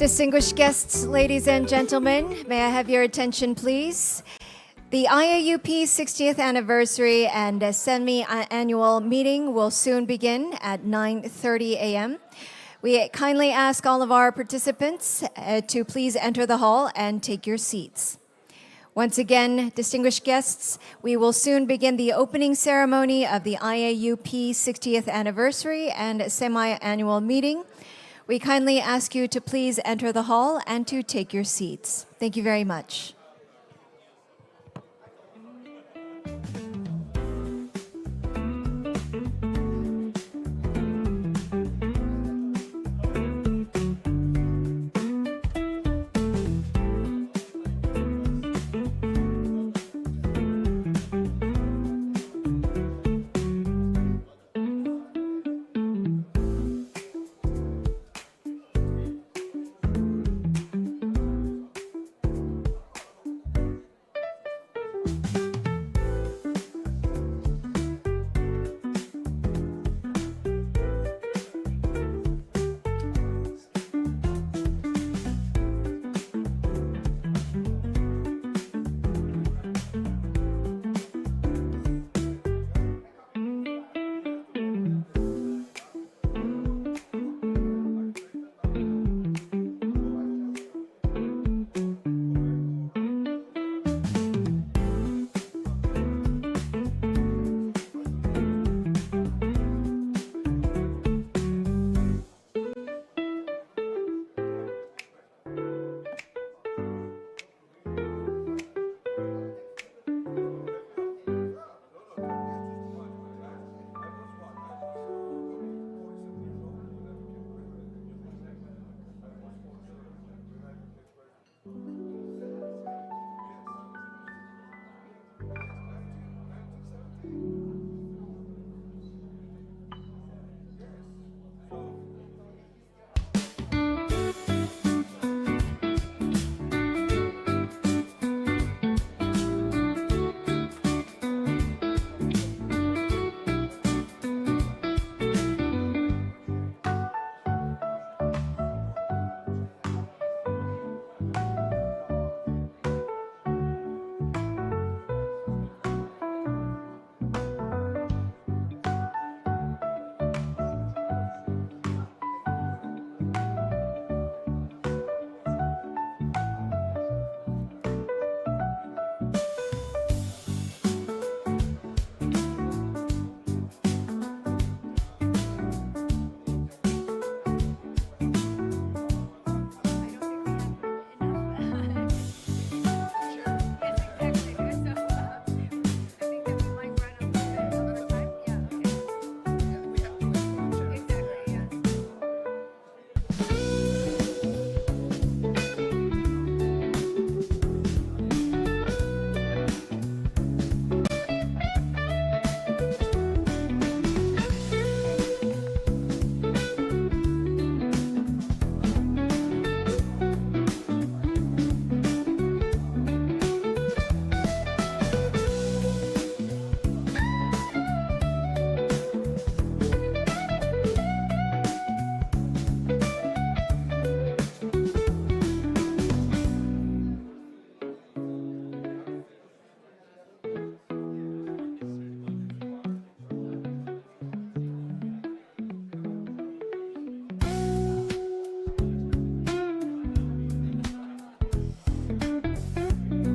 Distinguished guests, ladies and gentlemen, may I have your attention, please? The IAUP 60th anniversary and semi-annual meeting will soon begin at 9:30 a.m. We kindly ask all of our participants to please enter the hall and take your seats. Once again, distinguished guests, we will soon begin the opening ceremony of the IAUP 60th anniversary and semi-annual meeting. We kindly ask you to please enter the hall and to take your seats. Thank you very much.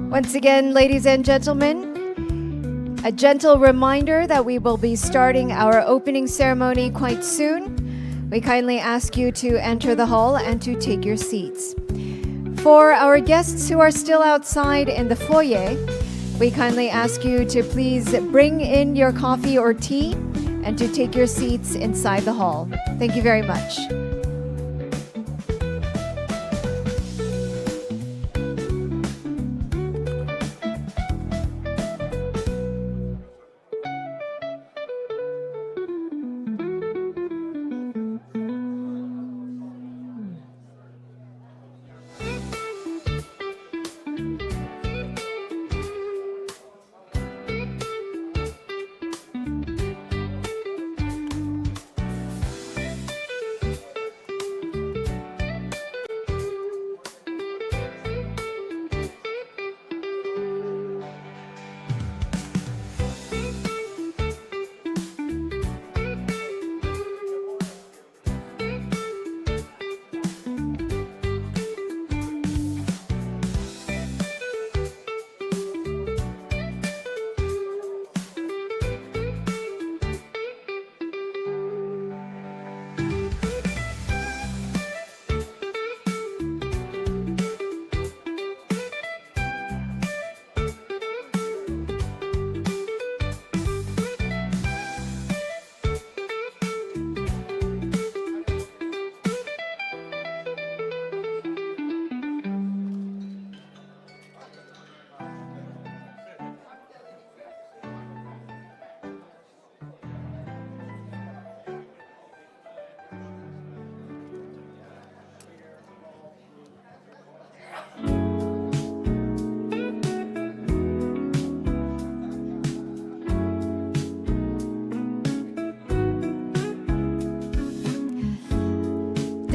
Once again, ladies and gentlemen, a gentle reminder that we will be starting our opening ceremony quite soon. We kindly ask you to enter the hall and to take your seats. For our guests who are still outside in the foyer, we kindly ask you to please bring in your coffee or tea and to take your seats inside the hall. Thank you very much.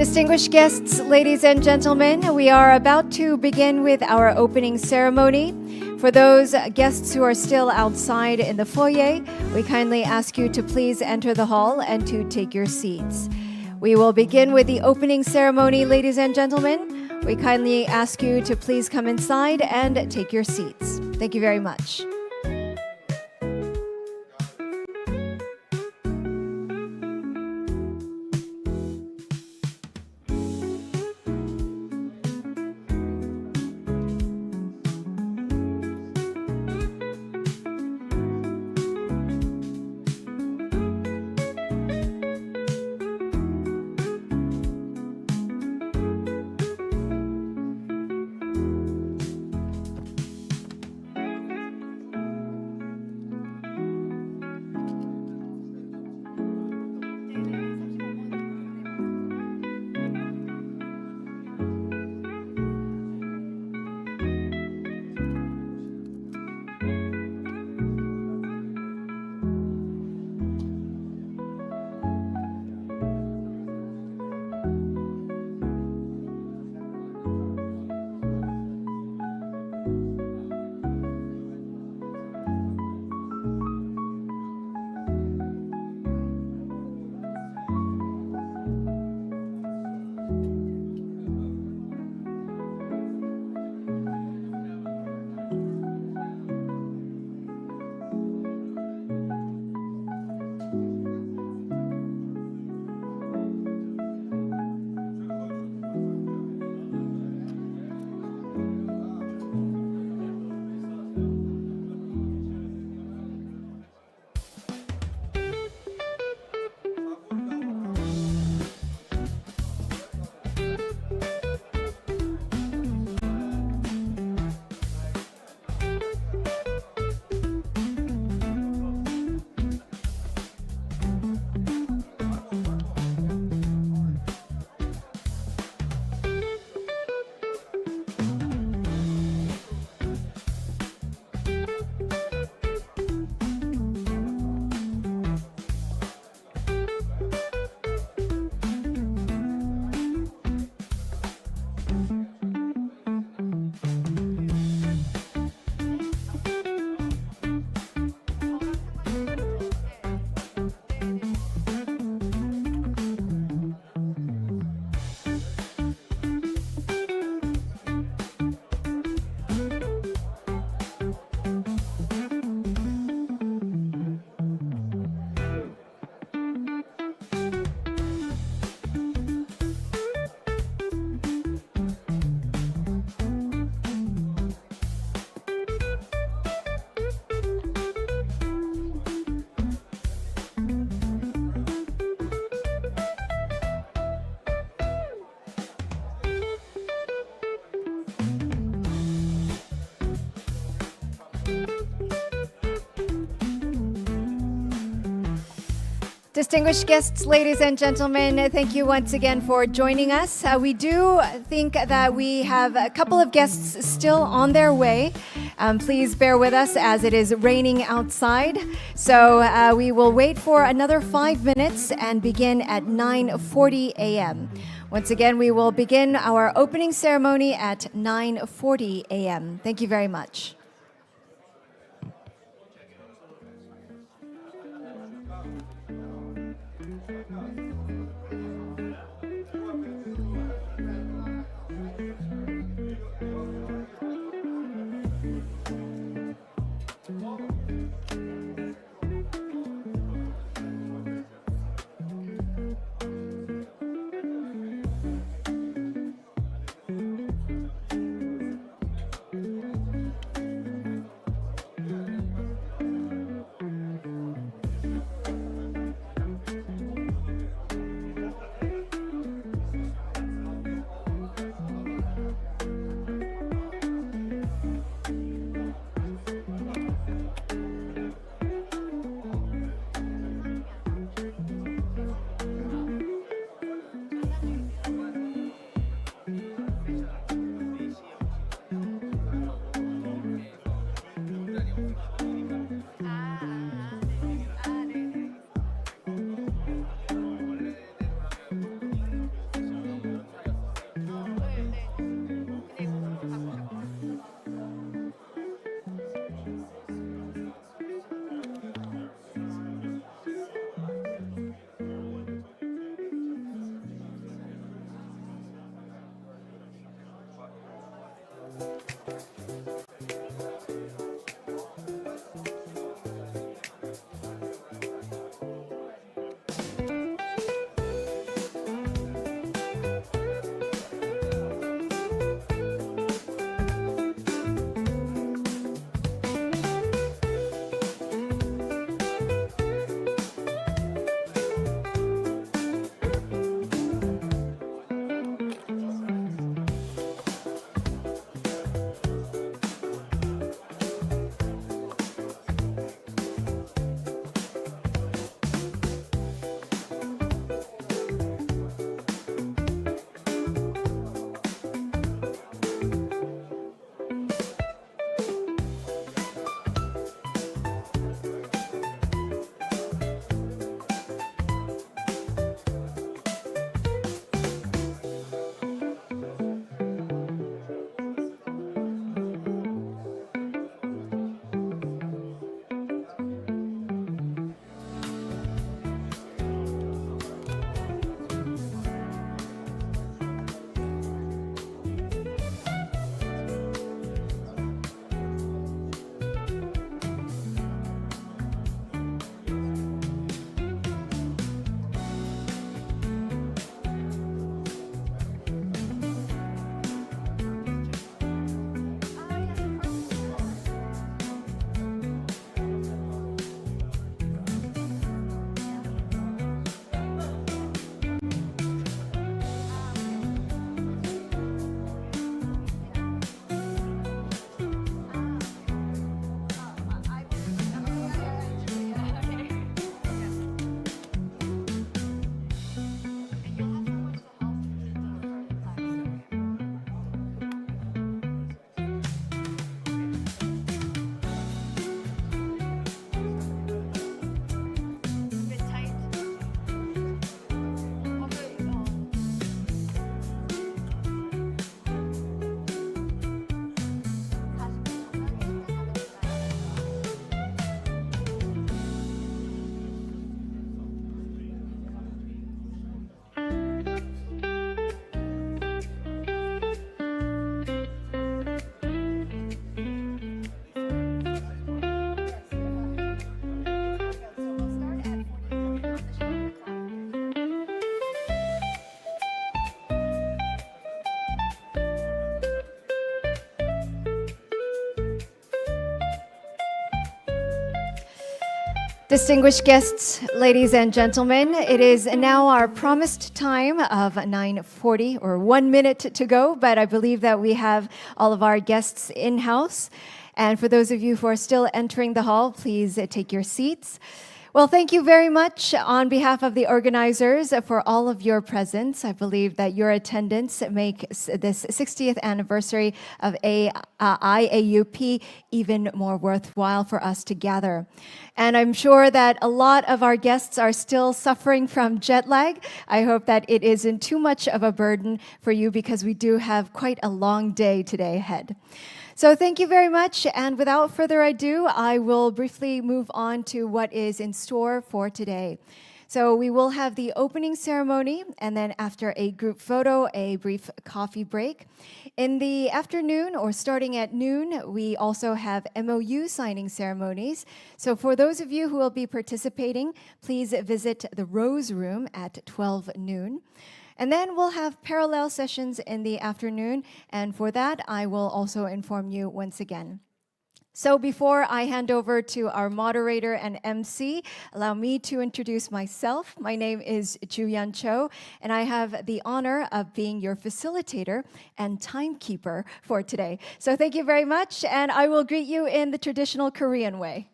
Distinguished guests, ladies and gentlemen, we are about to begin with our opening ceremony. For those guests who are still outside in the foyer, we kindly ask you to please enter the hall and to take your seats. We will begin with the opening ceremony, ladies and gentlemen. We kindly ask you to please come inside and take your seats. Thank you very much. Distinguished guests, ladies and gentlemen, thank you once again for joining us. We do think that we have a couple of guests still on their way. Please bear with us as it is raining outside. So we will wait for another 5 minutes and begin at 9:40 a.m. Once again, we will begin our opening ceremony at 9:40 a.m. Thank you very much. Distinguished guests, ladies and gentlemen, it is now our promised time of 9:40 or 1 minute to go, but I believe that we have all of our guests in-house. And for those of you who are still entering the hall, please take your seats. Well, thank you very much on behalf of the organizers for all of your presence. I believe that your attendance makes this 60th anniversary of IAUP even more worthwhile for us to gather. And I'm sure that a lot of our guests are still suffering from jet lag. I hope that it isn't too much of a burden for you because we do have quite a long day today ahead. So thank you very much, and without further ado, I will briefly move on to what is in store for today. So we will have the opening ceremony, and then after a group photo, a brief coffee break. In the afternoon, or starting at noon, we also have MOU signing ceremonies. So for those of you who will be participating, please visit the Rose Room at 12 noon. And then we'll have parallel sessions in the afternoon, and for that, I will also inform you once again. So before I hand over to our moderator and MC, allow me to introduce myself. My name is Ju-Yan Cho, and I have the honor of being your facilitator and timekeeper for today. So thank you very much, and I will greet you in the traditional Korean way.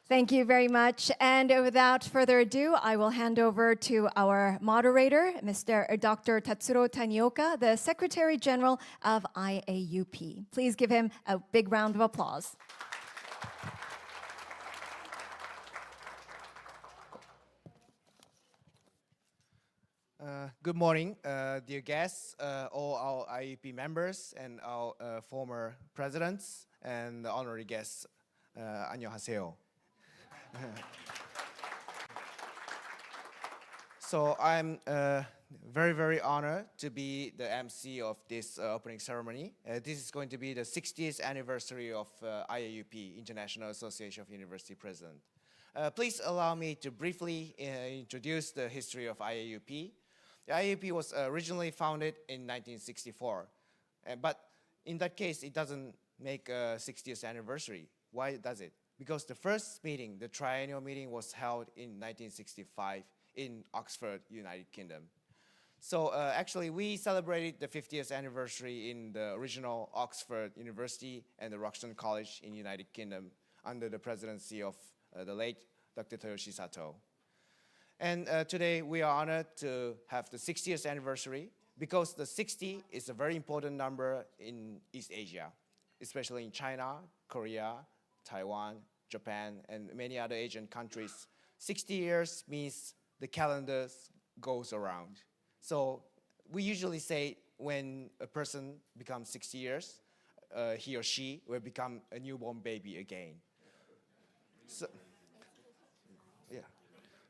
Thank you very much. And without further ado, I will hand over to our moderator, Mr. Dr. Tatsuro Tanioka, the Secretary General of IAUP. Please give him a big round of applause. Good morning, dear guests, all our IAUP members and our former presidents and the honorary guests. 안녕하세요. So I'm very, very honored to be the MC of this opening ceremony. This is going to be the 60th anniversary of IAUP, International Association of University Presidents. Please allow me to briefly introduce the history of IAUP. The IAUP was originally founded in 1964, but in that case, it doesn't make a 60th anniversary. Why does it? Because the first meeting, the triennial meeting, was held in 1965 in Oxford, United Kingdom. So actually, we celebrated the 50th anniversary in the original Oxford University and the Roxton College in United Kingdom under the presidency of the late Dr. Toyoshi Sato. And today, we are honored to have the 60th anniversary because the 60 is a very important number in East Asia, especially in China, Korea, Taiwan, Japan, and many other Asian countries. 60 years means the calendar goes around. So we usually say when a person becomes 60 years, he or she will become a newborn baby again.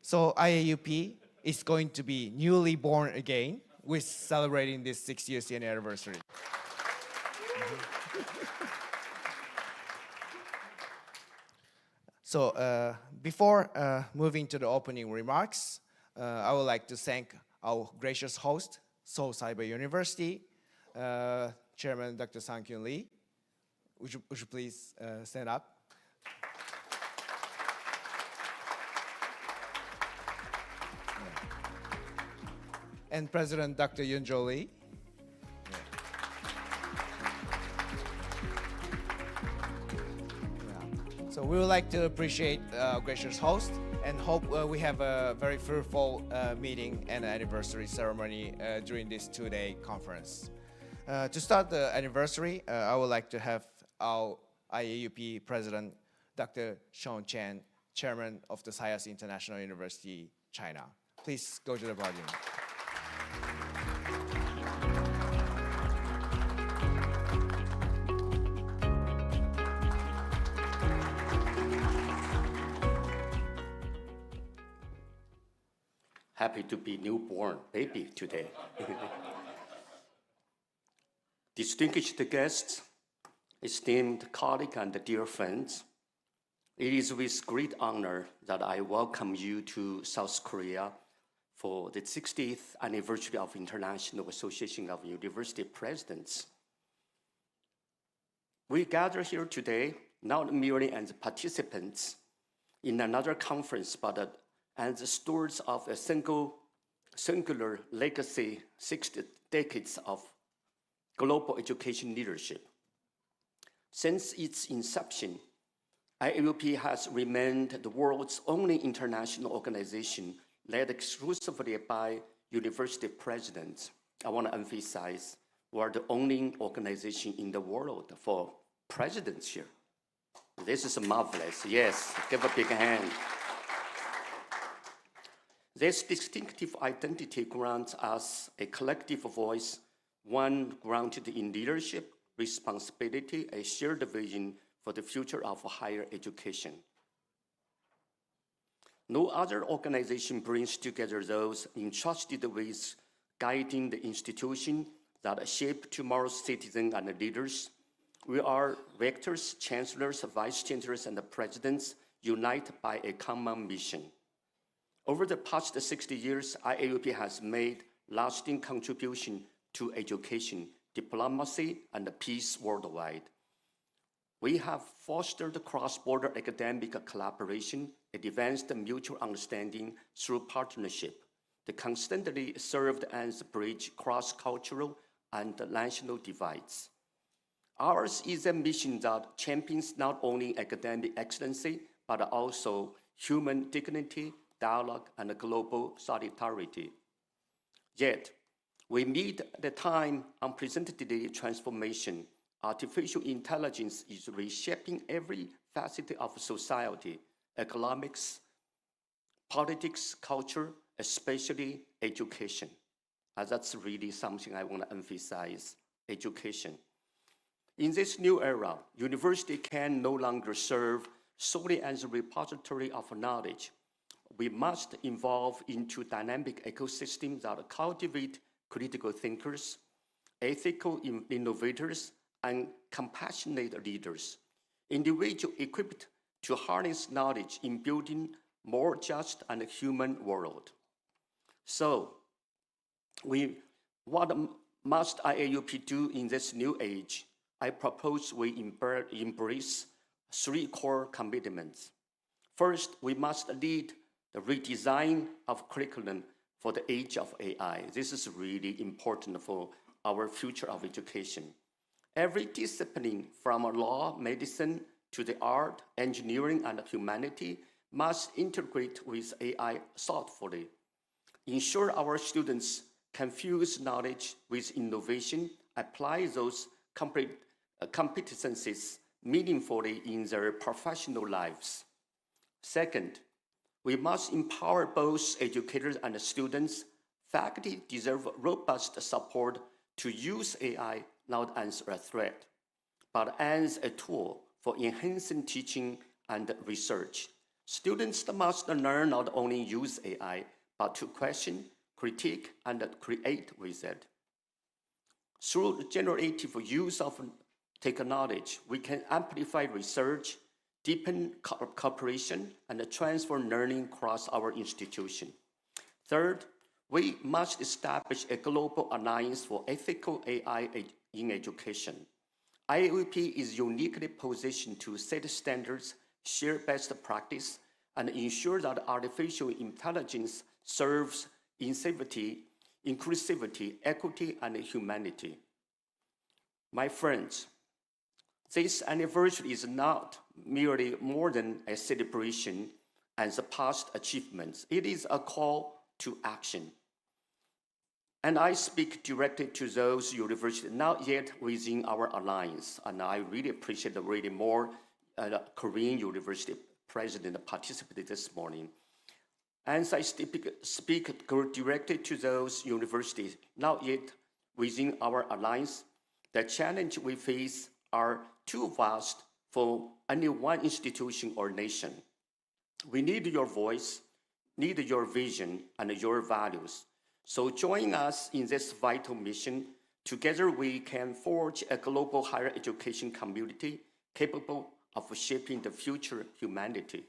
So IAUP is going to be newly born again with celebrating this 60th anniversary. So before moving to the opening remarks, I would like to thank our gracious host, Seoul Cyber University, Chairman Dr. Sang-Kyun Lee. Would you please stand up? And President Dr. Yoon-jo Lee. So we would like to appreciate our gracious host and hope we have a very fruitful meeting and anniversary ceremony during this two-day conference. To start the anniversary, I would like to have our IAUP President, Dr. Sean Chen, Chairman of the SIAS International University, China. Please go to the podium. Happy to be newborn baby today. Distinguished guests, esteemed colleagues and dear friends, it is with great honor that I welcome you to South Korea for the 60th anniversary of International Association of University Presidents. We gather here today not merely as participants in another conference, but as stewards of a singular legacy, 60 decades of global education leadership. Since its inception, IAUP has remained the world's only international organization led exclusively by university presidents. I want to emphasize, we're the only organization in the world for presidents here. This is marvelous. Yes, give a big hand. This distinctive identity grants us a collective voice, one grounded in leadership, responsibility, a shared vision for the future of higher education. No other organization brings together those entrusted with guiding the institution that shape tomorrow's citizens and leaders. We are rectors, chancellors, vice chancellors, and presidents united by a common mission. Over the past 60 years, IAUP has made lasting contribution to education, diplomacy, and peace worldwide. We have fostered cross-border academic collaboration, advanced mutual understanding through partnership. They constantly served as a bridge cross-cultural and national divides. Ours is a mission that champions not only academic excellency, but also human dignity, dialogue, and global solidarity. Yet, we meet the time unprecedented transformation. Artificial intelligence is reshaping every facet of society, economics, politics, culture, especially education. That's really something I want to emphasize, education. In this new era, university can no longer serve solely as a repository of knowledge. We must evolve into dynamic ecosystems that cultivate critical thinkers, ethical innovators, and compassionate leaders, individuals equipped to harness knowledge in building more just and human world. So, what must IAUP do in this new age? I propose we embrace three core commitments. First, we must lead the redesign of curriculum for the age of AI. This is really important for our future of education. Every discipline from law, medicine, to the art, engineering, and humanity must integrate with AI thoughtfully. Ensure our students can fuse knowledge with innovation, apply those competencies meaningfully in their professional lives. Second, we must empower both educators and students. Faculty deserve robust support to use AI not as a threat, but as a tool for enhancing teaching and research. Students must learn not only use AI, but to question, critique, and create with it. Through the generative use of technology, we can amplify research, deepen cooperation, and transfer learning across our institution. Third, we must establish a global alliance for ethical AI in education. IAUP is uniquely positioned to set standards, share best practice, and ensure that artificial intelligence serves inclusivity, equity, and humanity. My friends, this anniversary is not merely more than a celebration and the past achievements. It is a call to action. And I speak directly to those universities not yet within our alliance. And I really appreciate the really more Korean university president participated this morning. As I speak directly to those universities not yet within our alliance, the challenge we face are too vast for any one institution or nation. We need your voice, need your vision, and your values. So join us in this vital mission. Together we can forge a global higher education community capable of shaping the future humanity.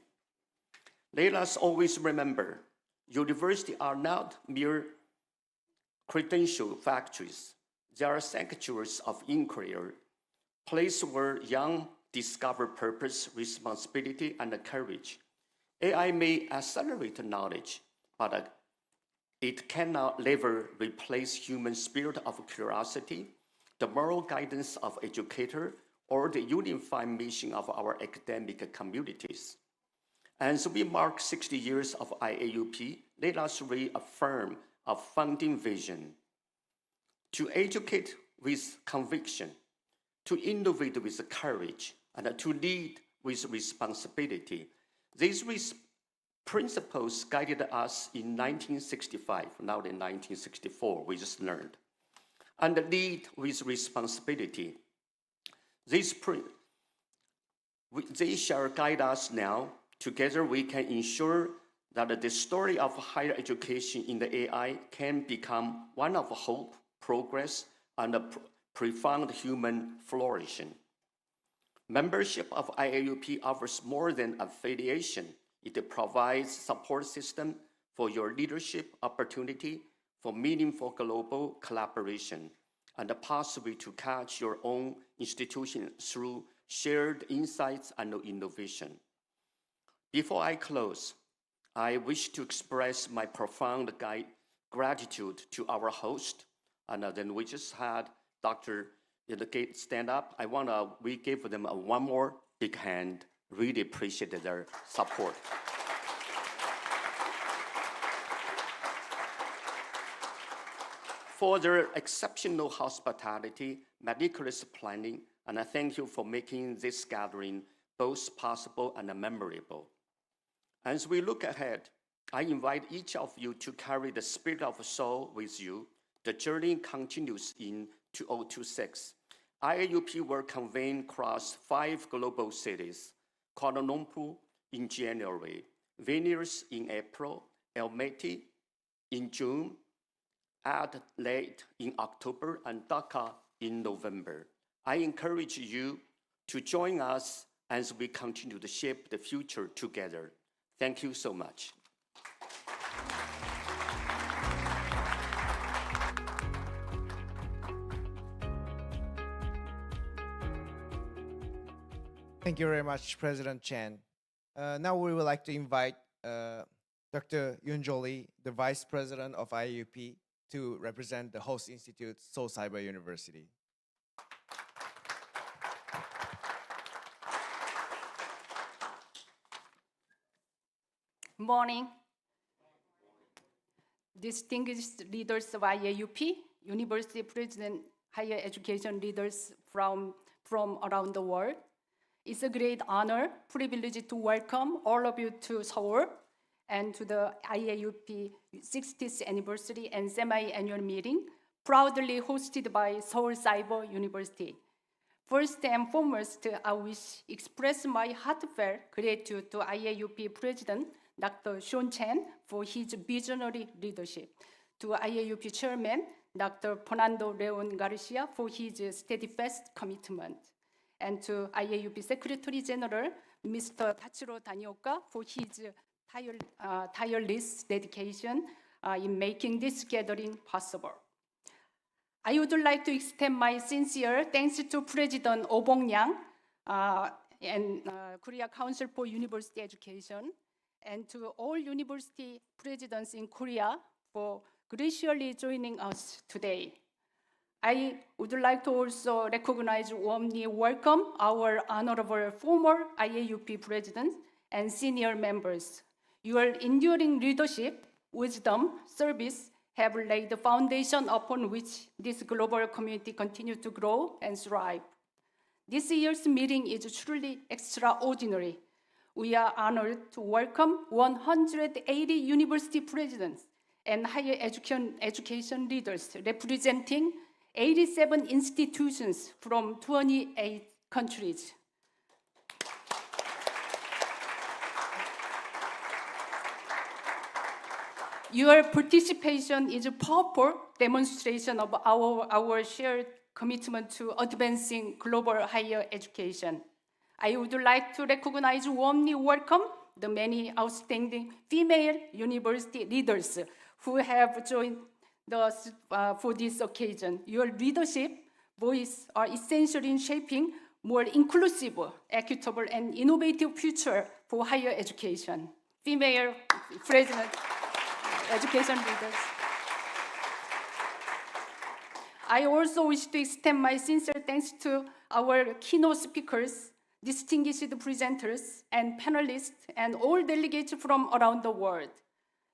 Let us always remember, universities are not mere credential factories. They are sanctuaries of inquiry, place where young discover purpose, responsibility, and courage. AI may accelerate knowledge, but it cannot never replace human spirit of curiosity, the moral guidance of educator, or the unifying mission of our academic communities. As we mark 60 years of IAUP, let us reaffirm our founding vision: to educate with conviction, to innovate with courage, and to lead with responsibility. These principles guided us in 1965, now in 1964, we just learned. And lead with responsibility. They shall guide us now. Together we can ensure that the story of higher education in the AI can become one of hope, progress, and a profound human flourishing. Membership of IAUP offers more than affiliation. It provides support system for your leadership opportunity, for meaningful global collaboration, and a pathway to catch your own institution through shared insights and innovation. Before I close, I wish to express my profound gratitude to our host. And then we just had Dr. Gate stand up. We gave them one more big hand. Really appreciate their support. For their exceptional hospitality, meticulous planning, and I thank you for making this gathering both possible and memorable. As we look ahead, I invite each of you to carry the spirit of Seoul with you. The journey continues in 2026. IAUP will convene across 5 global cities: Kuala Lumpur in January, Vilnius in April, Almaty in June, Adelaide in October, and Dhaka in November. I encourage you to join us as we continue to shape the future together. Thank you so much. Thank you very much, President Chen. Now we would like to invite Dr. Yoon Lee, the Vice President of IAUP, to represent the host institute, Seoul Cyber University. Morning. Distinguished leaders of IAUP, university president, higher education leaders from around the world. It's a great honor, privilege to welcome all of you to Seoul and to the IAUP 60th anniversary and semi-annual meeting, proudly hosted by Seoul Cyber University. First and foremost, I wish to express my heartfelt gratitude to IAUP President Dr. Sean Chen for his visionary leadership, to IAUP Chairman Dr. Fernando Leon Garcia for his steadfast commitment, and to IAUP Secretary General Mr. Tachiro Tanioka for his tireless dedication in making this gathering possible. I would like to extend my sincere thanks to President Oh Bong-yang and Korea Council for University Education, and to all university presidents in Korea for graciously joining us today. I would like to also recognize, warmly welcome our honorable former IAUP presidents and senior members. Your enduring leadership, wisdom, service have laid the foundation upon which this global community continues to grow and thrive. This year's meeting is truly extraordinary. We are honored to welcome 180 university presidents and higher education leaders representing 87 institutions from 28 countries. Your participation is a powerful demonstration of our shared commitment to advancing global higher education. I would like to recognize, warmly welcome the many outstanding female university leaders who have joined us for this occasion. Your leadership, voice are essential in shaping more inclusive, equitable, and innovative future for higher education. Female president, education leaders. I also wish to extend my sincere thanks to our keynote speakers, distinguished presenters, and panelists, and all delegates from around the world.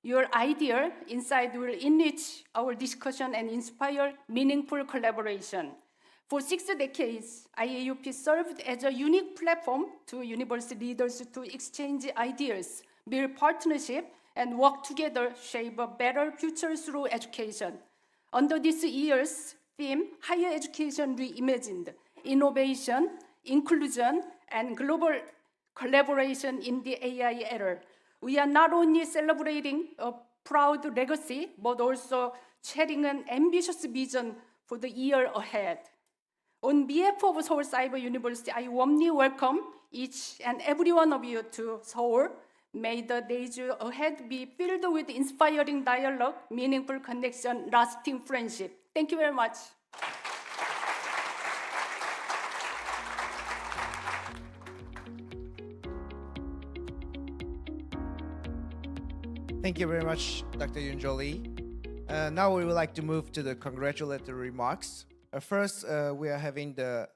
Your idea, insight will enrich our discussion and inspire meaningful collaboration. For 6 decades, IAUP served as a unique platform to university leaders to exchange ideas, build partnership, and work together, shape a better future through education. Under this year's theme, Higher Education Reimagined, Innovation, Inclusion, and Global Collaboration in the AI Era, we are not only celebrating a proud legacy, but also sharing an ambitious vision for the year ahead. On behalf of Seoul Cyber University, I warmly welcome each and every one of you to Seoul. May the days ahead be filled with inspiring dialogue, meaningful connection, lasting friendship. Thank you very much. Thank you very much, Dr. Yoon-jo Lee. Now we would like to move to the congratulatory remarks. First, we are having the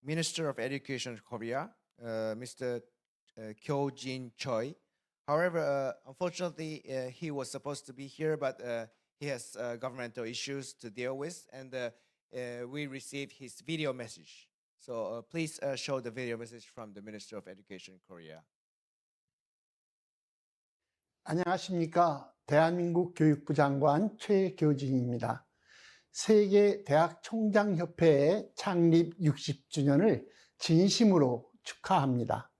Minister of Education of Korea, Mr. Kyo-jin Choi. However, unfortunately, he was supposed to be here, but he has governmental issues to deal with, and we received his video message. So please show the video message from the Minister of Education in Korea. 안녕하십니까. 대한민국 교육부 장관 최교진입니다. 세계 대학 총장협회의 창립 60주년을 진심으로 축하합니다.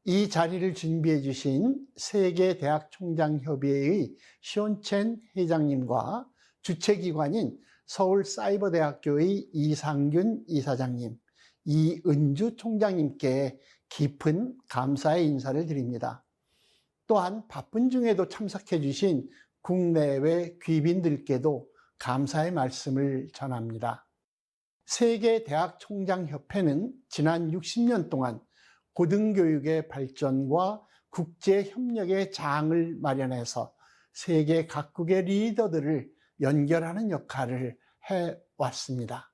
이 자리를 준비해 주신 세계 대학 총장협의회의 시온첸 회장님과 주최기관인 서울사이버대학교의 이상균 이사장님, 이은주 총장님께 깊은 감사의 인사를 드립니다. 또한 바쁜 중에도 참석해 주신 국내외 귀빈들께도 감사의 말씀을 전합니다. 세계대학총장협회는 지난 60년 동안 고등교육의 발전과 국제협력의 장을 마련해서 세계 각국의 리더들을 연결하는 역할을 해왔습니다.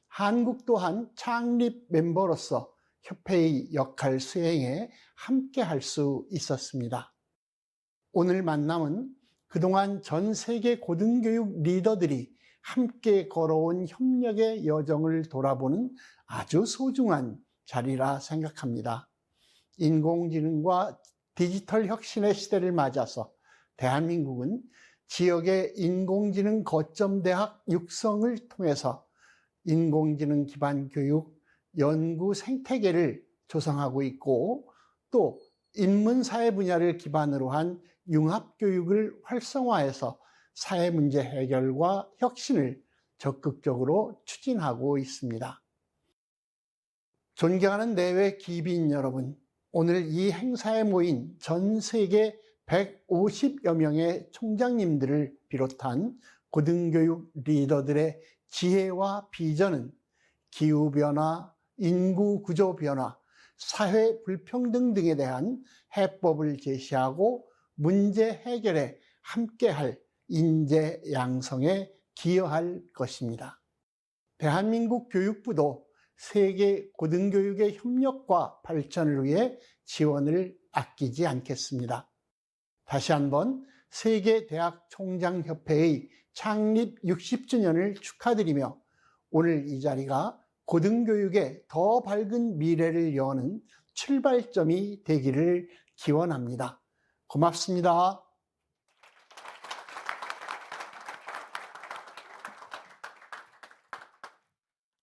한국 또한 창립 멤버로서 협회의 역할 수행에 함께 할 수 있었습니다. 오늘 만남은 그동안 전 세계 고등교육 리더들이 함께 걸어온 협력의 여정을 돌아보는 아주 소중한 자리라 생각합니다. 인공지능과 디지털 혁신의 시대를 맞아서 대한민국은 지역의 인공지능 거점 대학 육성을 통해서 인공지능 기반 교육, 연구 생태계를 조성하고 있고, 또 인문사회 분야를 기반으로 한 융합교육을 활성화해서 사회 문제 해결과 혁신을 적극적으로 추진하고 있습니다. 존경하는 내외 귀빈 여러분, 오늘 이 행사에 모인 전 세계 150여 명의 총장님들을 비롯한 고등교육 리더들의 지혜와 비전은 기후변화, 인구구조 변화, 사회 불평등 등에 대한 해법을 제시하고 문제 해결에 함께할 인재 양성에 기여할 것입니다. 대한민국 교육부도 세계 고등교육의 협력과 발전을 위해 지원을 아끼지 않겠습니다. 다시 한번 세계대학총장협회의 창립 60주년을 축하드리며 오늘 이 자리가 고등교육의 더 밝은 미래를 여는 출발점이 되기를 기원합니다. 고맙습니다.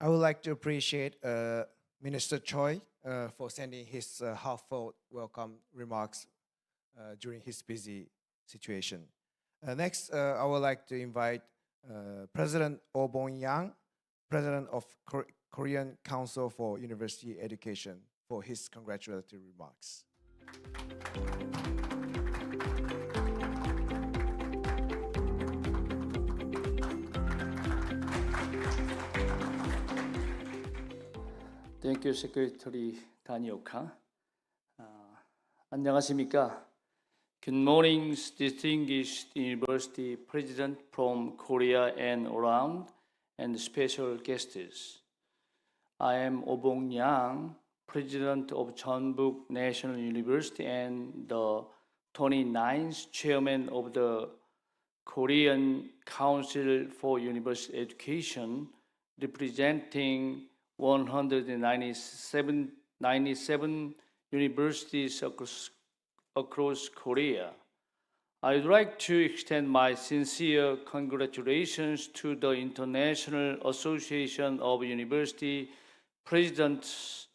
I would like to appreciate Minister Choi for sending his heartfelt welcome remarks during his busy situation. Next, I would like to invite President Oh Bong-yang, President of Korean Council for University Education, for his congratulatory remarks. Thank you, Secretary Tanioka. 안녕하십니까? Good morning, distinguished university president from Korea and around, and special guests. I am Obong Yang, president of Jeonbuk National University and the 29th chairman of the Korean Council for University Education, representing 197 universities across Korea. I would like to extend my sincere congratulations to the International Association of University Presidents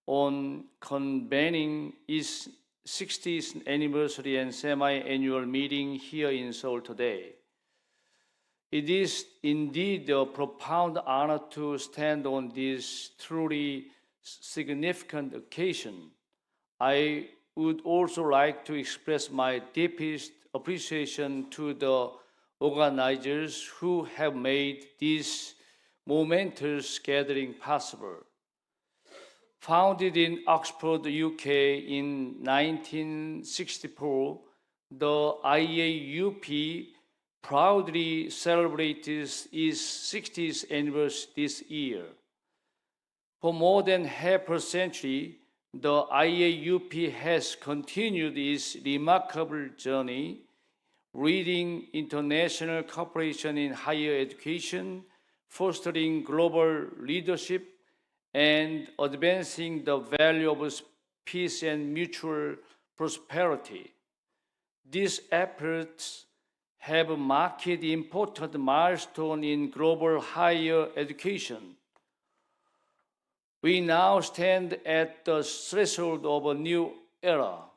on convening its 60th anniversary and semi-annual meeting here in Seoul today. It is indeed a profound honor to stand on this truly significant occasion. I would also like to express my deepest appreciation to the organizers who have made this momentous gathering possible. Founded in Oxford, UK in 1964, the IAUP proudly celebrates its 60th anniversary this year. For more than half a century, the IAUP has continued its remarkable journey, leading international cooperation in higher education, fostering global leadership, and advancing the value of peace and mutual prosperity. These efforts have marked important milestones in global higher education. We now stand at the threshold of a new era.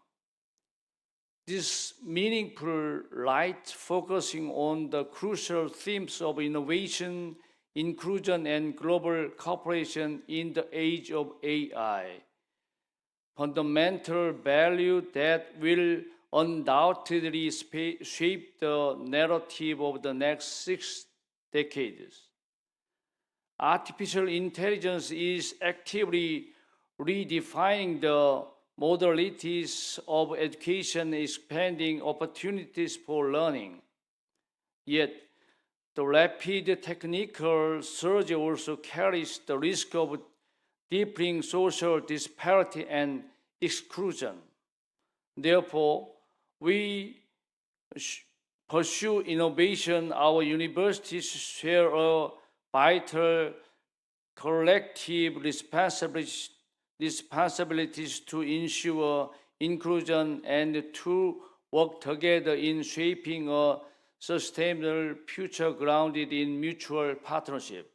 This meaningful light focusing on the crucial themes of innovation, inclusion, and global cooperation in the age of AI. Fundamental value that will undoubtedly shape the narrative of the next 6 decades. Artificial intelligence is actively redefining the modalities of education, expanding opportunities for learning. Yet, the rapid technical surge also carries the risk of deepening social disparity and exclusion. Therefore, we pursue innovation. Our universities share a vital collective responsibilities to ensure inclusion and to work together in shaping a sustainable future grounded in mutual partnership.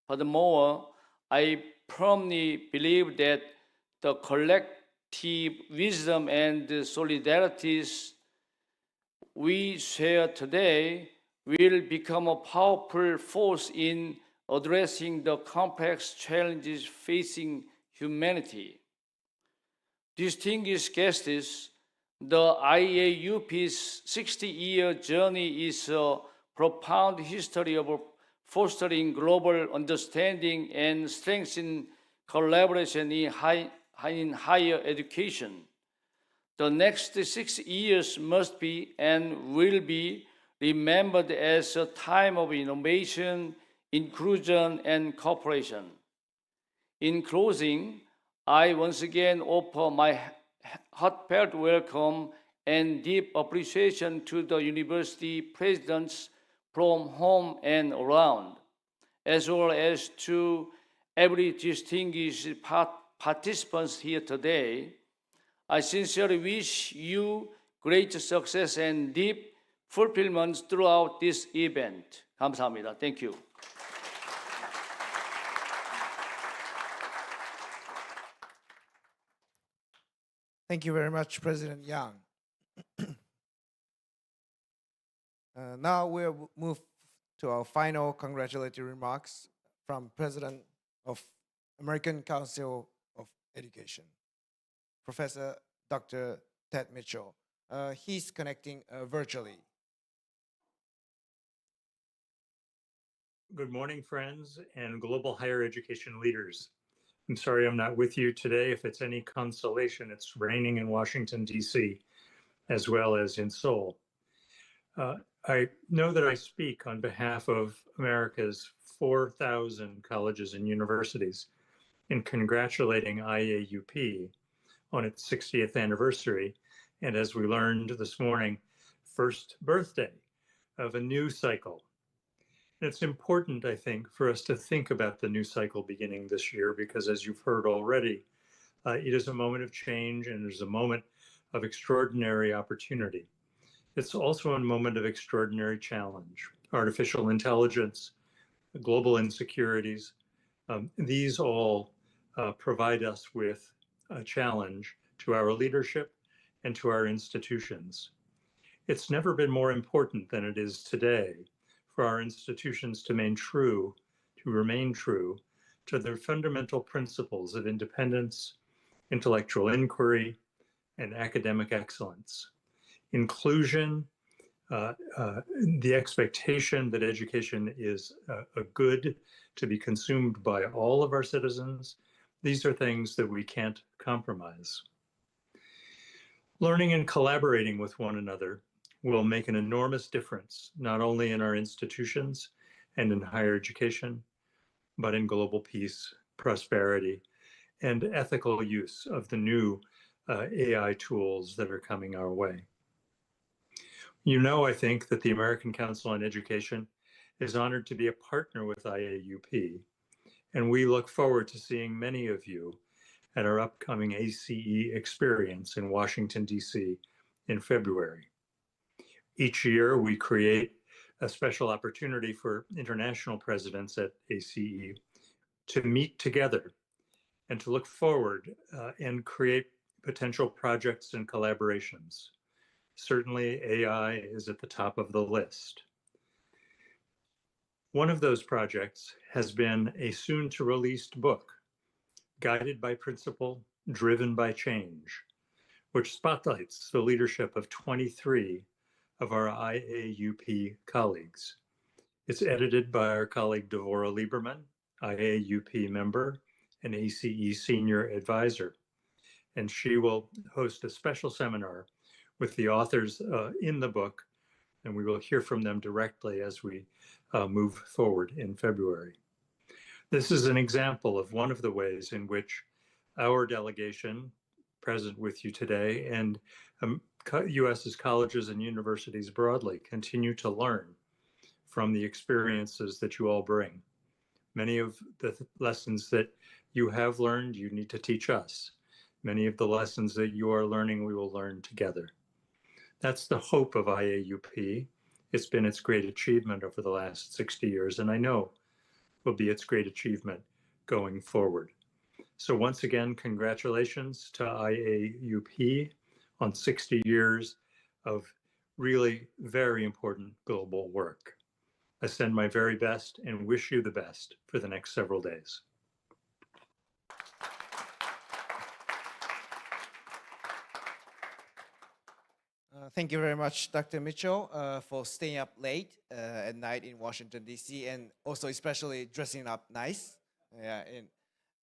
Furthermore, I firmly believe that the collective wisdom and solidarities we share today will become a powerful force in addressing the complex challenges facing humanity. Distinguished guests, the IAUP's 60-year journey is a profound history of fostering global understanding and strengthening collaboration in higher education. The next 6 years must be and will be remembered as a time of innovation, inclusion, and cooperation. In closing, I once again offer my heartfelt welcome and deep appreciation to the university presidents from home and around, as well as to every distinguished participants here today. I sincerely wish you great success and deep fulfillment throughout this event. 감사합니다. Thank you. Thank you very much, President Yang. Now we'll move to our final congratulatory remarks from President of American Council of Education, Professor Dr. Ted Mitchell. He's connecting virtually. Good morning, friends and global higher education leaders. I'm sorry I'm not with you today. If it's any consolation, it's raining in Washington, D.C., as well as in Seoul. I know that I speak on behalf of America's 4,000 colleges and universities in congratulating IAUP on its 60th anniversary, and as we learned this morning, first birthday of a new cycle. And it's important, I think, for us to think about the new cycle beginning this year, because as you've heard already, it is a moment of change and it is a moment of extraordinary opportunity. It's also a moment of extraordinary challenge. Artificial intelligence, global insecurities, these all provide us with a challenge to our leadership and to our institutions. It's never been more important than it is today for our institutions to remain true to their fundamental principles of independence, intellectual inquiry, and academic excellence. Inclusion, the expectation that education is a good to be consumed by all of our citizens, these are things that we can't compromise. Learning and collaborating with one another will make an enormous difference, not only in our institutions and in higher education, but in global peace, prosperity, and ethical use of the new AI tools that are coming our way. You know, I think that the American Council on Education is honored to be a partner with IAUP, and we look forward to seeing many of you at our upcoming ACE experience in Washington, D.C. in February. Each year, we create a special opportunity for international presidents at ACE to meet together and to look forward and create potential projects and collaborations. Certainly, AI is at the top of the list. One of those projects has been a soon-to-released book, Guided by Principle, Driven by Change, which spotlights the leadership of 23 of our IAUP colleagues. It's edited by our colleague Devorah Lieberman, IAUP member and ACE senior advisor, and she will host a special seminar with the authors in the book, and we will hear from them directly as we move forward in February. This is an example of one of the ways in which our delegation, present with you today, and US's colleges and universities broadly, continue to learn from the experiences that you all bring. Many of the lessons that you have learned, you need to teach us. Many of the lessons that you are learning, we will learn together. That's the hope of IAUP. It's been its great achievement over the last 60 years, and I know will be its great achievement going forward. So once again, congratulations to IAUP on 60 years of really very important global work. I send my very best and wish you the best for the next several days. Thank you very much, Dr. Mitchell, for staying up late at night in Washington, D.C., and also especially dressing up nice. Yeah, and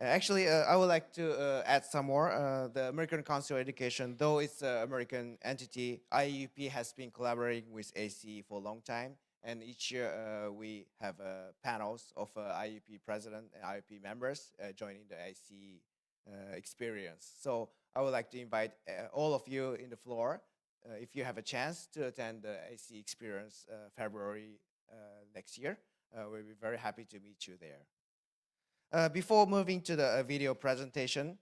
actually, I would like to add some more. The American Council of Education, though it's an American entity, IAUP has been collaborating with ACE for a long time, and each year we have panels of IAUP president and IAUP members joining the ACE experience. So I would like to invite all of you in the floor, if you have a chance to attend the ACE experience February next year. We'll be very happy to meet you there. Before moving to the video presentation,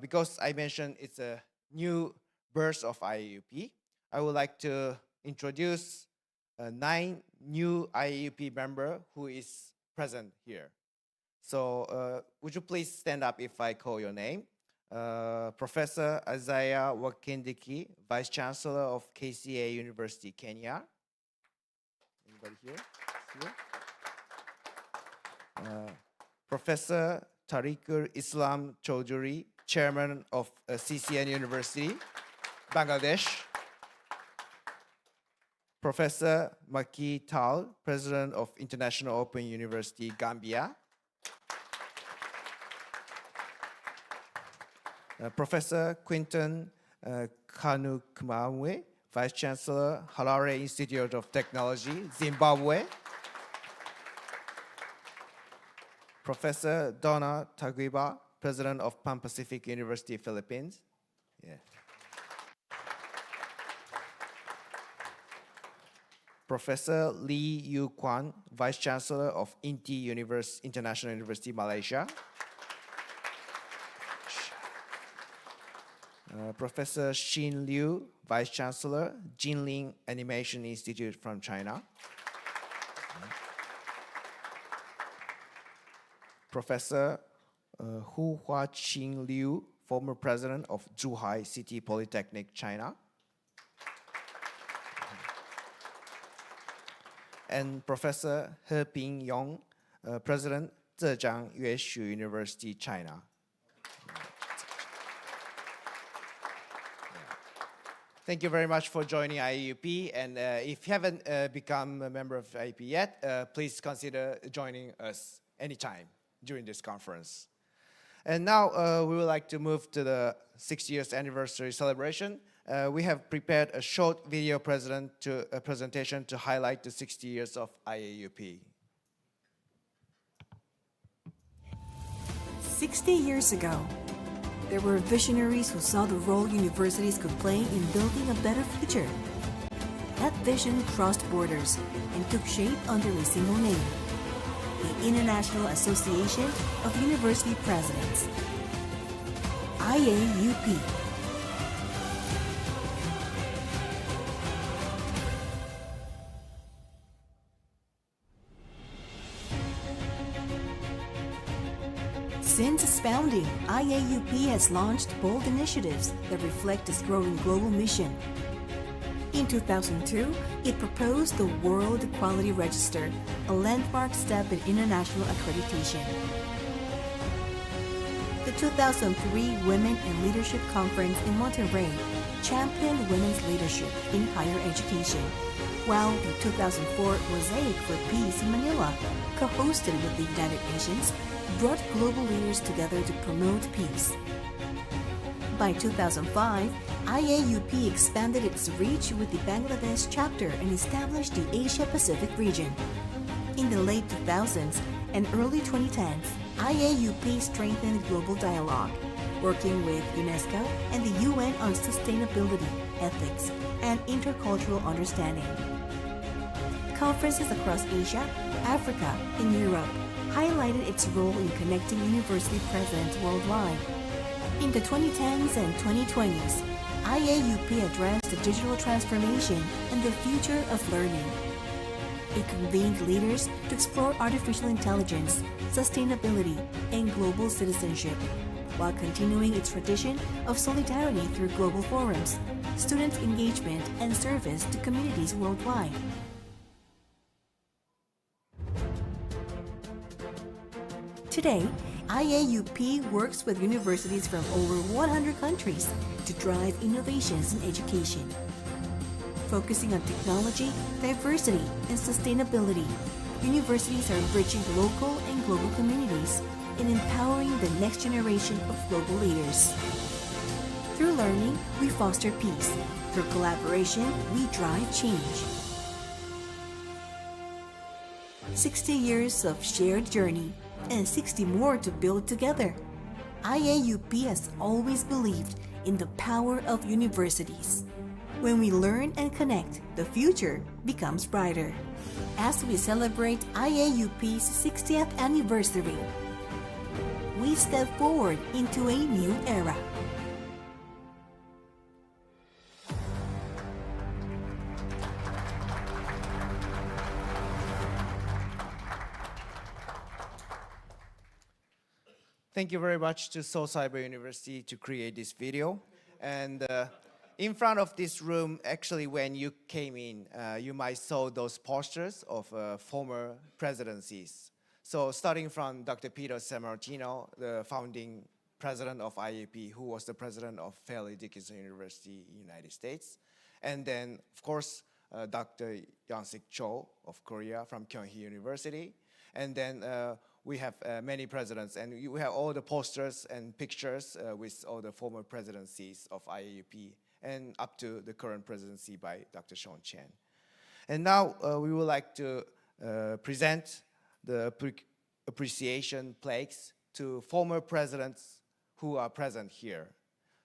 because I mentioned it's a new birth of IAUP, I would like to introduce 9 new IAUP member who is present here. So would you please stand up if I call your name? Professor Isaiah Wakindiki, Vice Chancellor of KCA University, Kenya. Anybody here? Professor Tariqul Islam Chaudhuri, Chairman of CCN University, Bangladesh. Professor Maki Tal, President of International Open University, Gambia. Professor Quinton Kanukumamwe, Vice Chancellor, Harare Institute of Technology, Zimbabwe. Professor Donna Taguiba, President of Pan Pacific University, Philippines. Yeah. Professor Lee Yu Kwan, Vice Chancellor of INTI International University, Malaysia. Professor Xin Liu, Vice Chancellor, Jinling Animation Institute from China. Professor Hu Huaqing Liu, former President of Zhuhai City Polytechnic, China. And Professor He Ping Yong, President, Zhejiang Yueshu University, China. Thank you very much for joining IAUP. And if you haven't become a member of IAUP yet, please consider joining us anytime during this conference. And now we would like to move to the 60th anniversary celebration. We have prepared a short video presentation to highlight the 60 years of IAUP. 60 years ago, there were visionaries who saw the role universities could play in building a better future. That vision crossed borders and took shape under a single name: the International Association of University Presidents, IAUP. Since its founding, IAUP has launched bold initiatives that reflect its growing global mission. In 2002, it proposed the World Equality Register, a landmark step in international accreditation. The 2003 Women in Leadership Conference in Monterrey championed women's leadership in higher education, while the 2004 Mosaic for Peace in Manila, co-hosted with the United Nations, brought global leaders together to promote peace. By 2005, IAUP expanded its reach with the Bangladesh chapter and established the Asia-Pacific region. In the late 2000s and early 2010s, IAUP strengthened global dialogue, working with UNESCO and the UN on sustainability, ethics, and intercultural understanding. Conferences across Asia, Africa, and Europe highlighted its role in connecting university presidents worldwide. In the 2010s and 2020s, IAUP addressed the digital transformation and the future of learning. It convened leaders to explore artificial intelligence, sustainability, and global citizenship, while continuing its tradition of solidarity through global forums, student engagement, and service to communities worldwide. Today, IAUP works with universities from over 100 countries to drive innovations in education. Focusing on technology, diversity, and sustainability, universities are enriching local and global communities and empowering the next generation of global leaders. Through learning, we foster peace. Through collaboration, we drive change. 60 years of shared journey and 60 more to build together. IAUP has always believed in the power of universities. When we learn and connect, the future becomes brighter. As we celebrate IAUP's 60th anniversary, we step forward into a new era. Thank you very much to Seoul Cyber University to create this video. And in front of this room, actually, when you came in, you might saw those posters of former presidencies. So starting from Dr. Peter Sammartino, the founding president of IAP, who was the president of Fairleigh Dickinson University in the United States. And then, of course, Dr. Young-Sik Cho of Korea from Kyunghee University. And then we have many presidents, and we have all the posters and pictures with all the former presidencies of IAUP and up to the current presidency by Dr. Sean Chen. And now we would like to present the appreciation plaques to former presidents who are present here.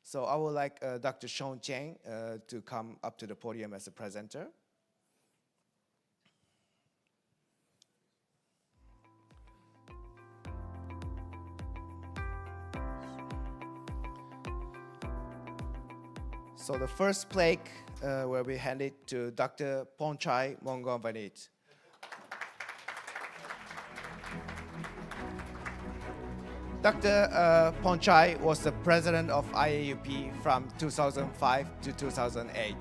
So I would like Dr. Sean Chen to come up to the podium as a presenter. So the first plaque will be handed to Dr. Ponchai Mongomvanit. Dr. Ponchai was the president of IAUP from 2005 to 2008.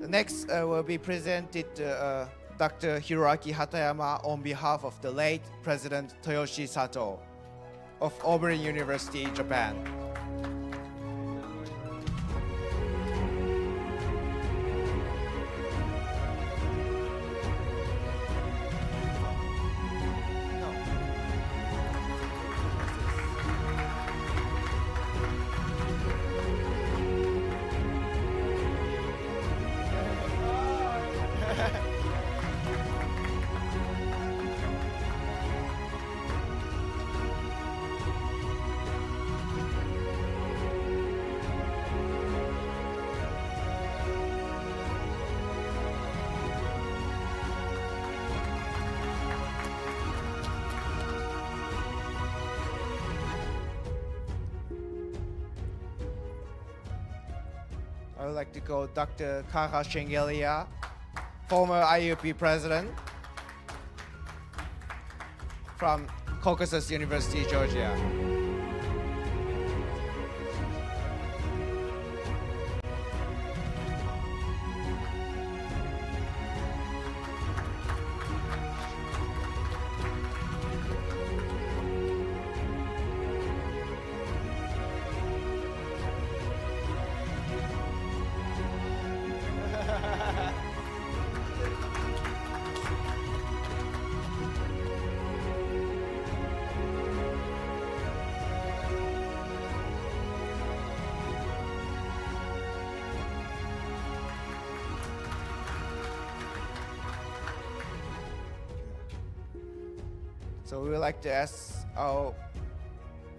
Next will be presented Dr. Hiroaki Hatayama on behalf of the late President Toyoshi Sato of Auburn University, Japan. I would like to call Dr. Kaha Shengelia, former IUP president from Caucasus University, Georgia. So we would like to ask our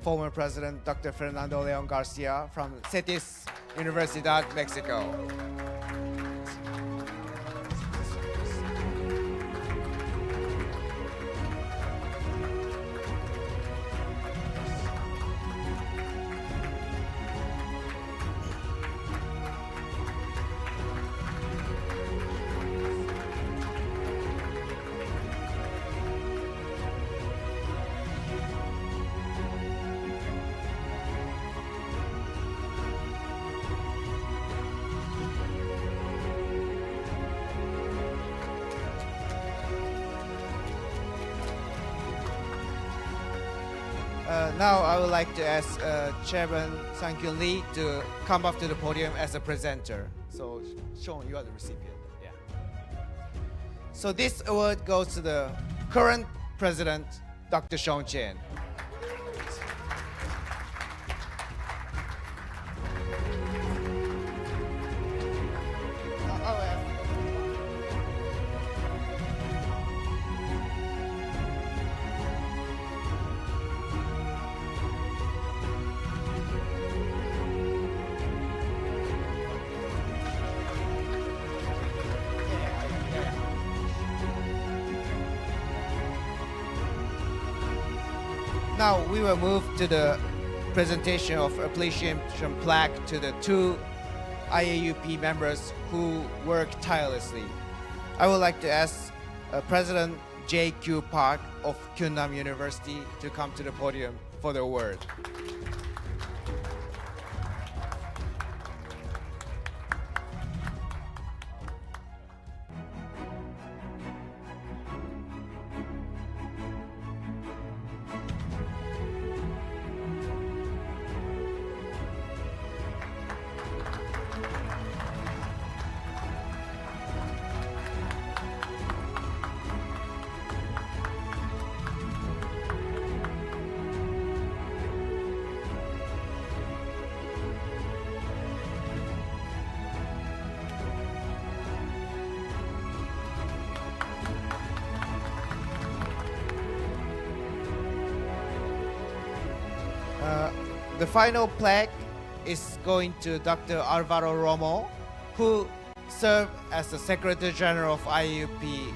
former president, Dr. Fernando Leon Garcia from CETIS Universidad, Mexico. Now I would like to ask Chairman Sang-Kyun Lee to come up to the podium as a presenter. So Sean, you are the recipient. Yeah. So this award goes to the current president, Dr. Sean Chen. Now we will move to the presentation of appreciation plaque to the 2 IAUP members who work tirelessly. I would like to ask President J.Q. Park of Kyunnam University to come to the podium for the award. The final plaque is going to Dr. Alvaro Romo, who served as the Secretary General of IAUP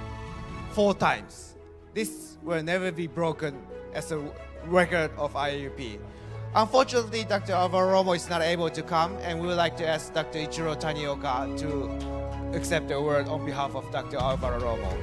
4 times. This will never be broken as a record of IAUP. Unfortunately, Dr. Alvaro Romo is not able to come, and we would like to ask Dr. Ichiro Tanioka to accept the award on behalf of Dr. Alvaro Romo.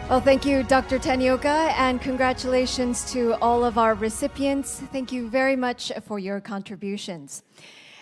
Well, thank you, Dr. Tanioka, and congratulations to all of our recipients. Thank you very much for your contributions.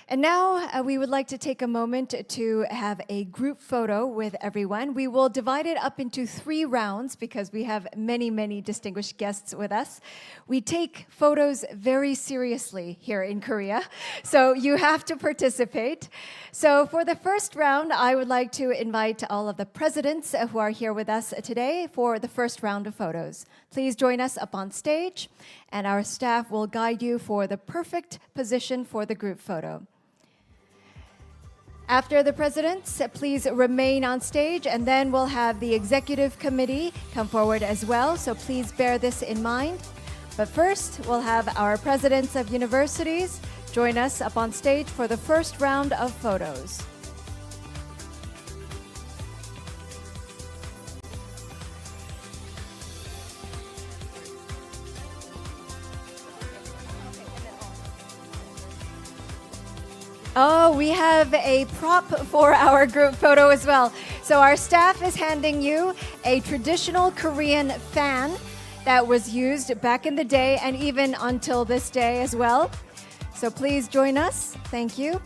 And now we would like to take a moment to have a group photo with everyone. We will divide it up into 3 rounds because we have many, many distinguished guests with us. We take photos very seriously here in Korea, so you have to participate. So for the first round, I would like to invite all of the presidents who are here with us today for the first round of photos. Please join us up on stage, and our staff will guide you for the perfect position for the group photo. After the presidents, please remain on stage, and then we'll have the executive committee come forward as well, so please bear this in mind. But first, we'll have our presidents of universities join us up on stage for the first round of photos. Oh, we have a prop for our group photo as well. So our staff is handing you a traditional Korean fan that was used back in the day and even until this day as well. So please join us. Thank you.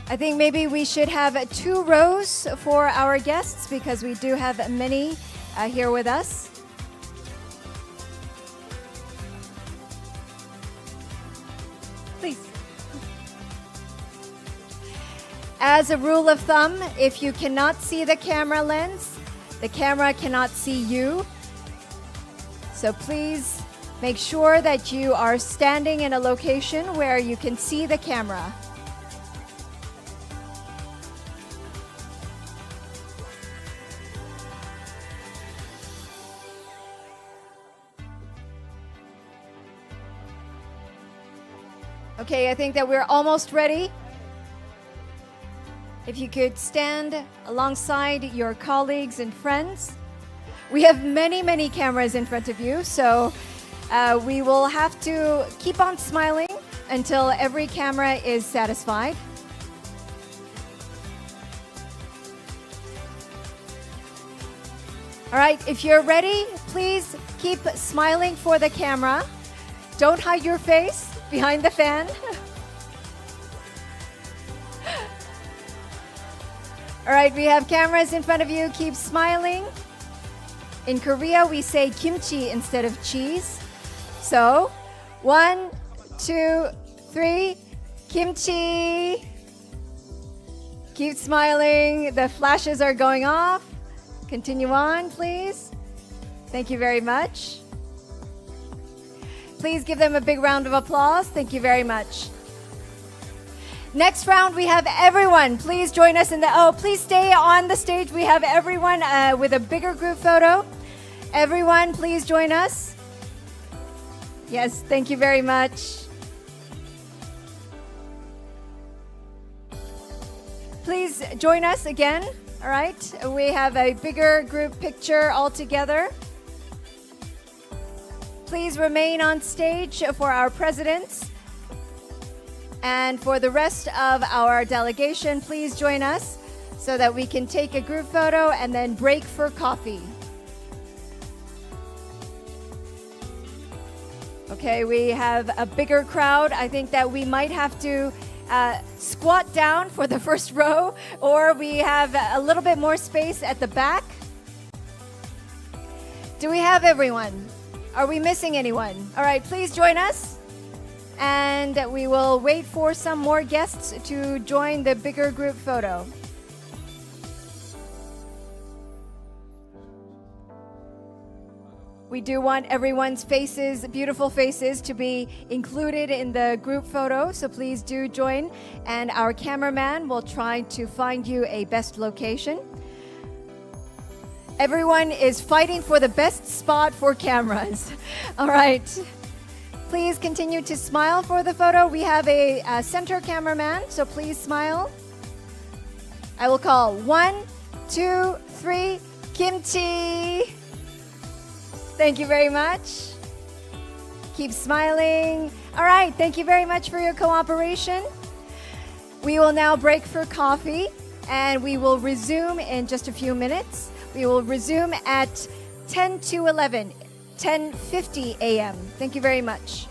I think maybe we should have 2 rows for our guests because we do have many here with us. Please. As a rule of thumb, if you cannot see the camera lens, the camera cannot see you. So please make sure that you are standing in a location where you can see the camera. Okay, I think that we're almost ready. If you could stand alongside your colleagues and friends. We have many, many cameras in front of you, so we will have to keep on smiling until every camera is satisfied. All right, if you're ready, please keep smiling for the camera. Don't hide your face behind the fan. All right, we have cameras in front of you. Keep smiling. In Korea, we say kimchi instead of cheese. So, 1, 2, 3, kimchi. Keep smiling. The flashes are going off. Continue on, please. Thank you very much. Please give them a big round of applause. Thank you very much. Next round, we have everyone. Please join us in the, please stay on the stage. We have everyone with a bigger group photo. Everyone, please join us. Yes, thank you very much. Please join us again, all right? We have a bigger group picture all together. Please remain on stage for our presidents. And for the rest of our delegation, please join us so that we can take a group photo and then break for coffee. Okay, we have a bigger crowd. I think that we might have to squat down for the first row, or we have a little bit more space at the back. Do we have everyone? Are we missing anyone? All right, please join us. And we will wait for some more guests to join the bigger group photo. We do want everyone's faces, beautiful faces, to be included in the group photo, so please do join. And our cameraman will try to find you a best location. Everyone is fighting for the best spot for cameras. All right. Please continue to smile for the photo. We have a center cameraman, so please smile. I will call 1, 2, 3, kimchi. Thank you very much. Keep smiling. All right, thank you very much for your cooperation. We will now break for coffee, and we will resume in just a few minutes. We will resume at 10 to 11, 10:50 a.m. Thank you very much.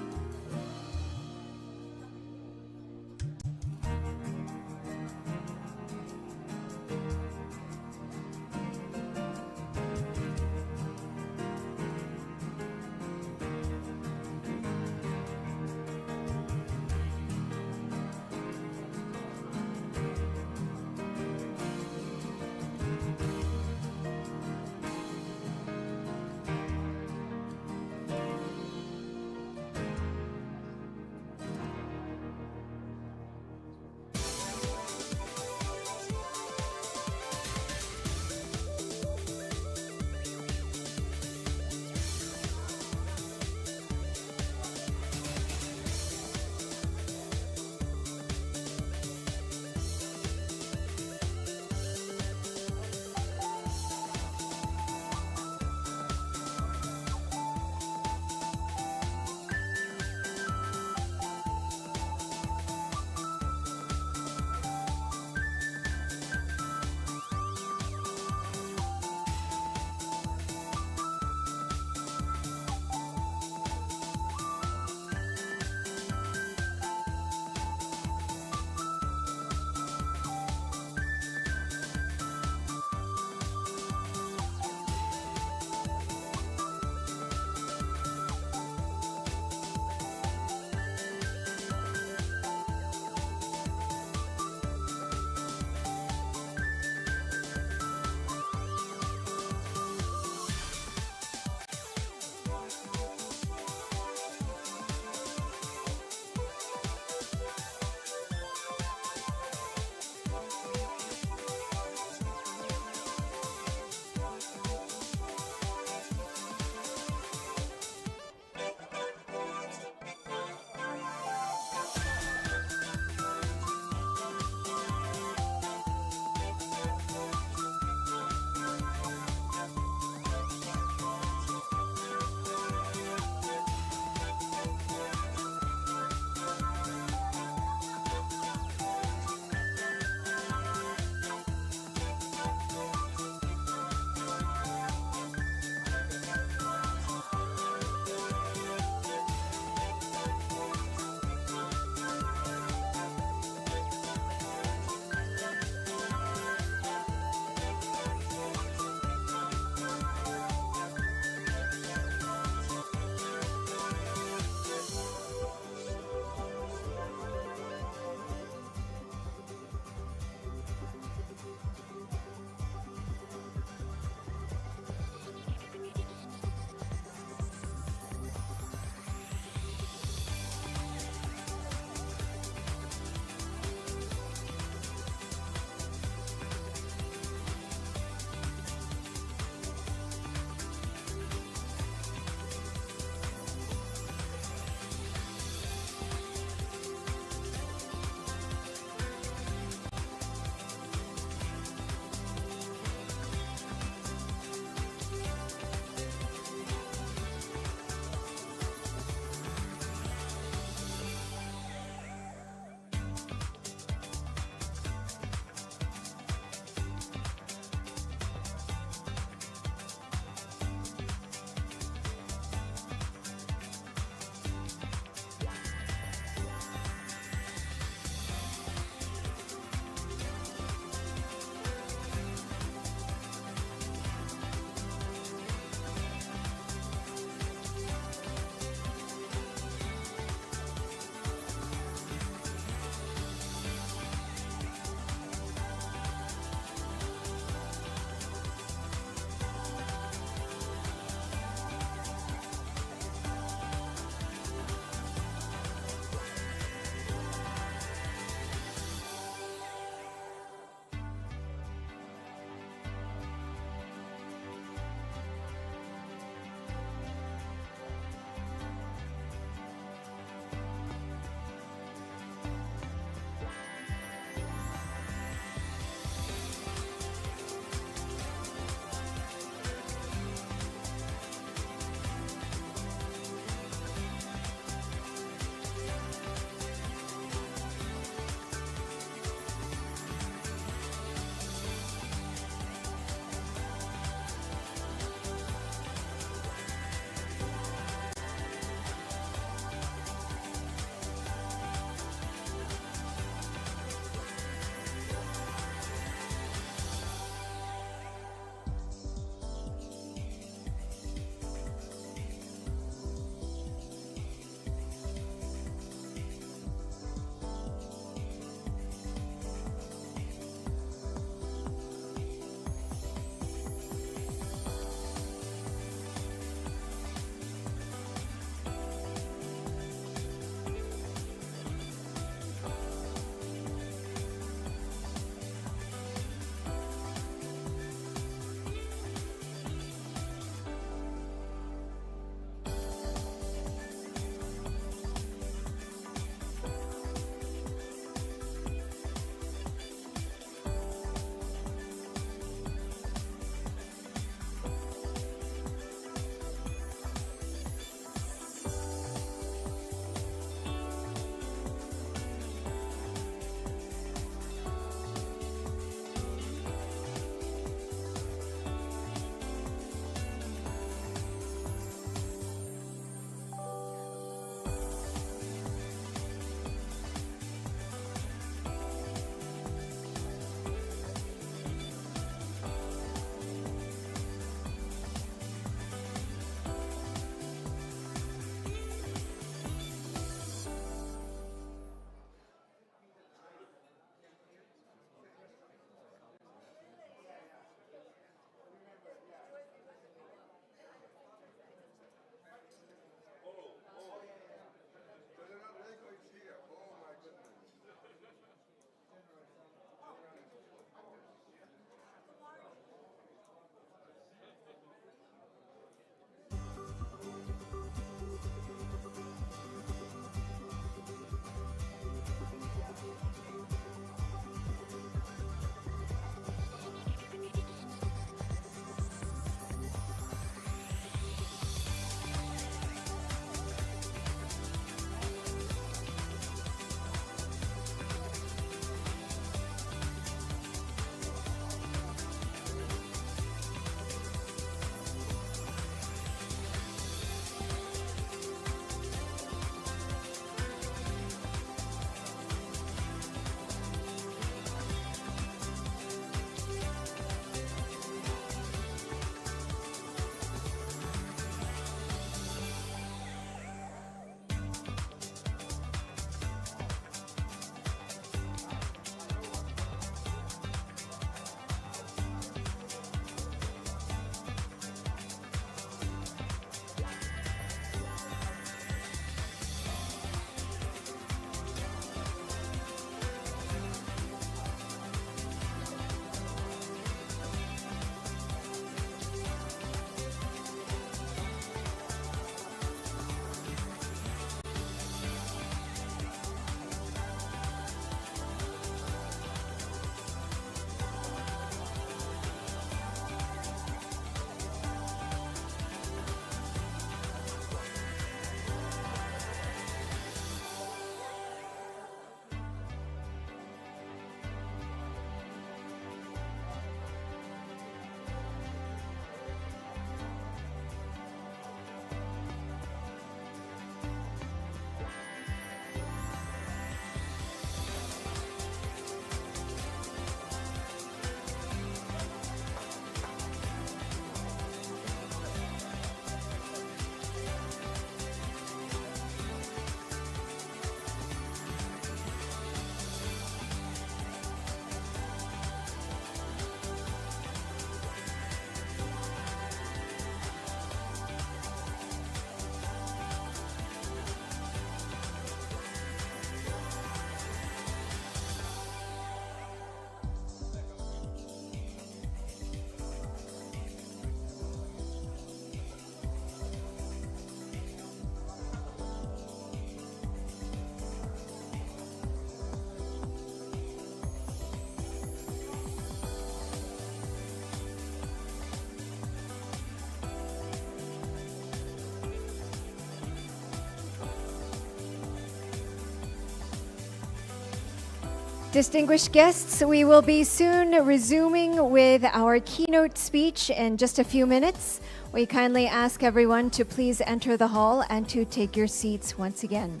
Distinguished guests, we will be soon resuming with our keynote speech in just a few minutes. We kindly ask everyone to please enter the hall and to take your seats once again.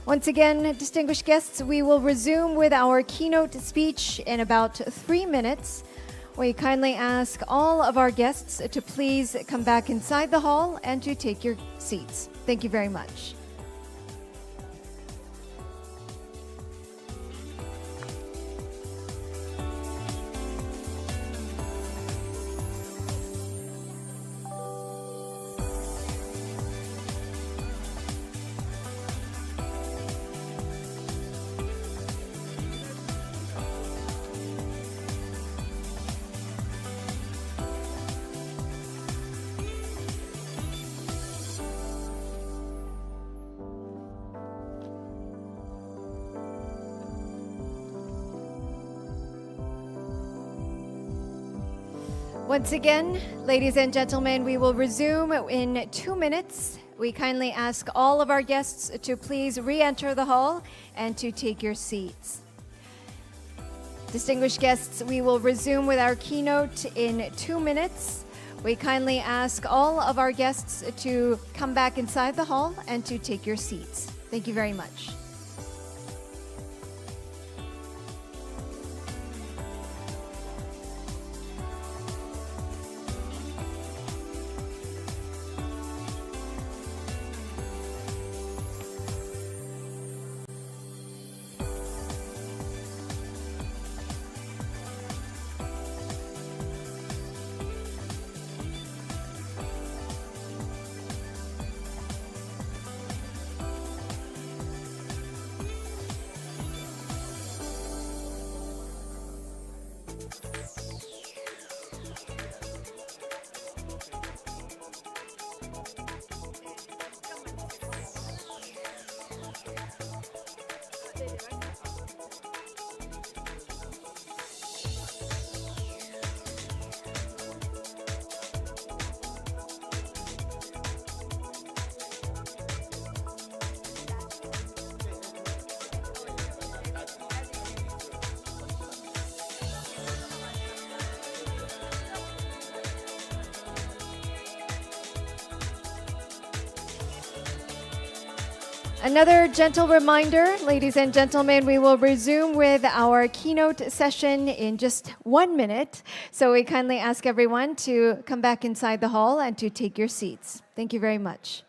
Once again, distinguished guests, we will resume with our keynote speech in about 3 minutes. We kindly ask all of our guests to please come back inside the hall and to take your seats. Thank you very much. Once again, ladies and gentlemen, we will resume in 2 minutes. We kindly ask all of our guests to please re-enter the hall and to take your seats. Distinguished guests, we will resume with our keynote in 2 minutes. We kindly ask all of our guests to come back inside the hall and to take your seats. Thank you very much. Another gentle reminder, ladies and gentlemen, we will resume with our keynote session in just 1 minute. So we kindly ask everyone to come back inside the hall and to take your seats. Thank you very much.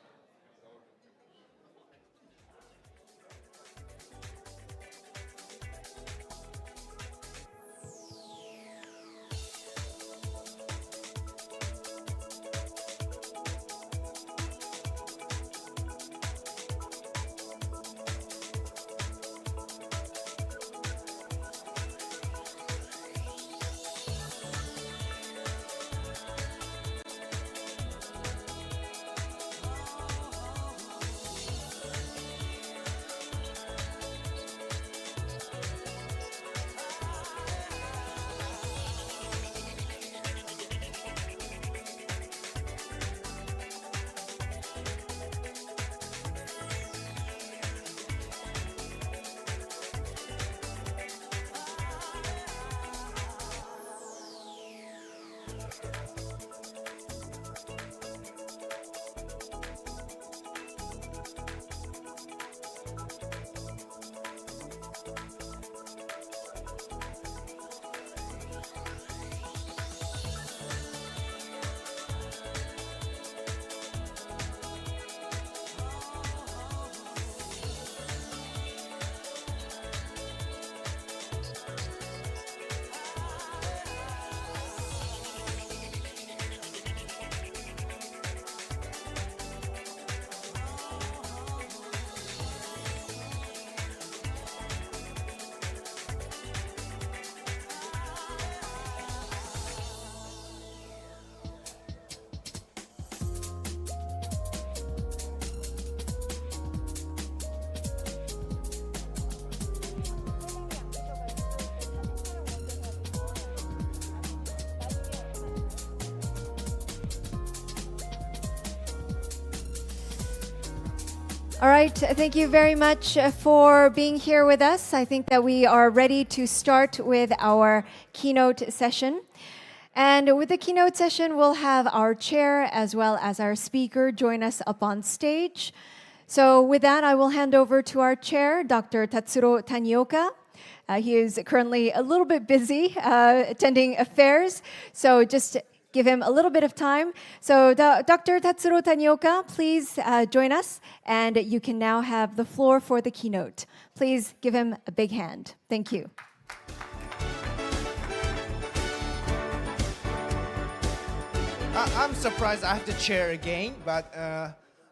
All right, thank you very much for being here with us. I think that we are ready to start with our keynote session. And with the keynote session, we'll have our chair as well as our speaker join us up on stage. So with that, I will hand over to our chair, Dr. Tatsuro Tanioka. He is currently a little bit busy attending affairs, so just give him a little bit of time. So Dr. Tatsuro Tanioka, please join us, and you can now have the floor for the keynote. Please give him a big hand. Thank you. I'm surprised I have to chair again, but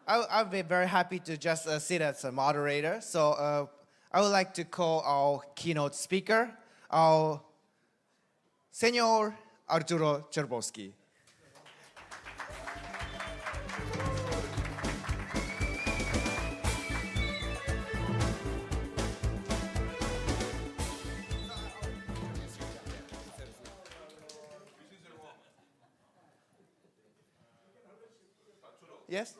I'll be very happy to just sit as a moderator. So I would like to call our keynote speaker, our Señor Arturo Cherboski. Yes?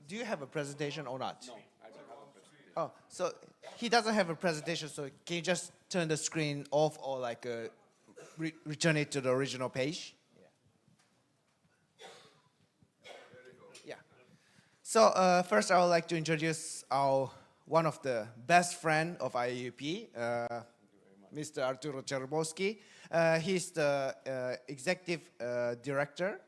Do you have a presentation or not? No, I don't have a presentation. Oh, so he doesn't have a presentation, so can you just turn the screen off or like return it to the original page? Yeah. So first I would like to introduce one of the best friend of IAUP, Mr. Arturo Cherboski. He's the executive director.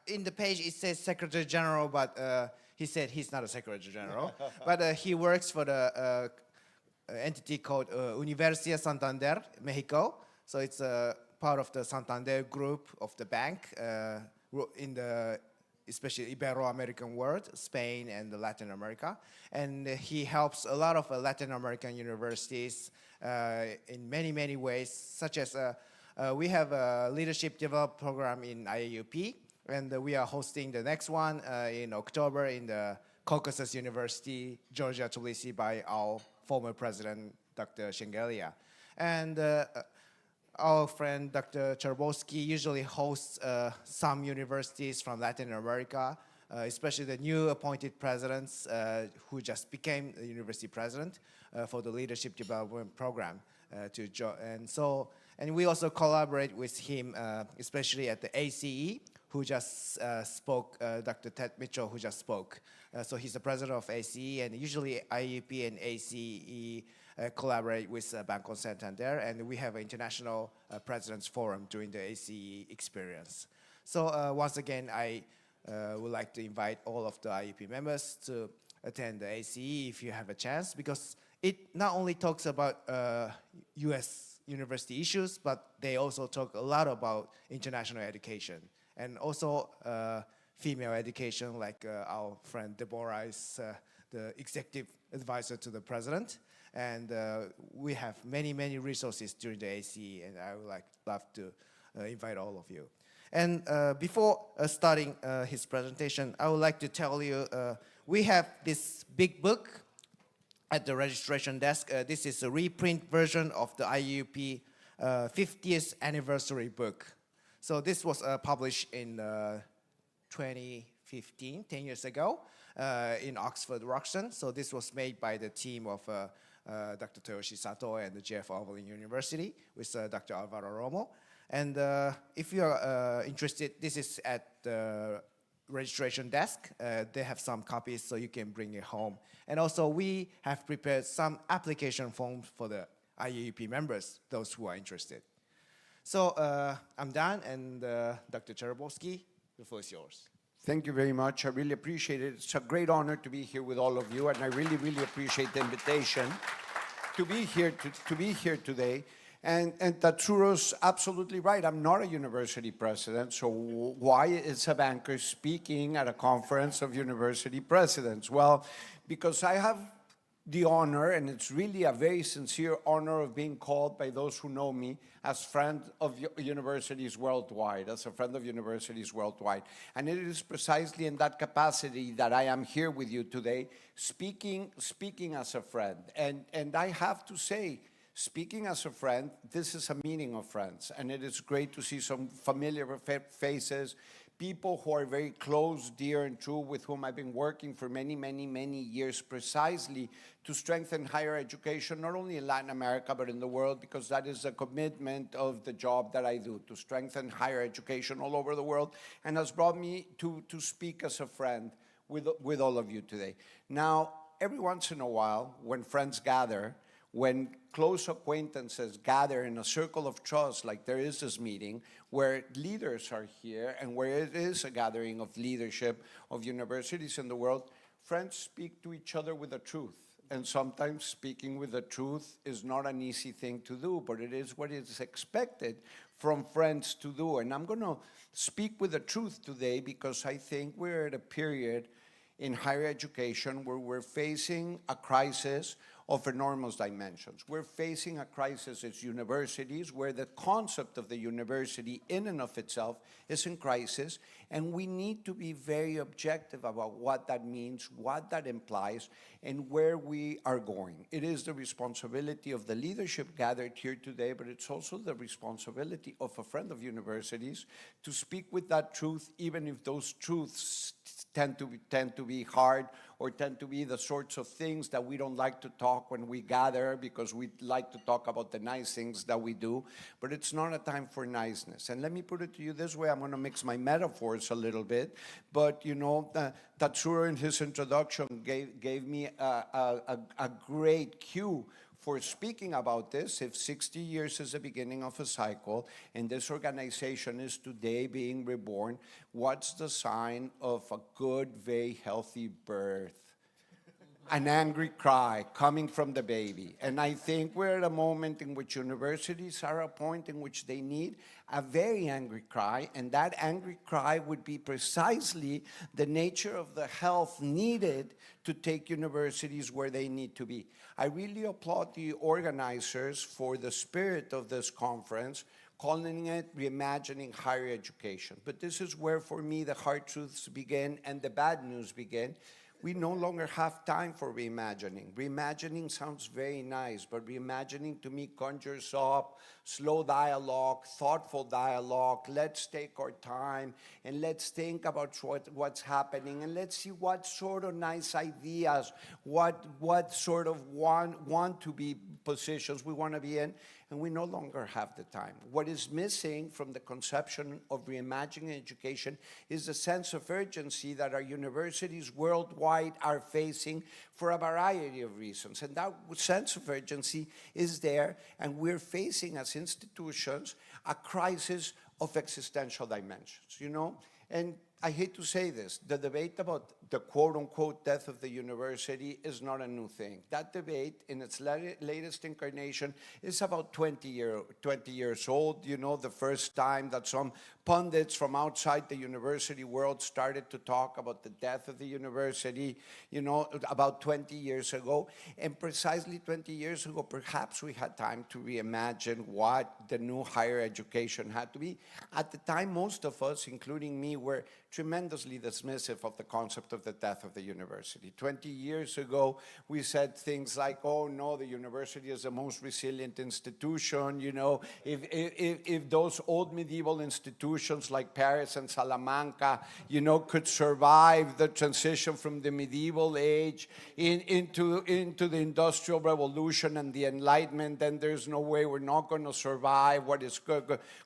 In the page it says Secretary General, but he said he's not a Secretary General. But he works for the entity called Universidad Santander, Mexico. So it's a part of the Santander group of the bank in the especially Ibero-American world, Spain and Latin America. And he helps a lot of Latin American universities in many, many ways, such as we have a leadership development program in IAUP, and we are hosting the next one in October in the Caucasus University, Georgia, Tbilisi, by our former president, Dr. Shengelia. And our friend Dr. Cherboski usually hosts some universities from Latin America, especially the new appointed presidents who just became the university president for the leadership development program. And we also collaborate with him, especially at the ACE, who just spoke, Dr. Ted Mitchell, who just spoke. So he's the president of ACE, and usually IUP and ACE collaborate with Banco Santander, and we have an international presidents forum during the ACE experience. So once again, I would like to invite all of the IUP members to attend the ACE if you have a chance, because it not only talks about US university issues, but they also talk a lot about international education, and also female education, like our friend Deborah is the executive advisor to the president. And we have many, many resources during the ACE, and I would love to invite all of you. And before starting his presentation, I would like to tell you, we have this big book at the registration desk. This is a reprint version of the IAUP 50th anniversary book. So this was published in 2015, 10 years ago, in Oxford, Roxton. So this was made by the team of Dr. Toyoshi Sato and the Jeff Oberlin University with Dr. Alvaro Romo. And if you're interested, this is at the registration desk. They have some copies, so you can bring it home. And also, we have prepared some application forms for the IAUP members, those who are interested. So I'm done, and Dr. Cherboski, the floor is yours. Thank you very much. I really appreciate it. It's a great honor to be here with all of you, and I really, really appreciate the invitation to be here today. And Tatsuro's absolutely right. I'm not a university president, so why is a banker speaking at a conference of university presidents? Well, because I have the honor, and it's really a very sincere honor, of being called by those who know me as friend of universities worldwide, as a friend of universities worldwide. And it is precisely in that capacity that I am here with you today, speaking as a friend. And I have to say, Speaking as a friend, this is a meeting of friends, and it is great to see some familiar faces, people who are very close, dear, and true, with whom I've been working for many, many, many years precisely to strengthen higher education, not only in Latin America, but in the world, because that is a commitment of the job that I do, to strengthen higher education all over the world, and has brought me to speak as a friend with all of you today. Now, every once in a while, when friends gather, when close acquaintances gather in a circle of trust, like there is this meeting, where leaders are here and where it is a gathering of leadership of universities in the world, friends speak to each other with the truth. And sometimes speaking with the truth is not an easy thing to do, but it is what is expected from friends to do. And I'm going to speak with the truth today because I think we're at a period in higher education where we're facing a crisis of enormous dimensions. We're facing a crisis as universities where the concept of the university in and of itself is in crisis, and we need to be very objective about what that means, what that implies, and where we are going. It is the responsibility of the leadership gathered here today, but it's also the responsibility of a friend of universities to speak with that truth, even if those truths tend to be hard or tend to be the sorts of things that we don't like to talk when we gather, because we like to talk about the nice things that we do, but it's not a time for niceness. And let me put it to you this way, I'm going to mix my metaphors a little bit, but you know, Tatsuro in his introduction gave me a great cue for speaking about this. If 60 years is the beginning of a cycle and this organization is today being reborn, what's the sign of a good, very healthy birth? An angry cry coming from the baby. And I think we're at a moment in which universities are at a point in which they need a very angry cry, and that angry cry would be precisely the nature of the health needed to take universities where they need to be. I really applaud the organizers for the spirit of this conference, calling it Reimagining Higher Education. But this is where, for me, the hard truths begin and the bad news begin. We no longer have time for reimagining. Reimagining sounds very nice, but reimagining to me conjures up slow dialogue, thoughtful dialogue. Let's take our time and let's think about what's happening, and let's see what sort of nice ideas, what sort of want to be positions we want to be in, and we no longer have the time. What is missing from the conception of reimagining education is the sense of urgency that our universities worldwide are facing for a variety of reasons. And that sense of urgency is there, and we're facing as institutions a crisis of existential dimensions, you know? And I hate to say this, the debate about the quote-unquote death of the university is not a new thing. That debate, in its latest incarnation, is about 20 years old. You know, the first time that some pundits from outside the university world started to talk about the death of the university, you know, about 20 years ago. And precisely 20 years ago, perhaps we had time to reimagine what the new higher education had to be. At the time, most of us, including me, were tremendously dismissive of the concept of the death of the university. 20 years ago, we said things like, oh no, the university is the most resilient institution. You know, if those old medieval institutions like Paris and Salamanca, you know, could survive the transition from the medieval age into the Industrial Revolution and the Enlightenment, then there's no way we're not going to survive what is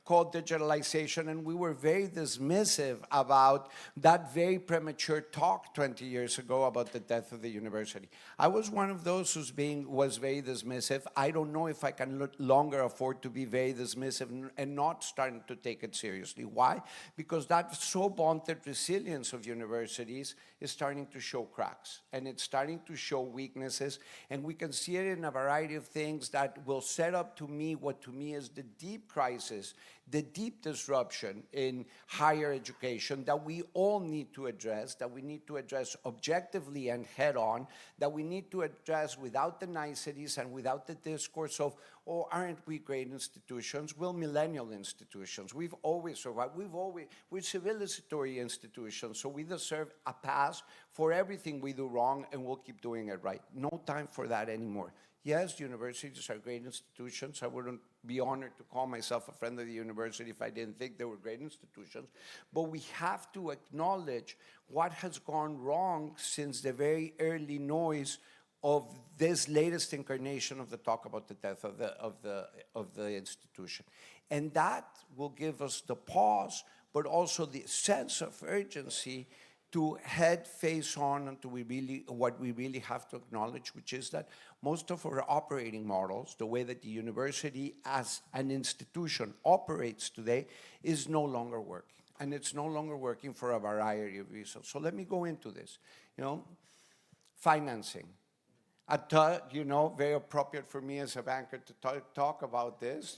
called digitalization. And we were very dismissive about that very premature talk 20 years ago about the death of the university. I was one of those who was very dismissive. I don't know if I can no longer afford to be very dismissive and not starting to take it seriously. Why? Because that so vaunted resilience of universities is starting to show cracks, and it's starting to show weaknesses, and we can see it in a variety of things that will set up to me what to me is the deep crisis, the deep disruption in higher education that we all need to address, that we need to address objectively and head on, that we need to address without the niceties and without the discourse of, oh, aren't we great institutions? We're millennial institutions. We've always survived. We're civilizatory institutions, so we deserve a pass for everything we do wrong, and we'll keep doing it right. No time for that anymore. Yes, universities are great institutions. I wouldn't be honored to call myself a friend of the university if I didn't think they were great institutions. But we have to acknowledge what has gone wrong since the very early noise of this latest incarnation of the talk about the death of the institution. And that will give us the pause, but also the sense of urgency to head face on into what we really have to acknowledge, which is that most of our operating models, the way that the university as an institution operates today, is no longer working. And it's no longer working for a variety of reasons. So let me go into this. Financing. Very appropriate for me as a banker to talk about this.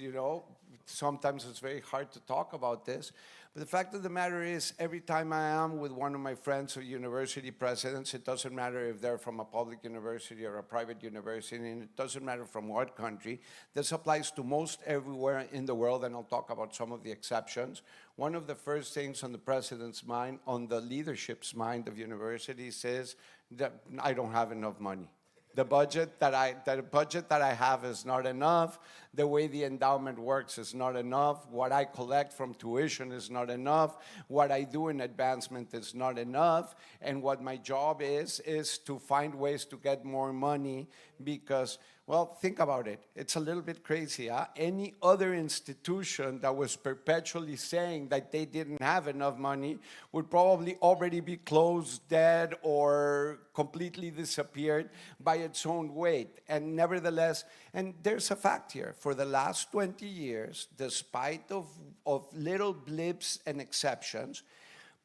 Sometimes it's very hard to talk about this. But the fact of the matter is, every time I am with one of my friends or university presidents, it doesn't matter if they're from a public university or a private university, and it doesn't matter from what country. This applies to most everywhere in the world, and I'll talk about some of the exceptions. One of the first things on the president's mind, on the leadership's mind of universities is that I don't have enough money. The budget that I have is not enough. The way the endowment works is not enough. What I collect from tuition is not enough. What I do in advancement is not enough. And what my job is to find ways to get more money because, well, think about it. It's a little bit crazy, huh? Any other institution that was perpetually saying that they didn't have enough money would probably already be closed, dead, or completely disappeared by its own weight. And nevertheless, and there's a fact here, for the last 20 years, despite of little blips and exceptions,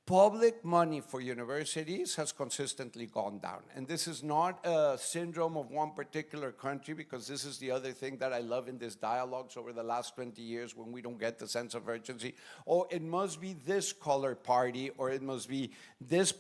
public money for universities has consistently gone down. And this is not a syndrome of one particular country, because this is the other thing that I love in these dialogues over the last 20 years when we don't get the sense of urgency. Oh, it must be this colored party, or it must be this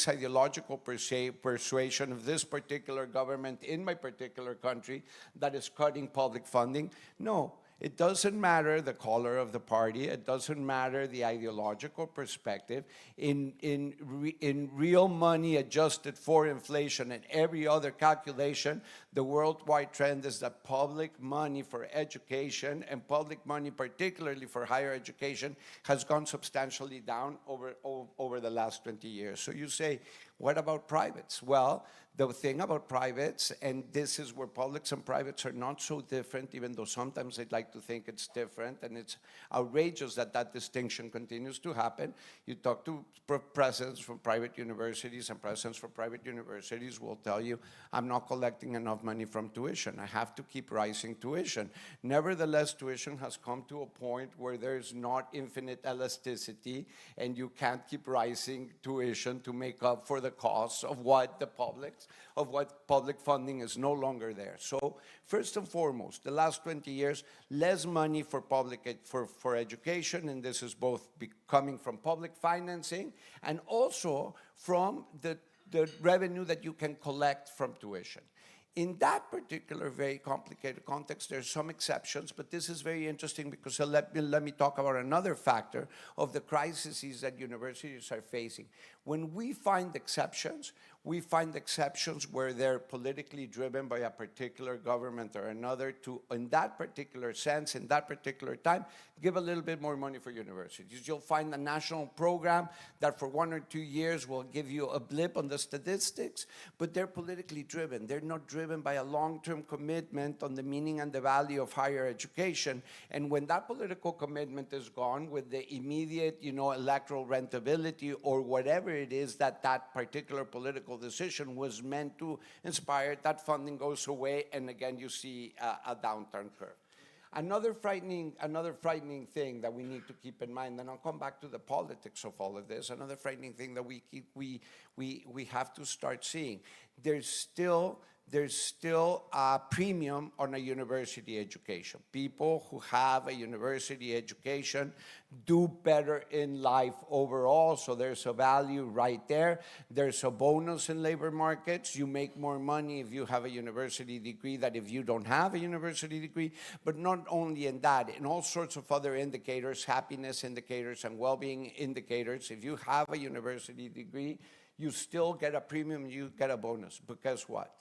ideological persuasion of this particular government in my particular country that is cutting public funding. No. It doesn't matter the color of the party. It doesn't matter the ideological perspective. In real money adjusted for inflation and every other calculation, the worldwide trend is that public money for education, and public money particularly for higher education, has gone substantially down over the last 20 years. So you say, what about privates? Well, the thing about privates, and this is where publics and privates are not so different, even though sometimes they'd like to think it's different, and it's outrageous that that distinction continues to happen. You talk to presidents from private universities, and presidents from private universities will tell you, I'm not collecting enough money from tuition. I have to keep rising tuition. Nevertheless, tuition has come to a point where there's not infinite elasticity, and you can't keep rising tuition to make up for the costs of what public funding is no longer there. So first and foremost, the last 20 years, less money for for education, and this is both coming from public financing and also from the revenue that you can collect from tuition. In that particular very complicated context, there's some exceptions, but this is very interesting because let me talk about another factor of the crises that universities are facing. When we find exceptions where they're politically driven by a particular government or another to, in that particular sense, in that particular time, give a little bit more money for universities. You'll find a national program that for 1 or 2 years will give you a blip on the statistics, but they're politically driven. They're not driven by a long-term commitment on the meaning and the value of higher education. And when that political commitment is gone, with the immediate, electoral rentability or whatever it is that particular political decision was meant to inspire, that funding goes away, and again you see a downturn curve. Another frightening thing that we need to keep in mind, and I'll come back to the politics of all of this, another frightening thing that we have to start seeing. There's still a premium on a university education. People who have a university education do better in life overall, so there's a value right there. There's a bonus in labor markets. You make more money if you have a university degree than if you don't have a university degree. But not only in that, in all sorts of other indicators, happiness indicators and well-being indicators, if you have a university degree, you still get a premium, you get a bonus. But guess what?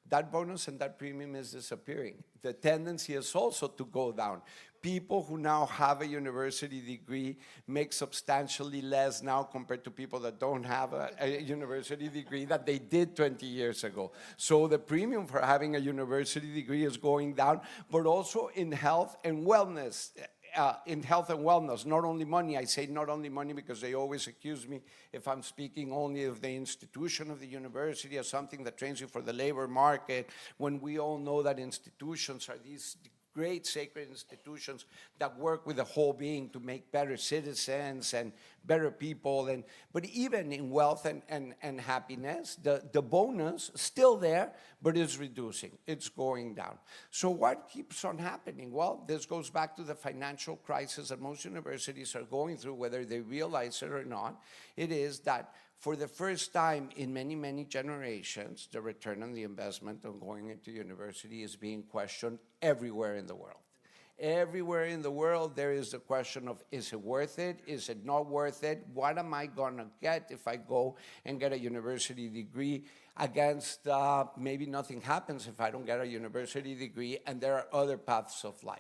that bonus and that premium is disappearing. The tendency is also to go down. People who now have a university degree make substantially less now compared to people that don't have a university degree that they did 20 years ago. So the premium for having a university degree is going down, but also in health and wellness. Not only money. I say not only money because they always accuse me if I'm speaking only of the institution of the university as something that trains you for the labor market, when we all know that institutions are these great sacred institutions that work with the whole being to make better citizens and better people. But even in wealth and happiness, the bonus still there, but it's reducing. It's going down. So what keeps on happening? Well, this goes back to the financial crisis that most universities are going through, whether they realize it or not. It is that for the first time in many, many generations, the return on the investment of going into university is being questioned everywhere in the world. Everywhere in the world, there is the question of, is it worth it? Is it not worth it? What am I gonna get if I go and get a university degree against maybe nothing happens if I don't get a university degree, and there are other paths of life.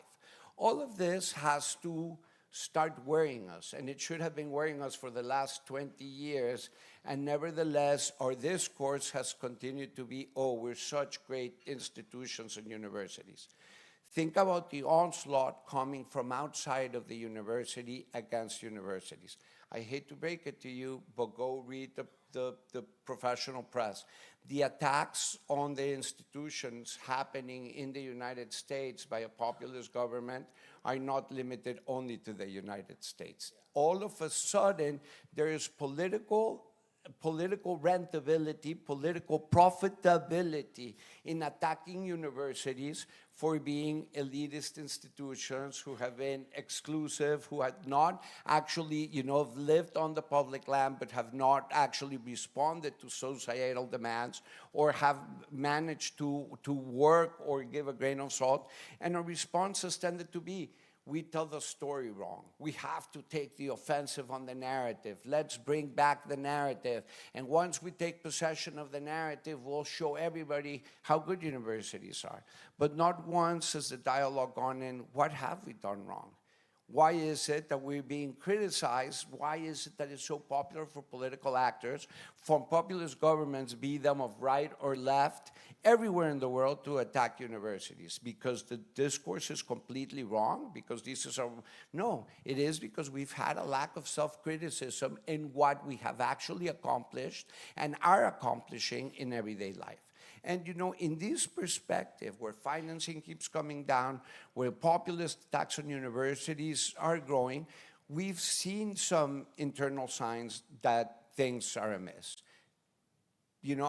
All of this has to start worrying us, and it should have been worrying us for the last 20 years, and nevertheless, our discourse has continued to be, oh, we're such great institutions and universities. Think about the onslaught coming from outside of the university against universities. I hate to break it to you, but go read the professional press. The attacks on the institutions happening in the United States by a populist government are not limited only to the United States. All of a sudden, there is political rentability, political profitability in attacking universities for being elitist institutions who have been exclusive, who have not actually, lived on the public land, but have not actually responded to societal demands or have managed to work or give a grain of salt. And our responses tended to be, we tell the story wrong. We have to take the offensive on the narrative. Let's bring back the narrative. And once we take possession of the narrative, we'll show everybody how good universities are. But not once has the dialogue gone in, what have we done wrong? Why is it that we're being criticized? Why is it that it's so popular for political actors, from populist governments, be them of right or left, everywhere in the world to attack universities? Because the discourse is completely wrong? Because this is our... No, it is because we've had a lack of self-criticism in what we have actually accomplished and are accomplishing in everyday life. And in this perspective, where financing keeps coming down, where populist attacks on universities are growing, we've seen some internal signs that things are amiss.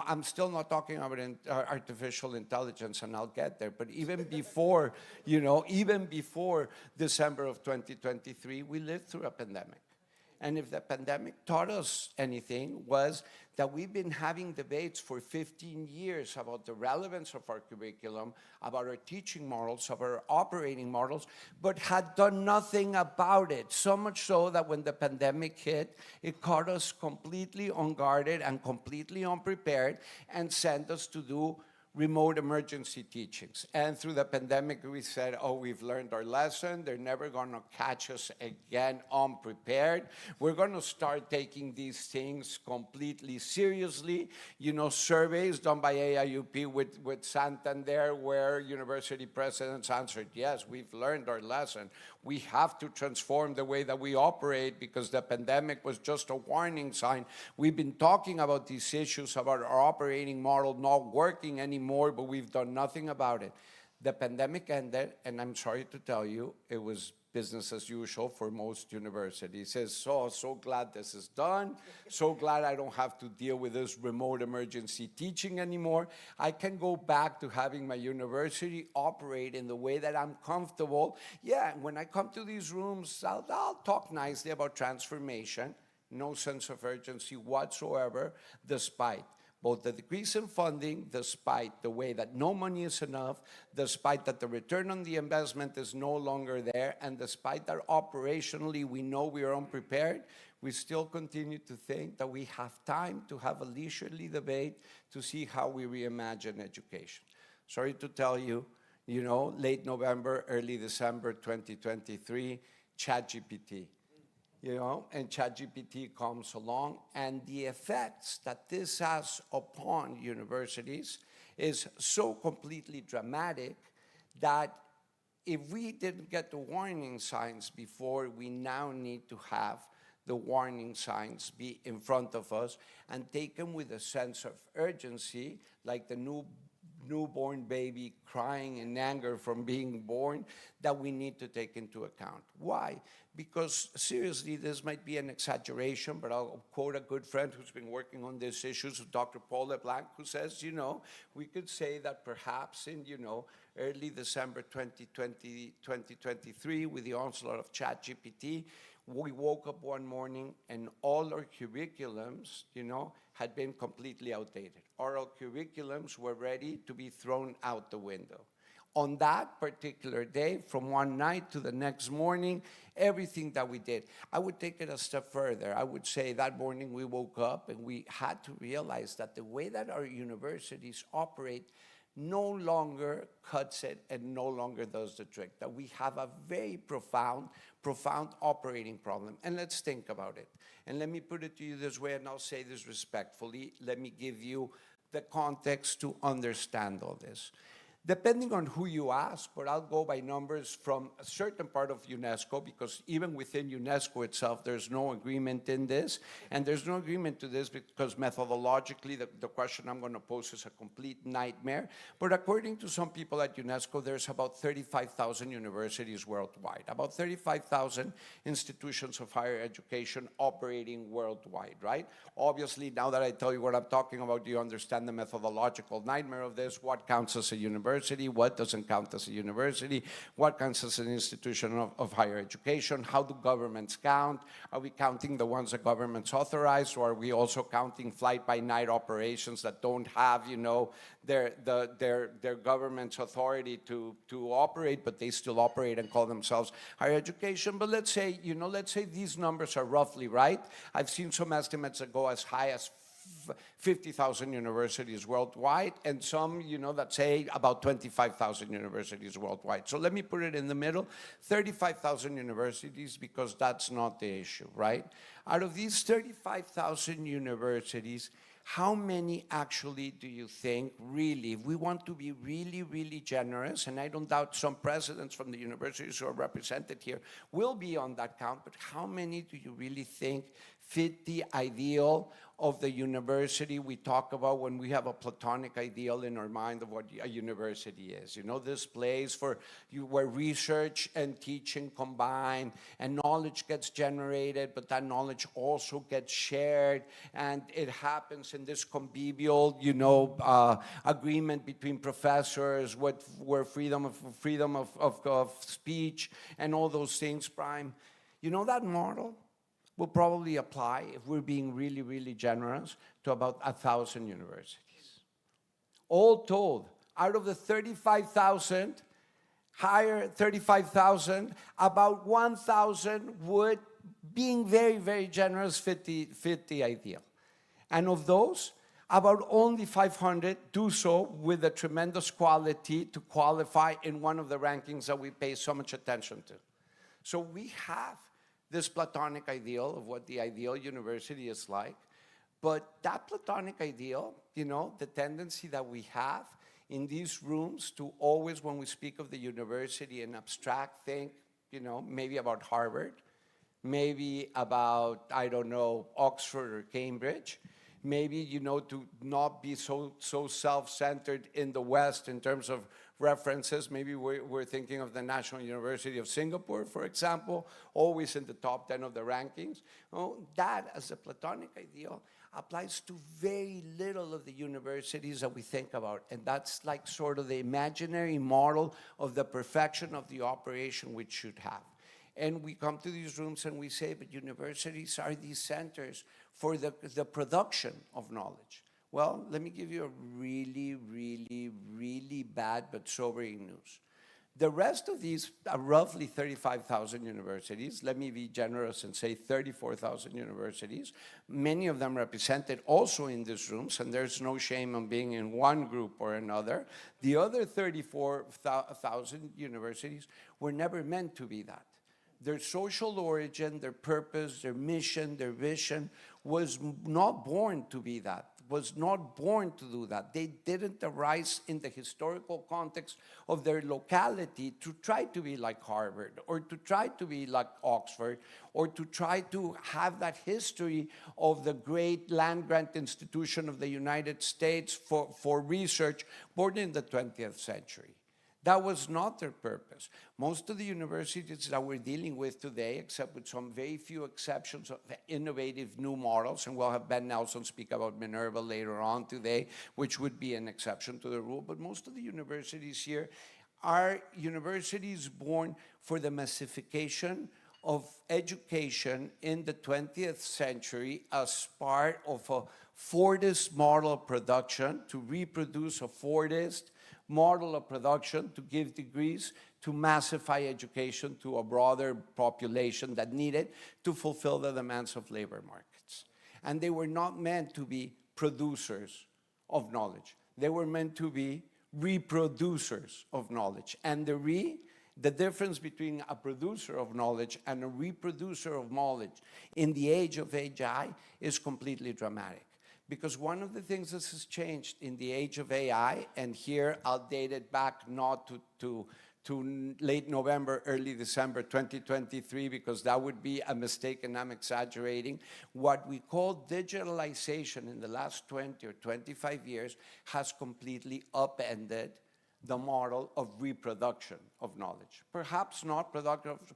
I'm still not talking about artificial intelligence, and I'll get there, but even before, even before December of 2023, we lived through a pandemic. And if the pandemic taught us anything, was that we've been having debates for 15 years about the relevance of our curriculum, about our teaching models, of our operating models, but had done nothing about it. So much so that when the pandemic hit, it caught us completely unguarded and completely unprepared and sent us to do remote emergency teachings. And through the pandemic, we said, oh, we've learned our lesson. They're never going to catch us again unprepared. We're going to start taking these things completely seriously. Surveys done by IAUP with Santander, where university presidents answered, yes, we've learned our lesson. We have to transform the way that we operate because the pandemic was just a warning sign. We've been talking about these issues, about our operating model not working anymore, but we've done nothing about it. The pandemic ended, and I'm sorry to tell you, it was business as usual for most universities. So glad this is done. So glad I don't have to deal with this remote emergency teaching anymore. I can go back to having my university operate in the way that I'm comfortable. Yeah, when I come to these rooms, I'll talk nicely about transformation. No sense of urgency whatsoever, despite both the decrease in funding, despite the way that no money is enough, despite that the return on the investment is no longer there, and despite that operationally we know we are unprepared, we still continue to think that we have time to have a leisurely debate to see how we reimagine education. Sorry to tell you, you know, late November, early December 2023, ChatGPT. You know, and ChatGPT comes along, and the effects that this has upon universities is so completely dramatic that if we didn't get the warning signs before, we now need to have the warning signs be in front of us and taken with a sense of urgency, like the newborn baby crying in anger from being born, that we need to take into account. Why? Because seriously, this might be an exaggeration, but I'll quote a good friend who's been working on these issues, Dr. Paul LeBlanc, who says, you know, we could say that perhaps in, you know, early December 2023, with the onslaught of ChatGPT, we woke up one morning and all our curriculums, you know, had been completely outdated. Oral curriculums were ready to be thrown out the window. On that particular day, from one night to the next morning, everything that we did. I would take it a step further. I would say that morning we woke up and we had to realize that the way that our universities operate no longer cuts it and no longer does the trick, that we have a very profound operating problem. And let's think about it. And let me put it to you this way, and I'll say this respectfully. Let me give you the context to understand all this. Depending on who you ask, but I'll go by numbers from a certain part of UNESCO, because even within UNESCO itself, there's no agreement in this. And there's no agreement to this because methodologically, the question I'm going to pose is a complete nightmare. But according to some people at UNESCO, there's about 35,000 universities worldwide, about 35,000 institutions of higher education operating worldwide, right? Obviously, now that I tell you what I'm talking about, you understand the methodological nightmare of this, what counts as a university, what doesn't count as a university, what counts as an institution of higher education, how do governments count? Are we counting the ones that governments authorize, or are we also counting flight-by-night operations that don't have, you know, their government's authority to operate, but they still operate and call themselves higher education? But let's say, you know, let's say these numbers are roughly right. I've seen some estimates that go as high as 50,000 universities worldwide, and some, you know, that say about 25,000 universities worldwide. So let me put it in the middle, 35,000 universities, because that's not the issue, right? Out of these 35,000 universities, how many actually do you think really, if we want to be really, really generous, and I don't doubt some presidents from the universities who are represented here will be on that count, but how many do you really think fit the ideal of the university we talk about when we have a platonic ideal in our mind of what a university is? You know, this place where research and teaching combine, and knowledge gets generated, but that knowledge also gets shared, and it happens in this convivial, you know, agreement between professors, where freedom of speech and all those things prime. You know, that model will probably apply, if we're being really, really generous, to about 1,000 universities. All told, out of the 35,000, about 1,000 would, being very, very generous, fit the ideal. And of those, about only 500 do so with a tremendous quality to qualify in one of the rankings that we pay so much attention to. So we have this platonic ideal of what the ideal university is like, but that platonic ideal, you know, the tendency that we have in these rooms to always, when we speak of the university in abstract, think, you know, maybe about Harvard, maybe about, I don't know, Oxford or Cambridge, maybe, you know, to not be so self-centered in the West in terms of references. Maybe we're thinking of the National University of Singapore, for example, always in the top 10 of the rankings. Oh, that, as a platonic ideal, applies to very little of the universities that we think about. And that's like sort of the imaginary model of the perfection of the operation which should have. And we come to these rooms and we say, but universities are these centers for the production of knowledge. Well, let me give you a really, really, really bad but sobering news. The rest of these are roughly 35,000 universities. Let me be generous and say 34,000 universities. Many of them represented also in these rooms, and there's no shame on being in one group or another. The other 34,000 universities were never meant to be that. Their social origin, their purpose, their mission, their vision was not born to be that, was not born to do that. They didn't arise in the historical context of their locality to try to be like Harvard or to try to be like Oxford or to try to have that history of the great land-grant institution of the United States for research born in the 20th century. That was not their purpose. Most of the universities that we're dealing with today, except with some very few exceptions of innovative new models, and we'll have Ben Nelson speak about Minerva later on today, which would be an exception to the rule, but most of the universities here are universities born for the massification of education in the 20th century as part of a Fordist model of production to reproduce a Fordist model of production to give degrees to massify education to a broader population that needed to fulfill the demands of labor markets. And they were not meant to be producers of knowledge. They were meant to be reproducers of knowledge. And the difference between a producer of knowledge and a reproducer of knowledge in the age of AI is completely dramatic. Because one of the things that has changed in the age of AI, and here I'll date it back not to late November, early December 2023, because that would be a mistake and I'm exaggerating. What we call digitalization in the last 20 or 25 years has completely upended the model of reproduction of knowledge. Perhaps not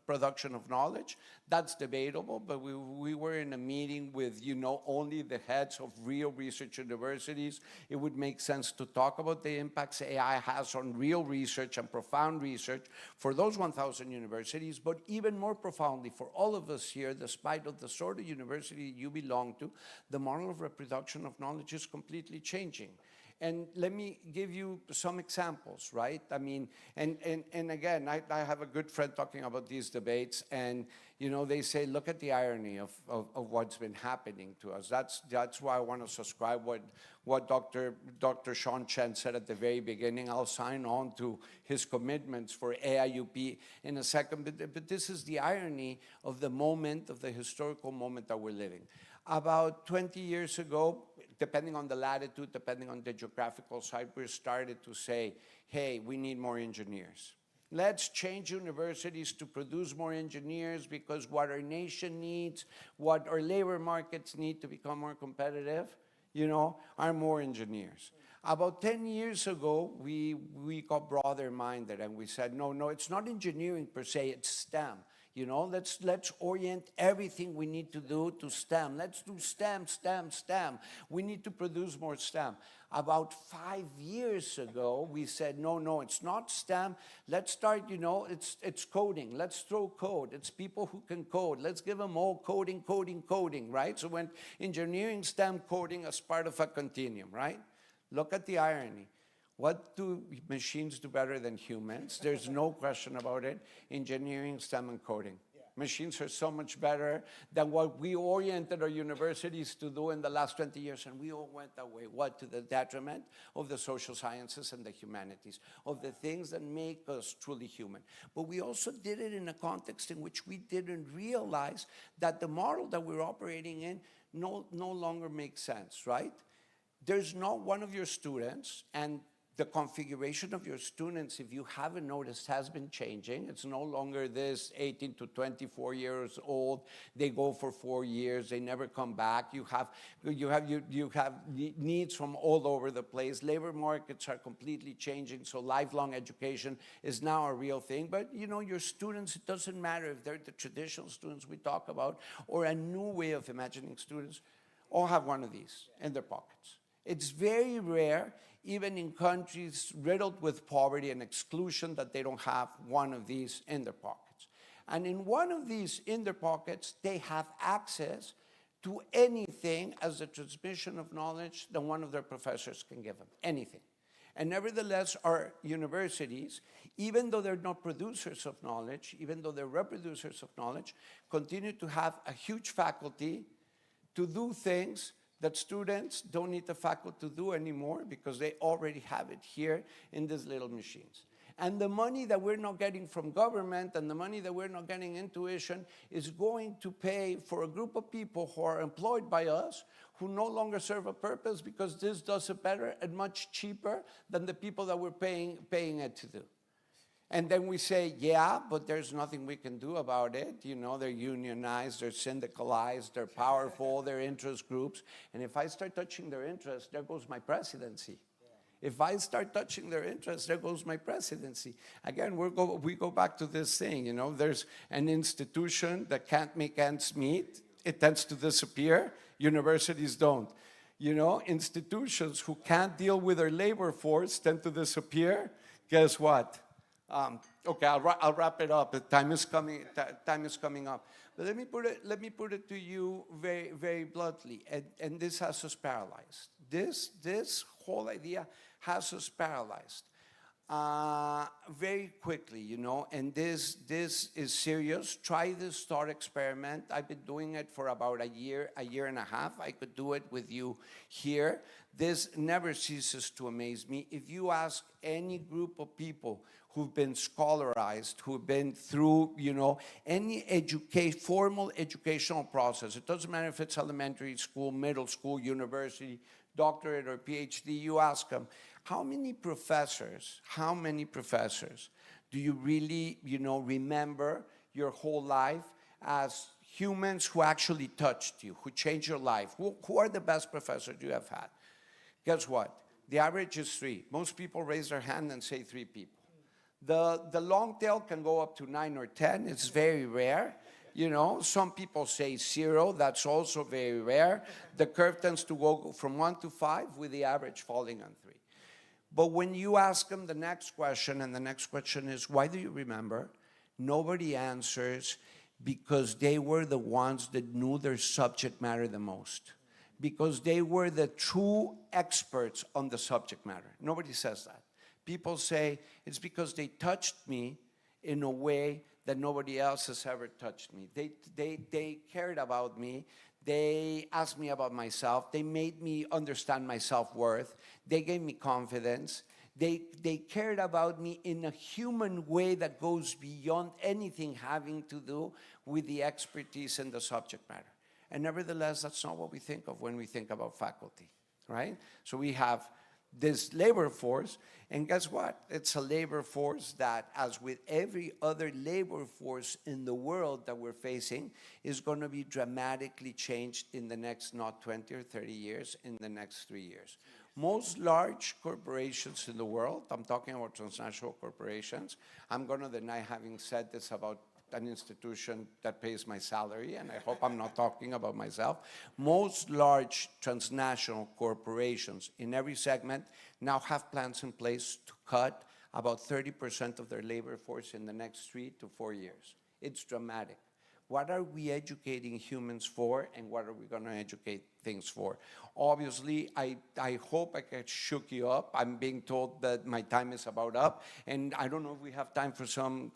production of knowledge, that's debatable, but we were in a meeting with, only the heads of real research universities. It would make sense to talk about the impacts AI has on real research and profound research for those 1,000 universities, but even more profoundly for all of us here, despite of the sort of university you belong to, the model of reproduction of knowledge is completely changing. And let me give you some examples, right? I mean, and again, I have a good friend talking about these debates, and they say, look at the irony of what's been happening to us. That's why I want to subscribe what Dr. Sean Chen said at the very beginning. I'll sign on to his commitments for IAUP in a second, but this is the irony of the moment, of the historical moment that we're living. About 20 years ago, depending on the latitude, depending on the geographical site, we started to say, hey, we need more engineers. Let's change universities to produce more engineers because what our nation needs, what our labor markets need to become more competitive, are more engineers. About 10 years ago, we got broader minded and we said, no, it's not engineering per se, it's STEM. Let's orient everything we need to do to STEM. Let's do STEM. We need to produce more STEM. About 5 years ago, we said, no, it's not STEM. Let's start, it's coding. Let's throw code. It's people who can code. Let's give them all coding, right? So when engineering, STEM, coding as part of a continuum, right? Look at the irony. What do machines do better than humans? There's no question about it. Engineering, STEM, and coding. Yeah. Machines are so much better than what we oriented our universities to do in the last 20 years, and we all went that way. What? To the detriment of the social sciences and the humanities, of the things that make us truly human. But we also did it in a context in which we didn't realize that the model that we're operating in no longer makes sense, right? There's not one of your students, and the configuration of your students, if you haven't noticed, has been changing. It's no longer this 18 to 24 years old. They go for 4 years. They never come back. You have needs from all over the place. Labor markets are completely changing, so lifelong education is now a real thing. But your students, it doesn't matter if they're the traditional students we talk about or a new way of imagining students, all have one of these in their pockets. It's very rare, even in countries riddled with poverty and exclusion, that they don't have one of these in their pockets. And in one of these in their pockets, they have access to anything as a transmission of knowledge that one of their professors can give them, anything. And nevertheless, our universities, even though they're not producers of knowledge, even though they're reproducers of knowledge, continue to have a huge faculty to do things that students don't need the faculty to do anymore because they already have it here in these little machines. And the money that we're not getting from government and the money that we're not getting in tuition is going to pay for a group of people who are employed by us who no longer serve a purpose because this does it better and much cheaper than the people that we're paying it to do. And then we say, yeah, but there's nothing we can do about it. You know, they're unionized, they're syndicalized, they're powerful, they're interest groups. And if I start touching their interests, there goes my presidency. If I start touching their interests, there goes my presidency. Again, we go back to this thing, you know, there's an institution that can't make ends meet. It tends to disappear. Universities don't. You know, institutions who can't deal with their labor force tend to disappear. Guess what? Okay, I'll wrap it up. The time is coming. Time is coming up. But let me put it to you very, very bluntly. And this has us paralyzed. This whole idea has us paralyzed very quickly, you know. And this is serious. Try this thought experiment. I've been doing it for about a year and a half. I could do it with you here. This never ceases to amaze me. If you ask any group of people who've been scholarized, who've been through, you know, any formal educational process, it doesn't matter if it's elementary school, middle school, university, doctorate or PhD, you ask them, how many professors do you really, you know, remember your whole life as humans who actually touched you, who changed your life? Who are the best professors you have had? Guess what? The average is 3. Most people raise their hand and say 3 people. The long tail can go up to 9 or 10. It's very rare. You know, some people say 0. That's also very rare. The curve tends to go from 1 to 5, with the average falling on 3. But when you ask them the next question, and the next question is, why do you remember? Nobody answers because they were the ones that knew their subject matter the most. Because they were the true experts on the subject matter. Nobody says that. People say, it's because they touched me in a way that nobody else has ever touched me. They cared about me. They asked me about myself. They made me understand my self-worth. They gave me confidence. They cared about me in a human way that goes beyond anything having to do with the expertise and the subject matter. And nevertheless, that's not what we think of when we think about faculty, right? So we have this labor force, and guess what? It's a labor force that, as with every other labor force in the world that we're facing, is going to be dramatically changed in the next not 20 or 30 years, in the next 3 years. Most large corporations in the world, I'm talking about transnational corporations, I'm going to deny having said this about an institution that pays my salary, and I hope I'm not talking about myself. Most large transnational corporations in every segment now have plans in place to cut about 30% of their labor force in the next 3 to 4 years. It's dramatic. What are we educating humans for, and what are we going to educate things for? Obviously, I hope I shook you up. I'm being told that my time is about up, and I don't know if we have time for some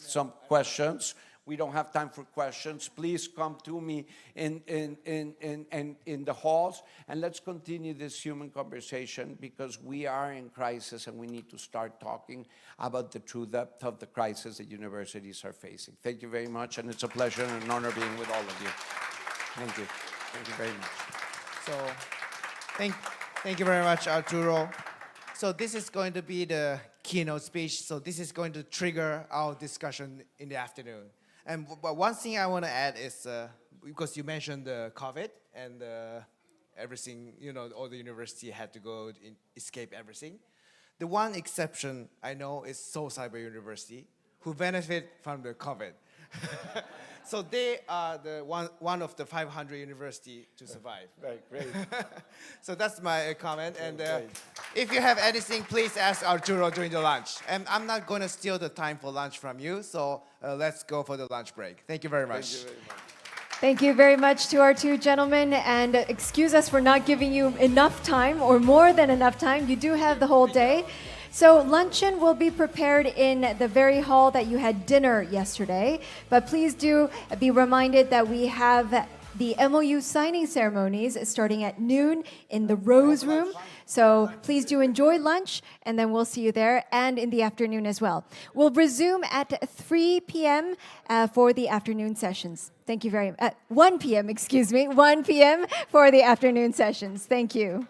questions. We don't have time for questions. Please come to me in the halls, and let's continue this human conversation, because we are in crisis and we need to start talking about the true depth of the crisis that universities are facing. Thank you very much, and it's a pleasure and an honor being with all of you. Thank you. Thank you very much. So, thank you very much, Arturo. So this is going to be the keynote speech. So this is going to trigger our discussion in the afternoon. But one thing I want to add is, because you mentioned the COVID and everything, you know, all the university had to go escape everything. The one exception I know is Seoul Cyber University, who benefit from the COVID. So they are the one of the 500 universities to survive. Right, great. So that's my comment. And if you have anything, please ask Arturo during the lunch. And I'm not going to steal the time for lunch from you, so let's go for the lunch break. Thank you very much. Thank you very much. Thank you very much to our 2 gentlemen, and excuse us for not giving you enough time or more than enough time. You do have the whole day. So luncheon will be prepared in the very hall that you had dinner yesterday. But please do be reminded that we have the MOU signing ceremonies starting at noon in the Rose Room. So please do enjoy lunch, and then we'll see you there, and in the afternoon as well. We'll resume at 3 p.m. For the afternoon sessions. Thank you very much. 1 p.m., excuse me, 1 p.m. for the afternoon sessions. Thank you.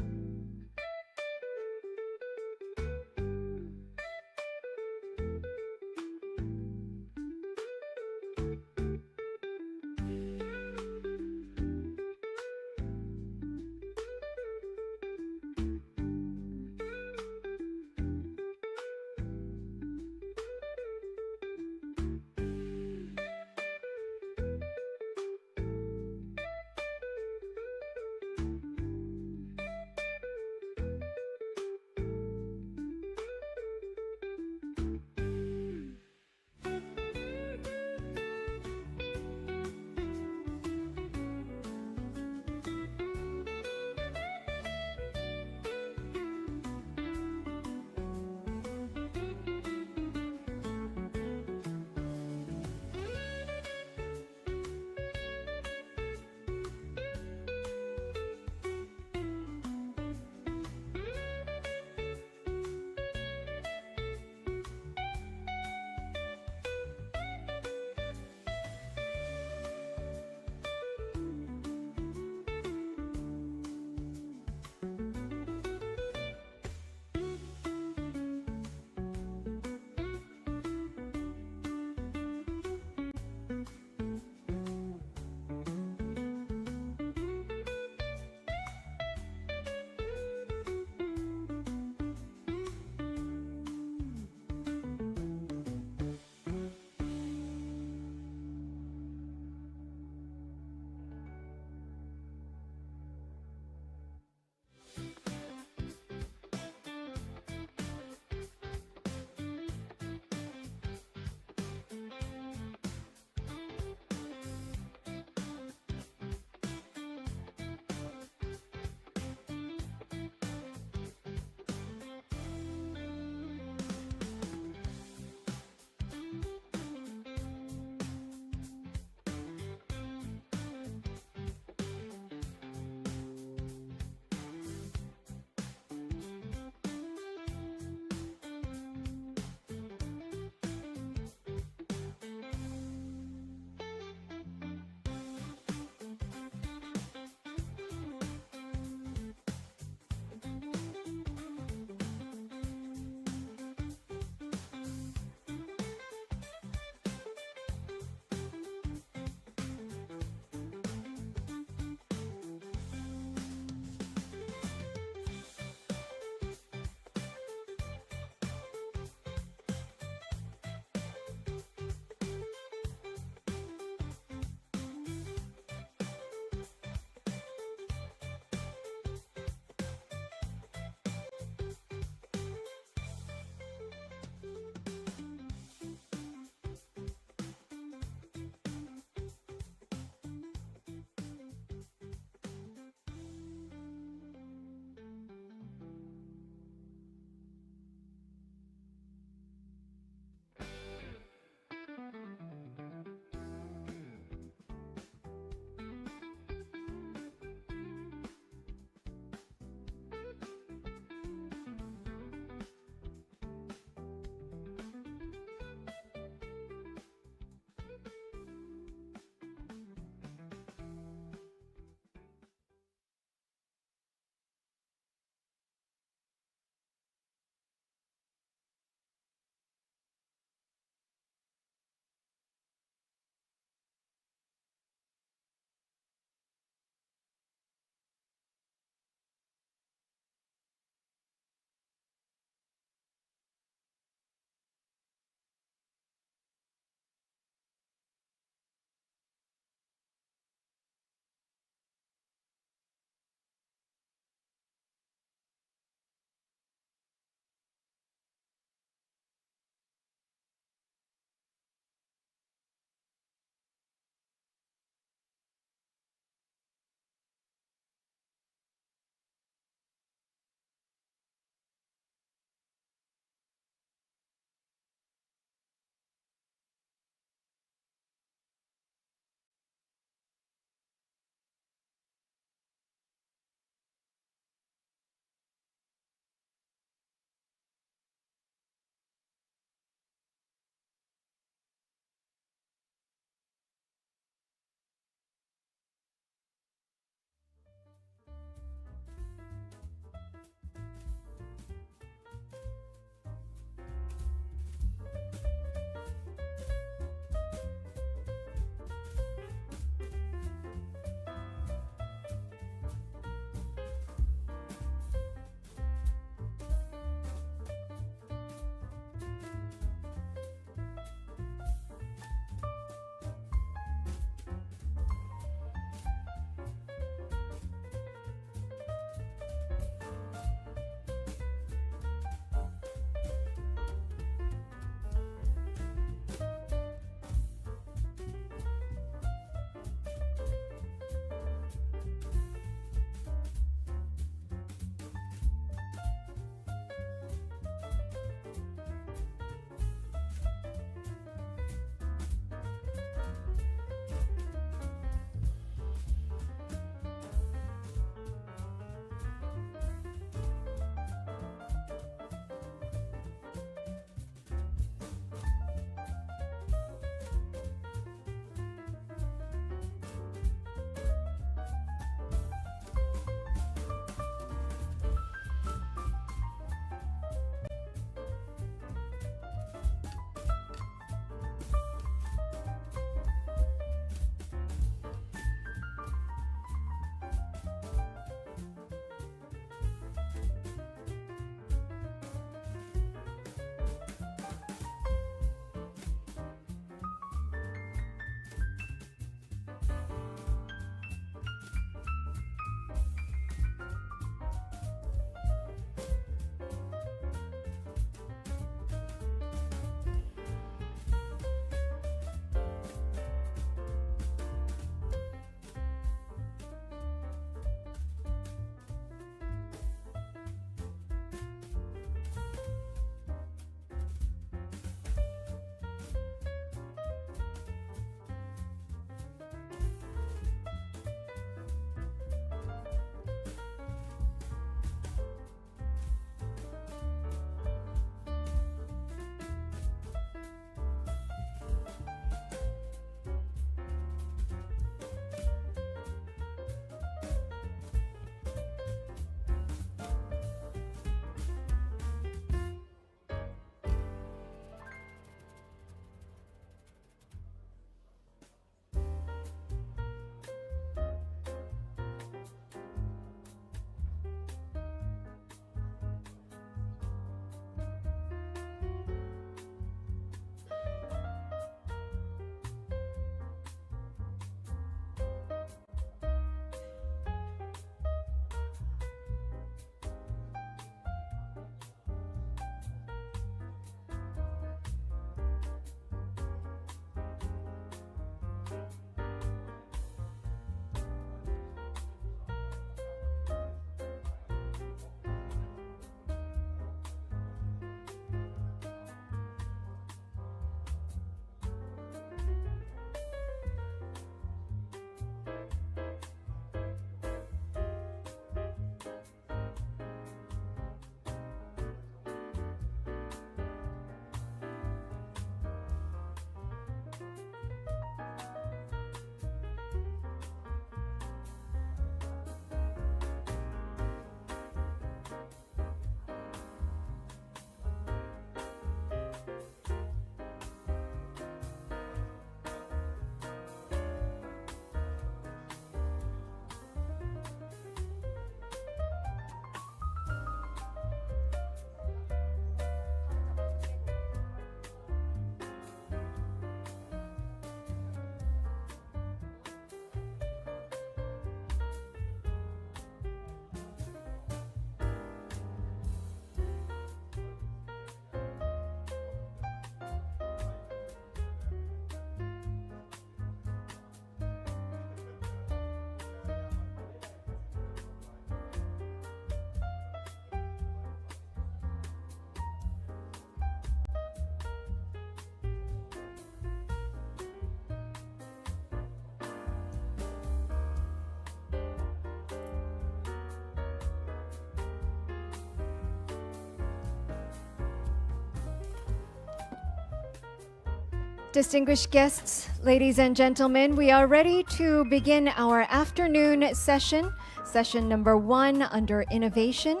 Distinguished guests, ladies and gentlemen, we are ready to begin our afternoon session, session number 1 under innovation.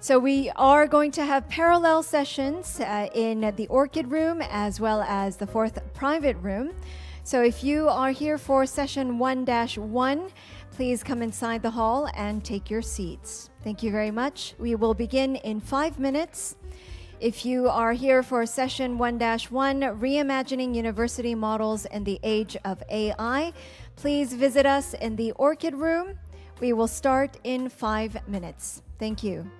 So we are going to have parallel sessions in the Orchid Room as well as the 4th private room. So if you are here for session 1-1, please come inside the hall and take your seats. Thank you very much. We will begin in 5 minutes. If you are here for session 1-1, Reimagining University Models in the Age of AI, please visit us in the Orchid Room. We will start in 5 minutes. Thank you.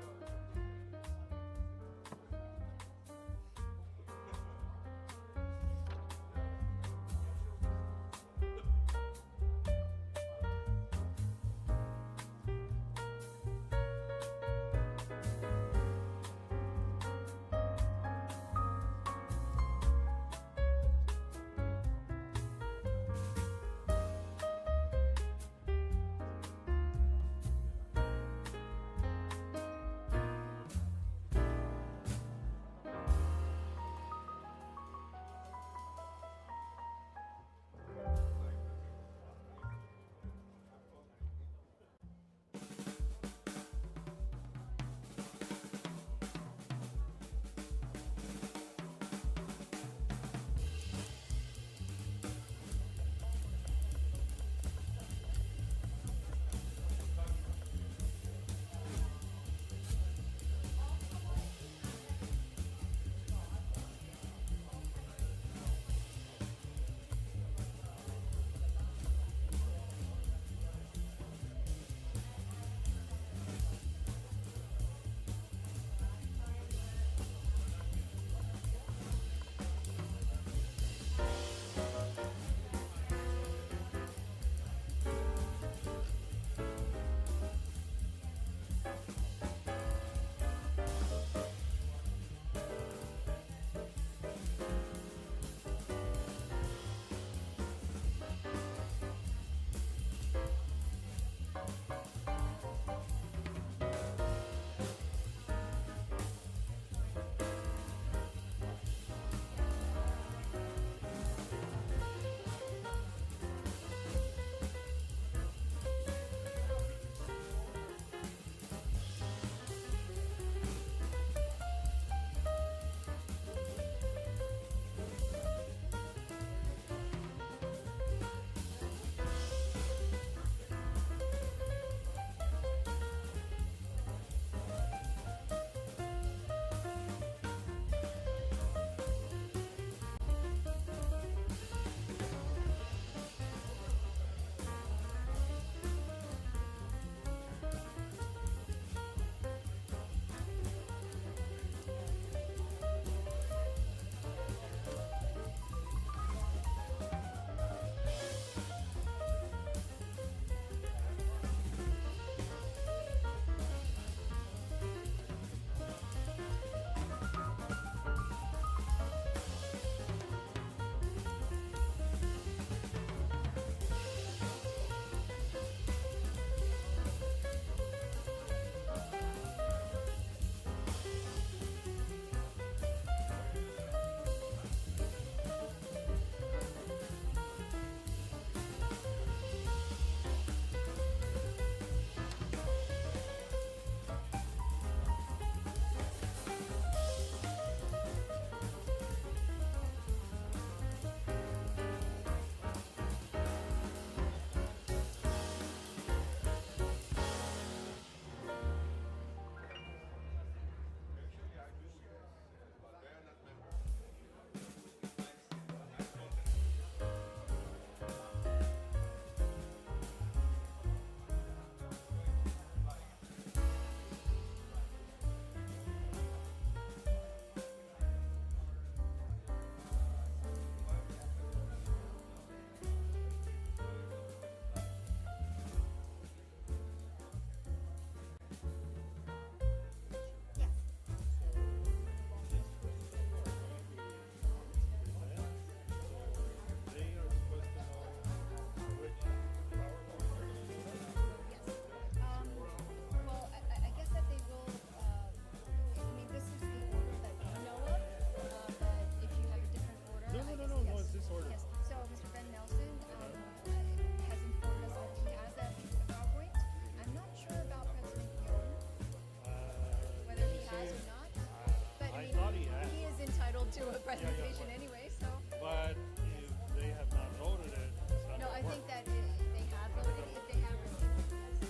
presentation anyway, so. But if they have not voted it, it's not No, gonna I work. think that they have voted, if they have received it, yes.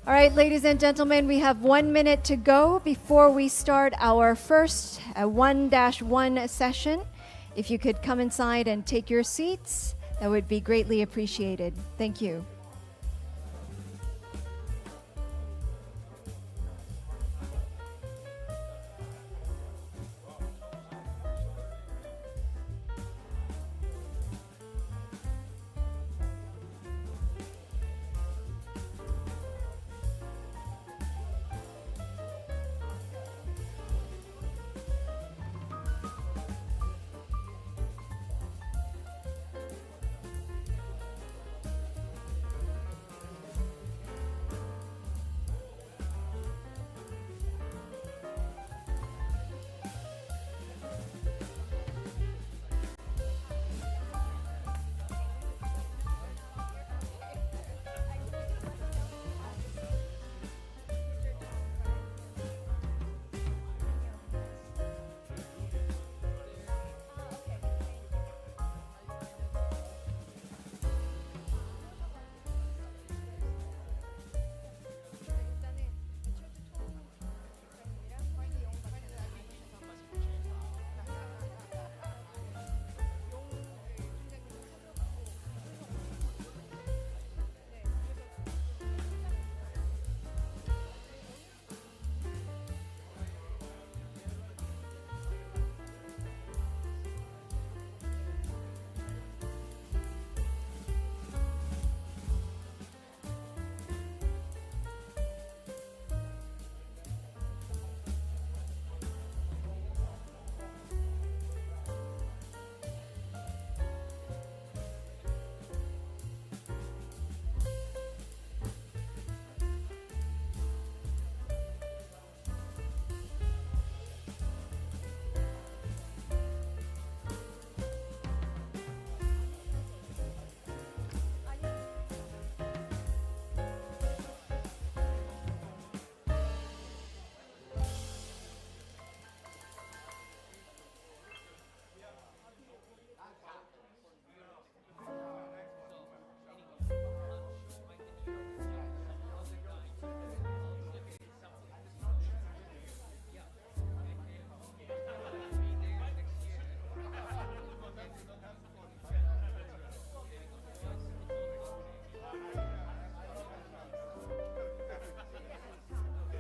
All right, ladies and gentlemen, we have 1 minute to go before we start our first 1-1 session. If you could come inside and take your seats, that would be greatly appreciated. Thank you.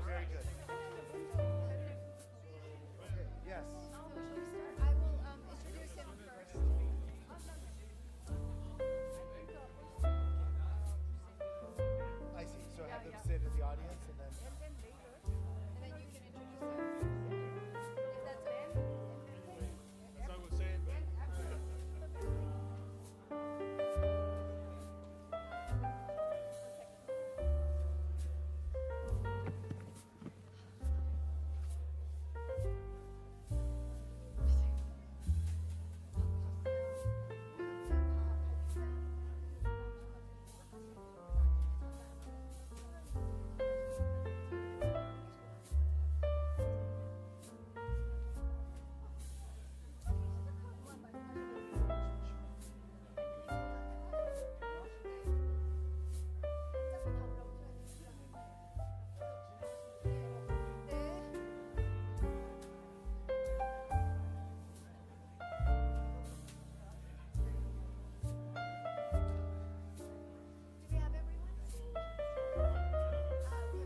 Very good. Yes. I will introduce him first. I see. So have them sit in the audience and then. And then you can introduce him. If that's okay. As I was saying,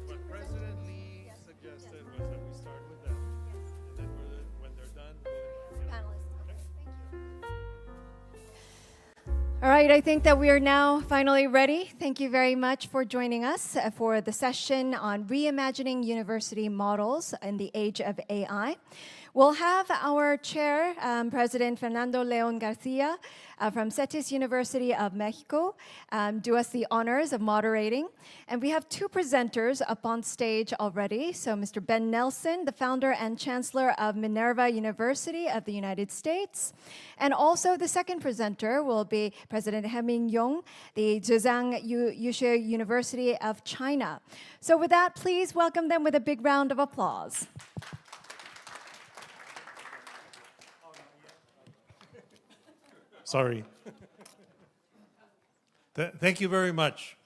what President Lee suggested was that we start with them, and then when they're done, we'll. Panelists. Okay, thank you. All right, I think that we are now finally ready. Thank you very much for joining us for the session on reimagining university models in the age of AI. We'll have our chair, President Fernando Leon Garcia from CETIS University of Mexico, do us the honors of moderating. And we have two presenters up on stage already. So Mr. Ben Nelson, the founder and chancellor of Minerva University of the United States. And also the second presenter will be President He Ming-yong, the Zhejiang Yushe University of China. So with that, please welcome them with a big round of applause. Sorry. Thank you very much.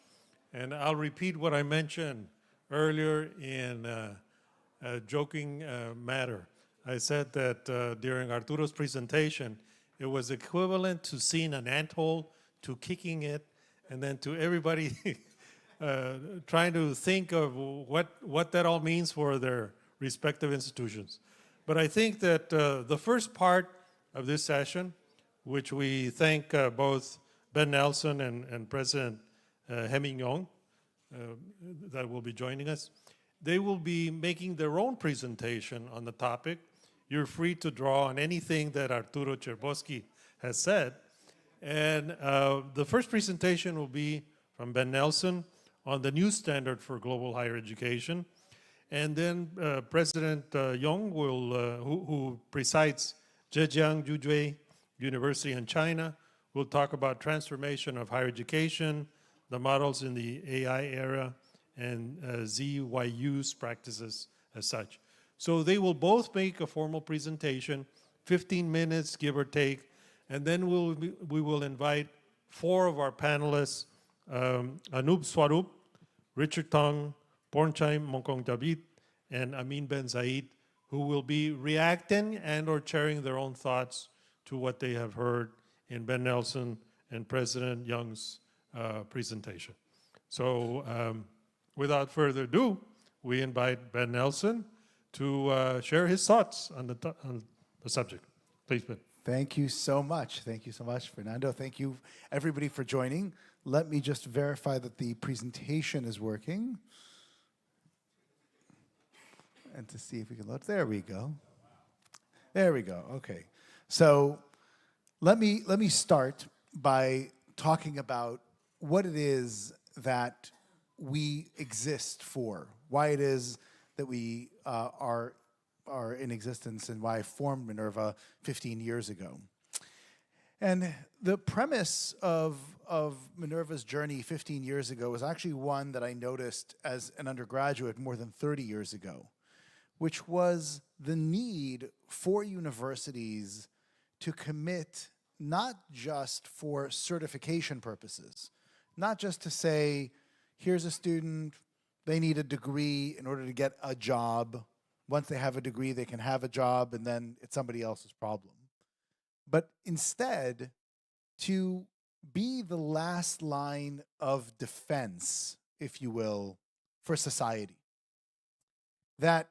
And I'll repeat what I mentioned earlier in a joking matter. I said that during Arturo's presentation, it was equivalent to seeing an anthole, to kicking it, and then to everybody trying to think of what that all means for their respective institutions. But I think that the first part of this session, which we thank both Ben Nelson and President Hemming Yong that will be joining us, they will be making their own presentation on the topic. You're free to draw on anything that Arturo Cherboski has said. And the first presentation will be from Ben Nelson on the new standard for global higher education. And then President Yong, who presides Zhejiang Juzhui University in China, will talk about transformation of higher education, the models in the AI era, and ZYU's practices as such. So they will both make a formal presentation, 15 minutes, give or take, and then we will invite 4 of our panelists, Anup Swarup, Richard Tong, Pornchai Mongkong David, and Amin Ben Zaid, who will be reacting and or sharing their own thoughts to what they have heard in Ben Nelson and President Young's presentation. So without further ado, we invite Ben Nelson to share his thoughts on the subject. Please, Ben. Thank you so much. Thank you so much, Fernando. Thank you, everybody, for joining. Let me just verify that the presentation is working. And to see if we can load. There we go. There we go. Okay. So let me start by talking about what it is that we exist for, why it is that we are in existence, and why I formed Minerva 15 years ago. And the premise of Minerva's journey 15 years ago was actually one that I noticed as an undergraduate more than 30 years ago, which was the need for universities to commit not just for certification purposes, not just to say, here's a student, they need a degree in order to get a job. Once they have a degree, they can have a job, and then it's somebody else's problem. But instead, to be the last line of defense, if you will, for society. That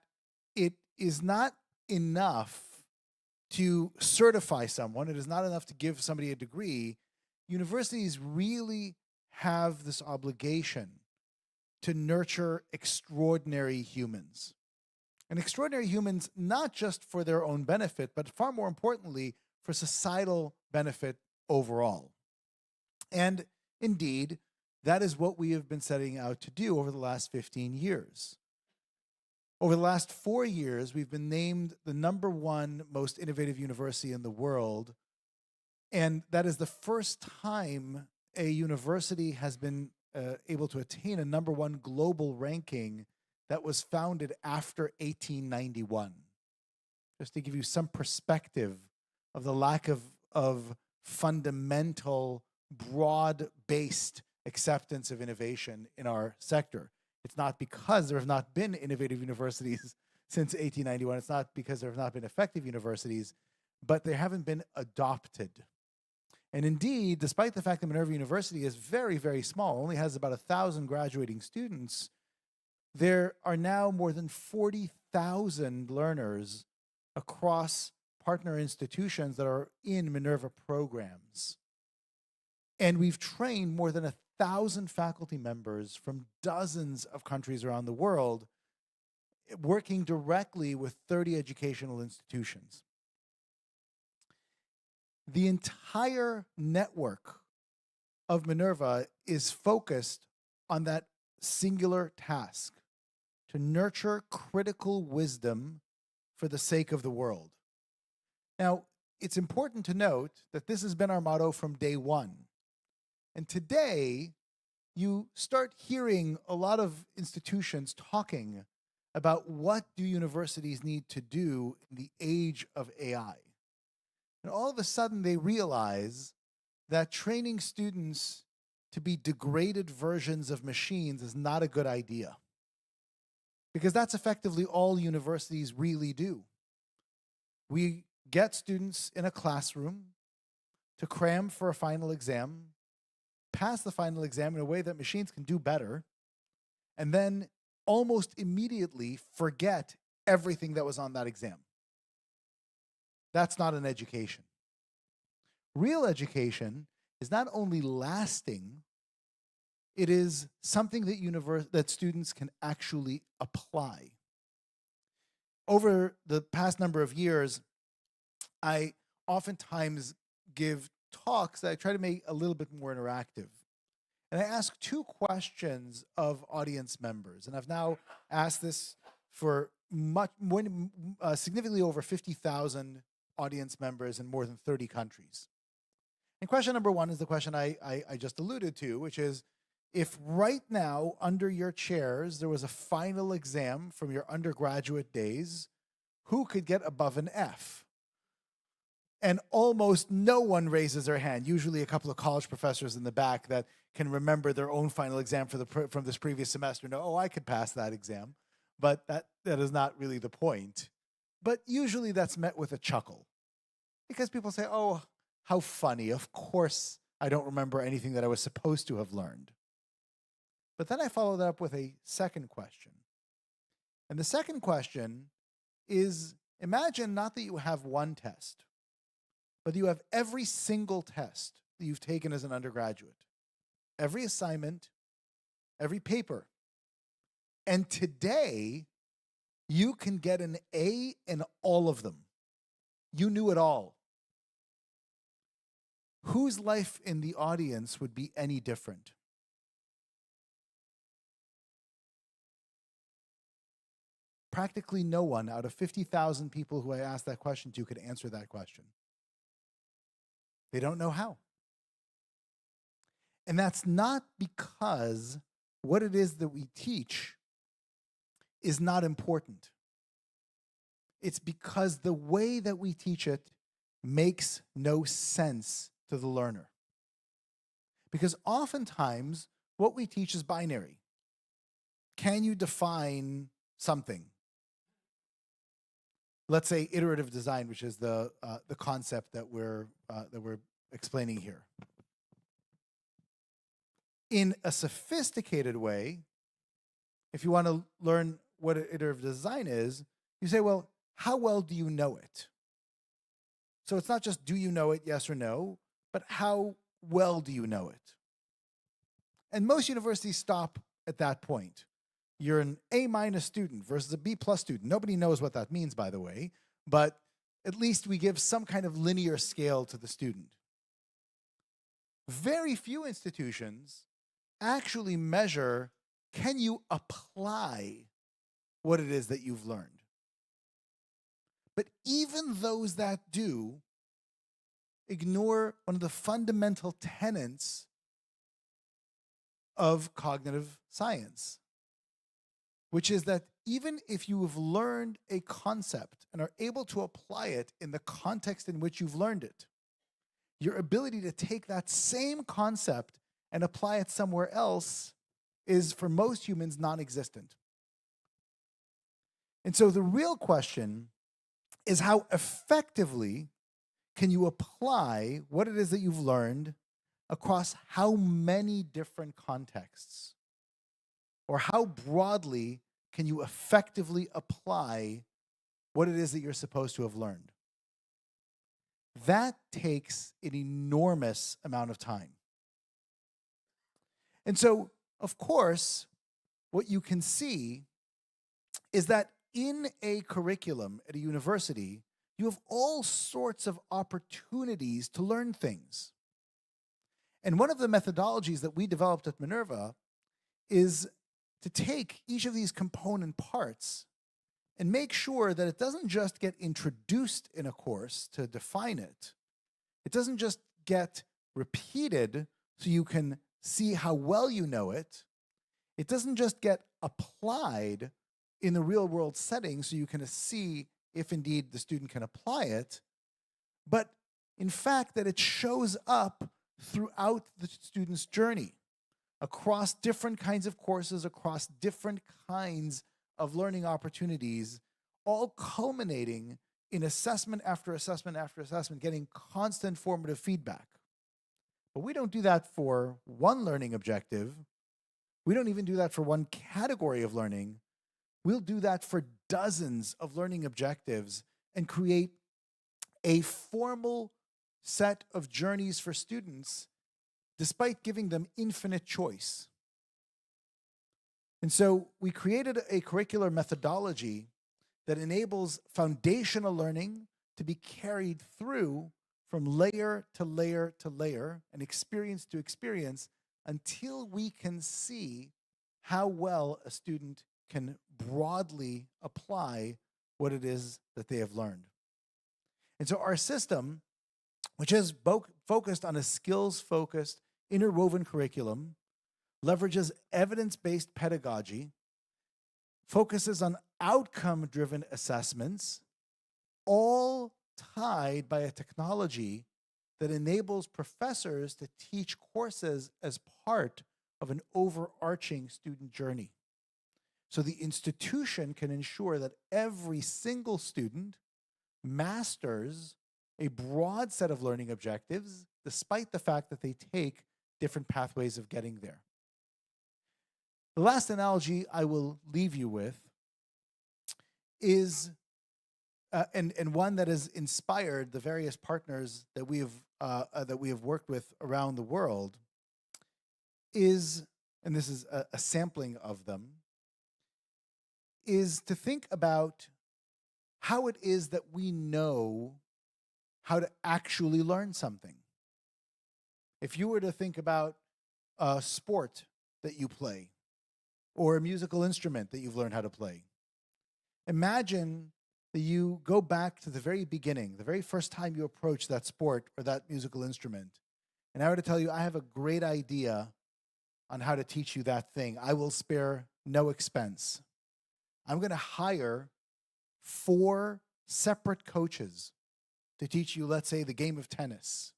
it is not enough to certify someone, it is not enough to give somebody a degree. Universities really have this obligation to nurture extraordinary humans. And extraordinary humans, not just for their own benefit, but far more importantly, for societal benefit overall. And indeed, that is what we have been setting out to do over the last 15 years. Over the last 4 years, we've been named the #1 most innovative university in the world. And that is the first time a university has been able to attain a #1 global ranking that was founded after 1891. Just to give you some perspective of the lack of fundamental, broad-based acceptance of innovation in our sector. It's not because there have not been innovative universities since 1891. It's not because there have not been effective universities, but they haven't been adopted. And indeed, despite the fact that Minerva University is very, very small, only has about 1,000 graduating students, there are now more than 40,000 learners across partner institutions that are in Minerva programs. And we've trained more than 1,000 faculty members from dozens of countries around the world, working directly with 30 educational institutions. The entire network of Minerva is focused on that singular task, to nurture critical wisdom for the sake of the world. Now, it's important to note that this has been our motto from day one. And today, you start hearing a lot of institutions talking about what do universities need to do in the age of AI. And all of a sudden, they realize that training students to be degraded versions of machines is not a good idea. Because that's effectively all universities really do. We get students in a classroom to cram for a final exam, pass the final exam in a way that machines can do better, and then almost immediately forget everything that was on that exam. That's not an education. Real education is not only lasting, it is something that students can actually apply. Over the past number of years, I oftentimes give talks that I try to make a little bit more interactive. And I ask two questions of audience members. And I've now asked this for significantly over 50,000 audience members in more than 30 countries. And question number one is the question I just alluded to, which is, if right now under your chairs there was a final exam from your undergraduate days, who could get above an F? And almost no one raises their hand, usually a couple of college professors in the back that can remember their own final exam from this previous semester. No, oh, I could pass that exam. But that is not really the point. But usually that's met with a chuckle. Because people say, oh, how funny. Of course I don't remember anything that I was supposed to have learned. But then I follow that up with a second question. And the second question is, imagine not that you have one test, but you have every single test that you've taken as an undergraduate, every assignment, every paper. And today, you can get an A in all of them. You knew it all. Whose life in the audience would be any different? Practically no one out of 50,000 people who I asked that question to could answer that question. They don't know how. And that's not because what it is that we teach is not important. It's because the way that we teach it makes no sense to the learner. Because oftentimes, what we teach is binary. Can you define something? Let's say iterative design, which is the concept that we're explaining here. In a sophisticated way, if you want to learn what iterative design is, you say, well, how well do you know it? So it's not just do you know it, yes or no, but how well do you know it? And most universities stop at that point. You're an A- student versus a B+ student. Nobody knows what that means, by the way, but at least we give some kind of linear scale to the student. Very few institutions actually measure, can you apply what it is that you've learned? But even those that do ignore one of the fundamental tenets of cognitive science, which is that even if you have learned a concept and are able to apply it in the context in which you've learned it, your ability to take that same concept and apply it somewhere else is, for most humans, non-existent. And so the real question is, how effectively can you apply what it is that you've learned across how many different contexts? Or how broadly can you effectively apply what it is that you're supposed to have learned? That takes an enormous amount of time. And so, of course, what you can see is that in a curriculum at a university, you have all sorts of opportunities to learn things. And one of the methodologies that we developed at Minerva is to take each of these component parts and make sure that it doesn't just get introduced in a course to define it. It doesn't just get repeated so you can see how well you know it. It doesn't just get applied in the real world setting so you can see if indeed the student can apply it, but in fact that it shows up throughout the student's journey, across different kinds of courses, across different kinds of learning opportunities, all culminating in assessment after assessment after assessment, getting constant formative feedback. But we don't do that for one learning objective. We don't even do that for one category of learning. We'll do that for dozens of learning objectives and create a formal set of journeys for students despite giving them infinite choice. And so we created a curricular methodology that enables foundational learning to be carried through from layer to layer to layer and experience to experience until we can see how well a student can broadly apply what it is that they have learned. And so our system, which is focused on a skills-focused, interwoven curriculum, leverages evidence-based pedagogy, focuses on outcome-driven assessments, all tied by a technology that enables professors to teach courses as part of an overarching student journey. So the institution can ensure that every single student masters a broad set of learning objectives, despite the fact that they take different pathways of getting there. The last analogy I will leave you with is, and one that has inspired the various partners that we have worked with around the world, is, and this is a sampling of them, is to think about how it is that we know how to actually learn something. If you were to think about a sport that you play or a musical instrument that you've learned how to play, imagine that you go back to the very beginning, the very first time you approach that sport or that musical instrument, and I were to tell you, I have a great idea on how to teach you that thing. I will spare no expense. I'm going to hire 4 separate coaches to teach you, let's say, the game of tennis.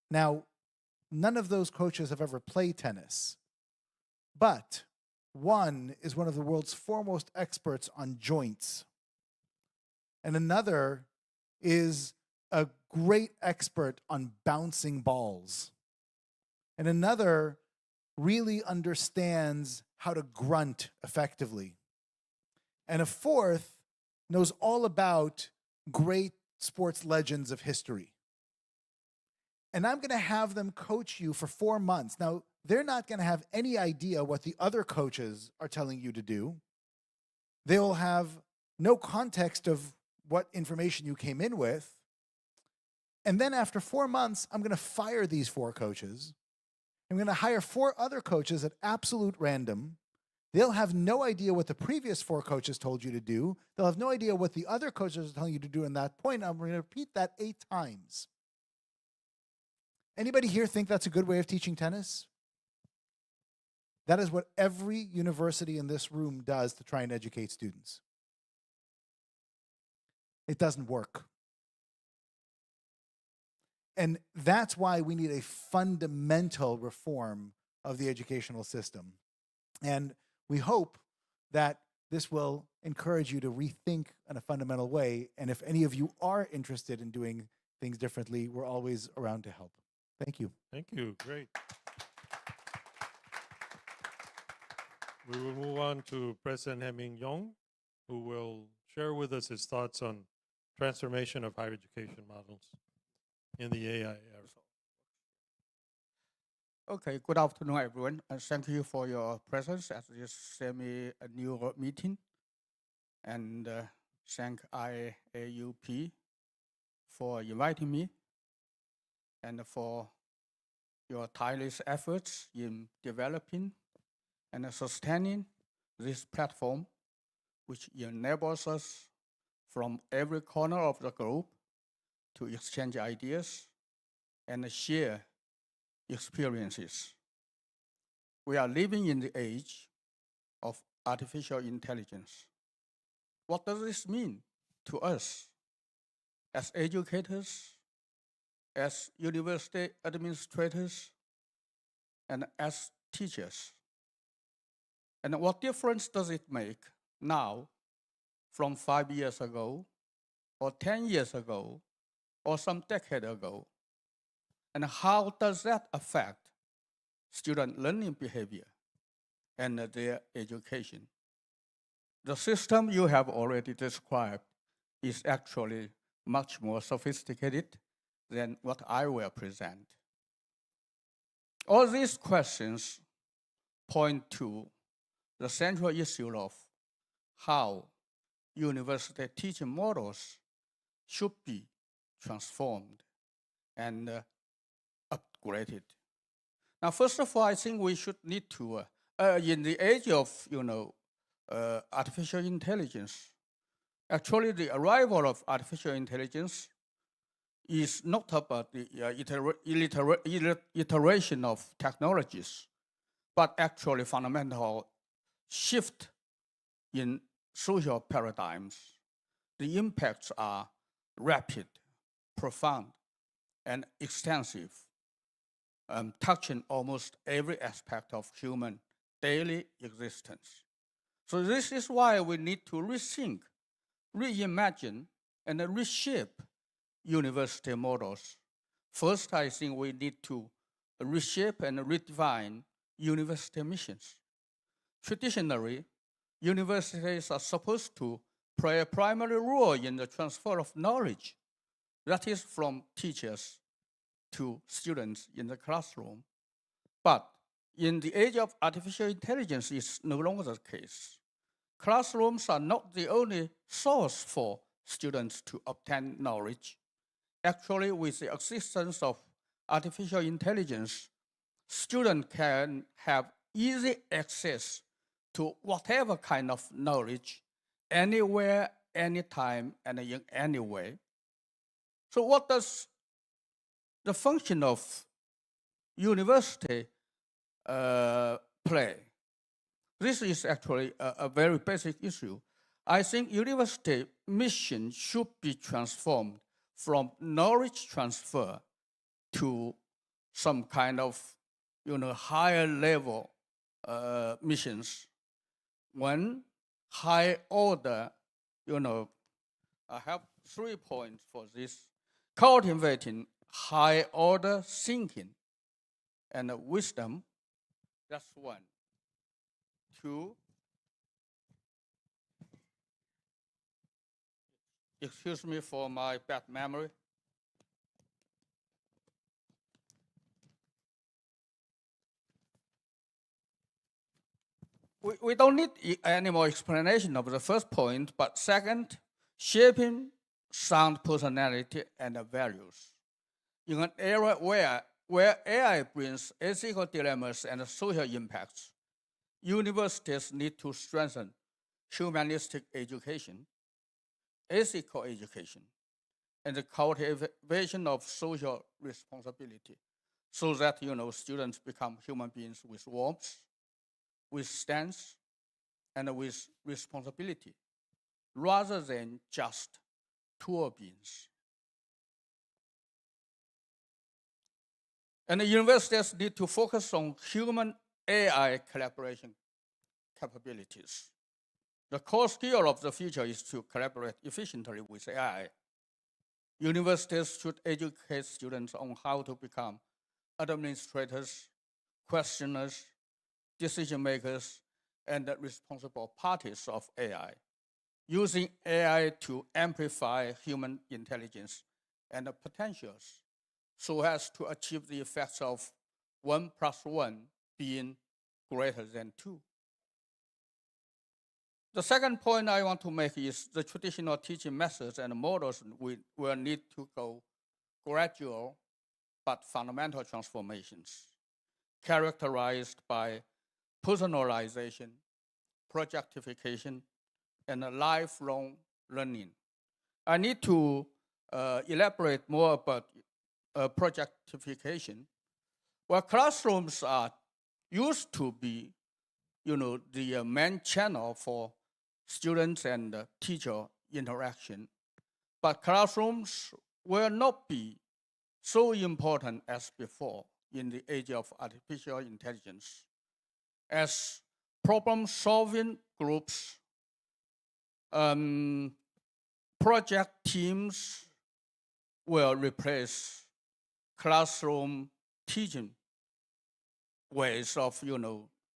Now, none of those coaches have ever played tennis, but one is one of the world's foremost experts on joints, and another is a great expert on bouncing balls, and another really understands how to grunt effectively, and a fourth knows all about great sports legends of history. And I'm going to have them coach you for 4 months. Now, they're not going to have any idea what the other coaches are telling you to do. They'll have no context of what information you came in with. And then after 4 months, I'm going to fire these 4 coaches. I'm going to hire 4 other coaches at absolute random. They'll have no idea what the previous 4 coaches told you to do. They'll have no idea what the other coaches are telling you to do in that point. I'm going to repeat that 8 times. Anybody here think that's a good way of teaching tennis? That is what every university in this room does to try and educate students. It doesn't work. And that's why we need a fundamental reform of the educational system. And we hope that this will encourage you to rethink in a fundamental way. And if any of you are interested in doing things differently, we're always around to help. Thank you. Thank you. Great. We will move on to President Hemming Yong, who will share with us his thoughts on transformation of higher education models in the AI era. Okay, good afternoon, everyone, and thank you for your presence at this semi-annual meeting. And thank IAUP for inviting me and for your tireless efforts in developing and sustaining this platform, which enables us from every corner of the globe to exchange ideas and share experiences. We are living in the age of artificial intelligence. What does this mean to us as educators as university administrators and as teachers. And what difference does it make now from 5 years ago, or 10 years ago, or some decade ago? And how does that affect student learning behavior and their education? The system you have already described is actually much more sophisticated than what I will present. All these questions point to the central issue of how university teaching models should be transformed and upgraded. Now, first of all, I think we should need to, in the age of artificial intelligence, actually the arrival of artificial intelligence is not about the iteration of technologies, but actually fundamental shift in social paradigms. The impacts are rapid, profound, and extensive, touching almost every aspect of human daily existence. So this is why we need to rethink, reimagine, and reshape university models. First, I think we need to reshape and redefine university missions. Traditionally, universities are supposed to play a primary role in the transfer of knowledge, that is from teachers to students in the classroom. But in the age of artificial intelligence, it's no longer the case. Classrooms are not the only source for students to obtain knowledge. Actually, with the assistance of artificial intelligence, students can have easy access to whatever kind of knowledge, anywhere, anytime, and in any way. So what does the function of university play? This is actually a very basic issue. I think university mission should be transformed from knowledge transfer to some kind of higher level missions. One, high order, I have 3 points for this. Cultivating high order thinking and wisdom, that's one. Two, excuse me for my bad memory. We don't need any more explanation of the first point, but second, shaping sound personality and values. In an era where AI brings ethical dilemmas and social impacts, universities need to strengthen humanistic education, ethical education, and the cultivation of social responsibility, so that students become human beings with warmth, with stance, and with responsibility, rather than just tool beings. And the universities need to focus on human AI collaboration capabilities. The core skill of the future is to collaborate efficiently with AI. Universities should educate students on how to become administrators, questioners, decision makers, and responsible parties of AI, using AI to amplify human intelligence and potentials so as to achieve the effects of 1 + 1 being greater than 2. The second point I want to make is the traditional teaching methods and models will need to go gradual but fundamental transformations, characterized by personalization, projectification, and lifelong learning. I need to elaborate more about projectification. Well, classrooms are used to be, the main channel for students and teacher interaction, but classrooms will not be so important as before in the age of artificial intelligence, as problem-solving groups, project teams will replace classroom teaching ways of,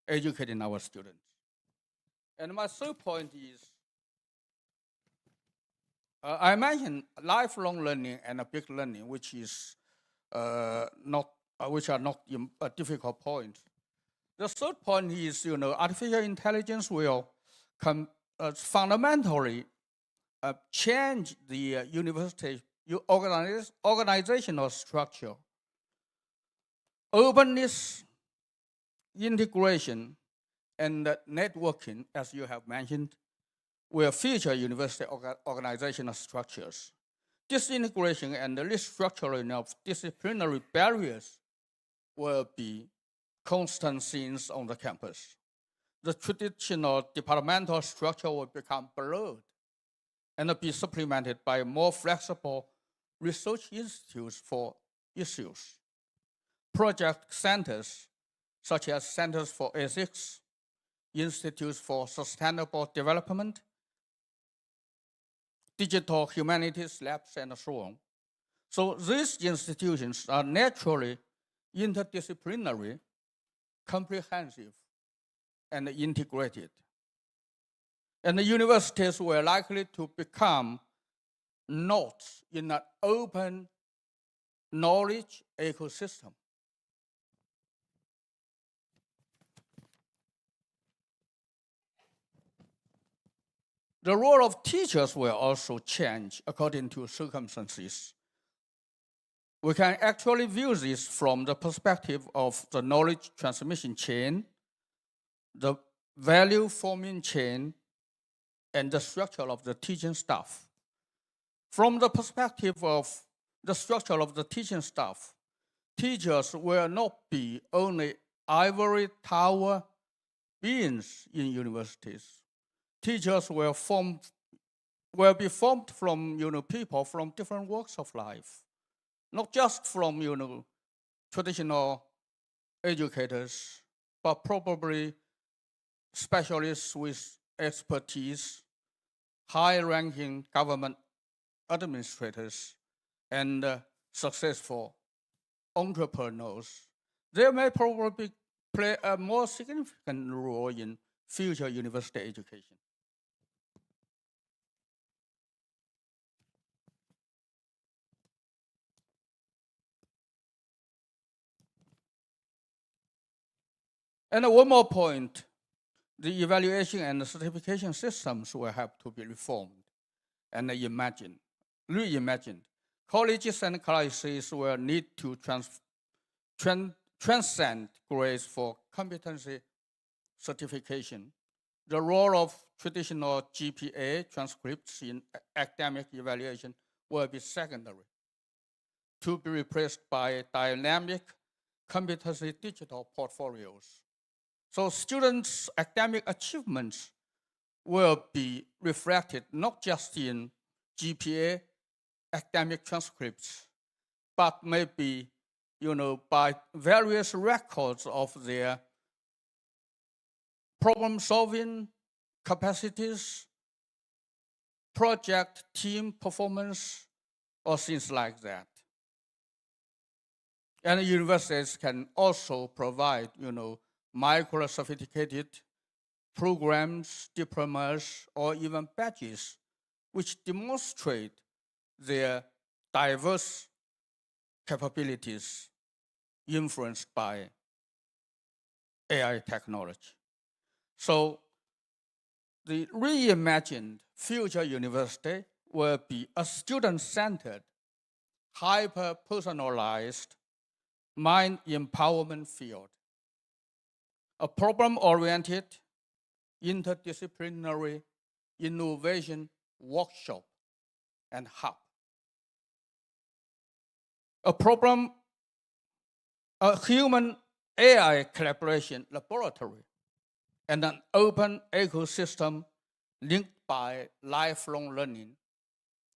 educating our students. And my third point is, I mentioned lifelong learning and a big learning, which is which are not a difficult point. The third point is, artificial intelligence will fundamentally change the university organizational structure. Openness, integration, and networking, as you have mentioned, will feature university organizational structures. This integration and the restructuring of disciplinary barriers will be constant scenes on the campus. The traditional departmental structure will become blurred and be supplemented by more flexible research institutes for issues. Project centers, such as centers for ethics, institutes for sustainable development, digital humanities labs, and so on. So these institutions are naturally interdisciplinary, comprehensive, and integrated. And the universities were likely to become nodes in an open knowledge ecosystem. The role of teachers will also change according to circumstances. We can actually view this from the perspective of the knowledge transmission chain, the value forming chain, and the structure of the teaching staff. From the perspective of the structure of the teaching staff, teachers will not be only ivory tower beings in universities. Teachers will be formed from people from different walks of life, not just from traditional educators, but probably specialists with expertise, high-ranking government administrators, and successful entrepreneurs. They may probably play a more significant role in future university education. And one more point, the evaluation and the certification systems will have to be reformed and reimagined. Colleges and classes will need to transcend grades for competency certification. The role of traditional GPA transcripts in academic evaluation will be secondary, to be replaced by dynamic competency digital portfolios. So students' academic achievements will be reflected not just in GPA academic transcripts, but maybe, by various records of their problem-solving capacities, project team performance, or things like that. And universities can also provide, micro-sophisticated programs, diplomas, or even badges, which demonstrate their diverse capabilities influenced by AI technology. So the reimagined future university will be a student-centered, hyper-personalized mind empowerment field, a problem-oriented, interdisciplinary innovation workshop and hub, a human AI collaboration laboratory, and an open ecosystem linked by lifelong learning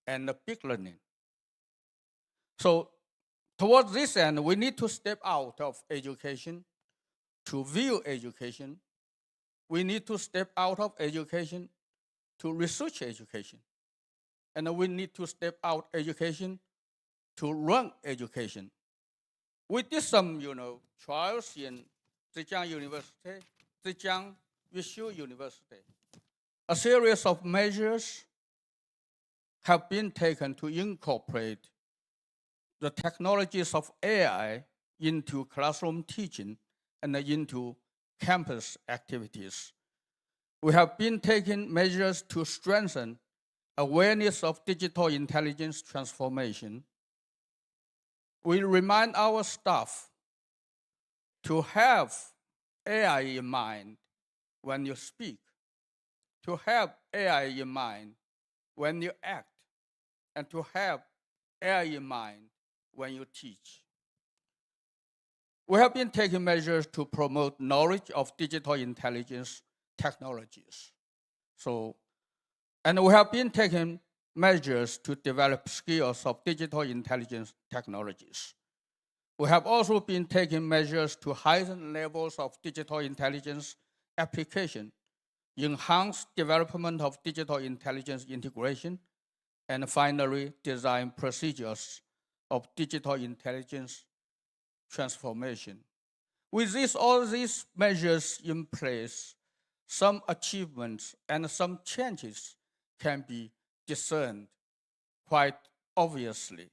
and big learning. So Towards this end, we need to step out of education to view education. We need to step out of education to research education. And we need to step out education to run education. We did some, trials in Zhejiang University, Zhejiang Visual University. A series of measures have been taken to incorporate the technologies of AI into classroom teaching and into campus activities. We have been taking measures to strengthen awareness of digital intelligence transformation. We remind our staff to have AI in mind when you speak, to have AI in mind when you act, and to have AI in mind when you teach. We have been taking measures to promote knowledge of digital intelligence technologies. And we have been taking measures to develop skills of digital intelligence technologies. We have also been taking measures to heighten levels of digital intelligence application, enhance development of digital intelligence integration, and finally, design procedures of digital intelligence transformation. With all these measures in place, some achievements and some changes can be discerned quite obviously.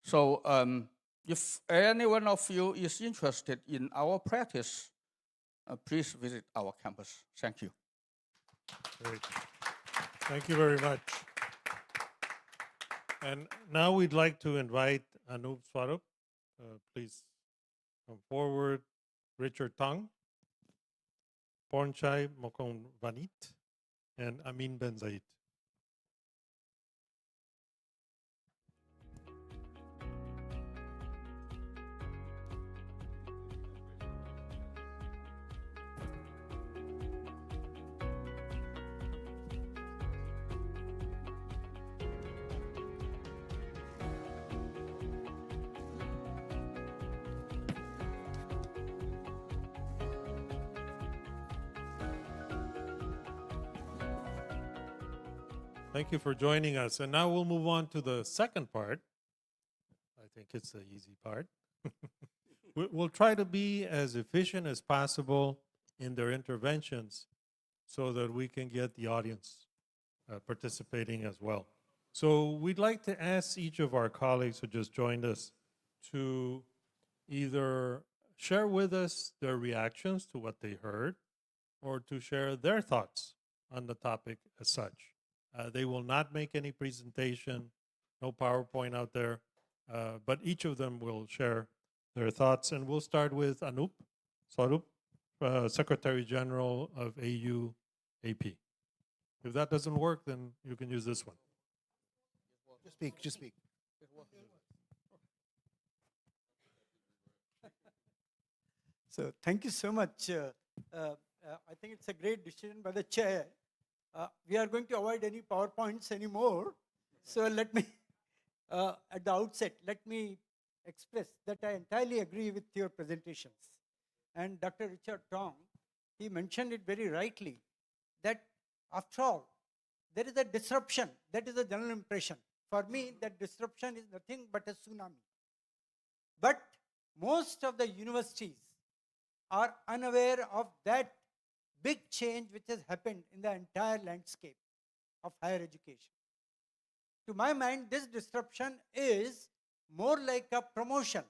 So if any one of you is interested in our practice, please visit our campus. Thank you. Great. Thank you very much. And now we'd like to invite Anup Swarup. Please come forward. Richard Tang, Pornchai Mokon Vanit, and Amin Ben Zaid. Thank you for joining us. And now we'll move on to the second part. I think it's the easy part. We'll try to be as efficient as possible in their interventions so that we can get the audience participating as well. So we'd like to ask each of our colleagues who just joined us to either share with us their reactions to what they heard or to share their thoughts on the topic as such. They will not make any presentation, no PowerPoint out there, but each of them will share their thoughts. And we'll start with Anup Swarup, Secretary General of IAUP. If that doesn't work, then you can use this one. Just speak. So thank you so much. I think it's a great decision by the chair. We are going to avoid any PowerPoints anymore. So let me, at the outset, let me express that I entirely agree with your presentations. And Dr. Richard Tong, he mentioned it very rightly, that after all, there is a disruption. That is the general impression. For me, that disruption is nothing but a tsunami. But most of the universities are unaware of that big change which has happened in the entire landscape of higher education. To my mind, this disruption is more like a promotion.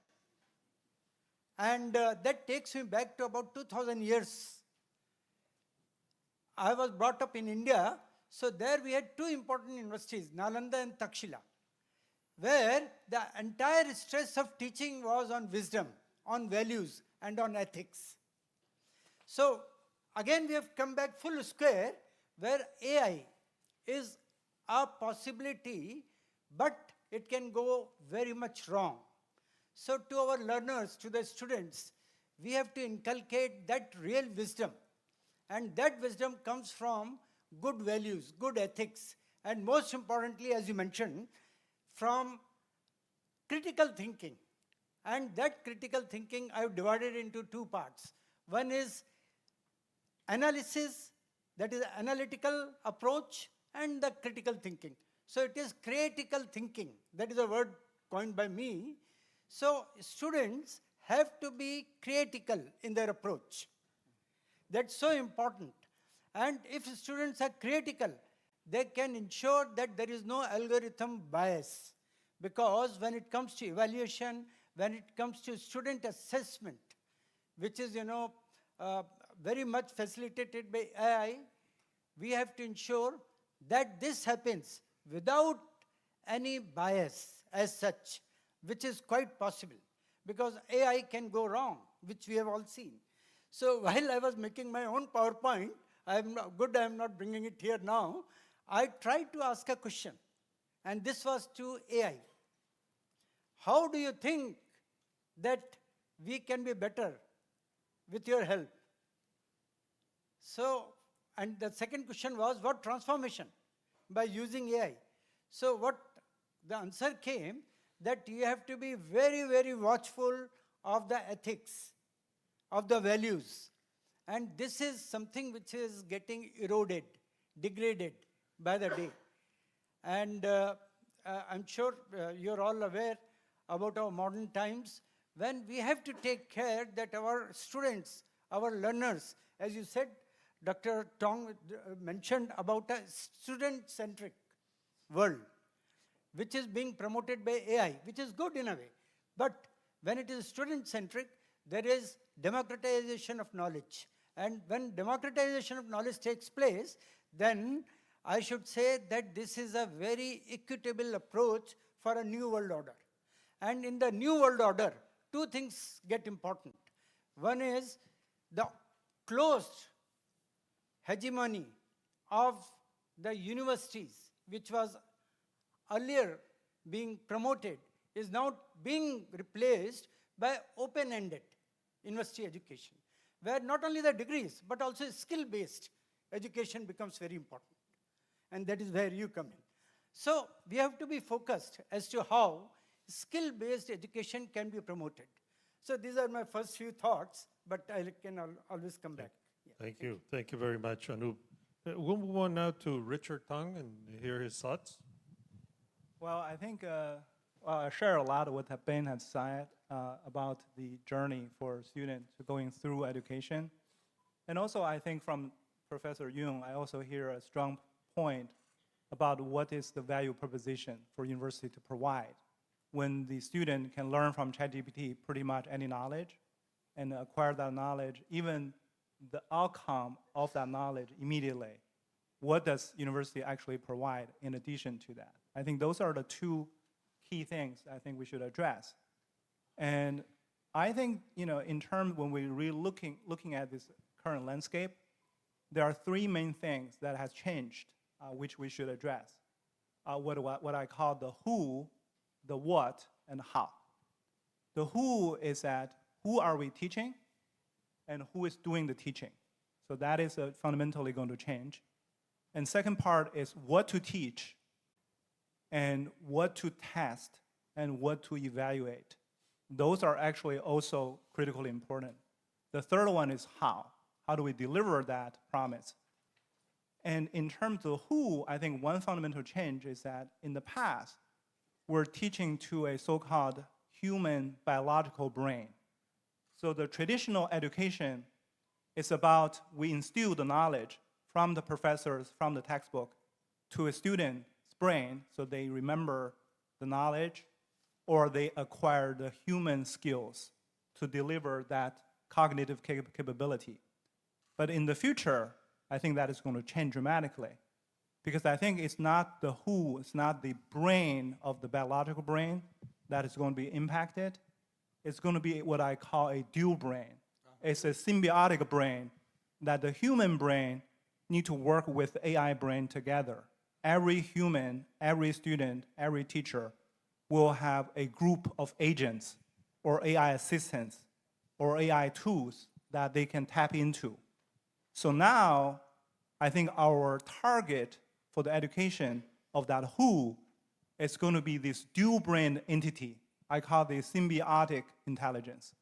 And that takes me back to about 2000 years. I was brought up in India, so there we had two important universities, Nalanda and Takshila, where the entire stress of teaching was on wisdom, on values, and on ethics. So again, we have come back full square, where AI is a possibility, but it can go very much wrong. So to our learners, to the students, we have to inculcate that real wisdom. And that wisdom comes from good values, good ethics, and most importantly, as you mentioned, from critical thinking. And that critical thinking I've divided into two parts. One is analysis, that is analytical approach, and the critical thinking. So it is critical thinking. That is a word coined by me. So students have to be critical in their approach. That's so important. And if students are critical, they can ensure that there is no algorithm bias. Because when it comes to evaluation, when it comes to student assessment, which is, very much facilitated by AI, we have to ensure that this happens without any bias as such, which is quite possible, because AI can go wrong, which we have all seen. So while I was making my own PowerPoint, I'm not bringing it here now, I tried to ask a question, and this was to AI. How do you think that we can be better with your help? So, and the second question was, what transformation by using AI? So what the answer came, that you have to be very, very watchful of the ethics, of the values. And this is something which is getting eroded, degraded by the day. And I'm sure you're all aware about our modern times, when we have to take care that our students, our learners, as you said, Dr. Tong mentioned about a student-centric world, which is being promoted by AI, which is good in a way. But when it is student-centric, there is democratization of knowledge. And when democratization of knowledge takes place, then I should say that this is a very equitable approach for a new world order. And in the new world order, two things get important. One is the closed hegemony of the universities, which was earlier being promoted, is now being replaced by open-ended university education, where not only the degrees, but also skill-based education becomes very important. And that is where you come in. So we have to be focused as to how skill-based education can be promoted. So these are my first few thoughts, but I can always come back. Yeah. Thank you. Thank you very much, Anup. We'll move on now to Richard Tong and hear his thoughts. Well, I think I share a lot of what Ben has said about the journey for students going through education. And also, I think from Professor Yung, I also hear a strong point about what is the value proposition for university to provide when the student can learn from ChatGPT pretty much any knowledge and acquire that knowledge, even the outcome of that knowledge immediately. What does university actually provide in addition to that? I think those are the two key things I think we should address. And I think, in terms when we're really looking at this current landscape, there are three main things that has changed, which we should address. What I call the who, the what, and how. The who is that, who are we teaching, and who is doing the teaching. So that is fundamentally going to change. And second part is what to teach, and what to test, and what to evaluate. Those are actually also critically important. The third one is how. How do we deliver that promise? And in terms of who, I think one fundamental change is that in the past, we're teaching to a so-called human biological brain. So the traditional education is about we instill the knowledge from the professors, from the textbook, to a student's brain so they remember the knowledge or they acquire the human skills to deliver that cognitive capability. But in the future, I think that is going to change dramatically because I think it's not the who, it's not the brain of the biological brain that is going to be impacted. It's going to be what I call a dual brain. It's a symbiotic brain that the human brain need to work with AI brain together. Every human, every student, every teacher will have a group of agents or AI assistants or AI tools that they can tap into. So now, I think our target for the education of that who is going to be this dual brain entity I call the symbiotic intelligence.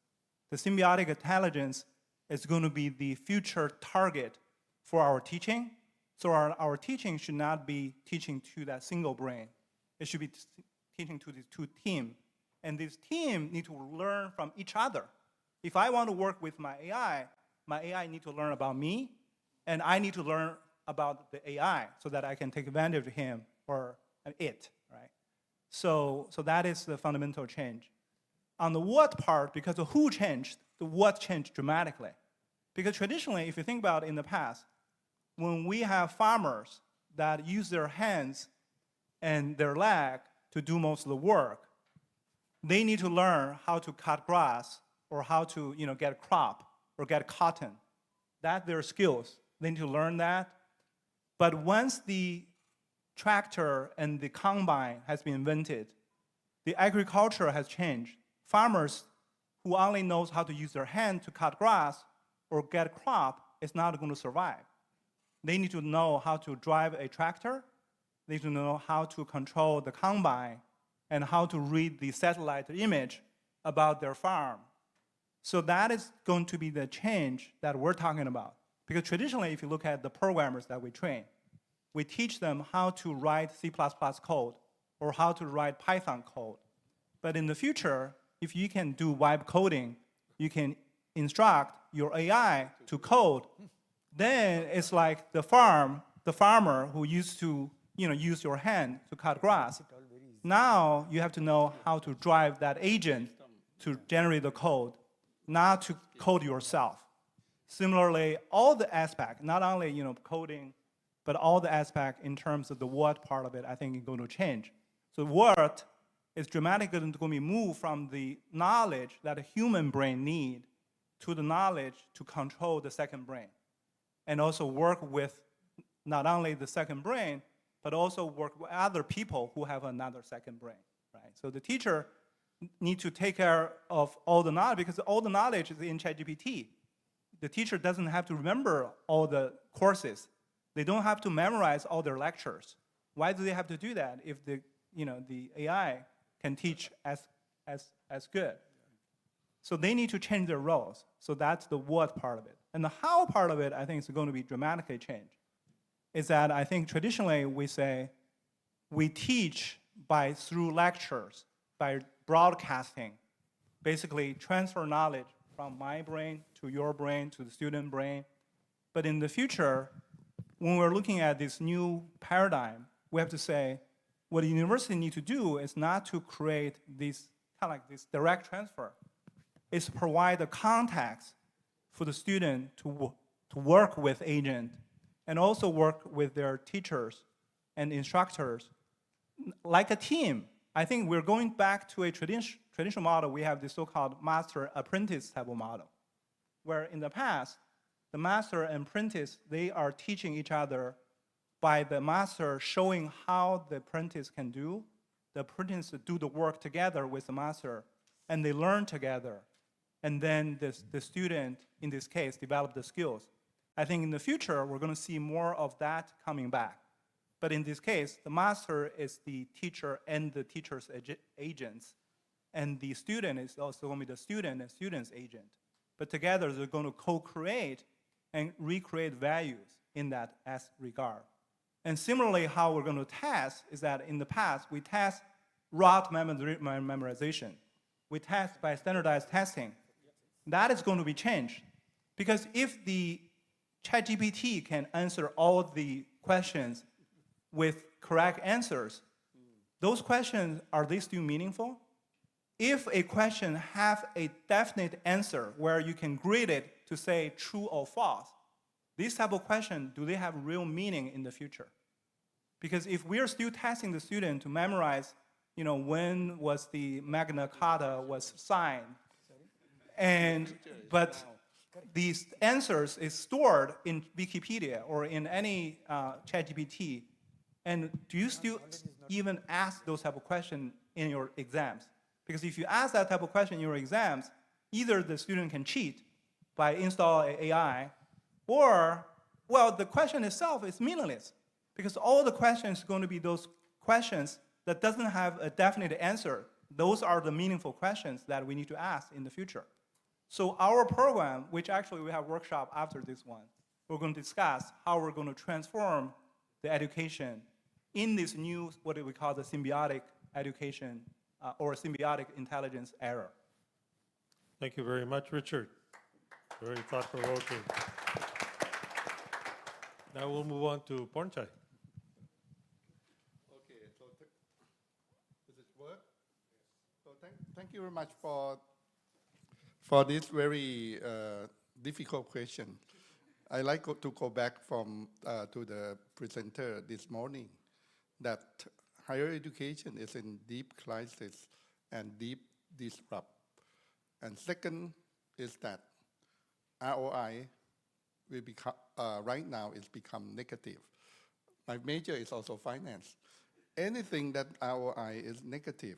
The symbiotic intelligence is going to be the future target for our teaching. So our teaching should not be teaching to that single brain. It should be teaching to the two team. And this team need to learn from each other. If I want to work with my AI need to learn about me, and I need to learn about the AI so that I can take advantage of him or it, right? So that is the fundamental change. On the what part, because the who changed, the what changed dramatically. Because traditionally, if you think about it in the past, when we have farmers that use their hands and their leg to do most of the work, they need to learn how to cut grass or how to get a crop or get cotton. That's their skills. They need to learn that. But once the tractor and the combine has been invented, the agriculture has changed. Farmers who only knows how to use their hand to cut grass or get a crop is not going to survive. They need to know how to drive a tractor. They need to know how to control the combine and how to read the satellite image about their farm. So that is going to be the change that we're talking about. Because traditionally, if you look at the programmers that we train, we teach them how to write C++ code or how to write Python code. But in the future, if you can do web coding, you can instruct your AI to code, then it's like the farmer who used to use your hand to cut grass. Now you have to know how to drive that agent to generate the code, not to code yourself. Similarly, all the aspects, not only coding, but all the aspects in terms of the what part of it, I think is going to change. So what is dramatically going to be moved from the knowledge that a human brain needs to the knowledge to control the second brain, and also work with not only the second brain, but also work with other people who have another second brain, right? So the teacher needs to take care of all the knowledge, because all the knowledge is in ChatGPT. The teacher doesn't have to remember all the courses. They don't have to memorize all their lectures. Why do they have to do that if the AI can teach as good? So they need to change their roles. So that's the what part of it. And the how part of it, I think, is going to be dramatically changed. Is that I think traditionally we say we teach through lectures, by broadcasting, basically transfer knowledge from my brain to your brain to the student brain. But in the future, when we're looking at this new paradigm, we have to say what the university needs to do is not to create this kind of like this direct transfer. It's to provide the context for the student to work with agent and also work with their teachers and instructors like a team. I think we're going back to a traditional model. We have the so-called master-apprentice type of model, where in the past, the master and apprentice, they are teaching each other by the master showing how the apprentice can do. The apprentice do the work together with the master, and they learn together. And then the student, in this case, develop the skills. I think in the future, we're going to see more of that coming back. But in this case, the master is the teacher and the teacher's agents. And the student is also going to be the student and student's agent. But together, they're going to co-create and recreate values in that as regard. And similarly, how we're going to test is that in the past, we test rote memorization. We test by standardized testing. That is going to be changed. Because if the ChatGPT can answer all the questions with correct answers, those questions, are they still meaningful? If a question has a definite answer where you can grade it to say true or false, these type of questions, do they have real meaning in the future? Because if we're still testing the student to memorize, when was the Magna Carta was signed, but these answers is stored in Wikipedia or in any ChatGPT, and do you still even ask those type of questions in your exams? Because if you ask that type of question in your exams, either the student can cheat by installing AI, or, well, the question itself is meaningless, because all the questions are going to be those questions that doesn't have a definite answer. Those are the meaningful questions that we need to ask in the future. So our program, which actually we have workshop after this one, we're going to discuss how we're going to transform the education in this new, what we call the symbiotic education or symbiotic intelligence era. Thank you very much, Richard. Very thought-provoking. Now we'll move on to Pornchai. Okay, so does it work? So thank you very much for this very difficult question. I like to go back to the presenter this morning that higher education is in deep crisis and deep disrupt. And second is that ROI will become, right now it's become negative. My major is also finance. Anything that ROI is negative,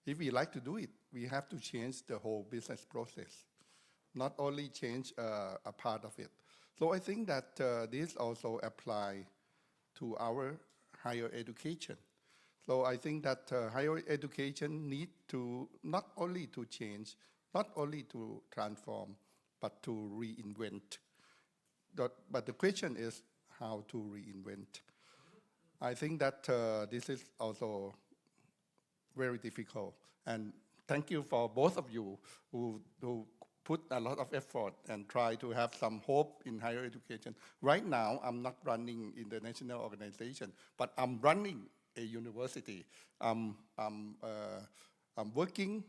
if we like to do it, we have to change the whole business process, not only change a part of it. So I think that this also apply to our higher education. So I think that higher education need to not only to change, not only to transform, but to reinvent. But the question is how to reinvent. I think that this is also very difficult. And thank you for both of you who put a lot of effort and try to have some hope in higher education. Right now, I'm not running in the national organization, but I'm running a university. I'm working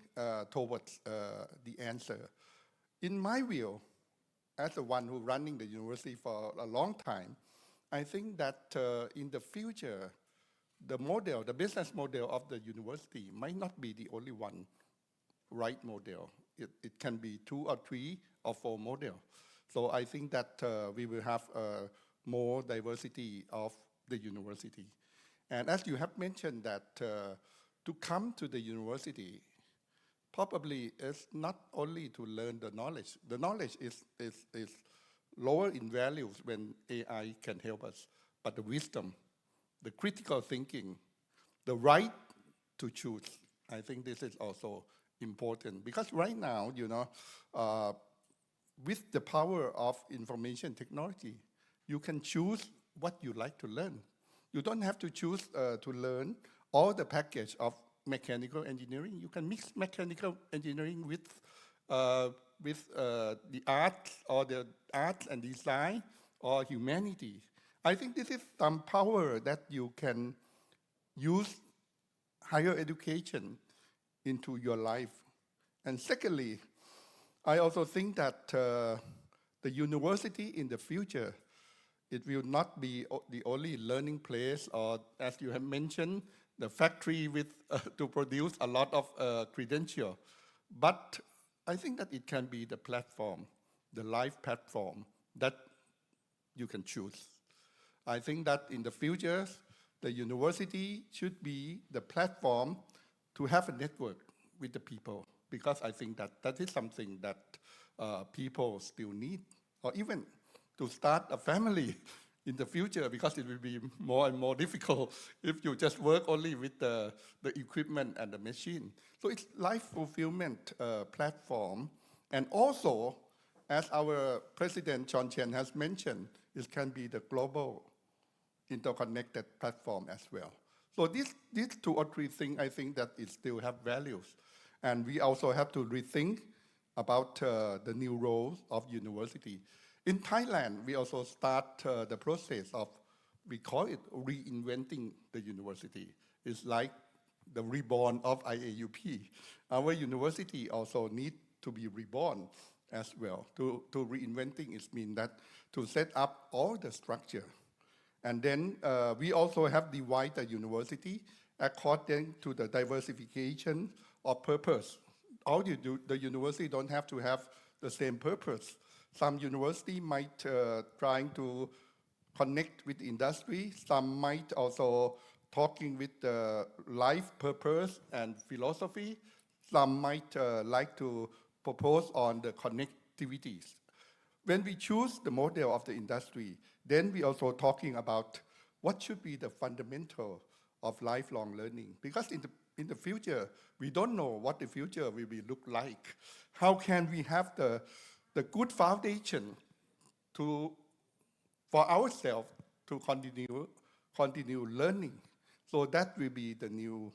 towards the answer. In my view, as the one who running the university for a long time, I think that in the future, the business model of the university might not be the only one right model. It can be 2 or 3 or 4 models. So I think that we will have more diversity of the university. And as you have mentioned that to come to the university, probably is not only to learn the knowledge. The knowledge is lower in values when AI can help us, but the wisdom, the critical thinking, the right to choose, I think this is also important. Because right now, with the power of information technology, you can choose what you like to learn. You don't have to choose to learn all the package of mechanical engineering. You can mix mechanical engineering with the arts or the arts and design or humanity. I think this is some power that you can use higher education into your life. And secondly, I also think that the university in the future, it will not be the only learning place, or as you have mentioned, the factory with to produce a lot of credential. But I think that it can be the platform, the live platform that you can choose. I think that in the future, the university should be the platform to have a network with the people, because I think that that is something that people still need, or even to start a family in the future, because it will be more and more difficult if you just work only with the equipment and the machine. So it's life fulfillment platform. And also, as our President John Chen has mentioned, it can be the global interconnected platform as well. So these 2 or 3 things, I think that it still have values. And we also have to rethink about the new roles of university. In Thailand, we also start the process of, we call it reinventing the university. It's like the reborn of IAUP. Our university also need to be reborn as well. To reinventing it means that to set up all the structure. And then we also have divide the university according to the diversification of purpose. All the university don't have to have the same purpose. Some university might trying to connect with industry. Some might also talking with the life purpose and philosophy. Some might like to propose on the connectivities. When we choose the model of the industry, then we also talking about what should be the fundamental of lifelong learning. Because in the future. We don't know what the future will be look like. How can we have the good foundation for ourselves to continue learning? So that will be the new,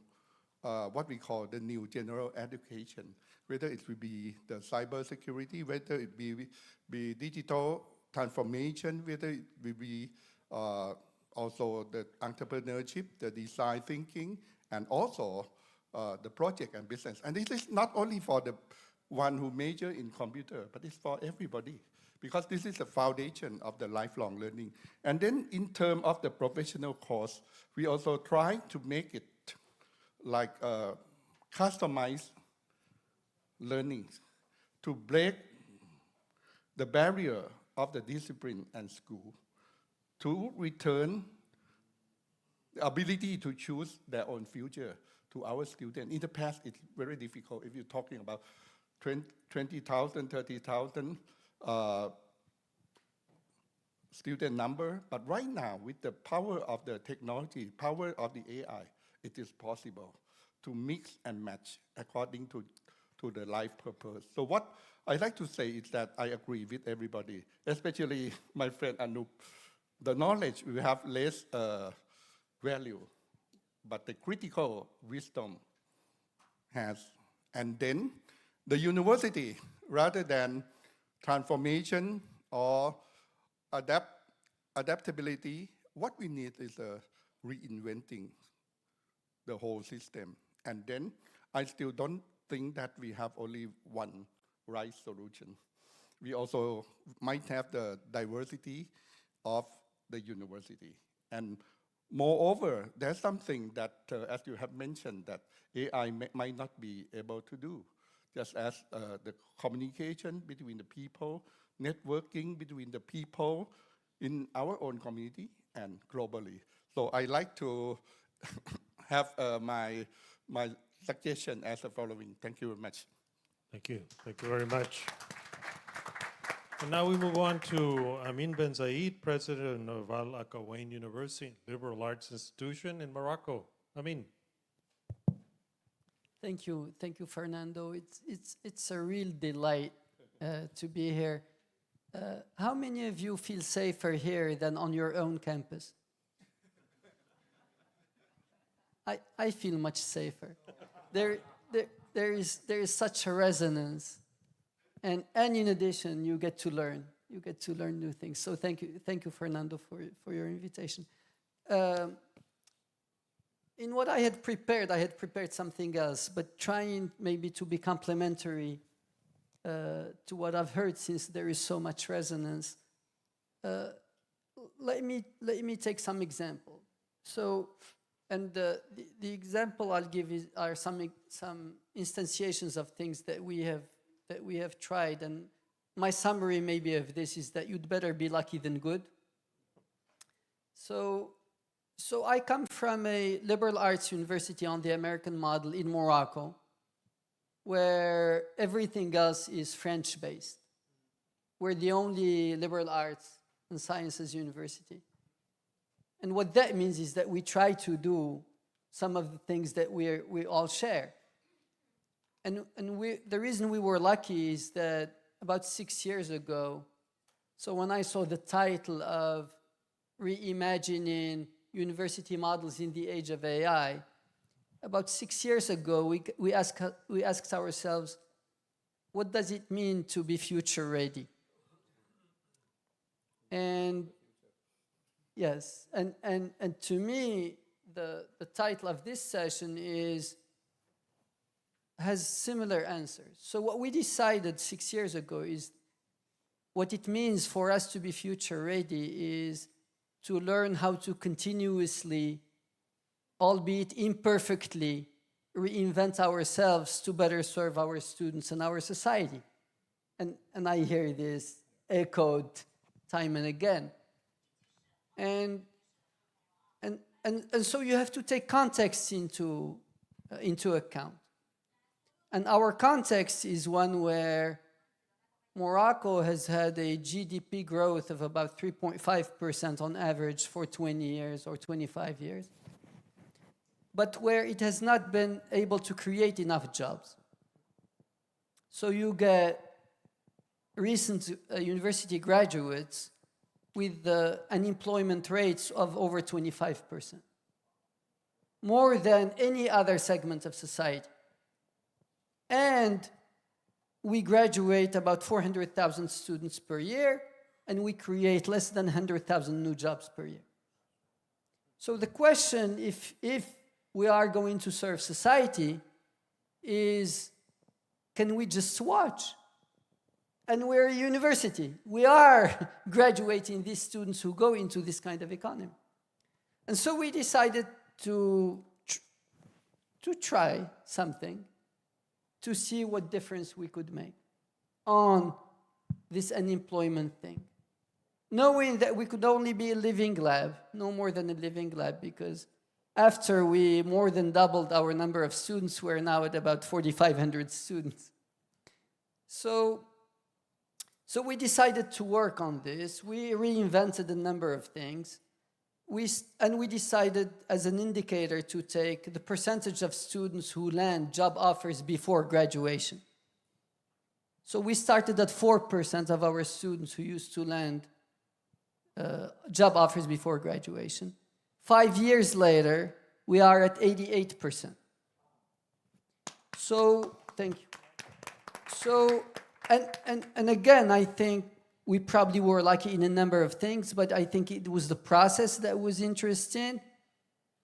what we call the new general education, whether it will be the cybersecurity, whether it be digital transformation, whether it will be also the entrepreneurship, the design thinking, and also the project and business. And this is not only for the one who major in computer, but it's for everybody, because this is the foundation of the lifelong learning. And then in terms of the professional course, we also try to make it like customized learning to break the barrier of the discipline and school, to return the ability to choose their own future to our students. In the past, it's very difficult if you're talking about 20,000, 30,000 student number. But right now, with the power of the technology, power of the AI, it is possible to mix and match according to the life purpose. So what I like to say is that I agree with everybody, especially my friend Anup. The knowledge will have less value, but the critical wisdom has. And then the university, rather than transformation or adaptability, what we need is reinventing the whole system. And then I still don't think that we have only one right solution. We also might have the diversity of the university. And moreover, there's something that, as you have mentioned, that AI might not be able to do, just as the communication between the people, networking between the people in our own community and globally. So I like to have my suggestion as the following. Thank you very much. Thank you. Thank you very much. And now we move on to Amin Ben Zaid, president of Al Akhawain University, liberal arts institution in Morocco. Amin. Thank you, Fernando. It's a real delight to be here. How many of you feel safer here than on your own campus? I feel much safer. There is such a resonance, and in addition, you get to learn. You get to learn new things. So thank you, Fernando, for your invitation. In what I had prepared something else, but trying maybe to be complementary to what I've heard, since there is so much resonance. Let me take some example. So, and the example I'll give are some instantiations of things that we have tried. And my summary maybe of this is that you'd better be lucky than good. So I come from a liberal arts university on the American model in Morocco, where everything else is French-based. We're the only liberal arts and sciences university. And what that means is that we try to do some of the things that we all share. And the reason we were lucky is that about 6 years ago, so when I saw the title of Reimagining University Models in the Age of AI, about 6 years ago, we asked ourselves, what does it mean to be future ready? And yes, and to me, the title of this session has similar answers. So what we decided 6 years ago is what it means for us to be future ready is to learn how to continuously, albeit imperfectly, reinvent ourselves to better serve our students and our society. And I hear this echoed time and again. And so you have to take context into account. And our context is one where Morocco has had a GDP growth of about 3.5% on average for 20 years or 25 years. but where it has not been able to create enough jobs. So you get recent university graduates with unemployment rates of over 25%, more than any other segment of society. And we graduate about 400,000 students per year, and we create less than 100,000 new jobs per year. So the question, if we are going to serve society, is can we just watch? And we're a university. We are graduating these students who go into this kind of economy. And so we decided to try something to see what difference we could make on this unemployment thing. Knowing that we could only be a living lab, no more than a living lab, because after we more than doubled our number of students, we're now at about 4,500 students. So we decided to work on this. We reinvented a number of things. And we decided as an indicator to take the percentage of students who land job offers before graduation. So we started at 4% of our students who used to land job offers before graduation. 5 years later, we are at 88%. So, thank you. So, and again, I think we probably were lucky in a number of things, but I think it was the process that was interesting.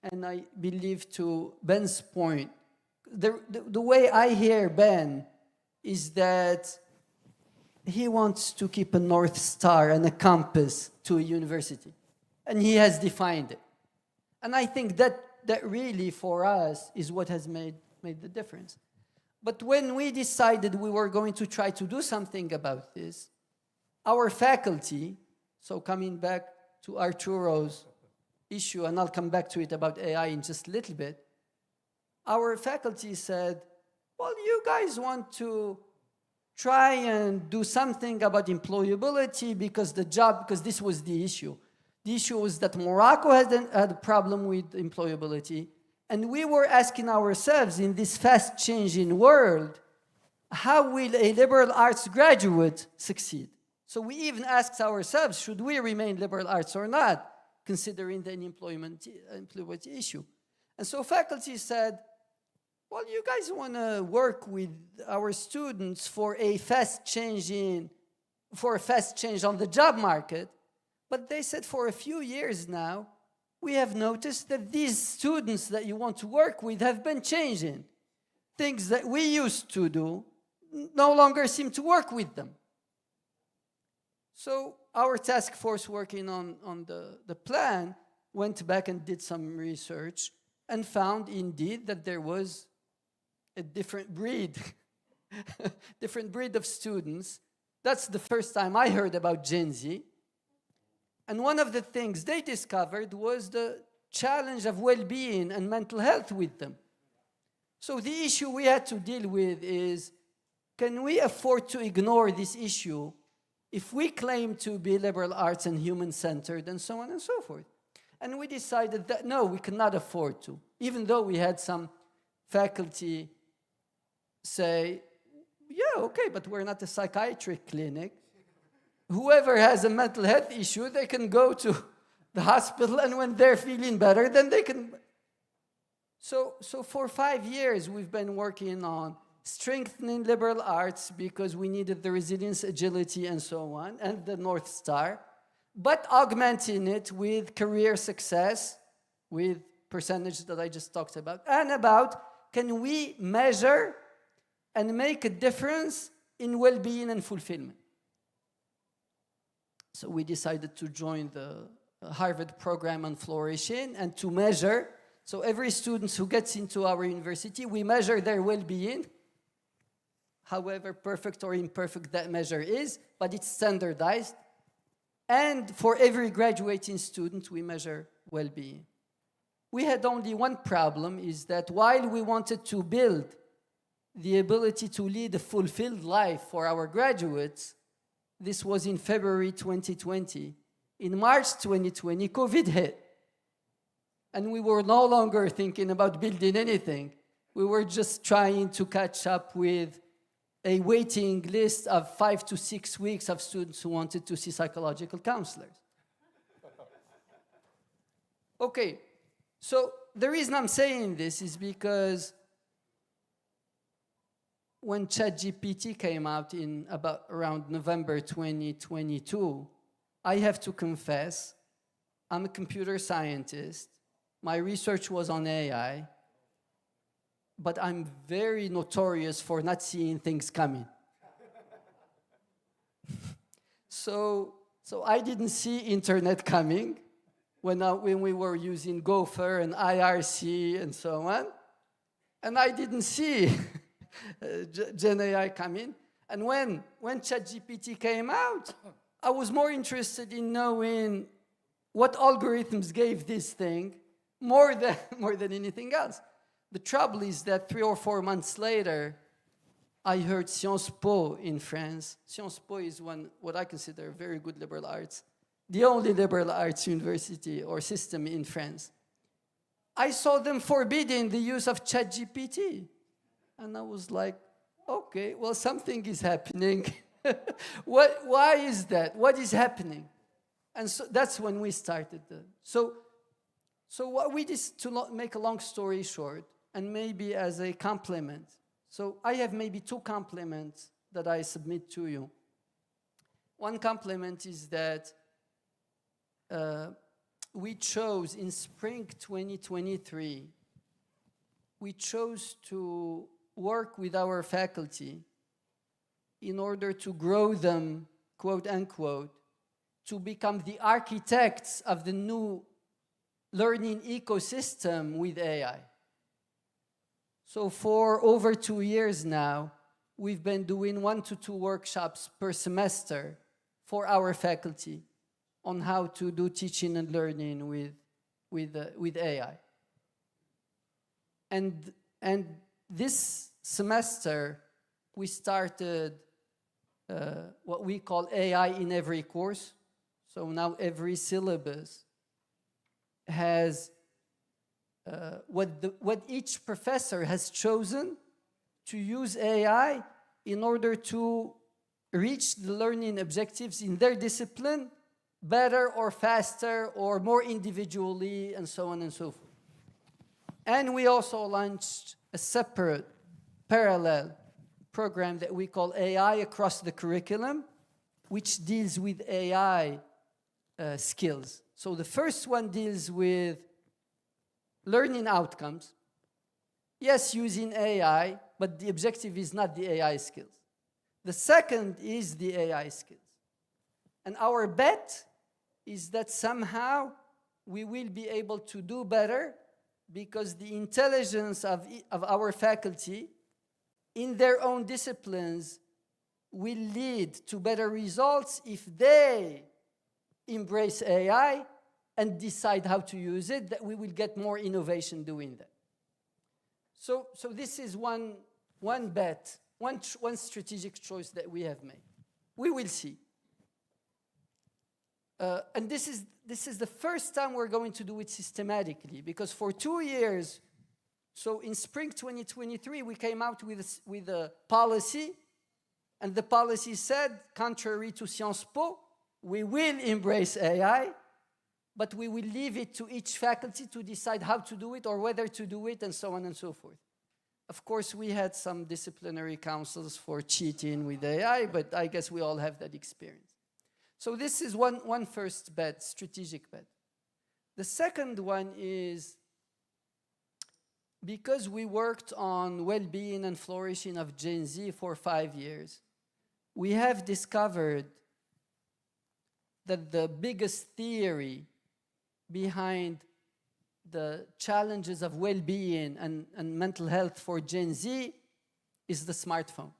And I believe, to Ben's point, the way I hear Ben is that he wants to keep a North Star and a compass to a university. And he has defined it. And I think that really, for us, is what has made the difference. But when we decided we were going to try to do something about this, our faculty, so coming back to Arturo's issue, and I'll come back to it about AI in just a little bit, our faculty said, well, you guys want to try and do something about employability because this was the issue. The issue was that Morocco had a problem with employability, and we were asking ourselves, in this fast-changing world, how will a liberal arts graduate succeed? So we even asked ourselves, should we remain liberal arts or not, considering the employability issue? And so faculty said, well, you guys want to work with our students for a fast change on the job market. But they said, for a few years now, we have noticed that these students that you want to work with have been changing. Things that we used to do no longer seem to work with them. So our task force working on the plan went back and did some research and found indeed that there was a different breed, different breed of students. That's the first time I heard about Gen Z. And one of the things they discovered was the challenge of well-being and mental health with them. So the issue we had to deal with is, can we afford to ignore this issue if we claim to be liberal arts and human-centered and so on and so forth? And we decided that no, we cannot afford to, even though we had some faculty say, yeah, okay, but we're not a psychiatric clinic. Whoever has a mental health issue, they can go to the hospital, and when they're feeling better, then they can. So for 5 years, we've been working on strengthening liberal arts because we needed the resilience, agility, and so on, and the North Star, but augmenting it with career success, with percentage that I just talked about, and about can we measure and make a difference in well-being and fulfillment. So we decided to join the Harvard program on flourishing and to measure. So every student who gets into our university, we measure their well-being, however perfect or imperfect that measure is, but it's standardized. And for every graduating student, we measure well-being. We had only one problem, is that while we wanted to build the ability to lead a fulfilled life for our graduates, this was in February 2020. In March 2020, COVID hit. And we were no longer thinking about building anything. We were just trying to catch up with a waiting list of 5 to 6 weeks of students who wanted to see psychological counselors. Okay, so the reason I'm saying this is because when ChatGPT came out in around November 2022, I have to confess, I'm a computer scientist. My research was on AI, but I'm very notorious for not seeing things coming. So I didn't see internet coming when we were using Gopher and IRC and so on. And I didn't see Gen AI coming. And when ChatGPT came out, I was more interested in knowing what algorithms gave this thing more than anything else. The trouble is that 3 or 4 months later, I heard Sciences Po in France. Sciences Po is what I consider a very good liberal arts, the only liberal arts university or system in France. I saw them forbidding the use of ChatGPT. And I was like, okay, well, something is happening. Why is that? What is happening? And so that's when we started. So what we did, to make a long story short, and maybe as a compliment. So I have maybe 2 compliments that I submit to you. One compliment is that we chose in spring 2023, we chose to work with our faculty in order to grow them, quote unquote, to become the architects of the new learning ecosystem with AI. So for over 2 years now, we've been doing 1 to 2 workshops per semester for our faculty on how to do teaching and learning with AI. And this semester, we started what we call AI in every course. So now every syllabus has what each professor has chosen to use AI in order to reach the learning objectives in their discipline better or faster or more individually and so on and so forth. And we also launched a separate parallel program that we call AI across the curriculum, which deals with AI skills. So the first one deals with learning outcomes. Yes, using AI, but the objective is not the AI skills. The second is the AI skills. And our bet is that somehow we will be able to do better because the intelligence of our faculty in their own disciplines will lead to better results if they embrace AI and decide how to use it, that we will get more innovation doing that. So this is one bet, one strategic choice that we have made. We will see. And this is the first time we're going to do it systematically, because for 2 years, so in spring 2023, we came out with a policy, and the policy said, contrary to Sciences Po, we will embrace AI, but we will leave it to each faculty to decide how to do it or whether to do it and so on and so forth. Of course, we had some disciplinary councils for cheating with AI, but I guess we all have that experience. So this is one first bet, strategic bet. The second one is because we worked on well-being and flourishing of Gen Z for 5 years, we have discovered that the biggest theory behind the challenges of well-being and mental health for Gen Z is the smartphone.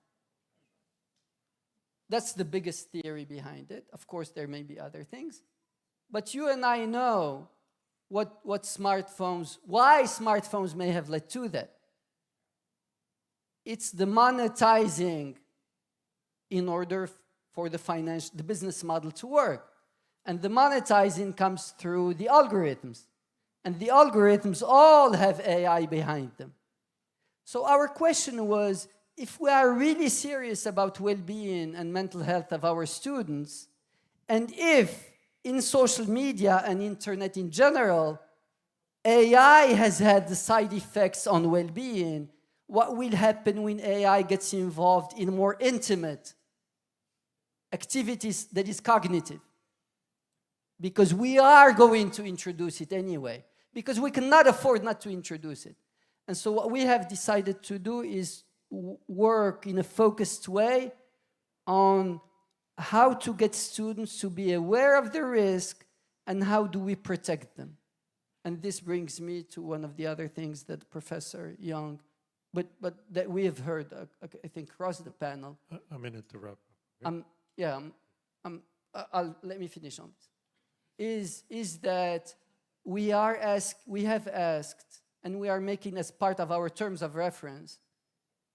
That's the biggest theory behind it. Of course, there may be other things. But you and I know why smartphones may have led to that. It's the monetizing in order for the business model to work. And the monetizing comes through the algorithms. And the algorithms all have AI behind them. So our question was, if we are really serious about well-being and mental health of our students, and if in social media and internet in general, AI has had the side effects on well-being, what will happen when AI gets involved in more intimate activities that is cognitive? Because we are going to introduce it anyway, because we cannot afford not to introduce it. And so what we have decided to do is work in a focused way on how to get students to be aware of the risk and how do we protect them. And this brings me to one of the other things that Professor Young, but that we have heard, I think, across the panel. A minute to wrap up. Let me finish on this. Is that we have asked, and we are making as part of our terms of reference,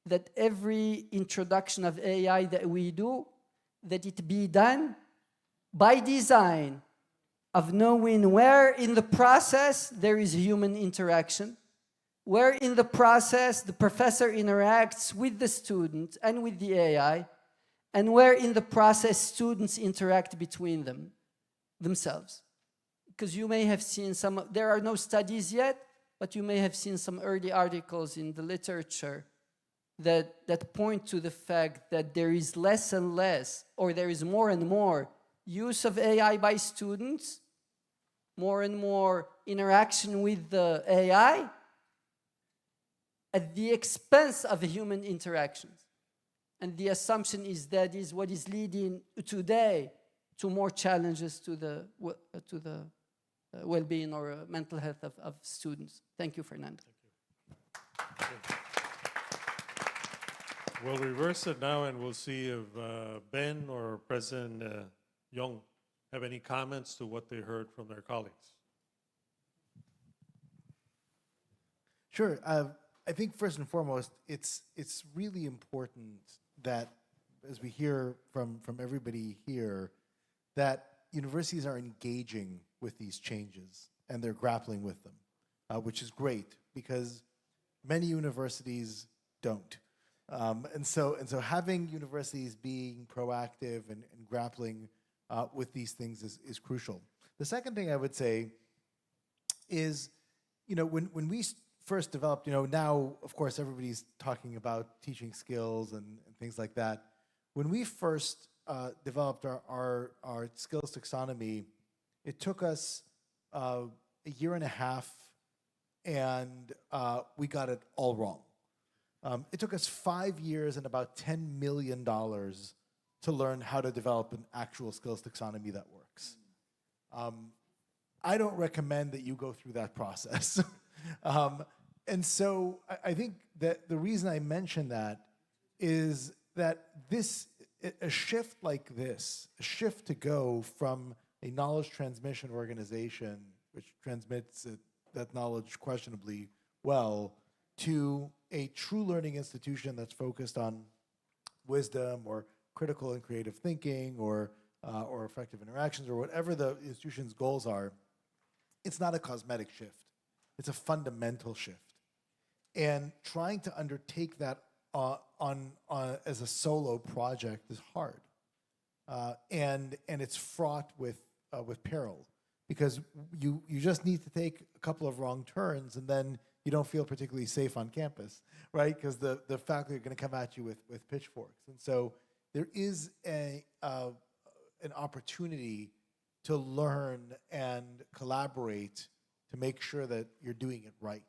that every introduction of AI that we do, that it be done by design of knowing where in the process there is human interaction, where in the process the professor interacts with the student and with the AI, and where in the process students interact between themselves. Because you may have seen there are no studies yet, but you may have seen some early articles in the literature that point to the fact that there is less and less, or there is more and more use of AI by students, more and more interaction with the AI at the expense of human interactions. And the assumption is that is what is leading today to more challenges to the well-being or mental health of students. Thank you, Fernando. Thank you. We'll reverse it now, and we'll see if Ben or President Young have any comments to what they heard from their colleagues. Sure. I think first and foremost, it's really important that, as we hear from everybody here, that universities are engaging with these changes and they're grappling with them, which is great because many universities don't. And so having universities being proactive and grappling with these things is crucial. The second thing I would say is, when we first developed, now, of course, everybody's talking about teaching skills and things like that. When we first developed our skills taxonomy, it took us a year and a half, and we got it all wrong. It took us 5 years and about $10 million to learn how to develop an actual skills taxonomy that works. I don't recommend that you go through that process. And so I think that the reason I mention that is that a shift like this, a shift to go from a knowledge transmission organization, which transmits that knowledge questionably well, to a true learning institution that's focused on wisdom or critical and creative thinking or effective interactions or whatever the institution's goals are, it's not a cosmetic shift. It's a fundamental shift. And trying to undertake that as a solo project is hard. And it's fraught with peril because you just need to take a couple of wrong turns and then you don't feel particularly safe on campus, right? Because the faculty are going to come at you with pitchforks. And so there is an opportunity to learn and collaborate to make sure that you're doing it right.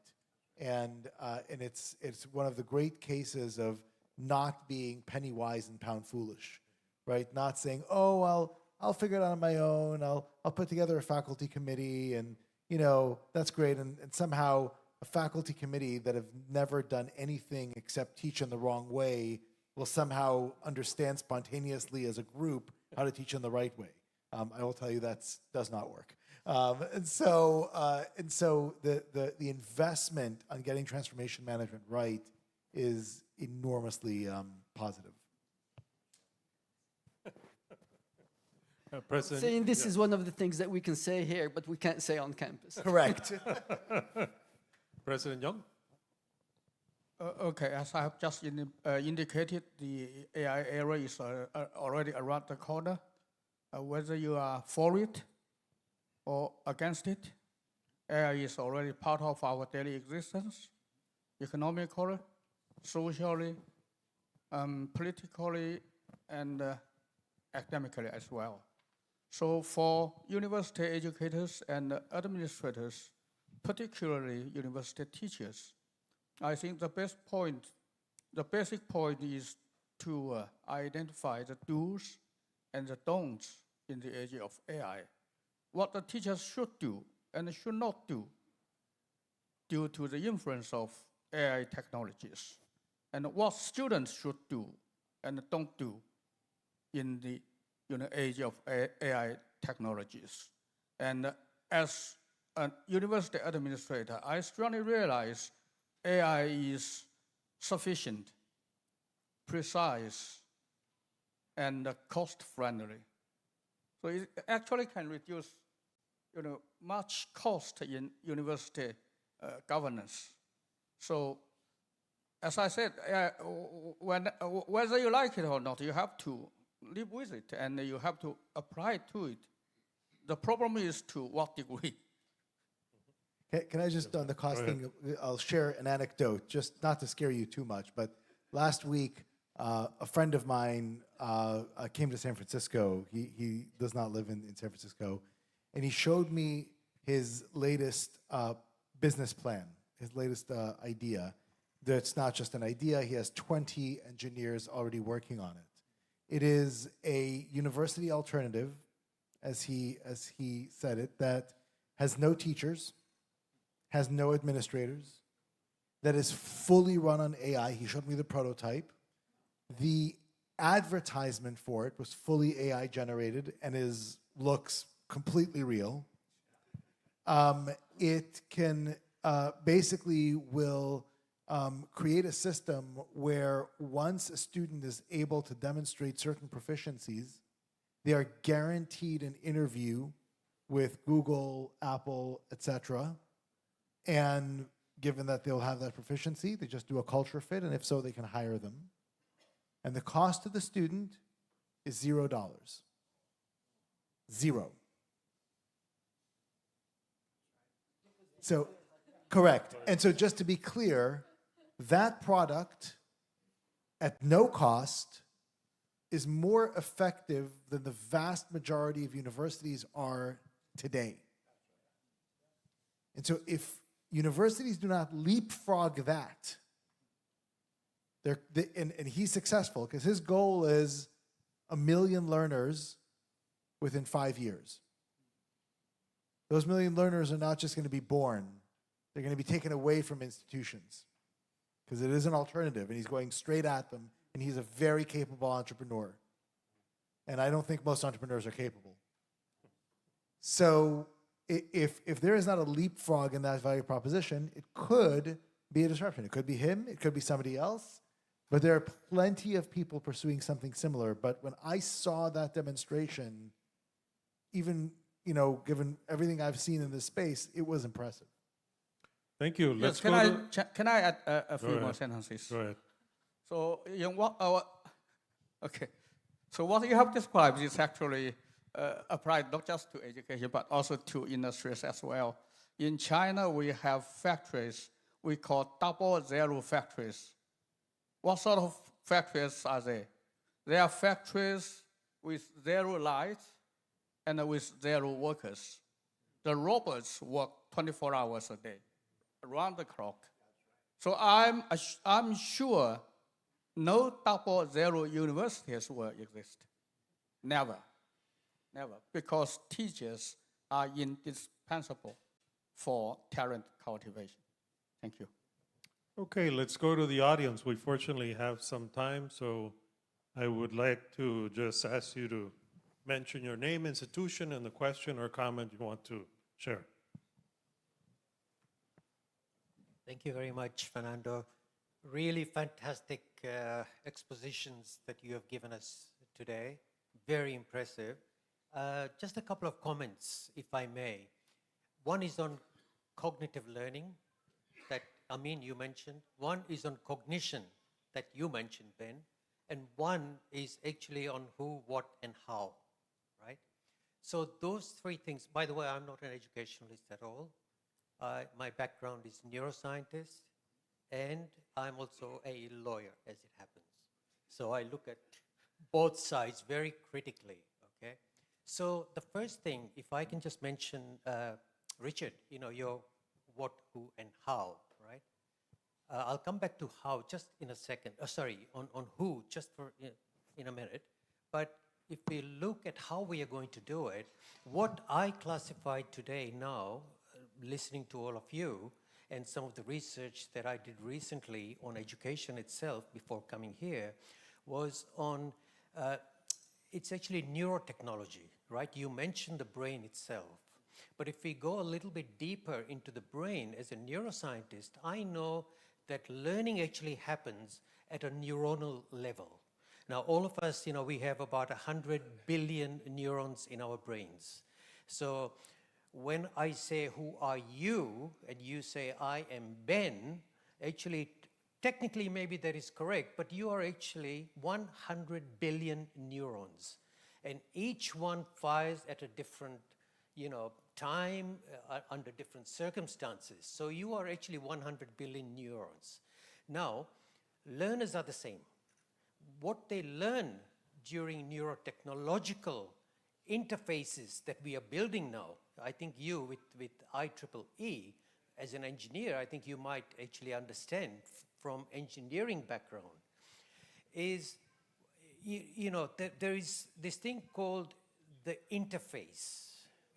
And it's one of the great cases of not being penny wise and pound foolish, right? Not saying, oh, I'll figure it out on my own. I'll put together a faculty committee, and that's great. And somehow a faculty committee that have never done anything except teach in the wrong way will somehow understand spontaneously as a group how to teach in the right way. I will tell you that does not work. And so the investment on getting transformation management right is enormously positive. President. Saying this is one of the things that we can say here, but we can't say on campus. Correct. President Young. Okay, as I have just indicated, the AI era is already around the corner. Whether you are for it or against it, AI is already part of our daily existence, economically, socially, politically, and academically as well. So for university educators and administrators, particularly university teachers, I think the basic point is to identify the do's and the don'ts in the age of AI. What the teachers should do and should not do due to the influence of AI technologies, and what students should do and don't do in the age of AI technologies. And as a university administrator, I strongly realize AI is sufficient, precise, and cost-friendly. So it actually can reduce much cost in university governance. So as I said, whether you like it or not, you have to live with it and you have to apply to it. The problem is to what degree. Can I just, on the cost thing, I'll share an anecdote, just not to scare you too much, but last week, a friend of mine came to San Francisco. He does not live in San Francisco. And he showed me his latest business plan, his latest idea. That's not just an idea. He has 20 engineers already working on it. It is a university alternative, as he said it, that has no teachers, has no administrators, that is fully run on AI. He showed me the prototype. The advertisement for it was fully AI generated and looks completely real. It can basically will create a system where once a student is able to demonstrate certain proficiencies, they are guaranteed an interview with Google, Apple, etc. And given that they'll have that proficiency, they just do a culture fit, and if so, they can hire them. And the cost to the student is $0. Zero. So, correct. And so just to be clear, that product at no cost is more effective than the vast majority of universities are today. And so if universities do not leapfrog that, and he's successful because his goal is 1 million learners within 5 years. Those 1 million learners are not just going to be born. They're going to be taken away from institutions because it is an alternative, and he's going straight at them, and he's a very capable entrepreneur. And I don't think most entrepreneurs are capable. So if there is not a leapfrog in that value proposition, it could be a disruption. It could be him, it could be somebody else, but there are plenty of people pursuing something similar. But when I saw that demonstration, even, given everything I've seen in this space, it was impressive. Thank you. Yes, can I add a few more sentences? Go ahead. So, So what you have described is actually applied not just to education, but also to industries as well. In China, we have factories we call 00 factories. What sort of factories are they? They are factories with 0 lights and with 0 workers. The robots work 24 hours a day, around the clock. So I'm sure no 00 universities will exist. Never, because teachers are indispensable for talent cultivation. Thank you. Okay, let's go to the audience. We fortunately have some time, so I would like to just ask you to mention your name, institution, and the question or comment you want to share. Thank you very much, Fernando. Really fantastic expositions that you have given us today. Very impressive. Just a couple of comments, if I may. One is on cognitive learning that Amin, you mentioned. One is on cognition that you mentioned, Ben. And one is actually on who, what, and how, right? So those three things, by the way, I'm not an educationalist at all. My background is neuroscientist, and I'm also a lawyer, as it happens. So I look at both sides very critically, okay? So the first thing, if I can just mention, Richard, you know, your what, who, and how, right? I'll come back to how just in a second. On who just for in a minute. But if we look at how we are going to do it, what I classified today now, listening to all of you, and some of the research that I did recently on education itself before coming here, was on, it's actually neurotechnology, right? You mentioned the brain itself. But if we go a little bit deeper into the brain, as a neuroscientist, I know that learning actually happens at a neuronal level. Now, all of us, you know, we have about 100 billion neurons in our brains. So when I say, who are you? And you say, I am Ben, actually, technically, maybe that is correct, but you are actually 100 billion neurons. And each one fires at a different, you know, time, under different circumstances. So you are actually 100 billion neurons. Now, learners are the same. What they learn during neurotechnological interfaces that we are building now, I think you with IEEE, as an engineer, I think you might actually understand from engineering background, is, you know, there is this thing called the interface,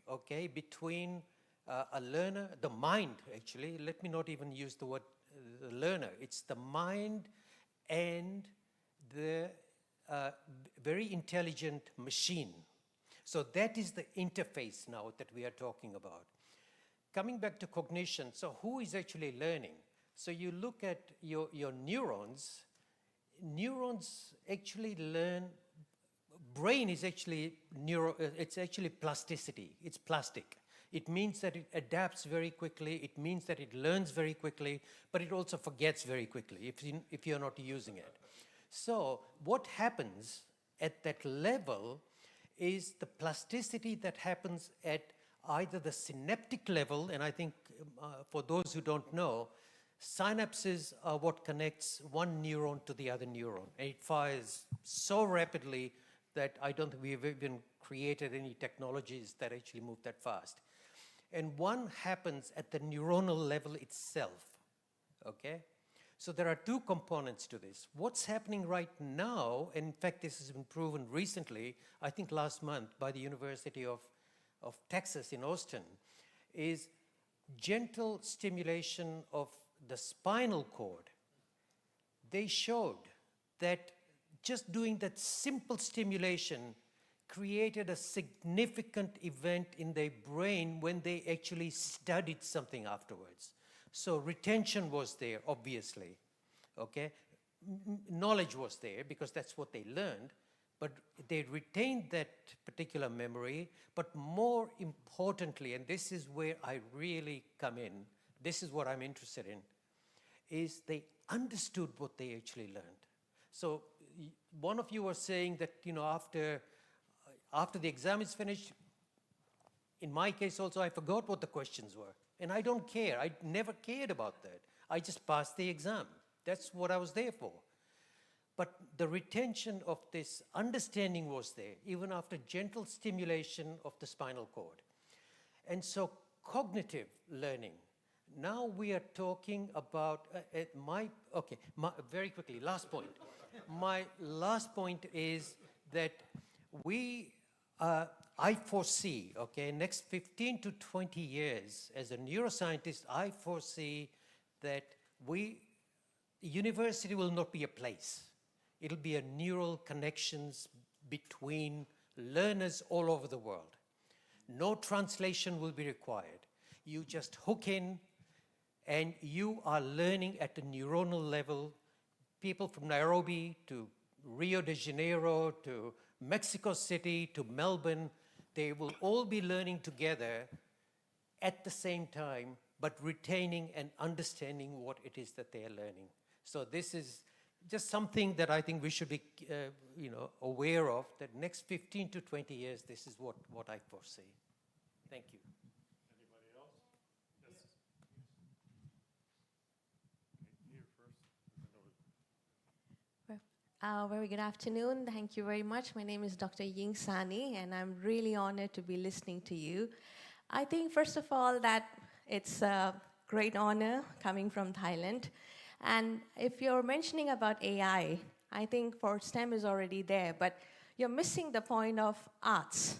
okay, between a learner, the mind actually, let me not even use the word learner, it's the mind and the very intelligent machine. So that is the interface now that we are talking about. Coming back to cognition, so who is actually learning? So you look at your neurons, neurons actually learn, brain is actually it's actually plasticity, it's plastic. It means that it adapts very quickly, it means that it learns very quickly, but it also forgets very quickly if you're not using it. So what happens at that level is the plasticity that happens at either the synaptic level, and I think for those who don't know, synapses are what connects one neuron to the other neuron. And it fires so rapidly that I don't think we've even created any technologies that actually move that fast. And one happens at the neuronal level itself, okay? So there are two components to this. What's happening right now, and in fact this has been proven recently, I think last month by the University of Texas in Austin, is gentle stimulation of the spinal cord. They showed that just doing that simple stimulation created a significant event in their brain when they actually studied something afterwards. So retention was there, obviously, okay? Knowledge was there because that's what they learned, but they retained that particular memory, but more importantly, and this is where I really come in, this is what I'm interested in, is they understood what they actually learned. So one of you was saying that, you know, after the exam is finished, in my case also, I forgot what the questions were. And I don't care. I never cared about that. I just passed the exam. That's what I was there for. But the retention of this understanding was there, even after gentle stimulation of the spinal cord. And so cognitive learning. Now we are talking about, very quickly, last point. My last point is that I foresee, okay, next 15 to 20 years, as a neuroscientist, I foresee that university will not be a place. It'll be a neural connections between learners all over the world. No translation will be required. You just hook in and you are learning at the neuronal level. People from Nairobi to Rio de Janeiro to Mexico City to Melbourne, they will all be learning together at the same time, but retaining and understanding what it is that they are learning. So this is just something that I think we should be aware of, that next 15 to 20 years, this is what I foresee. Thank you. Anybody else? Yes. Okay, here first. Very good afternoon. Thank you very much. My name is Dr. Ying Sani, and I'm really honored to be listening to you. I think, first of all, that it's a great honor coming from Thailand. And if you're mentioning about AI, I think for STEM is already there, but you're missing the point of arts.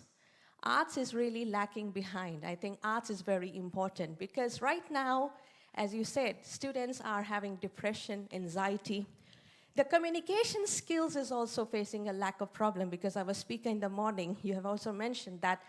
Arts is really lacking behind. I think arts is very important because right now, as you said, students are having depression, anxiety. The communication skills is also facing a lack of problem because I was speaking in the morning. You have also mentioned that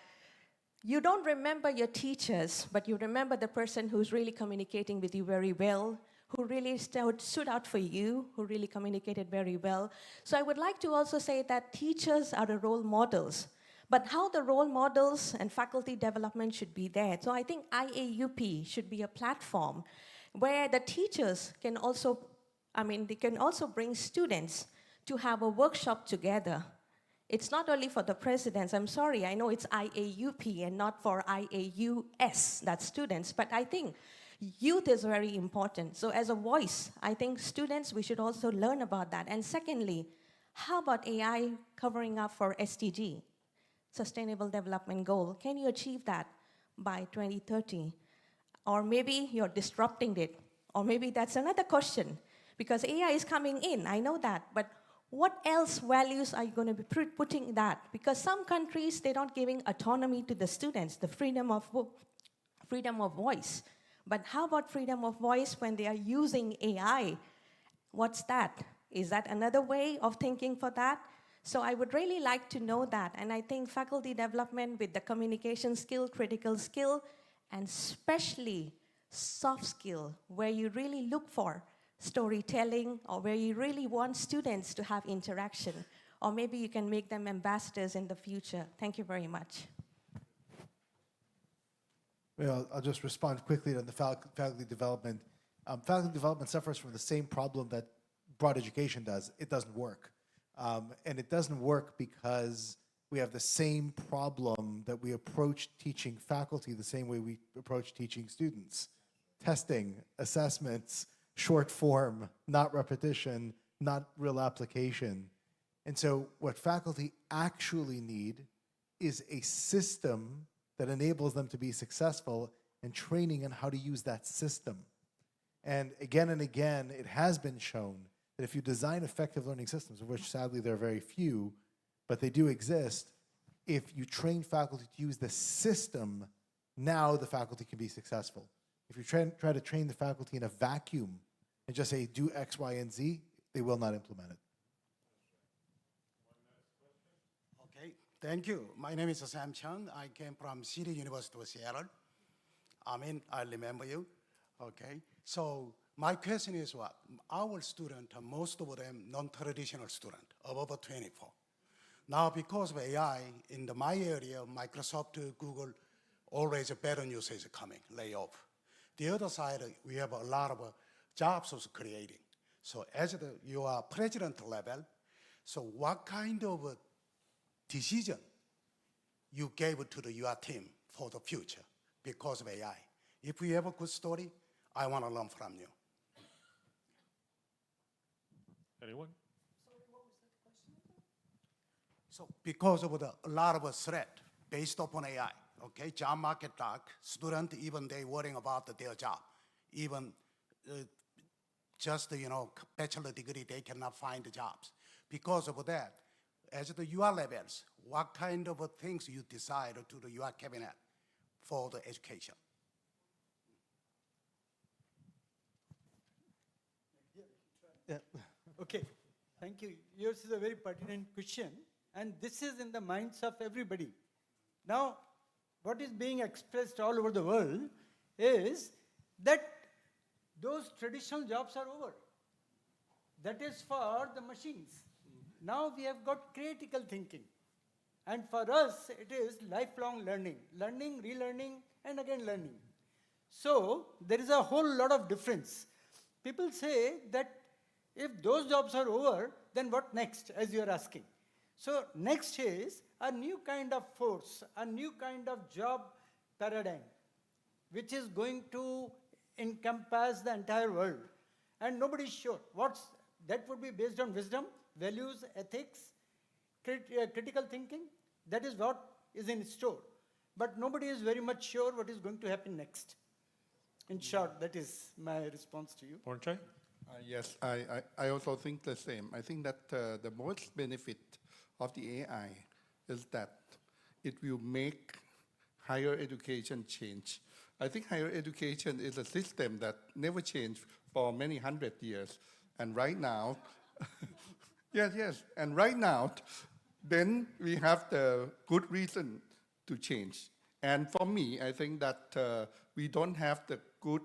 you don't remember your teachers, but you remember the person who's really communicating with you very well, who really stood out for you, who really communicated very well. So I would like to also say that teachers are the role models, but how the role models and faculty development should be there. So I think IAUP should be a platform where the teachers can also, they can also bring students to have a workshop together. It's not only for the presidents. I'm sorry, I know it's IAUP and not for IAUS, that's students, but I think youth is very important. So as a voice, I think students, we should also learn about that. And secondly, how about AI covering up for SDG, Sustainable Development Goal? Can you achieve that by 2030? Or maybe you're disrupting it. Or maybe that's another question, because AI is coming in, I know that, but what else values are you going to be putting in that? Because some countries, they're not giving autonomy to the students, the freedom of voice. But how about freedom of voice when they are using AI? What's that? Is that another way of thinking for that? So I would really like to know that. And I think faculty development with the communication skill, critical skill, and especially soft skill, where you really look for storytelling, or where you really want students to have interaction, or maybe you can make them ambassadors in the future. Thank you very much. Well, I'll just respond quickly to the faculty development. Faculty development suffers from the same problem that broad education does. It doesn't work. And it doesn't work because we have the same problem that we approach teaching faculty the same way we approach teaching students. Testing, assessments, short form, not repetition, not real application. And so what faculty actually need is a system that enables them to be successful and training on how to use that system. And again, it has been shown that if you design effective learning systems, of which sadly there are very few, but they do exist, if you train faculty to use the system, now the faculty can be successful. If you try to train the faculty in a vacuum and just say, do X, Y, and Z, they will not implement it. Okay, thank you. My name is Sam Chan. I came from City University of Seattle. I remember you. Okay, so my question is what? Our students, most of them non-traditional students, above 24. Now, because of AI, in my area, Microsoft, Google, always better news is coming, layoff. The other side, we have a lot of jobs also creating. So as you are president level, so what kind of decision you gave to your team for the future because of AI? If we have a good story, I want to learn from you. Anyone? So because of a lot of threat based upon AI, okay, job market dark, student, even they worrying about their job, even just, bachelor degree, they cannot find the jobs. Because of that, as the UR levels, what kind of things you decide to the UR cabinet for the education? Yeah. Okay, thank you. Yours is a very pertinent question, and this is in the minds of everybody. Now, what is being expressed all over the world is that those traditional jobs are over. That is for the machines. Now we have got critical thinking. And for us, it is lifelong learning, learning, relearning, and again learning. So there is a whole lot of difference. People say that if those jobs are over, then what next, as you are asking? So next is a new kind of force, a new kind of job paradigm, which is going to encompass the entire world. And nobody is sure. That would be based on wisdom, values, ethics, critical thinking. That is what is in store. But nobody is very much sure what is going to happen next. In short, that is my response to you. Pornchai? Yes, I also think the same. I think that the most benefit of the AI is that it will make higher education change. I think higher education is a system that never changed for many hundred years. And right now, yes, and right now, then we have the good reason to change. And for me, I think that we don't have the good,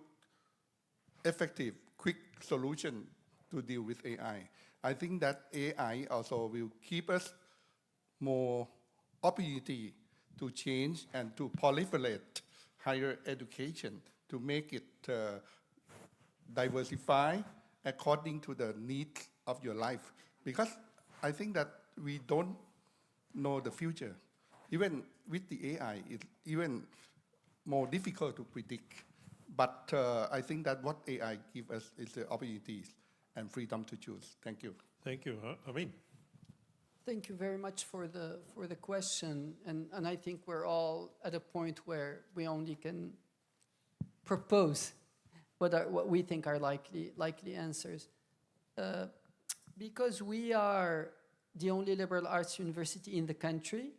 effective, quick solution to deal with AI. I think that AI also will keep us more opportunity to change and to proliferate higher education, to make it diversify according to the needs of your life. Because I think that we don't know the future. Even with the AI, it's even more difficult to predict. But I think that what AI gives us is the opportunities and freedom to choose. Thank you. Thank you. Amin? Thank you very much for the question, and I think we're all at a point where we only can propose what we think are likely answers. Because we are the only liberal arts university in the country,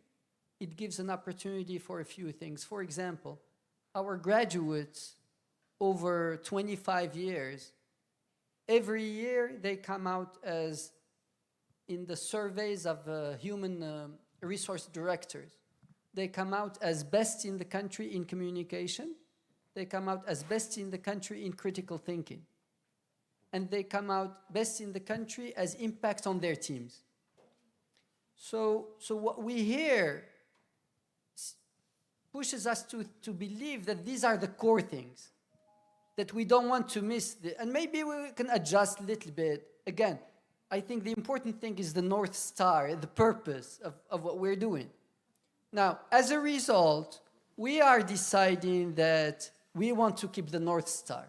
it gives an opportunity for a few things. For example, our graduates over 25 years, every year they come out as, in the surveys of human resource directors, they come out as best in the country in communication, they come out as best in the country in critical thinking, and they come out best in the country as impact on their teams. So what we hear pushes us to believe that these are the core things, that we don't want to miss, and maybe we can adjust a little bit. Again, I think the important thing is the North Star, the purpose of what we're doing. Now, as a result, we are deciding that we want to keep the North Star.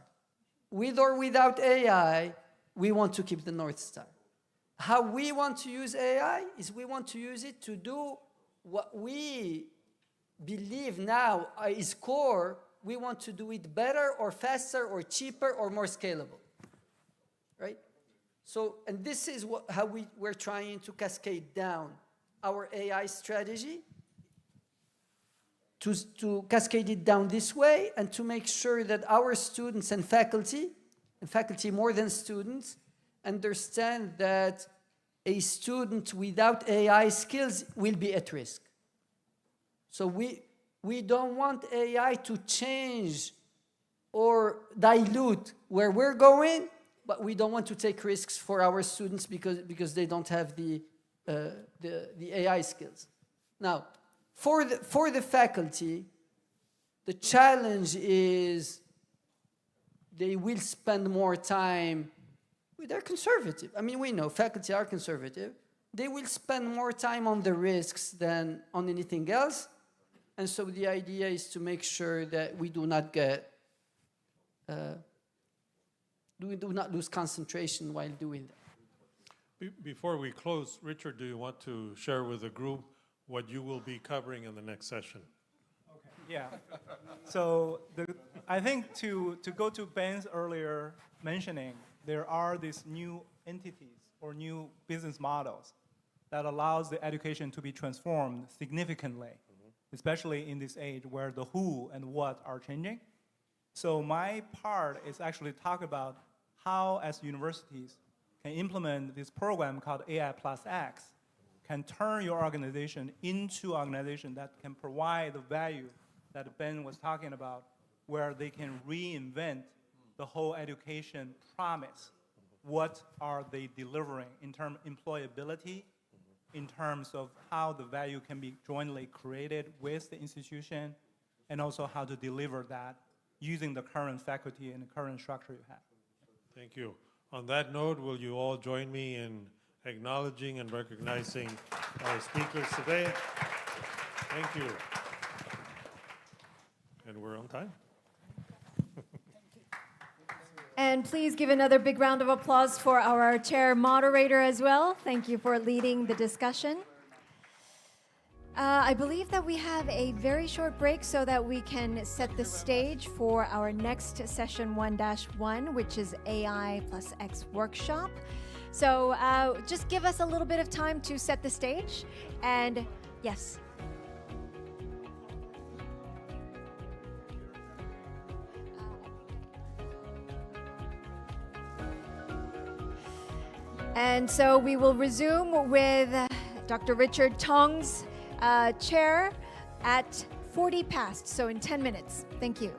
With or without AI, we want to keep the North Star. How we want to use AI is we want to use it to do what we believe now is core. We want to do it better or faster or cheaper or more scalable, right? So, and this is how we're trying to cascade down our AI strategy, to cascade it down this way, and to make sure that our students and faculty more than students, understand that a student without AI skills will be at risk. So we don't want AI to change or dilute where we're going, but we don't want to take risks for our students because they don't have the AI skills. Now, for the faculty, the challenge is they will spend more time. They're conservative. I mean, we know faculty are conservative. They will spend more time on the risks than on anything else. And so the idea is to make sure that we do not lose concentration while doing that. Before we close, Richard, do you want to share with the group what you will be covering in the next session? Yeah. So I think to go to Ben's earlier mentioning, there are these new entities or new business models that allows the education to be transformed significantly, especially in this age where the who and what are changing. So my part is actually talk about how, as universities, can implement this program called AI Plus X, can turn your organization into an organization that can provide the value that Ben was talking about, where they can reinvent the whole education promise. What are they delivering in terms of employability, in terms of how the value can be jointly created with the institution, and also how to deliver that using the current faculty and the current structure you have. Thank you. On that note, will you all join me in acknowledging and recognizing our speakers today? Thank you. And we're on time. And please give another big round of applause for our chair moderator as well. Thank you for leading the discussion. I believe that we have a very short break so that we can set the stage for our next session 1-1, which is AI plus X workshop. So just give us a little bit of time to set the stage. And yes. And so we will resume with Dr. Richard Tong's chair at 40 past, so in 10 minutes. Thank you.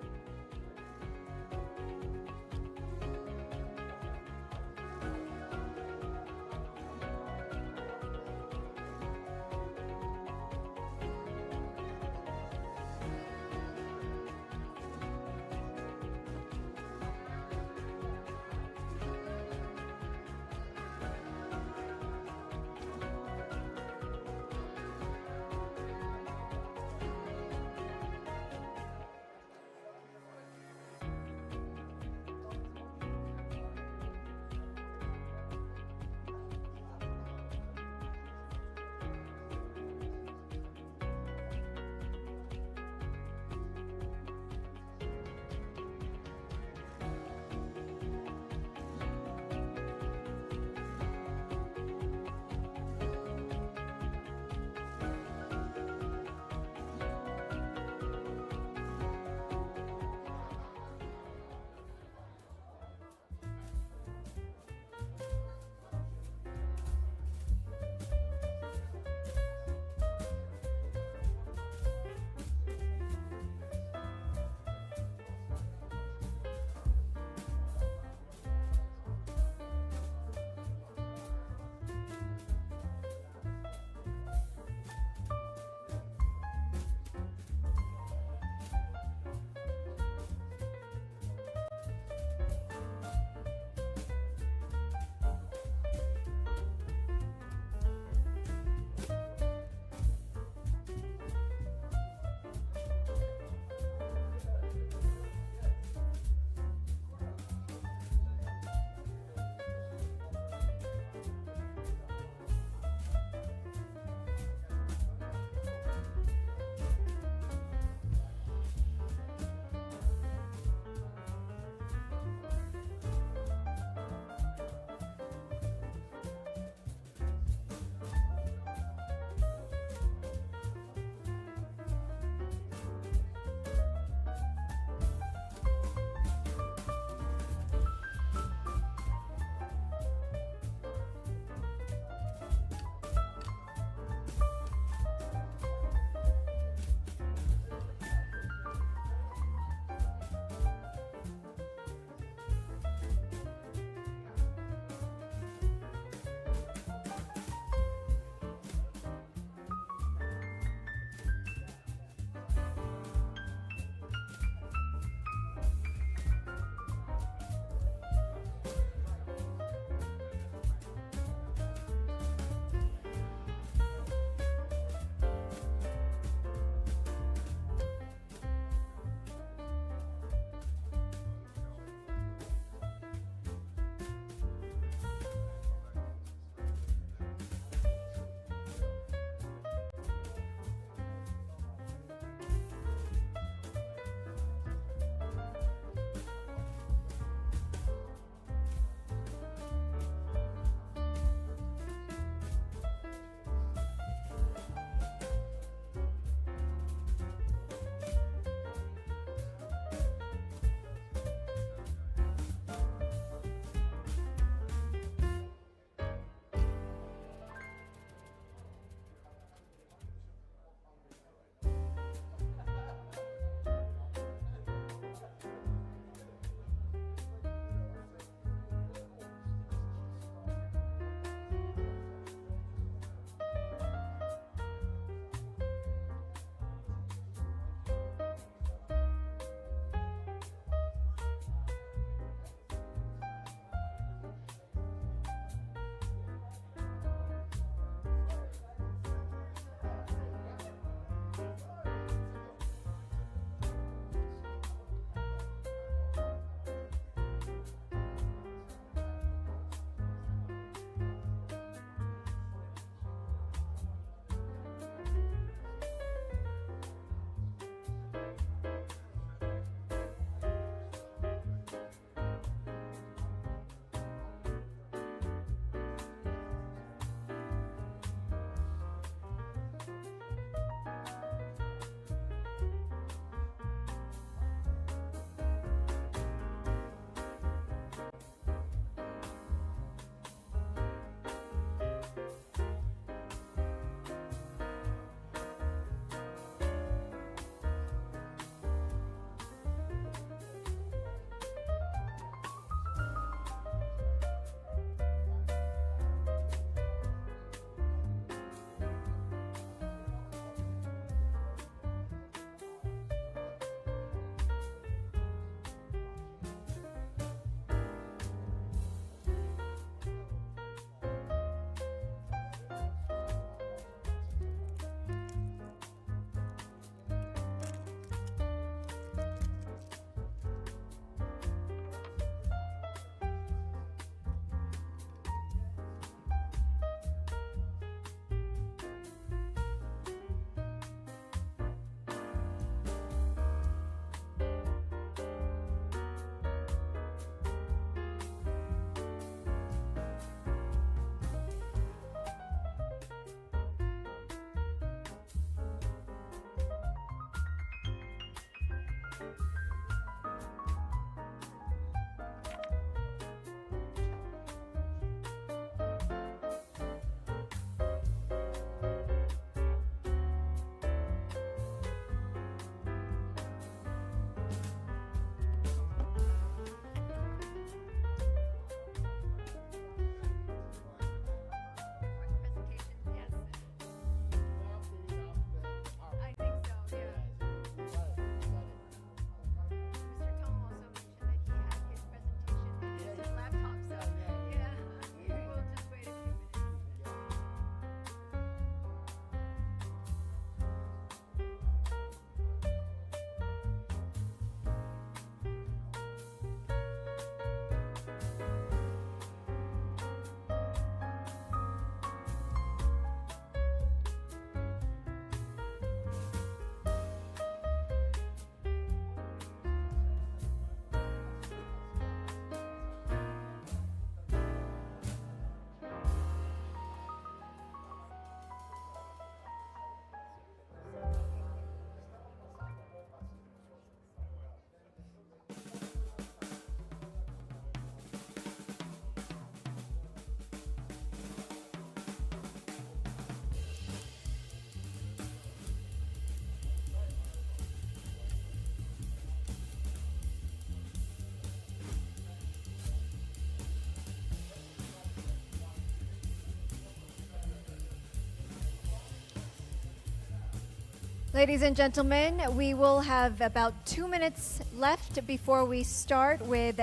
Ladies and gentlemen, we will have about 2 minutes left before we start with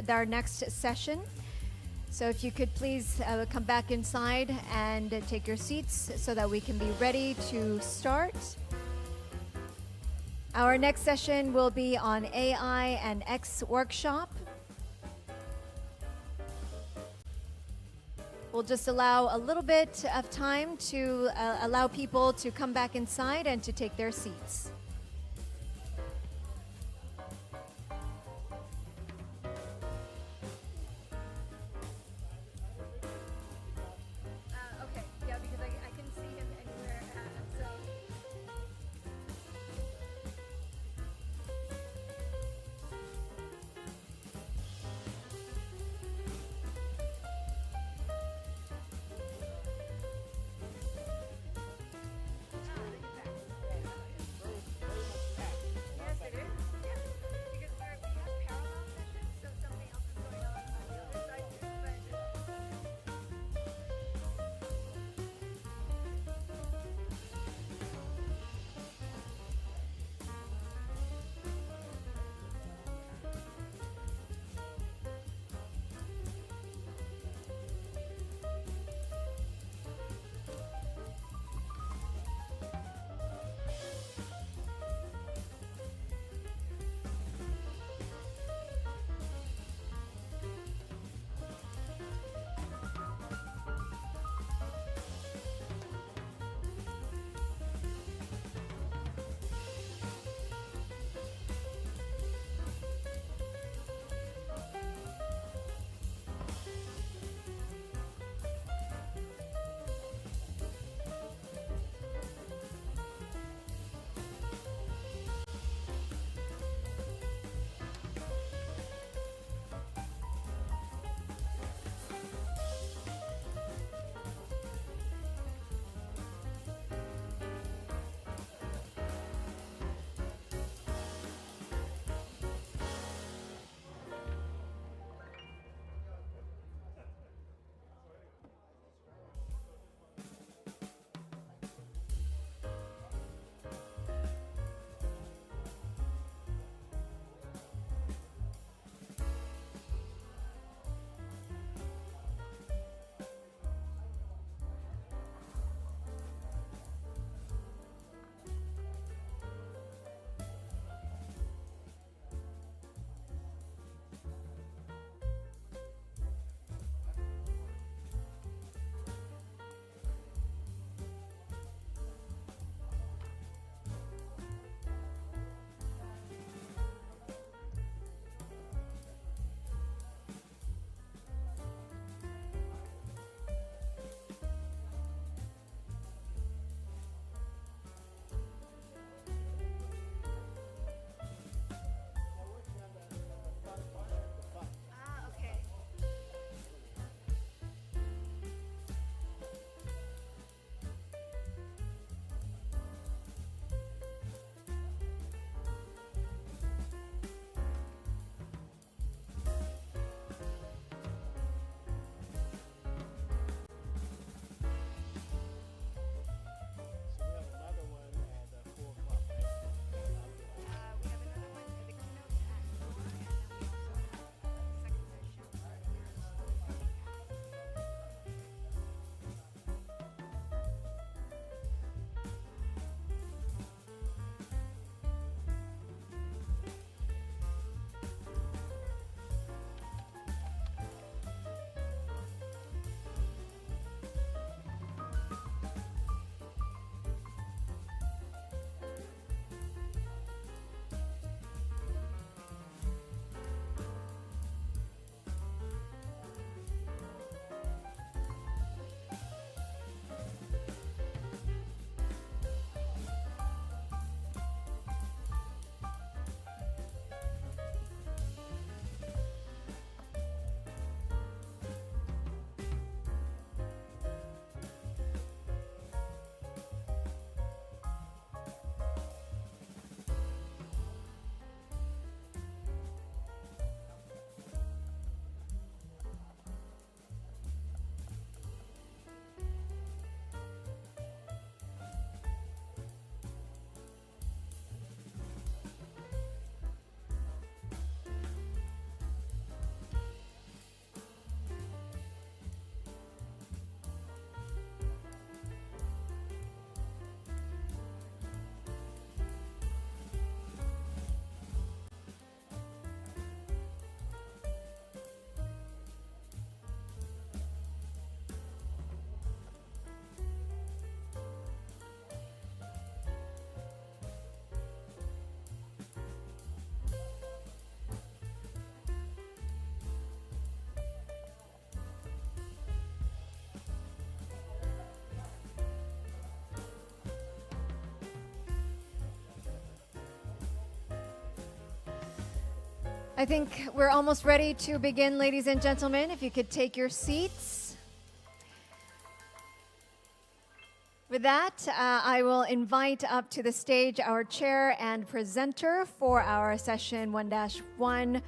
our next session. So if you could please come back inside and take your seats so that we can be ready to start. Our next session will be on AI and X workshop. We'll just allow a little bit of time to allow people to come back inside and to take their seats. Okay, yeah, because I can see him anywhere. I think we're almost ready to begin, ladies and gentlemen. If you could take your seats. With that, I will invite up to the stage our chair and presenter for our session 1-1-2,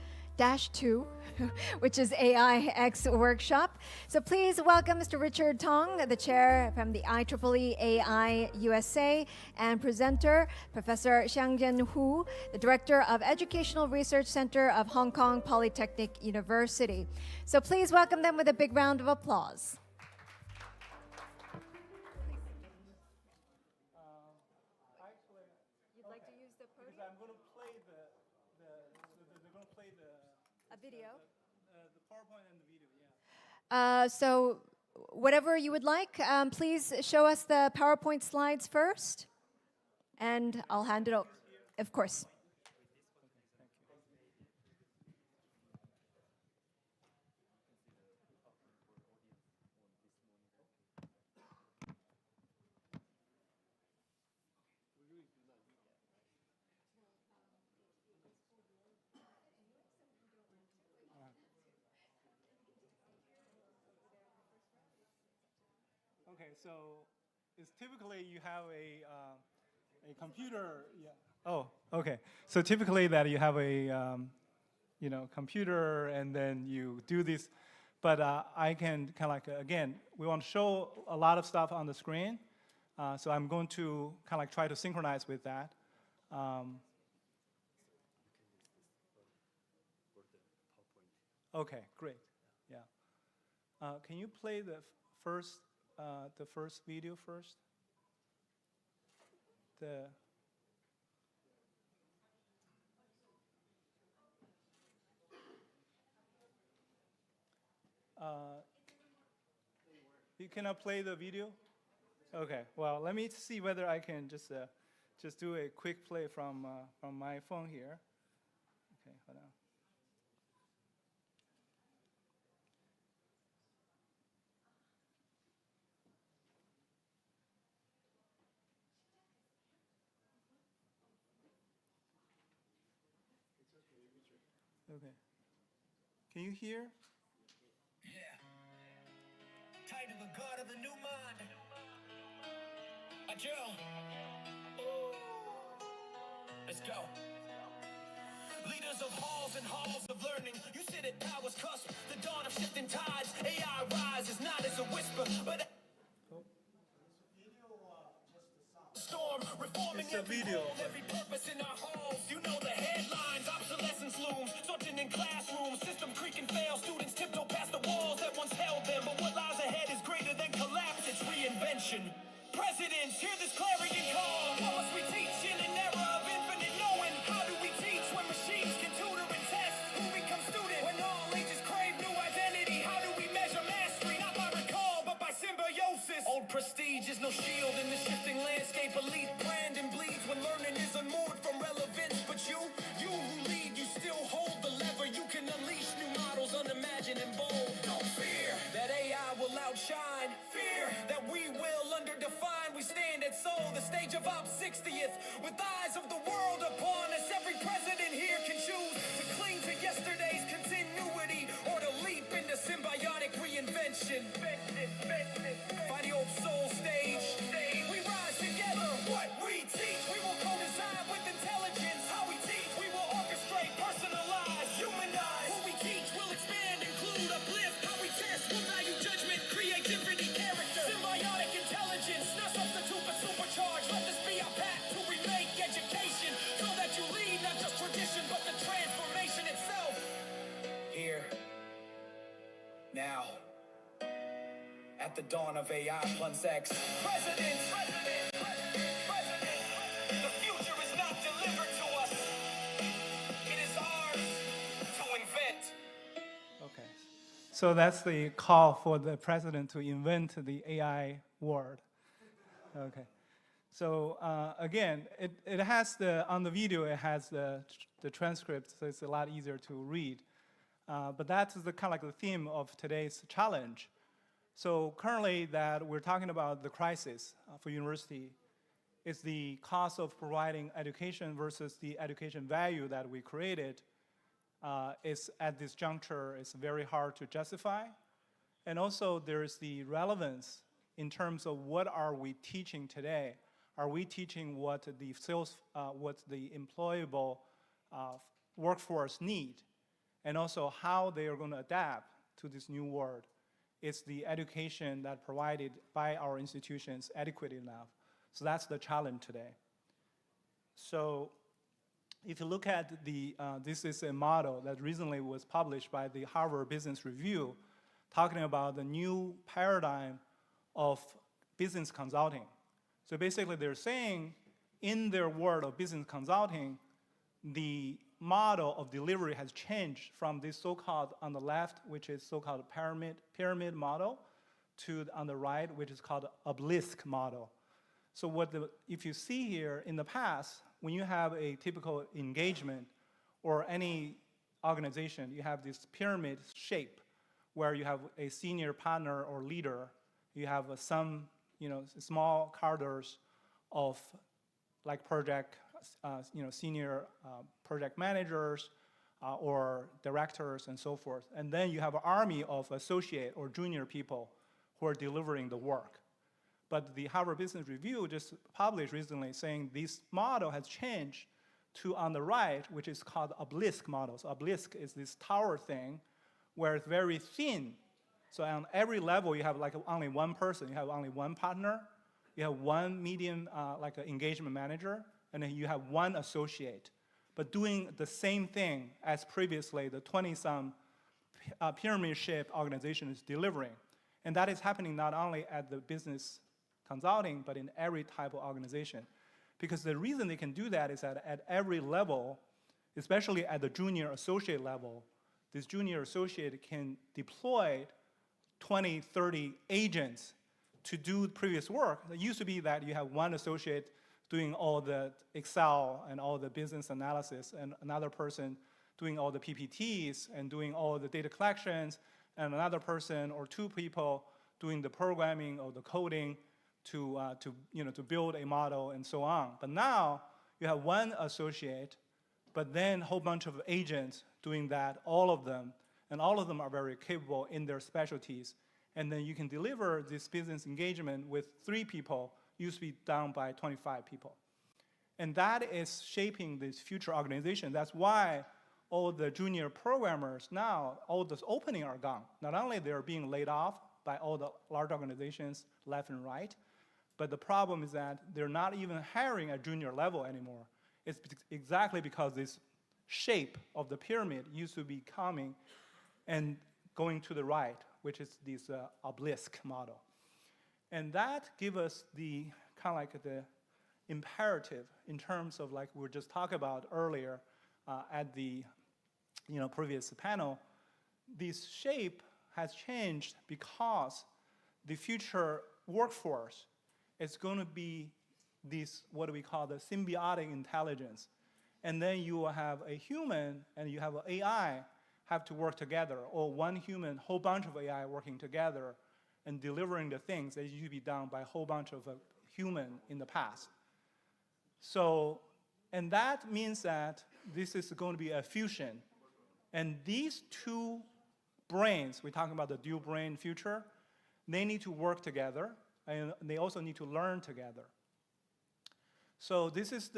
which is AIX workshop. So please welcome Mr. Richard Tong, the chair from the IEEE AI USA, and presenter Professor Xiangjian Hu, the director of Educational Research Center of Hong Kong Polytechnic University. So please welcome them with a big round of applause. Video. The PowerPoint and the video, yeah. So whatever you would like, please show us the PowerPoint slides first, and I'll hand it over. Of course. Okay, so it's typically you have a computer. Yeah. Oh, okay. So typically that you have a computer and then you do this, but I can kind of like again, we want to show a lot of stuff on the screen, so I'm going to kind of like try to synchronize with that. Okay, great. Yeah. Can you play the first video first? You cannot play the video? Okay. Well, let me see whether I can just do a quick play from my phone here. Okay, hold on. Okay. Can you hear? Yeah. Title the God of the new mind. Joe. Let's go. Leaders of halls and halls of learning. You sit at power's cusp. The dawn of shifting tides. AI rises not as a whisper, but storm, reforming every role, every purpose in our halls. You know the headlines, obsolescence looms, sorting in classrooms, system creak and fail, students tiptoe past the walls that once held them. But what lies ahead is greater than collapse, it's reinvention. Presidents, hear this clarion call. How must we teach in an era of infinite knowing? How do we teach when machines can tutor and test? Who becomes student when all ages crave new identity? How do we measure mastery? Not by recall, but by symbiosis. Old prestige is no shield in the shifting landscape. Elite brand and bleeds when learning is unmoored from relevance. But you who lead, you still hold the lever. You can unleash new models, unimagined and bold. Don't fear that AI will outshine. Fear that we will underdefine. We stand at Seoul, the stage of IAUP 60th, with eyes of the world upon us. Every president here can choose to cling to yesterday's continuity or to leap into symbiotic reinvention. By the old soul stage, we rise together. What we teach, we will co-design with intelligence. How we teach, we will orchestrate, personalize, humanize. Who we teach will expand, include, uplift. How we test, will value judgment, creativity, character. Symbiotic intelligence, not substitute but supercharge. Let this be our path to remake education, so that you lead not just tradition but the transformation itself. Here, now. At the dawn of AI plus X. President, the future is not delivered to us. It is ours to invent. Okay. So that's the call for the president to invent the AI world. Okay. So again, it has on the video, it has the transcript, so it's a lot easier to read. But that's the kind of like the theme of today's challenge. So currently that we're talking about the crisis for university is the cost of providing education versus the education value that we created. is at this juncture is very hard to justify. And also there's the relevance in terms of what are we teaching today? Are we teaching what the employable workforce need, and also how they are going to adapt to this new world? Is the education that provided by our institutions adequate enough? So that's the challenge today. So if you look at this is a model that recently was published by the Harvard Business Review, talking about the new paradigm of business consulting. So basically they're saying in their world of business consulting, the model of delivery has changed from this so-called on the left, which is so-called pyramid model, to on the right, which is called obelisk model. So if you see here in the past, when you have a typical engagement or any organization, you have this pyramid shape where you have a senior partner or leader, you have some small cadres of like senior project managers or directors and so forth. And then you have an army of associate or junior people who are delivering the work. But the Harvard Business Review just published recently saying this model has changed to on the right, which is called obelisk model. So obelisk is this tower thing where it's very thin. So on every level, you have like only one person, you have only one partner, you have one medium, like an engagement manager, and then you have one associate, but doing the same thing as previously the 20-some pyramid-shaped organization is delivering. And that is happening not only at the business consulting, but in every type of organization. Because the reason they can do that is that at every level, especially at the junior associate level, this junior associate can deploy 20, 30 agents to do previous work. It used to be that you have one associate doing all the Excel and all the business analysis, and another person doing all the PPTs and doing all the data collections, and another person or two people doing the programming or the coding to build a model and so on. But now you have one associate, but then a whole bunch of agents doing that, all of them, and all of them are very capable in their specialties. And then you can deliver this business engagement with 3 people, used to be done by 25 people. And that is shaping this future organization. That's why all the junior programmers now, all those openings are gone. Not only they're being laid off by all the large organizations left and right, but the problem is that they're not even hiring at junior level anymore. It's exactly because this shape of the pyramid used to be coming and going to the right, which is this obelisk model. And that gives us the kind of like the imperative in terms of like we were just talking about earlier at the previous panel. This shape has changed because the future workforce is going to be this, what do we call the symbiotic intelligence. And then you will have a human and you have an AI have to work together, or one human, whole bunch of AI working together and delivering the things that used to be done by a whole bunch of human in the past. So, and that means that this is going to be a fusion. And these two brains, we're talking about the dual brain future, they need to work together, and they also need to learn together. So this is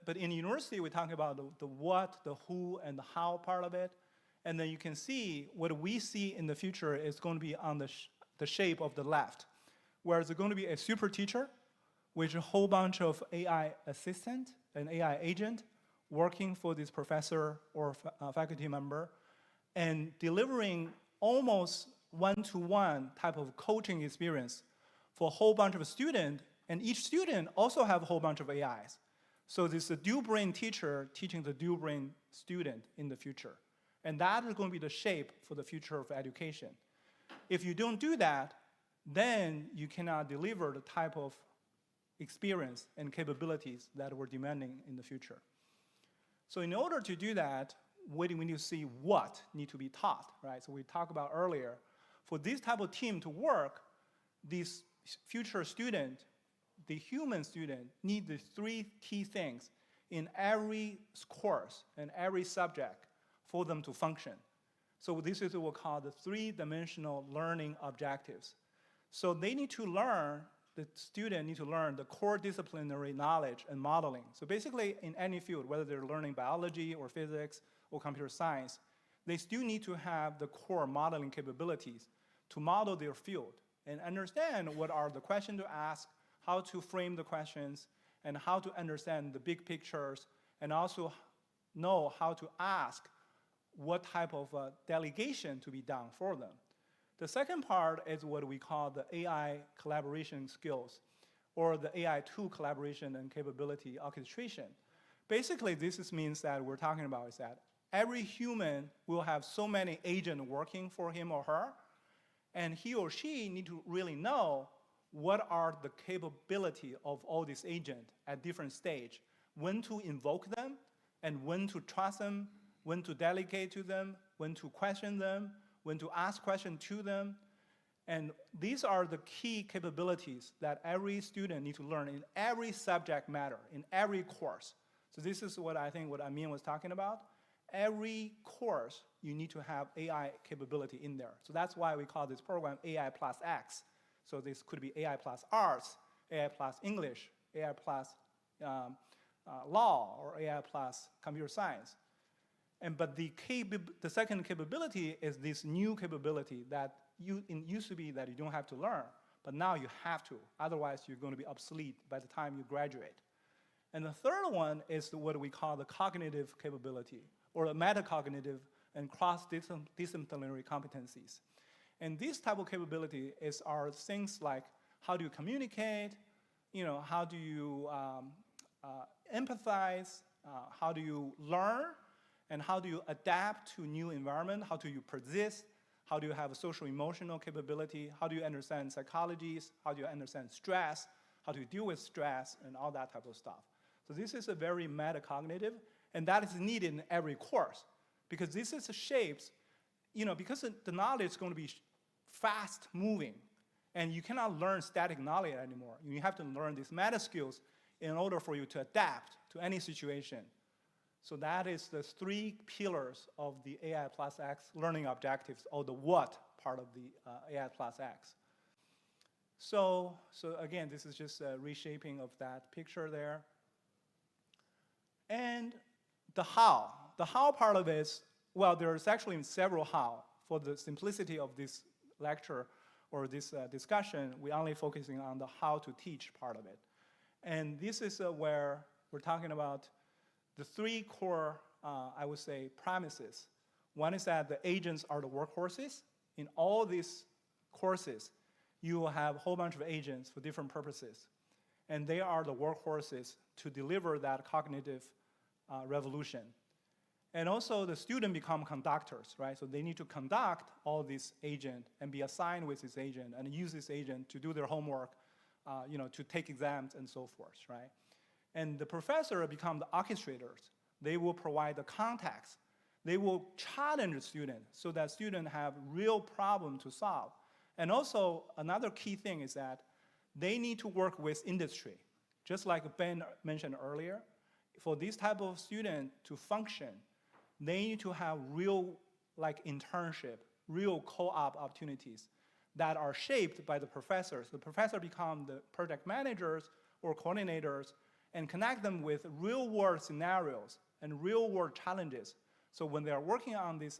but in university, we're talking about the what, the who, and the how part of it. And then you can see what we see in the future is going to be on the shape of the left, where there's going to be a super teacher, with a whole bunch of AI assistant and AI agent working for this professor or faculty member, and delivering almost one-to-one type of coaching experience for a whole bunch of students, and each student also have a whole bunch of AIs. So this is a dual brain teacher teaching the dual brain student in the future. And that is going to be the shape for the future of education. If you don't do that, then you cannot deliver the type of experience and capabilities that we're demanding in the future. So in order to do that, we need to see what needs to be taught, right? So we talked about earlier, for this type of team to work, this future student, the human student, need the 3 key things in every course and every subject for them to function. So this is what we call the three-dimensional learning objectives. So they need to learn, the student need to learn the core disciplinary knowledge and modeling. So basically in any field, whether they're learning biology or physics or computer science, they still need to have the core modeling capabilities to model their field and understand what are the questions to ask, how to frame the questions, and how to understand the big pictures, and also know how to ask what type of delegation to be done for them. The second part is what we call the AI collaboration skills, or the AI tool collaboration and capability orchestration. Basically, this means that we're talking about is that every human will have so many agents working for him or her, and he or she need to really know what are the capability of all these agents at different stage, when to invoke them, and when to trust them, when to delegate to them, when to question them, when to ask questions to them. And these are the key capabilities that every student needs to learn in every subject matter, in every course. So this is what I think what Amin was talking about. Every course, you need to have AI capability in there. So that's why we call this program AI plus X. So this could be AI plus arts, AI plus English, AI plus law, or AI plus computer science. But the second capability is this new capability that it used to be that you don't have to learn, but now you have to. Otherwise, you're going to be obsolete by the time you graduate. And the third one is what we call the cognitive capability, or the metacognitive and cross-disciplinary competencies. And this type of capability are things like how do you communicate, how do you empathize, how do you learn, and how do you adapt to new environment, how do you persist, how do you have a social emotional capability, how do you understand psychologies, how do you understand stress, how do you deal with stress, and all that type of stuff. So this is a very metacognitive, and that is needed in every course, because this is shapes, because the knowledge is going to be fast moving, and you cannot learn static knowledge anymore. You have to learn these meta skills in order for you to adapt to any situation. So that is the three pillars of the AI plus X learning objectives, or the what part of the AI plus X. So again, this is just a reshaping of that picture there. And the how. The how part of it is, well, there's actually several how. For the simplicity of this lecture or this discussion, we're only focusing on the how to teach part of it. And this is where we're talking about the three core, I would say, premises. One is that the agents are the workhorses. In all these courses, you will have a whole bunch of agents for different purposes. And they are the workhorses to deliver that cognitive revolution. And also the student become conductors, right? So they need to conduct all these agents and be assigned with this agent and use this agent to do their homework, to take exams and so forth, right? And the professor become the orchestrators. They will provide the context. They will challenge the student so that students have real problem to solve. And also another key thing is that they need to work with industry. Just like Ben mentioned earlier, for this type of student to function, they need to have real internship, real co-op opportunities that are shaped by the professors. The professor become the project managers or coordinators and connect them with real-world scenarios and real-world challenges. So when they are working on these,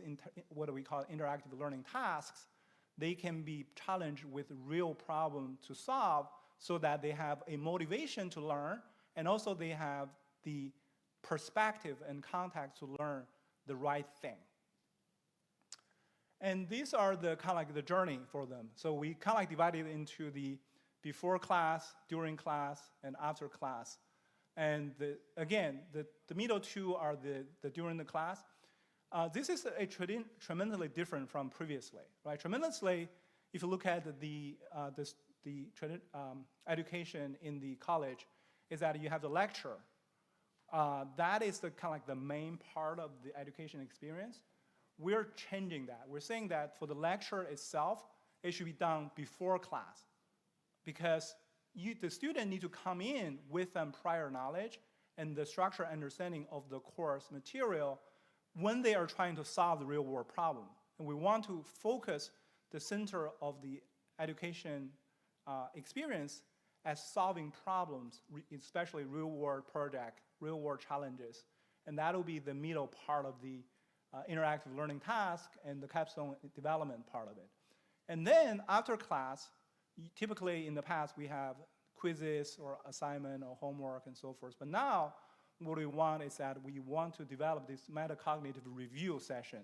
what we call interactive learning tasks, they can be challenged with real problem to solve so that they have a motivation to learn, and also they have the perspective and context to learn the right thing. And these are the the journey for them. So we divided into the before class, during class, and after class. And again, the middle two are the during the class. This is tremendously different from previously, right? Tremendously, if you look at the education in the college, is that you have the lecture. That is the the main part of the education experience. We're changing that. We're saying that for the lecture itself, it should be done before class, because the student need to come in with prior knowledge and the structural understanding of the course material when they are trying to solve the real world problem. And we want to focus the center of the education experience as solving problems, especially real world project, real world challenges. And that will be the middle part of the interactive learning task and the capstone development part of it. And then after class, typically in the past we have quizzes or assignment or homework and so forth. But now what we want is that we want to develop this metacognitive review session,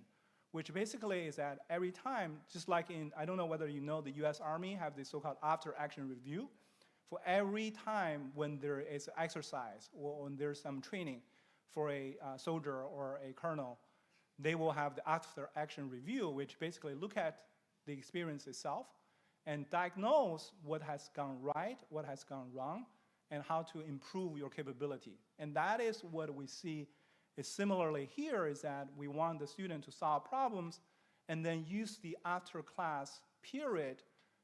which basically is that every time, just like in, I don't know whether you know, the US Army have this so-called after-action review. For every time when there is exercise or when there's some training for a soldier or a colonel, they will have the after-action review, which basically look at the experience itself and diagnose what has gone right, what has gone wrong, and how to improve your capability. And that is what we see is similarly here, is that we want the student to solve problems and then use the after-class period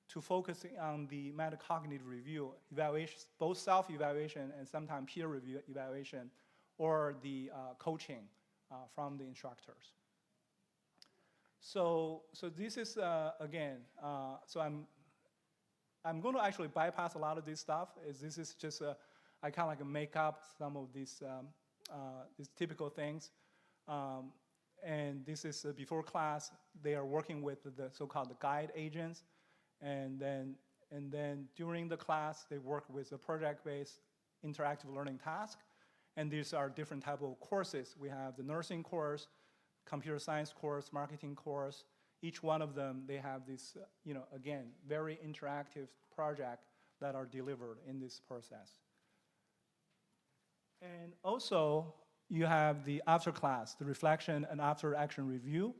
to focus on the metacognitive review, evaluation, both self-evaluation and sometimes peer review evaluation, or the coaching from the instructors. So this is, again, so I'm going to actually bypass a lot of this stuff. This is just, I kind of like make up some of these typical things. And this is before class, they are working with the so-called guide agents. And then during the class, they work with a project-based interactive learning task. And these are different type of courses. We have the nursing course, computer science course, marketing course. Each one of them, they have this, again, very interactive project that are delivered in this process. And also, you have the after class, the reflection and after action review.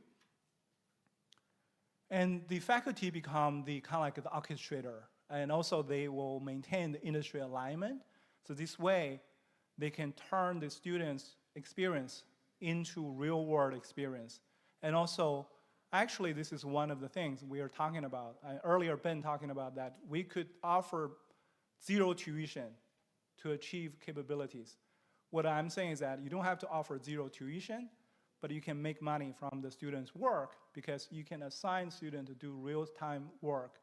And the faculty become the kind of like the orchestrator. And also they will maintain the industry alignment. So this way, they can turn the students' experience into real world experience. And also, actually, this is one of the things we are talking about. Earlier, Ben talking about that we could offer zero tuition to achieve capabilities. What I'm saying is that you don't have to offer zero tuition, but you can make money from the students' work because you can assign students to do real-time work.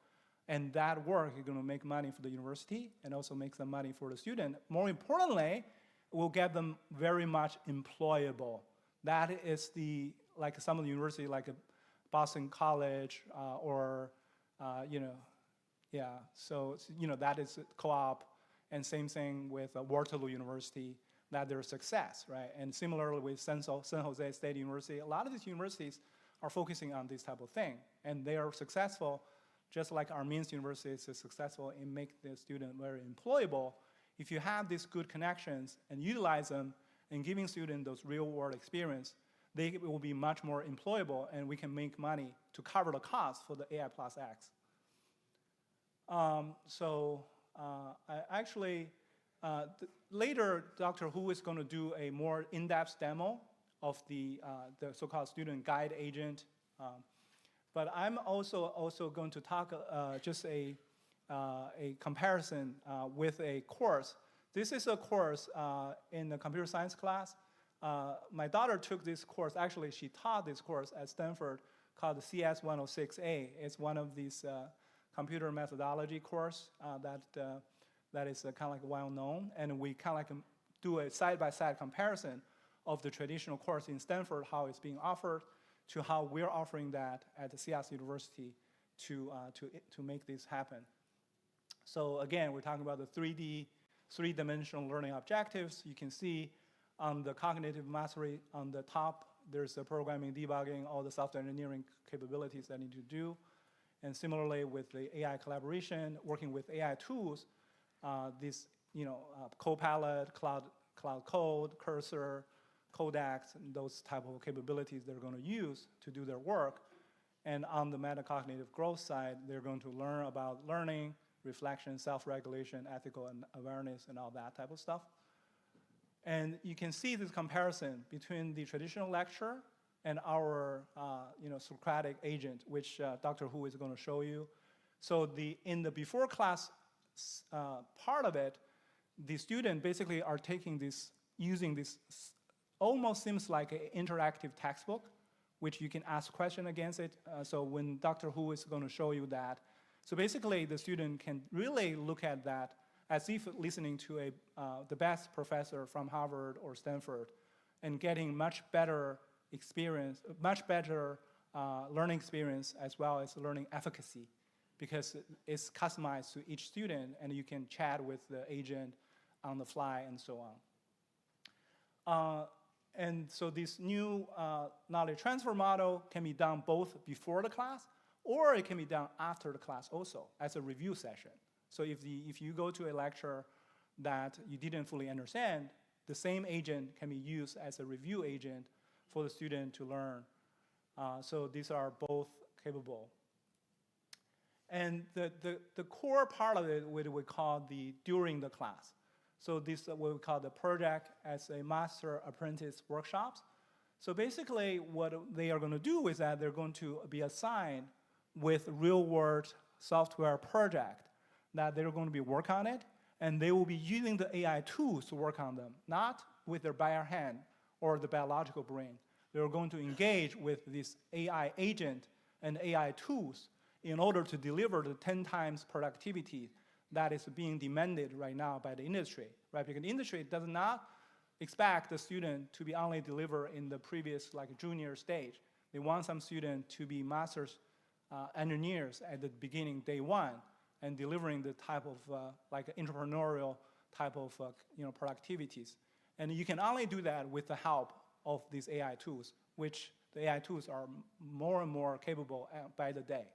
And that work is going to make money for the university and also make some money for the student. More importantly, it will get them very much employable. That is the, like some of the university, like Boston College so that is co-op, and same thing with Waterloo University, that their success, right? And similarly with San Jose State University, a lot of these universities are focusing on this type of thing, and they are successful, just like Armin's University is successful in making the student very employable. If you have these good connections and utilize them and giving students those real-world experience, they will be much more employable, and we can make money to cover the cost for the AI plus X. Later, Dr. Hu is going to do a more in-depth demo of the so-called student guide agent. But I'm also going to talk just a comparison with a course. This is a course in the computer science class. My daughter took this course. Actually, she taught this course at Stanford called the CS 106A. It's one of these computer methodology course that is kind of like well-known. And we kind of like do a side-by-side comparison of the traditional course in Stanford, how it's being offered, to how we're offering that at the CS University to make this happen. So again, we're talking about the three-dimensional learning objectives. You can see on the cognitive mastery on the top, there's the programming, debugging, all the software engineering capabilities that need to do. And similarly with the AI collaboration, working with AI tools, this Copilot, Cloud Code, Cursor, Codex, and those type of capabilities they're going to use to do their work. And on the metacognitive growth side, they're going to learn about learning, reflection, self-regulation, ethical and awareness, and all that type of stuff. And you can see this comparison between the traditional lecture and our Socratic agent, which Dr. Hu is going to show you. So in the before class part of it, the student basically are taking this, using this almost seems like an interactive textbook, which you can ask questions against it. So when Dr. Hu is going to show you that, so basically the student can really look at that as if listening to the best professor from Harvard or Stanford, and getting much better experience, much better learning experience, as well as learning efficacy, because it's customized to each student, and you can chat with the agent on the fly and so on. And so this new knowledge transfer model can be done both before the class, or it can be done after the class also as a review session. So if you go to a lecture that you didn't fully understand, the same agent can be used as a review agent for the student to learn. So these are both capable. And the core part of it, what we call the during the class. So this is what we call the project as a master apprentice workshops. So basically what they are going to do is that they're going to be assigned with real world software project that they're going to be work on it, and they will be using the AI tools to work on them, not with their bare hand or the biological brain. They're going to engage with this AI agent and AI tools in order to deliver the 10 times productivity that is being demanded right now by the industry, right? Because the industry does not expect the student to be only deliver in the previous like junior stage. They want some student to be master's engineers at the beginning, day one, and delivering the type of like entrepreneurial type of productivities. And you can only do that with the help of these AI tools, which the AI tools are more and more capable by the day.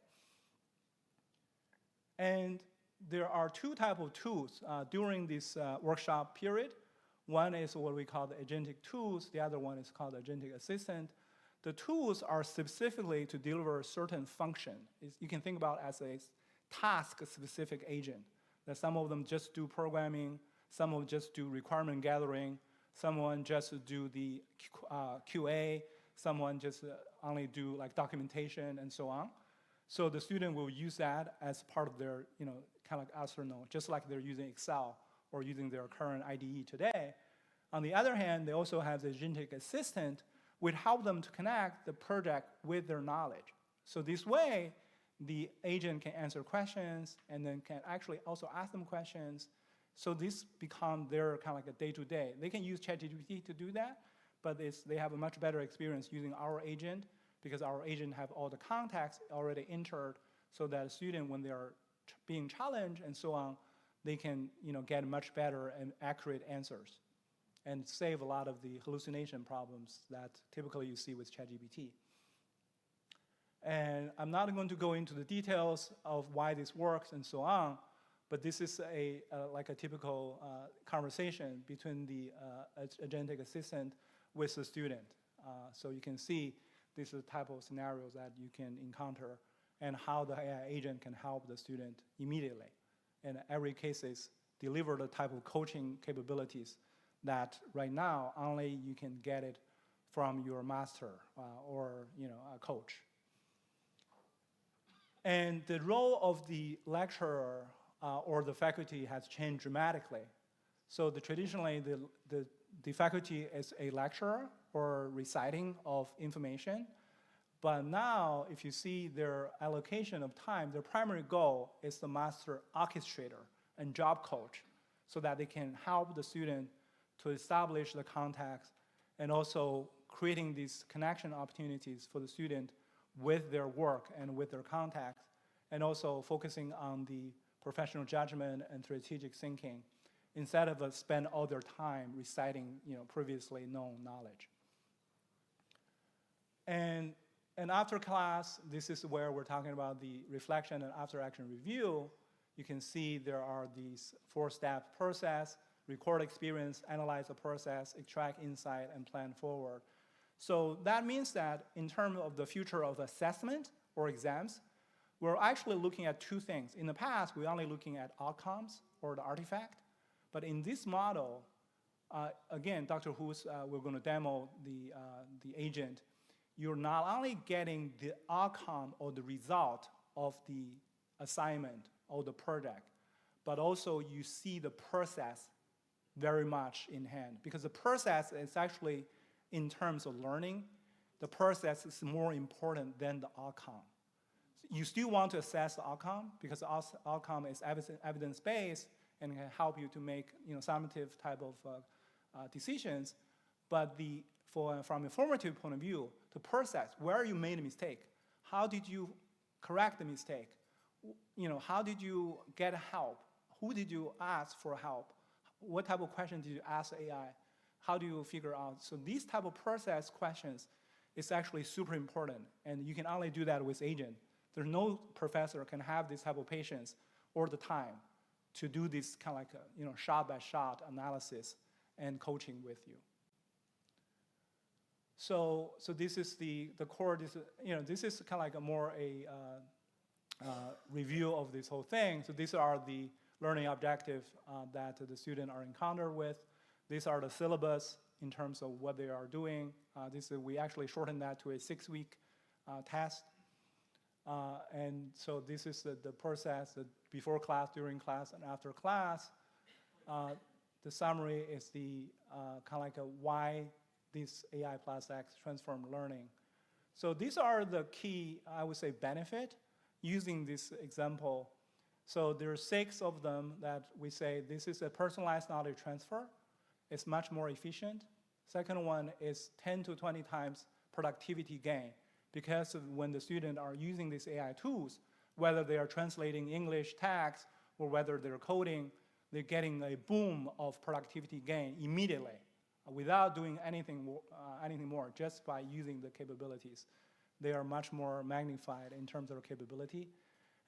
And there are two types of tools during this workshop period. One is what we call the agentic tools. The other one is called agentic assistant. The tools are specifically to deliver a certain function. You can think about it as a task-specific agent. That some of them just do programming, some of them just do requirement gathering, someone just do the QA, someone just only do like documentation and so on. So the student will use that as part of their, kind of like arsenal, just like they're using Excel or using their current IDE today. On the other hand, they also have the agentic assistant, which help them to connect the project with their knowledge. So this way, the agent can answer questions and then can actually also ask them questions. So this becomes their kind of like a day-to-day. They can use ChatGPT to do that, but they have a much better experience using our agent, because our agent have all the context already entered, so that a student, when they are being challenged and so on, they can get much better and accurate answers and save a lot of the hallucination problems that typically you see with ChatGPT. And I'm not going to go into the details of why this works and so on, but this is like a typical conversation between the agentic assistant with the student. So you can see this is the type of scenarios that you can encounter and how the AI agent can help the student immediately. And every case is deliver the type of coaching capabilities that right now only you can get it from your master or a coach. And the role of the lecturer or the faculty has changed dramatically. So traditionally, the faculty is a lecturer or reciting of information. But now, if you see their allocation of time, their primary goal is the master orchestrator and job coach, so that they can help the student to establish the context and also creating these connection opportunities for the student with their work and with their contacts, and also focusing on the professional judgment and strategic thinking, instead of spend all their time reciting previously known knowledge. And after class, this is where we're talking about the reflection and after action review. You can see there are these 4-step process: record experience, analyze the process, extract insight, and plan forward. So that means that in terms of the future of assessment or exams, we're actually looking at two things. In the past, we're only looking at outcomes or the artifact. But in this model, again, Dr. Hu's, we're going to demo the agent. You're not only getting the outcome or the result of the assignment or the project, but also you see the process very much in hand, because the process is actually in terms of learning, the process is more important than the outcome. You still want to assess the outcome because the outcome is evidence-based and can help you to make summative type of decisions. But from a formative point of view, the process, where you made a mistake, how did you correct the mistake? How did you get help? Who did you ask for help? What type of questions did you ask AI? How do you figure out? So these type of process questions is actually super important, and you can only do that with agent. There's no professor can have this type of patience or the time to do this kind of like shot-by-shot analysis and coaching with you. So this is the core. This is kind of like a review of this whole thing. So these are the learning objectives that the students are encountered with. These are the syllabus in terms of what they are doing. We actually shortened that to a 6-week test. And so this is the process, the before class, during class, and after class. The summary is the kind of like why this AI plus X transform learning. So these are the key, I would say, benefit using this example. So there are 6 of them that we say this is a personalized knowledge transfer. It's much more efficient. Second one is 10 to 20 times productivity gain, because when the students are using these AI tools, whether they are translating English text or whether they're coding, they're getting a boom of productivity gain immediately without doing anything more, just by using the capabilities. They are much more magnified in terms of capability.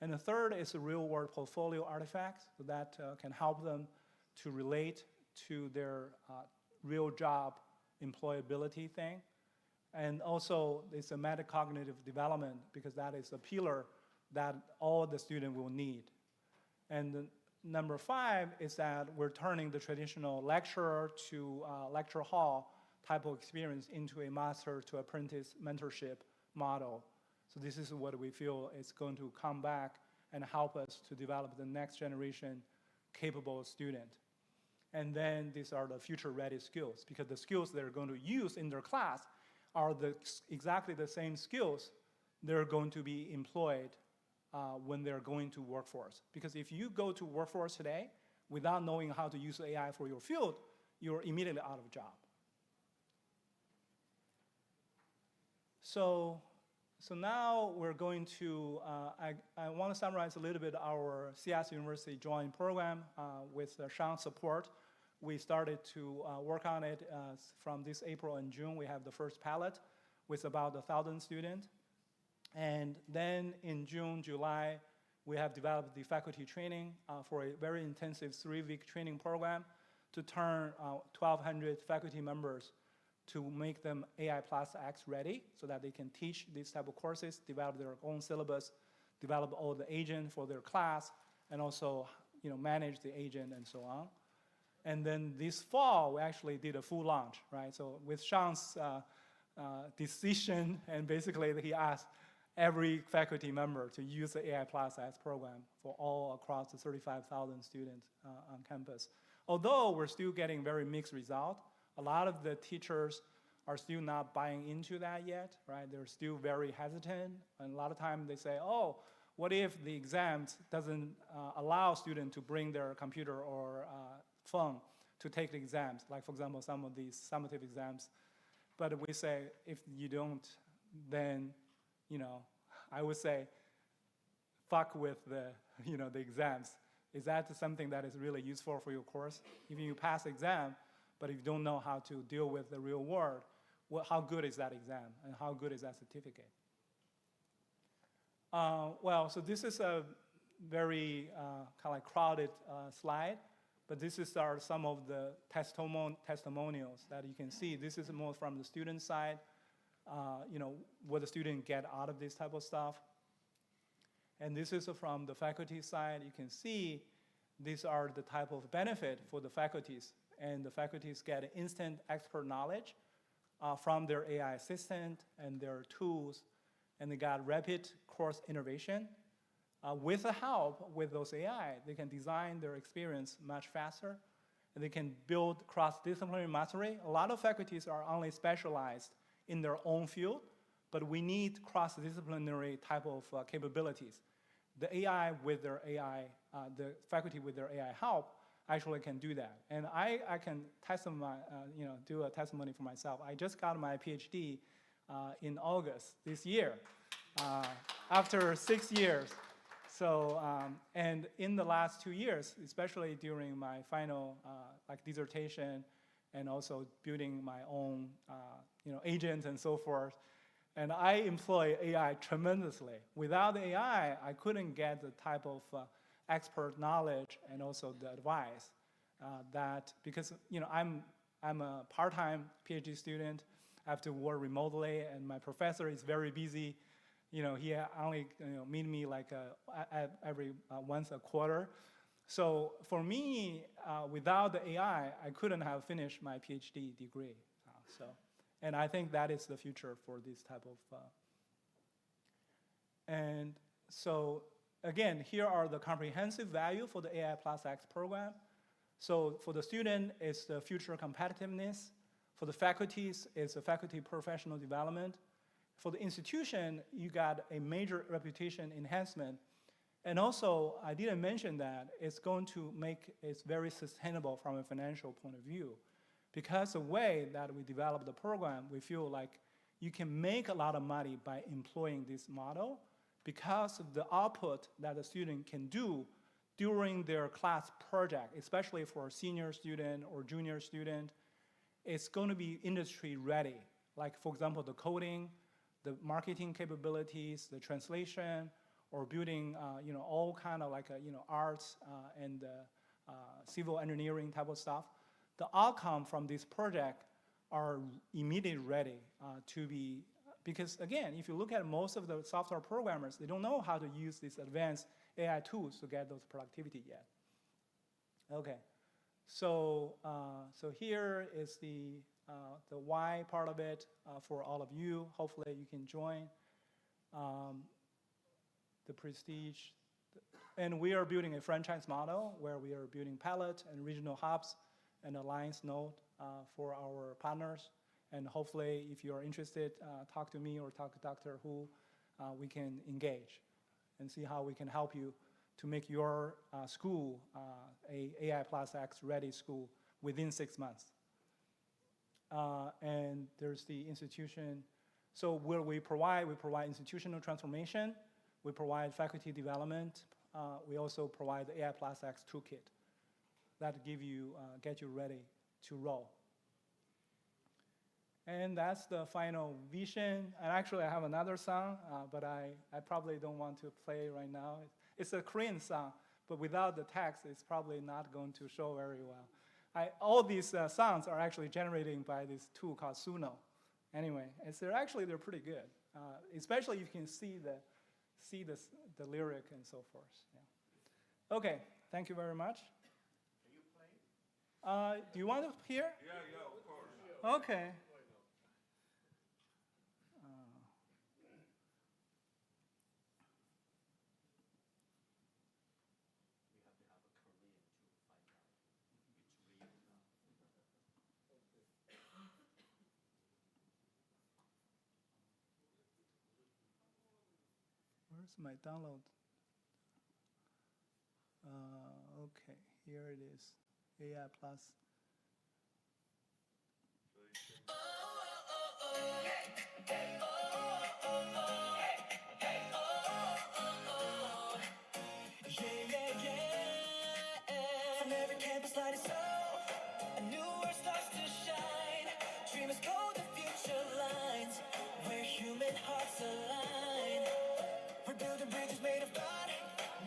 And the third is the real-world portfolio artifacts, so that can help them to relate to their real job employability thing. And also, it's a metacognitive development, because that is a pillar that all the students will need. And number 5 is that we're turning the traditional lecturer to lecture hall type of experience into a master to apprentice mentorship model. So this is what we feel is going to come back and help us to develop the next generation capable student. And then these are the future-ready skills, because the skills they're going to use in their class are exactly the same skills they're going to be employed when they're going to workforce. Because if you go to workforce today without knowing how to use AI for your field, you're immediately out of a job. So now we're going to, I want to summarize a little bit our CS University joint program with Sean's support. We started to work on it from this April and June. We have the first pilot with about 1,000 students. And then in June, July, we have developed the faculty training for a very intensive 3-week training program to turn 1,200 faculty members to make them AI plus X ready, so that they can teach these type of courses, develop their own syllabus, develop all the agent for their class, and also manage the agent and so on. And then this fall, we actually did a full launch, right? So with Sean's decision, and basically he asked every faculty member to use the AI plus X program for all across the 35,000 students on campus. Although we're still getting very mixed results, a lot of the teachers are still not buying into that yet, right? They're still very hesitant, and a lot of times they say, oh, what if the exams doesn't allow students to bring their computer or phone to take the exams, like for example, some of these summative exams. But we say, if you don't, then, I would say, fuck with the exams. Is that something that is really useful for your course? Even you pass the exam, but if you don't know how to deal with the real world, how good is that exam and how good is that certificate? So this is a very kind of like crowded slide, but this is some of the testimonials that you can see. This is more from the student side, what the student get out of this type of stuff. And this is from the faculty side. You can see these are the type of benefit for the faculties. And the faculties get instant expert knowledge from their AI assistant and their tools, and they got rapid course innovation. With the help with those AI, they can design their experience much faster, they can build cross-disciplinary mastery. A lot of faculties are only specialized in their own field, but we need cross-disciplinary type of capabilities. The AI with their AI, the faculty with their AI help actually can do that. And I can do a testimony for myself. I just got my PhD in August this year, after 6 years. So, and in the last 2 years, especially during my final dissertation, and also building my own agents and so forth, and I employ AI tremendously. Without AI, I couldn't get the type of expert knowledge and also the advice because I'm a part-time PhD student. I have to work remotely, and my professor is very busy. He only meet me every once a quarter. So for me, without the AI, I couldn't have finished my PhD degree. And I think that is the future for this type of. And so again, here are the comprehensive value for the AI Plus X program. So for the student, it's the future competitiveness. For the faculties, it's the faculty professional development. For the institution, you got a major reputation enhancement. And also, I didn't mention that it's going to make it very sustainable from a financial point of view. Because the way that we develop the program, we feel like you can make a lot of money by employing this model because of the output that the student can do during their class project, especially for a senior student or junior student. It's going to be industry ready. Like, for example, the coding, the marketing capabilities, the translation, or building all kind of arts and civil engineering type of stuff. The outcome from this project are immediately ready to be, because again, if you look at most of the software programmers, they don't know how to use these advanced AI tools to get those productivity yet. Okay, so here is the why part of it for all of you. Hopefully you can join the prestige. And we are building a franchise model where we are building pilot and regional hubs and alliance node for our partners. And hopefully, if you are interested, talk to me or talk to Dr. Hu. We can engage and see how we can help you to make your school a AI Plus X ready school within 6 months. And there's the institution. So where we provide institutional transformation. We provide faculty development. We also provide the AI Plus X toolkit that get you ready to roll. And that's the final vision. And actually, I have another song, but I probably don't want to play right now. It's a Korean song, but without the text, it's probably not going to show very well. All these sounds are actually generated by this tool called Suno. Anyway, they're pretty good, especially you can see the lyric and so forth. Yeah. Okay, thank you very much. Do you want to hear? Yeah, of course. Okay. Where's my download? Okay, here it is. AI Plus. From every campus light is so a new world starts to shine. Dreamers code the future lines where human hearts align. We're building bridges made of thought,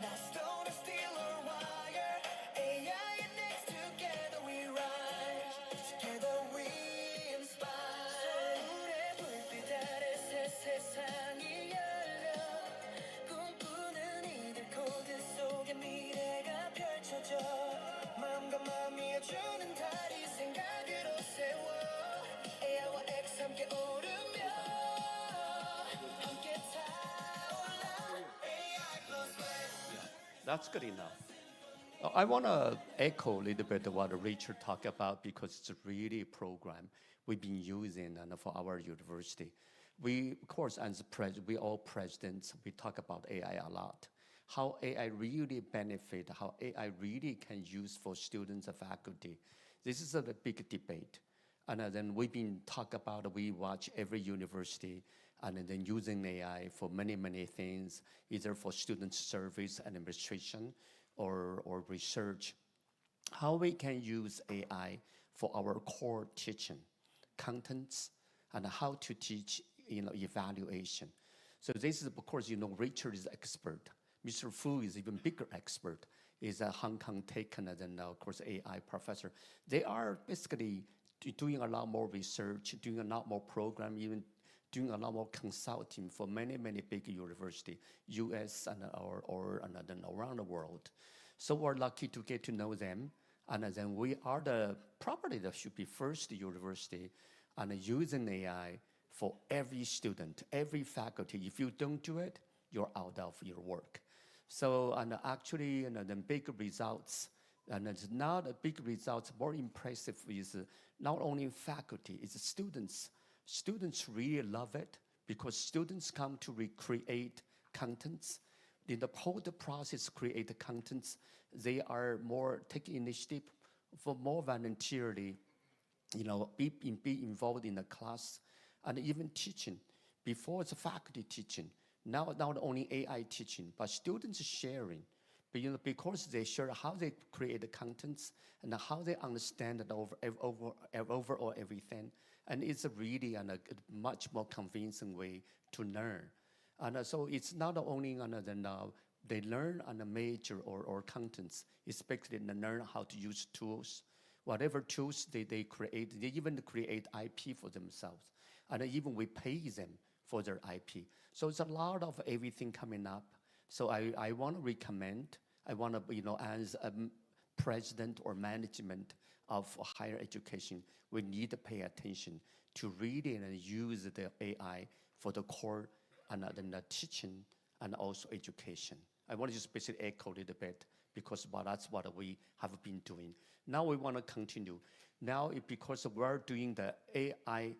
not stone or steel or wire. AI and X together we rise. Together we inspire. 서울의 불빛 아래 세상이 열려. 꿈꾸는 이들 코드 속에 미래가 펼쳐져. 마음과 마음이 이어주는 달이 생각으로 세워. AI와 X 함께 오르며 함께 타올라. AI plus X. That's good enough. I want to echo a little bit what Richard talked about because it's really a program we've been using and for our university. We, of course, as we all presidents, we talk about AI a lot. How AI really benefit, how AI really can use for students and faculty. This is a big debate. And then we've been talk about, we watch every university and then using AI for many, many things, either for student service and administration or research. How we can use AI for our core teaching, contents, and how to teach, evaluation. So this is, of course, Richard is expert. Mr. Fu is even bigger expert. Is a Hong Kong taken than, of course, AI professor. They are basically doing a lot more research, doing a lot more program, even doing a lot more consulting for many, many big universities, US and then around the world. So we're lucky to get to know them. And then we are probably that should be first university and using AI for every student, every faculty. If you don't do it, you're out of your work. So, and actually, the big results, and it's not a big results, more impressive is not only faculty, it's students. Students really love it because students come to recreate contents. In the whole process, create the contents, they are more taking initiative for more voluntarily, be involved in the class and even teaching. Before it's faculty teaching, now not only AI teaching, but students sharing. But because they share how they create the contents and how they understand it overall everything, and it's really a much more convincing way to learn. And so it's not only they learn on the major or contents, especially they learn how to use tools. Whatever tools they create, they even create IP for themselves. And even we pay them for their IP. So it's a lot of everything coming up. So I want to recommend, I want to, as a president or management of higher education, we need to pay attention to reading and use the AI for the core and the teaching and also education. I want to just basically echo a little bit because that's what we have been doing. Now we want to continue. Now because we're doing the AI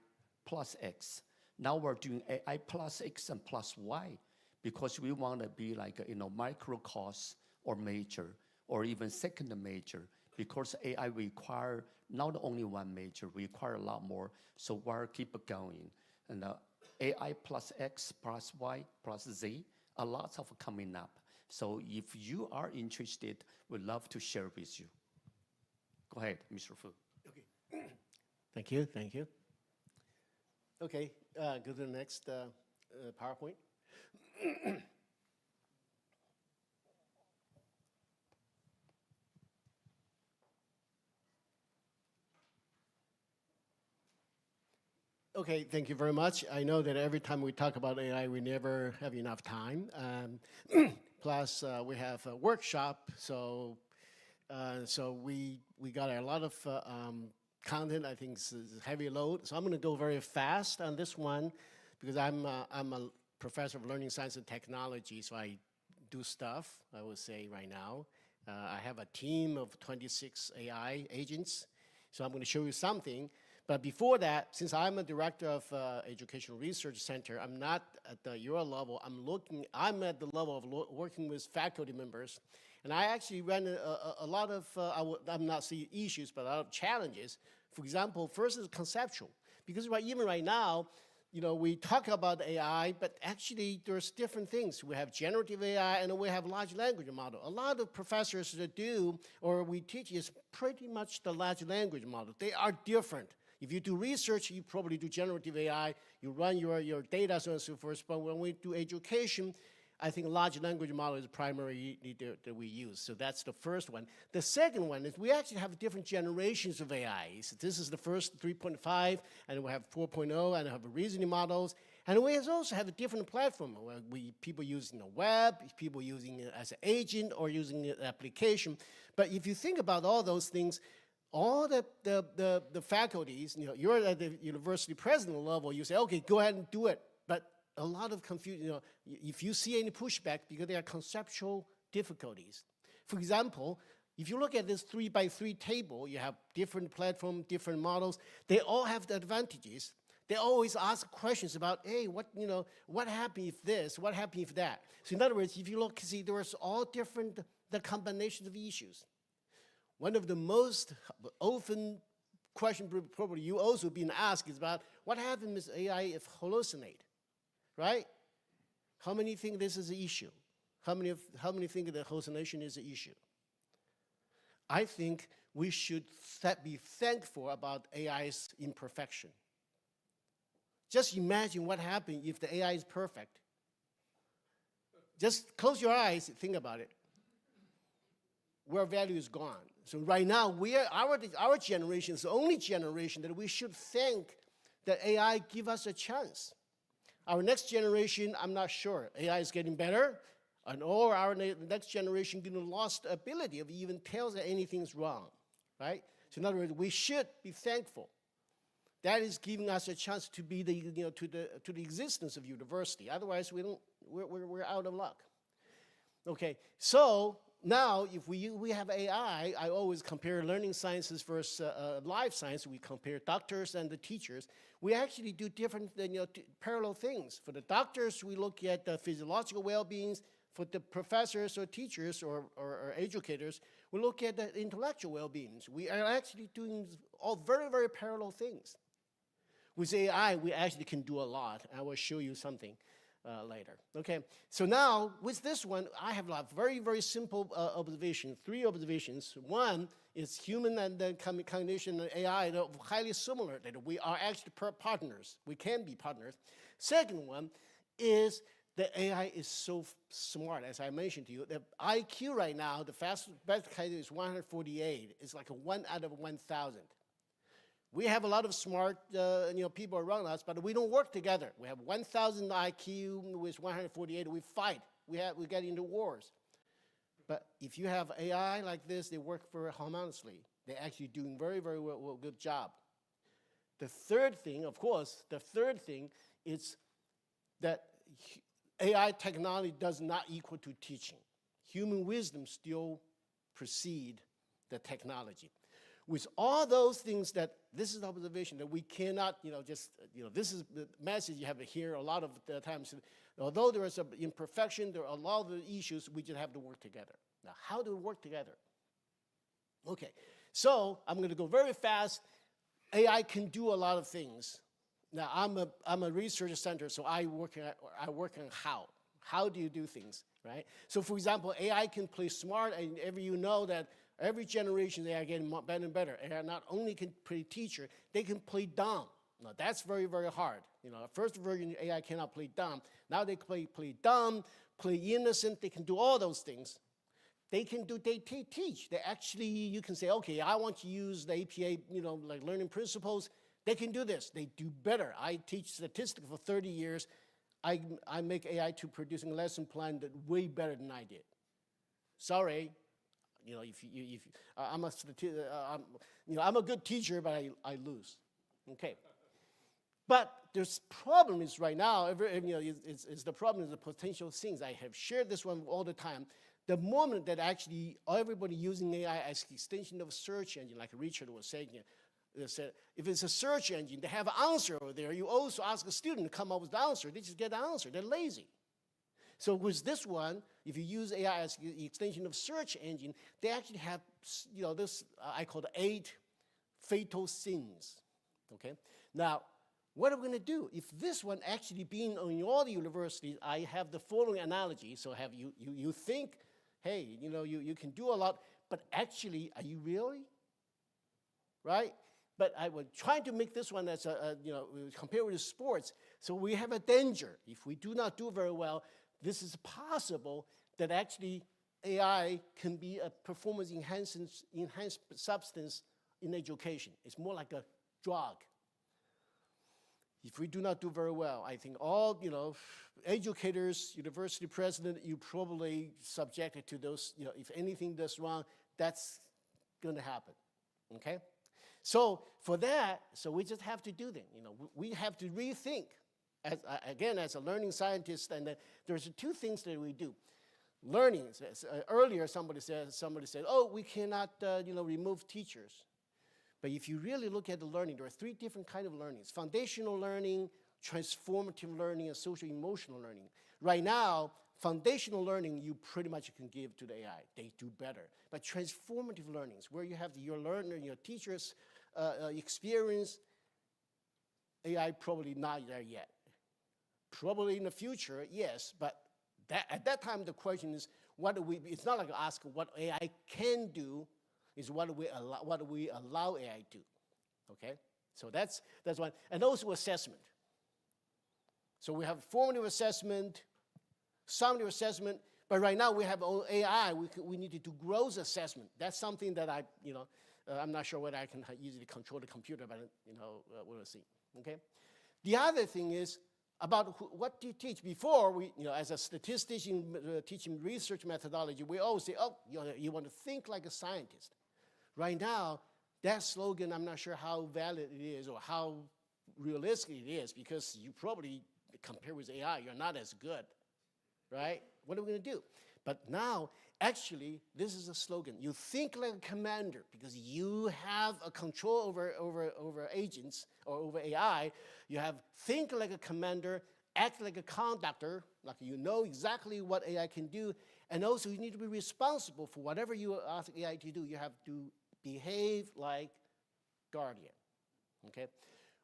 plus X, now we're doing AI plus X and plus Y because we want to be like, micro course or major or even second major because AI require not only one major, require a lot more. So we'll keep going. And AI plus X plus Y plus Z, a lot of coming up. So if you are interested, we'd love to share with you. Go ahead, Mr. Fu. Okay. Thank you. Okay, go to the next PowerPoint. Okay, thank you very much. I know that every time we talk about AI, we never have enough time. Plus, we have a workshop, so we got a lot of content. I think it's a heavy load, so I'm going to go very fast on this one because I'm a professor of learning science and technology, so I do stuff. I would say right now, I have a team of 26 AI agents, so I'm going to show you something. But before that, since I'm a director of Educational Research Center, I'm not at your level. I'm at the level of working with faculty members. And I actually ran a lot of, I'm not saying issues, but a lot of challenges. For example, first is conceptual. Because even right now, we talk about AI, but actually there's different things. We have generative AI and we have large language model. A lot of professors that do, or we teach is pretty much the large language model. They are different. If you do research, you probably do generative AI, you run your data, so on and so forth. But when we do education, I think large language model is primary that we use. So that's the first one. The second one is we actually have different generations of AI. So this is the first 3.5, and we have 4.0, and we have reasoning models. And we also have a different platform where people using the web, people using it as an agent or using it application. But if you think about all those things, all the faculties, you're at the university president level, you say, okay, go ahead and do it. But a lot of confusion, if you see any pushback, because there are conceptual difficulties. For example, If you look at this 3x3 table, you have different platforms, different models. They all have the advantages. They always ask questions about, hey, what happened if this? What happened if that? So in other words, if you look, see, there's all different the combinations of issues. One of the most often question probably you also been asked is about what happens if AI if hallucinate, right? How many think this is an issue? How many think that hallucination is an issue? I think we should be thankful about AI's imperfection. Just imagine what happens if the AI is perfect. Just close your eyes, think about it. Where value is gone. So right now, our generation is the only generation that we should think that AI give us a chance. Our next generation, I'm not sure. AI is getting better, or our next generation going to lose the ability of even tell that anything's wrong, right? So in other words, we should be thankful. That is giving us a chance to be to the existence of university. Otherwise, we're out of luck. Okay, so now if we have AI, I always compare learning sciences versus life science. We compare doctors and the teachers. We actually do different parallel things. For the doctors, we look at the physiological well-being. For the professors or teachers or educators, we look at the intellectual well-being. We are actually doing all very, very parallel things. With AI, we actually can do a lot. I will show you something later. Okay, so now with this one, I have a very, very simple observation, 3 observations. One is human and the cognition and AI are highly similar, that we are actually partners. We can be partners. Second one is the AI is so smart, as I mentioned to you. The IQ right now, the best case is 148. It's like a 1 out of 1,000. We have a lot of smart people around us, but we don't work together. We have 1,000 IQ with 148. We fight. We get into wars. But if you have AI like this, they work very harmoniously. They're actually doing very, very good job. The third thing, of course, is that AI technology does not equal to teaching. Human wisdom still precedes the technology. With all those things this is the observation that we cannot, this is the message you have to hear a lot of the times. Although there is some imperfection, there are a lot of the issues, we just have to work together. Now, how do we work together? Okay, so I'm going to go very fast. AI can do a lot of things. Now, I'm a research center, so I work on how. How do you do things, right? So, for example, AI can play smart, and you know that every generation they are getting better and better. AI not only can play teacher, they can play dumb. Now, that's very, very hard. First version AI cannot play dumb. Now they play dumb, play innocent. They can do all those things. They teach. They actually, you can say, okay, I want to use the APA, like learning principles. They can do this. They do better. I teach statistics for 30 years. I make AI to producing a lesson plan that way better than I did. Sorry, I'm a good teacher, but I lose. Okay. But there's problem is right now. It's the problem is the potential things. I have shared this one all the time. The moment that actually everybody using AI as extension of search engine, like Richard was saying, said, if it's a search engine, they have an answer over there. You also ask a student to come up with the answer. They just get the answer. They're lazy. So with this one, if you use AI as the extension of search engine, they actually have, this I call the 8 fatal sins. Okay. Now, what are we going to do? If this one actually being on all the universities, I have the following analogy. So have you think, hey, you can do a lot, but actually, are you really? Right? But I was trying to make this one as compare with sports. So we have a danger. If we do not do very well, this is possible that actually AI can be a performance enhanced substance in education. It's more like a drug. If we do not do very well, I think all, educators, university president, you probably subjected to those, if anything does wrong, that's going to happen, okay? So for that, we just have to do that. We have to rethink. As a learning scientist, and there's 2 things that we do. learning. Earlier, somebody said, oh, we cannot, remove teachers. But if you really look at the learning, there are three different kinds of learnings: foundational learning, transformative learning, and social emotional learning. Right now, foundational learning, you pretty much can give to the AI. They do better. But transformative learnings, where you have your learner, your teacher's experience, AI probably not there yet. Probably in the future, yes, but at that time, the question is, it's not like ask what AI can do, is what do we allow AI to do, okay? So that's one. And also assessment. So we have formative assessment, summative assessment, but right now we have AI, we need to do growth assessment. That's something that I'm not sure whether I can easily control the computer, but we'll see, okay? The other thing is about what do you teach. Before, as a statistician teaching research methodology, we always say, oh, you want to think like a scientist. Right now, that slogan, I'm not sure how valid it is or how realistic it is, because you probably, compared with AI, you're not as good, right? What are we going to do? But now, actually, this is a slogan. You think like a commander, because you have a control over agents or over AI. You have think like a commander, act like a conductor, like you know exactly what AI can do, and also you need to be responsible for whatever you ask AI to do. You have to behave like guardian, okay?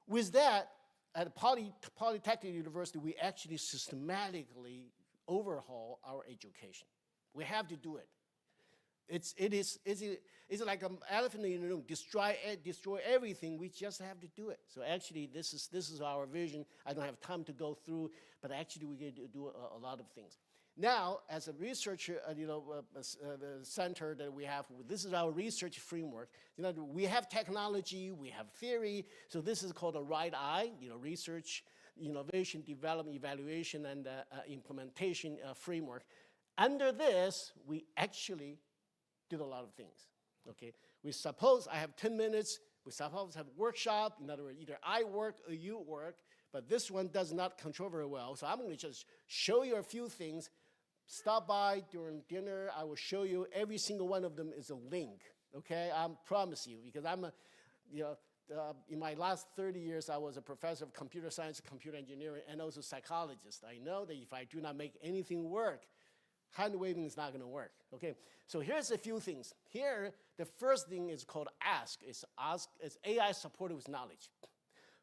With that, at Polytechnic University, we actually systematically overhaul our education. We have to do it. It's like an elephant in the room. Destroy everything. We just have to do it. So actually, this is our vision. I don't have time to go through, but actually, we're going to do a lot of things. Now, as a researcher, the center that we have, this is our research framework. We have technology, we have theory. So this is called a right eye. Research, innovation, development, evaluation, and implementation framework. Under this, we actually did a lot of things, okay? We suppose I have 10 minutes. We suppose have a workshop. In other words, either I work or you work, but this one does not control very well. So I'm going to just show you a few things. Stop by during dinner. I will show you every single one of them is a link, okay? I promise you, because in my last 30 years, I was a professor of computer science, computer engineering, and also psychologist. I know that if I do not make anything work, hand waving is not going to work, okay? So here's a few things. Here, the first thing is called ask. It's AI supported with knowledge.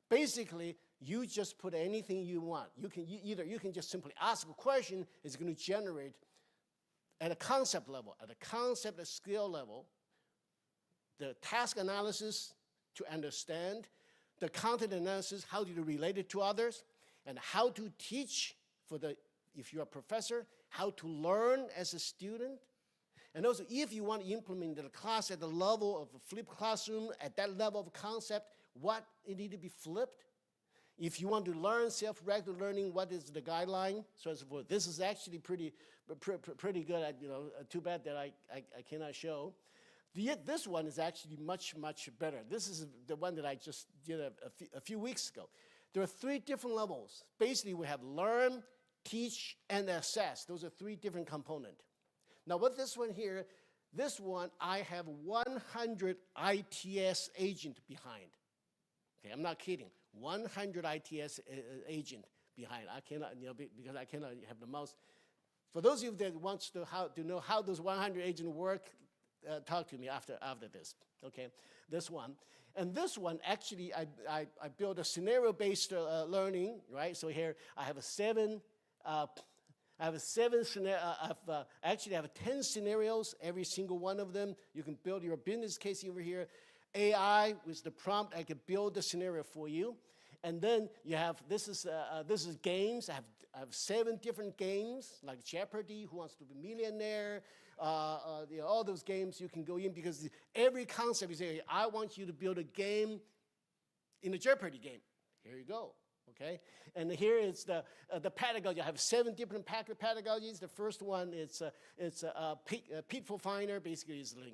Basically, you just put anything you want. You can just simply ask a question. It's going to generate at a concept level, at a concept and skill level, the task analysis to understand, the content analysis, how do you relate it to others, and how to teach if you're a professor, how to learn as a student. And also, if you want to implement the class at the level of a flipped classroom, at that level of concept, what it need to be flipped. If you want to learn self-directed learning, what is the guideline? So as forth. This is actually pretty good. Too bad that I cannot show. This one is actually much, much better. This is the one that I just did a few weeks ago. There are 3 different levels. Basically, we have learn, teach, and assess. Those are 3 different components. Now, with this one here, this one, I have 100 ITS agent behind. Okay, I'm not kidding. 100 ITS agent behind. I cannot, because I cannot have the mouse. For those of you that wants to know how those 100 agents work, talk to me after this, okay? This one. And this one, actually, I built a scenario-based learning, right? So here, I have 10 scenarios, every single one of them. You can build your business case over here. AI, with the prompt, I can build the scenario for you. And then you have, this is games. I have 7 different games, like Jeopardy, Who Wants to Be a Millionaire, all those games you can go in, because every concept you say, I want you to build a game in a Jeopardy game. Here you go, okay? And here is the pedagogy. I have 7 different pedagogies. The first one, it's a pitfall finder. Basically, it's like,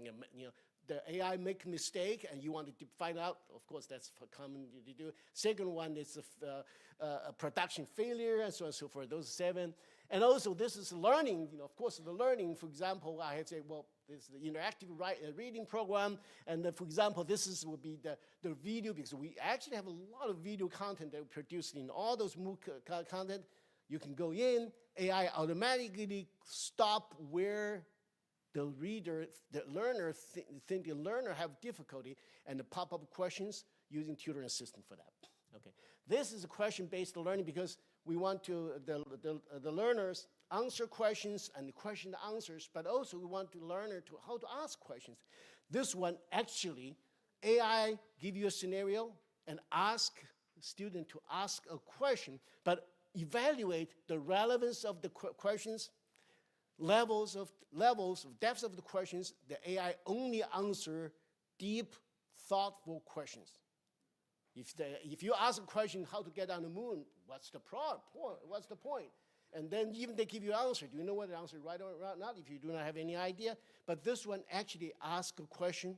the AI make a mistake and you want to find out. Of course, that's common to do. Second one is a production failure, and so on and so forth. Those 7. And also, this is learning, of course, the learning, for example, I have to say, well, this is the interactive reading program, and then, for example, would be the video, because we actually have a lot of video content that we produce in all those MOOC content. You can go in, AI automatically stop where the learner have difficulty, and the pop-up questions using tutoring assistant for that. Okay, this is a question-based learning because we want the learners answer questions and the question answers, but also we want the learner to how to ask questions. This one actually, AI give you a scenario and ask the student to ask a question, but evaluate the relevance of the questions, levels of depth of the questions. The AI only answer deep, thoughtful questions. If you ask a question how to get on the moon, what's the point? And then even they give you an answer. Do you know what the answer is right or not if you do not have any idea? But this one actually asks a question.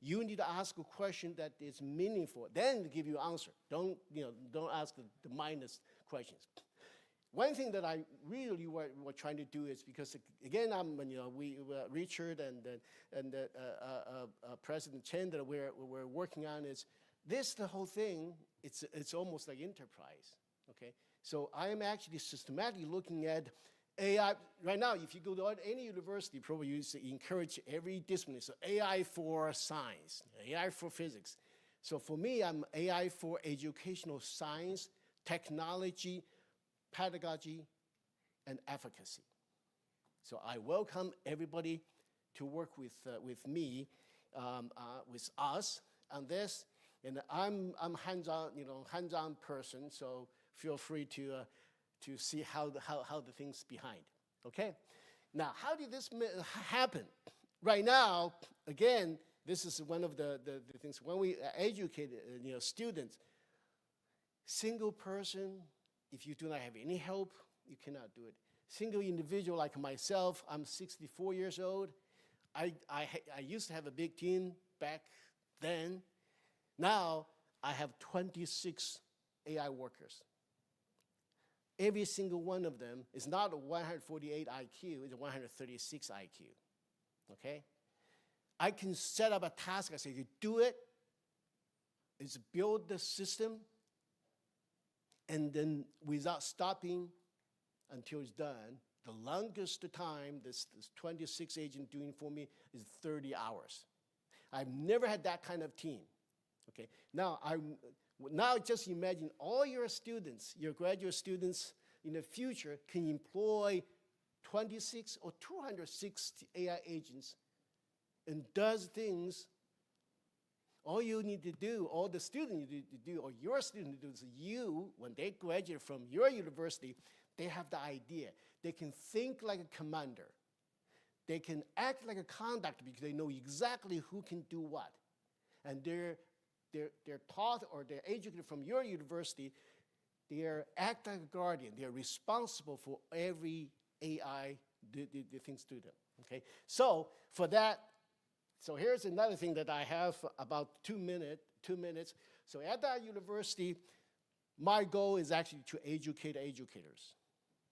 You need to ask a question that is meaningful. Then give you an answer. Don't ask the mindless questions. One thing that I really were trying to do is because again Richard and President Chen that we're working on is this the whole thing. It's almost like enterprise. Okay, so I am actually systematically looking at AI right now. If you go to any university, probably you encourage every discipline. So AI for science, AI for physics. So for me, I'm AI for educational science, technology, pedagogy, and efficacy. So I welcome everybody to work with me, with us on this. And I'm hands-on person, so feel free to see how the things behind. Okay, now how did this happen? Right now, again, this is one of the things when we educate students. Single person, if you do not have any help, you cannot do it. Single individual like myself, I'm 64 years old. I used to have a big team back then. Now I have 26 AI workers. Every single one of them is not a 148 IQ, it's a 136 IQ. Okay? I can set up a task, I say, you do it, is build the system, and then without stopping until it's done, the longest time this 26 agent doing for me is 30 hours. I've never had that kind of team. Okay, now just imagine all your students, your graduate students in the future can employ 26 or 260 AI agents and does things. All you need to do, all the students need to do, or your student do is when they graduate from your university, they have the idea. They can think like a commander. They can act like a conductor because they know exactly who can do what. And they're taught or they're educated from your university, they act like a guardian. They're responsible for every AI the things to them. Okay, so for that, so here's another thing that I have about 2 minutes. So at that university, my goal is actually to educate educators.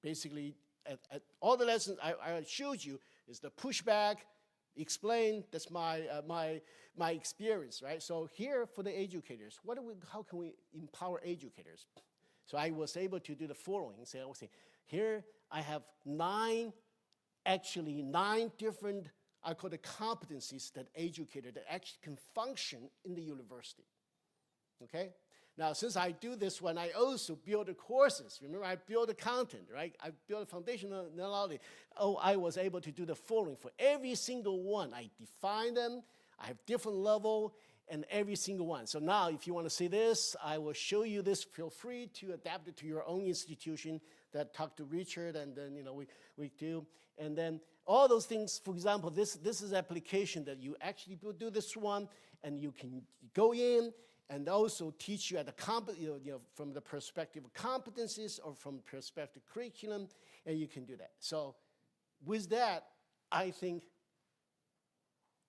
Basically, at all the lessons I showed you is the pushback, explain. That's my experience, right? So here for the educators, how can we empower educators? So I was able to do the following. So I would say, here I have 9 different, I call the competencies that educators that actually can function in the university. Okay? Now, since I do this one, I also build the courses. Remember, I build the content, right? I build a foundational knowledge. I was able to do the following. For every single one, I define them. I have different level, and every single one. So now, if you want to see this, I will show you this. Feel free to adapt it to your own institution. That talk to Richard, and then we do. And then all those things, for example, this is application that you actually do this one, and you can go in and also teach you at the from the perspective of competencies or from perspective curriculum, and you can do that. So with that, I think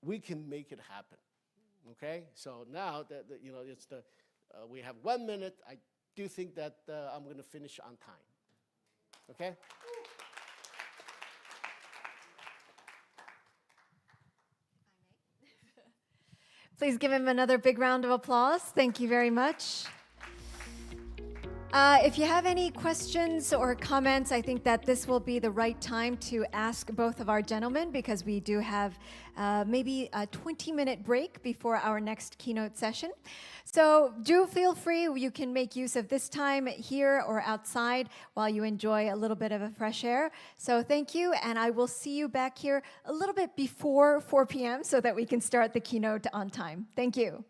we can make it happen. Okay, so now that it's we have 1 minute. I do think that I'm going to finish on time. Okay. Please give him another big round of applause. Thank you very much. If you have any questions or comments, I think that this will be the right time to ask both of our gentlemen, because we do have maybe a 20-minute break before our next keynote session. So do feel free. You can make use of this time here or outside while you enjoy a little bit of a fresh air. So thank you, and I will see you back here a little bit before 4 p.m. so that we can start the keynote on time. Thank you.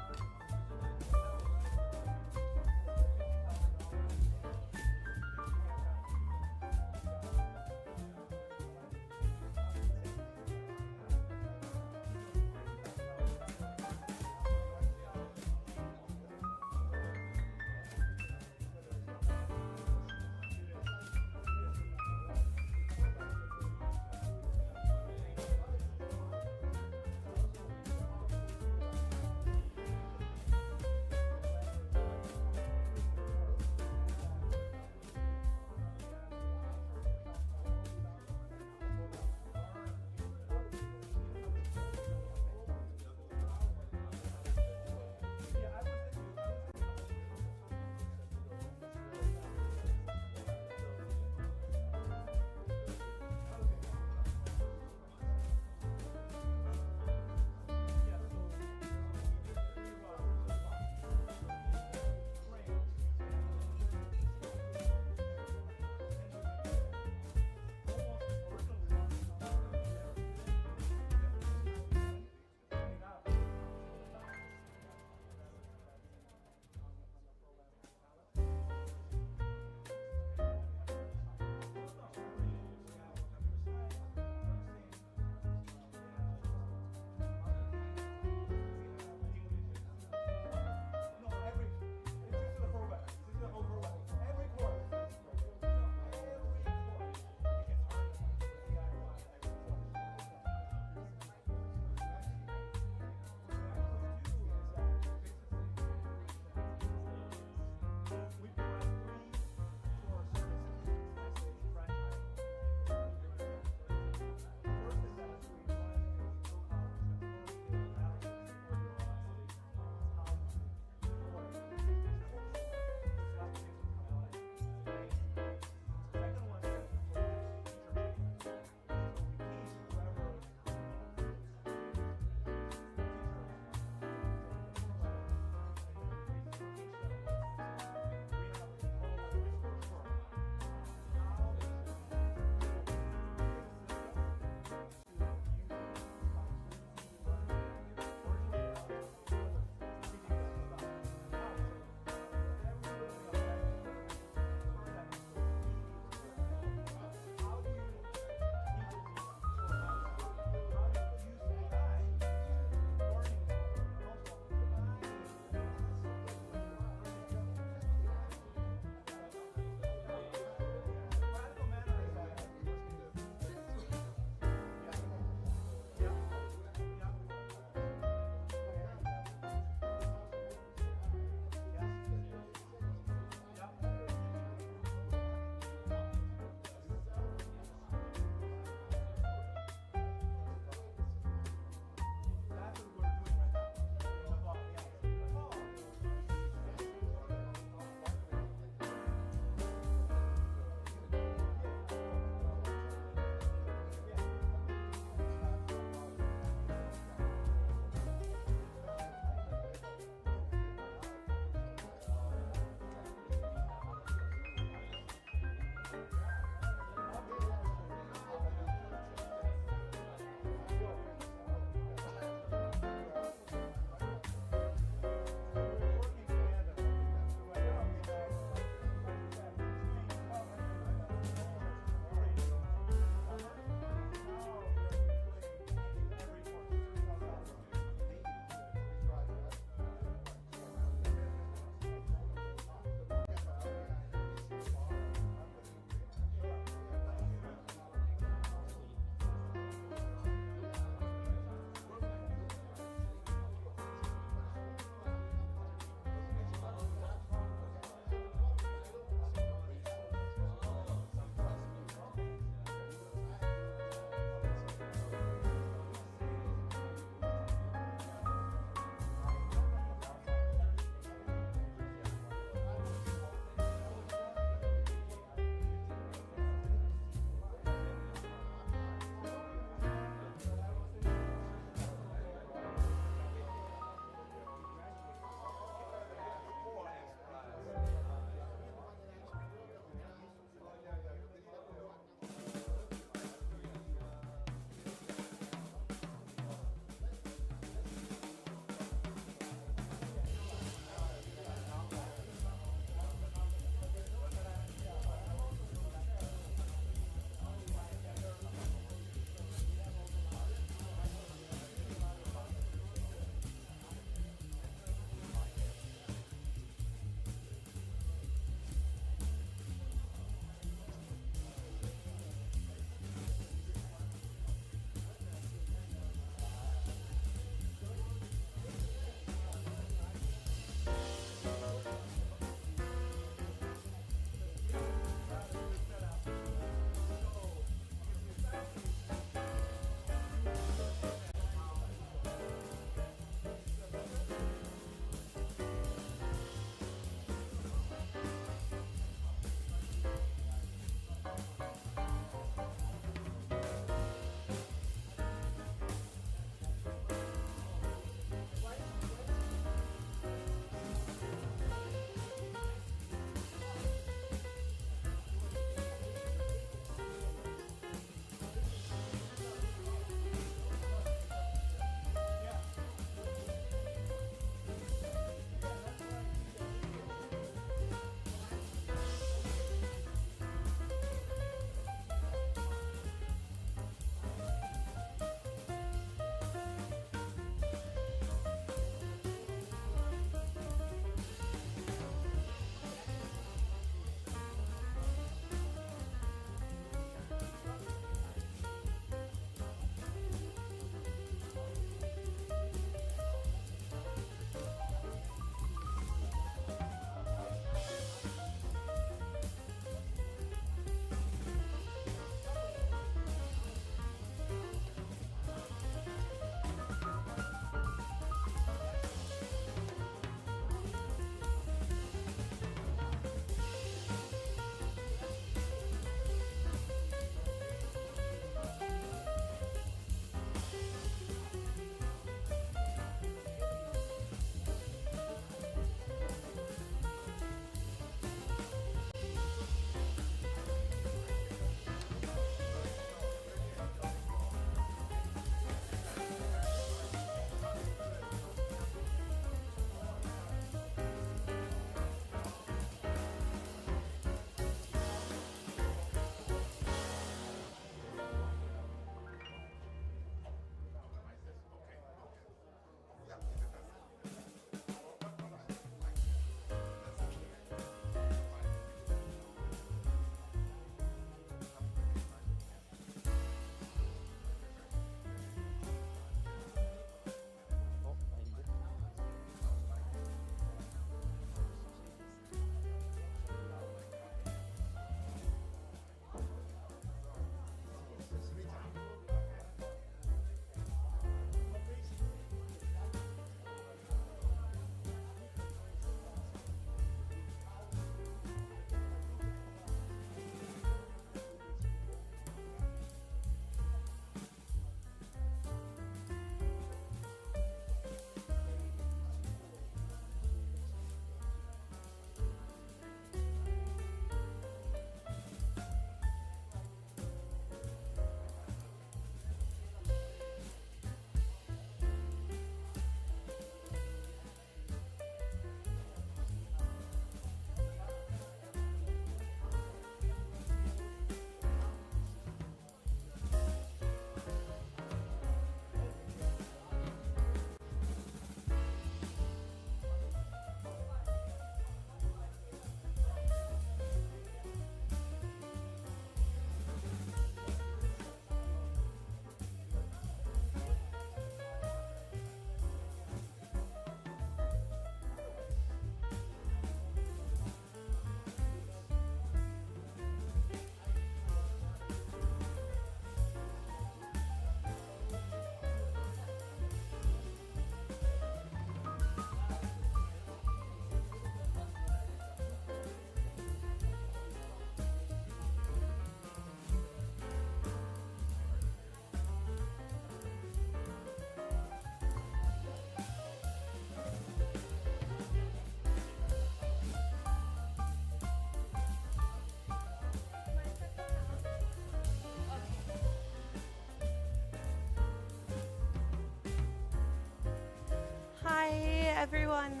everyone.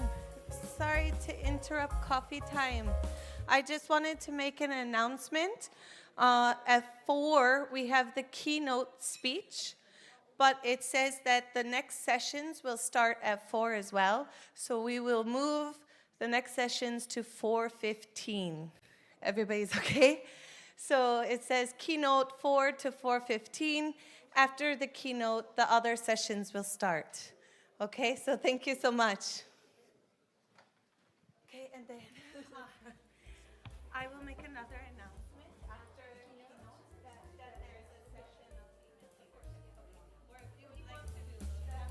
Sorry to interrupt coffee time. I just wanted to make an announcement. At 4, we have the keynote speech, but it says that the next sessions will start at 4 as well. So we will move the next sessions to 4:15. Everybody's okay? So it says keynote 4 to 4:15. After the keynote, the other sessions will start. Okay, so thank you so much. Okay, and then I will make another announcement after the keynote that there is a session of or if you would like to do that.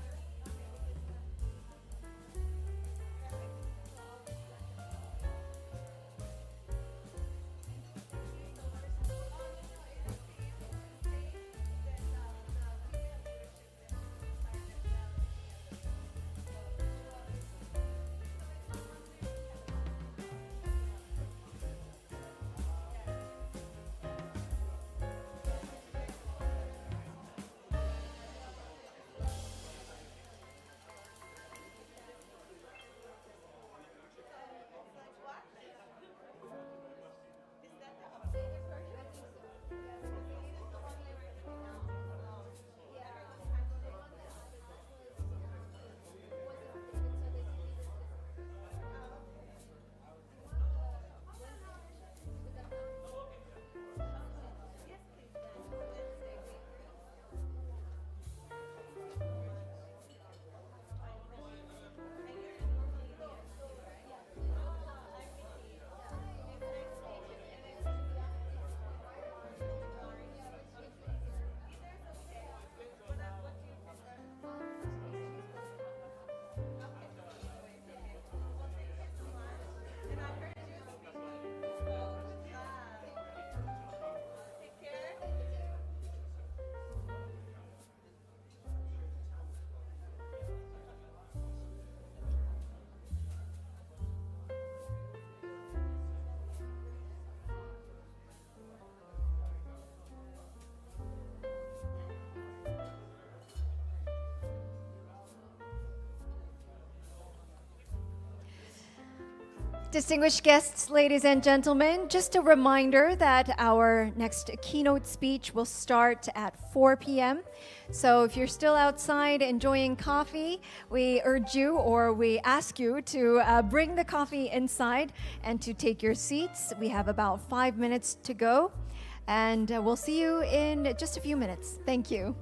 Distinguished guests, ladies and gentlemen, just a reminder that our next keynote speech will start at 4 p.m. So if you're still outside enjoying coffee, we urge you or we ask you to bring the coffee inside and to take your seats. We have about 5 minutes to go, and we'll see you in just a few minutes. Thank you.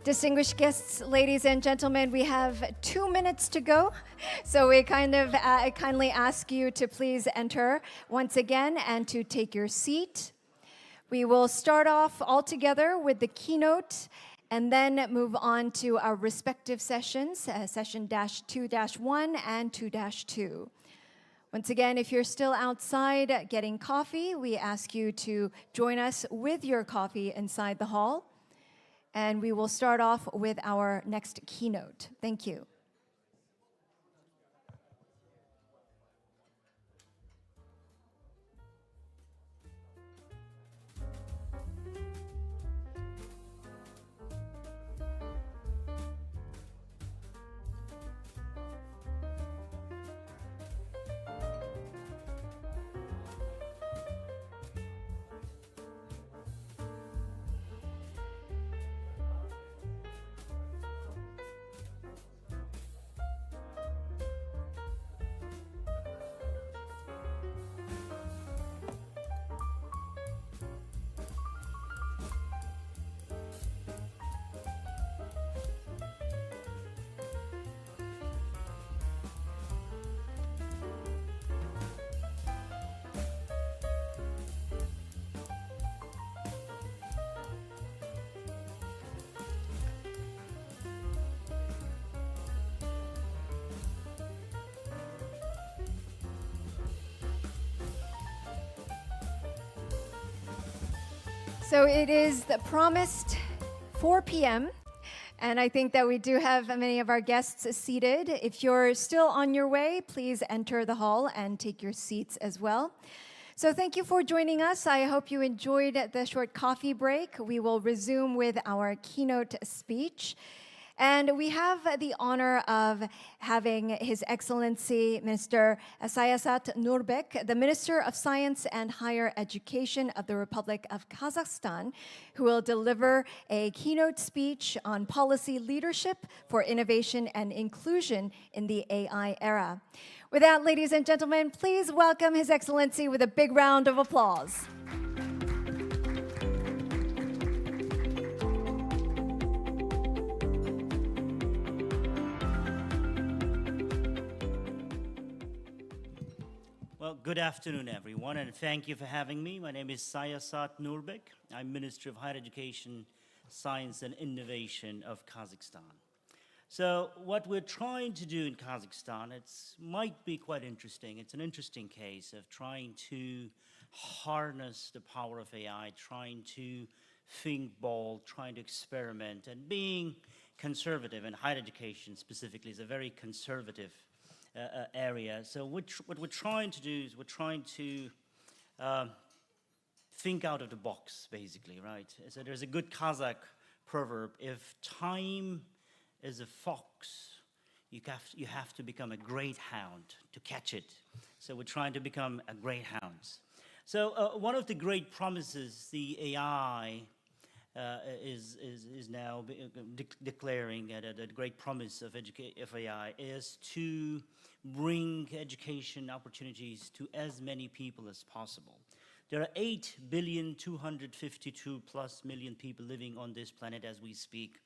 Distinguished guests, ladies and gentlemen, we have 2 minutes to go. So we kindly ask you to please enter once again and to take your seat. We will start off all together with the keynote and then move on to our respective sessions, session -2-1 and 2-2. Once again, if you're still outside getting coffee, we ask you to join us with your coffee inside the hall. And we will start off with our next keynote. Thank you. So it is the promised 4 p.m., and I think that we do have many of our guests seated. If you're still on your way, please enter the hall and take your seats as well. So thank you for joining us. I hope you enjoyed the short coffee break. We will resume with our keynote speech. And we have the honor of having His Excellency Minister Sayasat Nurbek, the Minister of Science and Higher Education of the Republic of Kazakhstan, who will deliver a keynote speech on policy leadership for innovation and inclusion in the AI era. With that, ladies and gentlemen, please welcome His Excellency with a big round of applause. Well, good afternoon, everyone, and thank you for having me. My name is Sayasat Nurbek. I'm Minister of Higher Education, Science and Innovation of Kazakhstan. So what we're trying to do in Kazakhstan, it might be quite interesting. It's an interesting case of trying to harness the power of AI, trying to think bold, trying to experiment, and being conservative, and higher education specifically is a very conservative area. So what we're trying to do is we're trying to think out of the box, basically, right? So there's a good Kazakh proverb: if time is a fox, you have to become a great hound to catch it. So we're trying to become a great hounds. So one of the great promises the AI is now declaring that the great promise of AI is to bring education opportunities to as many people as possible. There are 8,252,000,000+ people living on this planet as we speak.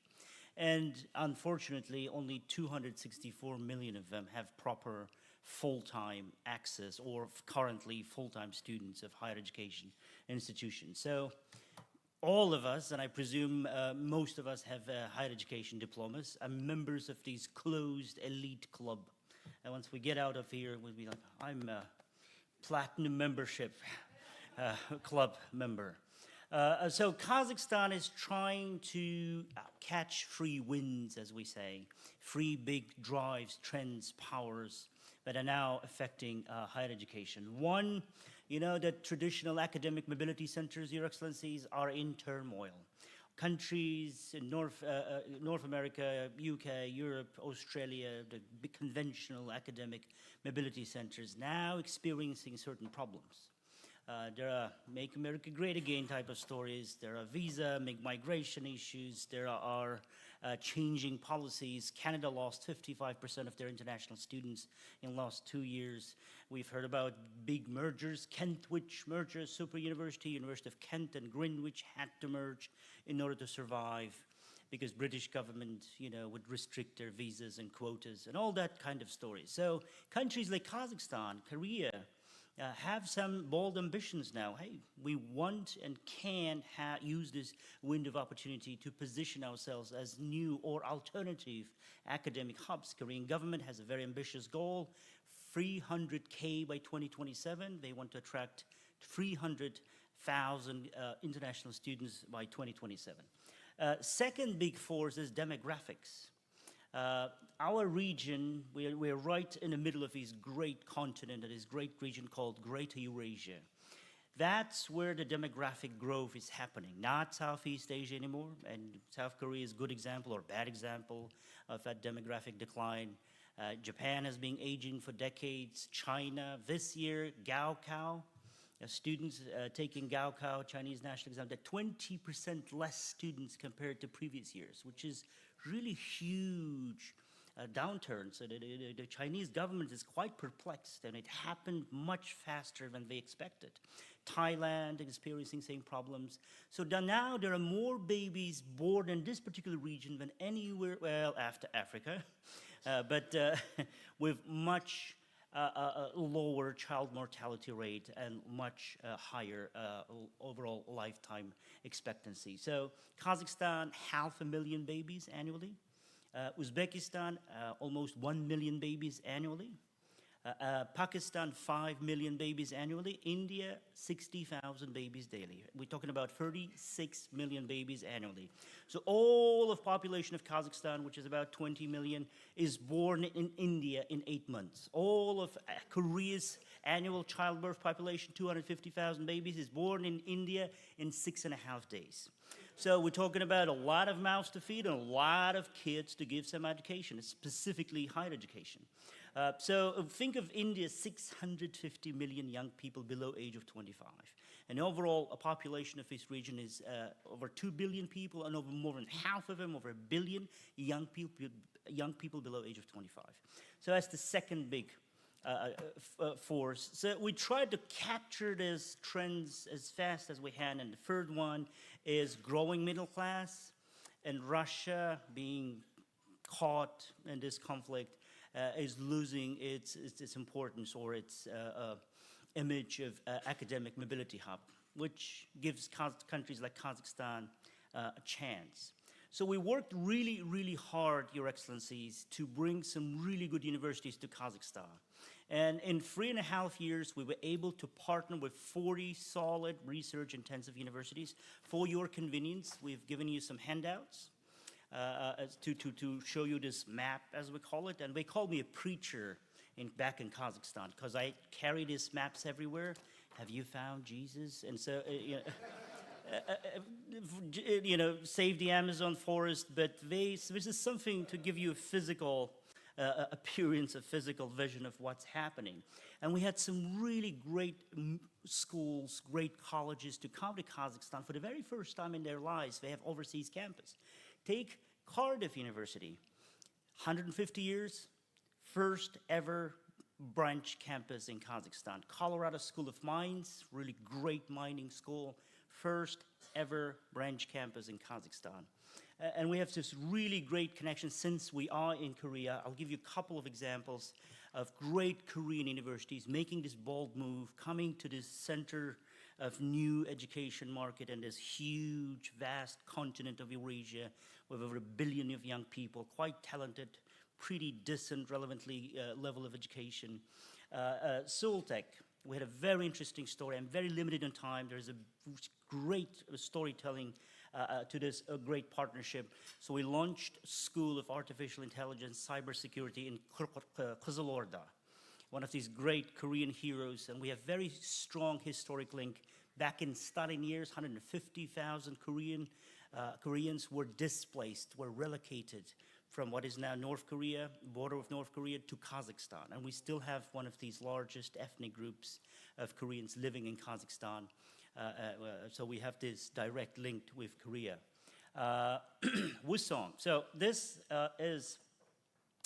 And unfortunately, only 264 million of them have proper full-time access or currently full-time students of higher education institutions. So all of us, and I presume most of us have higher education diplomas, are members of these closed elite club. And once we get out of here, we'll be like, I'm a platinum membership club member. So Kazakhstan is trying to catch free winds, as we say, free big drives, trends, powers that are now affecting higher education. One, you know, the traditional academic mobility centers, Your Excellencies, are in turmoil. Countries in North America, UK, Europe, Australia, the big conventional academic mobility centers now experiencing certain problems. There are Make America Great Again type of stories. There are visa, migration issues. There are changing policies. Canada lost 55% of their international students in the last 2 years. We've heard about big mergers, Kentwich merger, Super University, University of Kent and Greenwich had to merge in order to survive because British government, would restrict their visas and quotas and all that kind of story. So countries like Kazakhstan, Korea, have some bold ambitions now. Hey, we want and can use this window of opportunity to position ourselves as new or alternative academic hubs. Korean government has a very ambitious goal, 300K by 2027. They want to attract 300,000 international students by 2027. Second big force is demographics. Our region, we're right in the middle of this great continent, this great region called Greater Eurasia. That's where the demographic growth is happening, not Southeast Asia anymore, and South Korea is a good example or bad example of that demographic decline. Japan has been aging for decades. China, this year, Gaokao, students taking Gaokao, Chinese national exam, that 20% less students compared to previous years, which is really huge downturn. So the Chinese government is quite perplexed, and it happened much faster than they expected. Thailand experiencing same problems. So now there are more babies born in this particular region than anywhere, well, after Africa, but with much lower child mortality rate and much higher overall lifetime expectancy. So Kazakhstan, 500,000 babies annually. Uzbekistan, almost 1 million babies annually. Pakistan, 5 million babies annually. India, 60,000 babies daily. We're talking about 36 million babies annually. So all of population of Kazakhstan, which is about 20 million, is born in India in 8 months. All of Korea's annual childbirth population, 250,000 babies, is born in India in 6.5 days. So we're talking about a lot of mouths to feed and a lot of kids to give some education, specifically higher education. So think of India, 650 million young people below age of 25. And overall, a population of this region is over 2 billion people, and over more than half of them, over 1 billion young people below age of 25. So that's the second big force. So we tried to capture these trends as fast as we can, and the third one is growing middle class, and Russia being caught in this conflict is losing its importance or its image of academic mobility hub, which gives countries like Kazakhstan a chance. So we worked really, really hard, Your Excellencies, to bring some really good universities to Kazakhstan. And in 3.5 years, we were able to partner with 40 solid research-intensive universities. For your convenience, we've given you some handouts to show you this map, as we call it. And they call me a preacher back in Kazakhstan, because I carry these maps everywhere. Have you found Jesus? And so, save the Amazon forest, but this is something to give you a physical appearance, a physical vision of what's happening. And we had some really great schools, great colleges to come to Kazakhstan for the very first time in their lives. They have overseas campus. Take Cardiff University, 150 years, first ever branch campus in Kazakhstan. Colorado School of Mines, really great mining school, first ever branch campus in Kazakhstan. And we have this really great connection since we are in Korea. I'll give you a couple of examples of great Korean universities making this bold move, coming to this center of new education market and this huge, vast continent of Eurasia with over 1 billion of young people, quite talented, pretty decent, relevantly level of education. Seoul Tech, we had a very interesting story. I'm very limited on time. There's a great storytelling to this great partnership. So we launched School of Artificial Intelligence, Cybersecurity in Kızılorda, one of these great Korean heroes. And we have very strong historic link. Back in Stalin years, 150,000 Koreans were displaced, were relocated from what is now North Korea, border of North Korea, to Kazakhstan. And we still have one of these largest ethnic groups of Koreans living in Kazakhstan. So we have this direct link with Korea. Wusong. So this is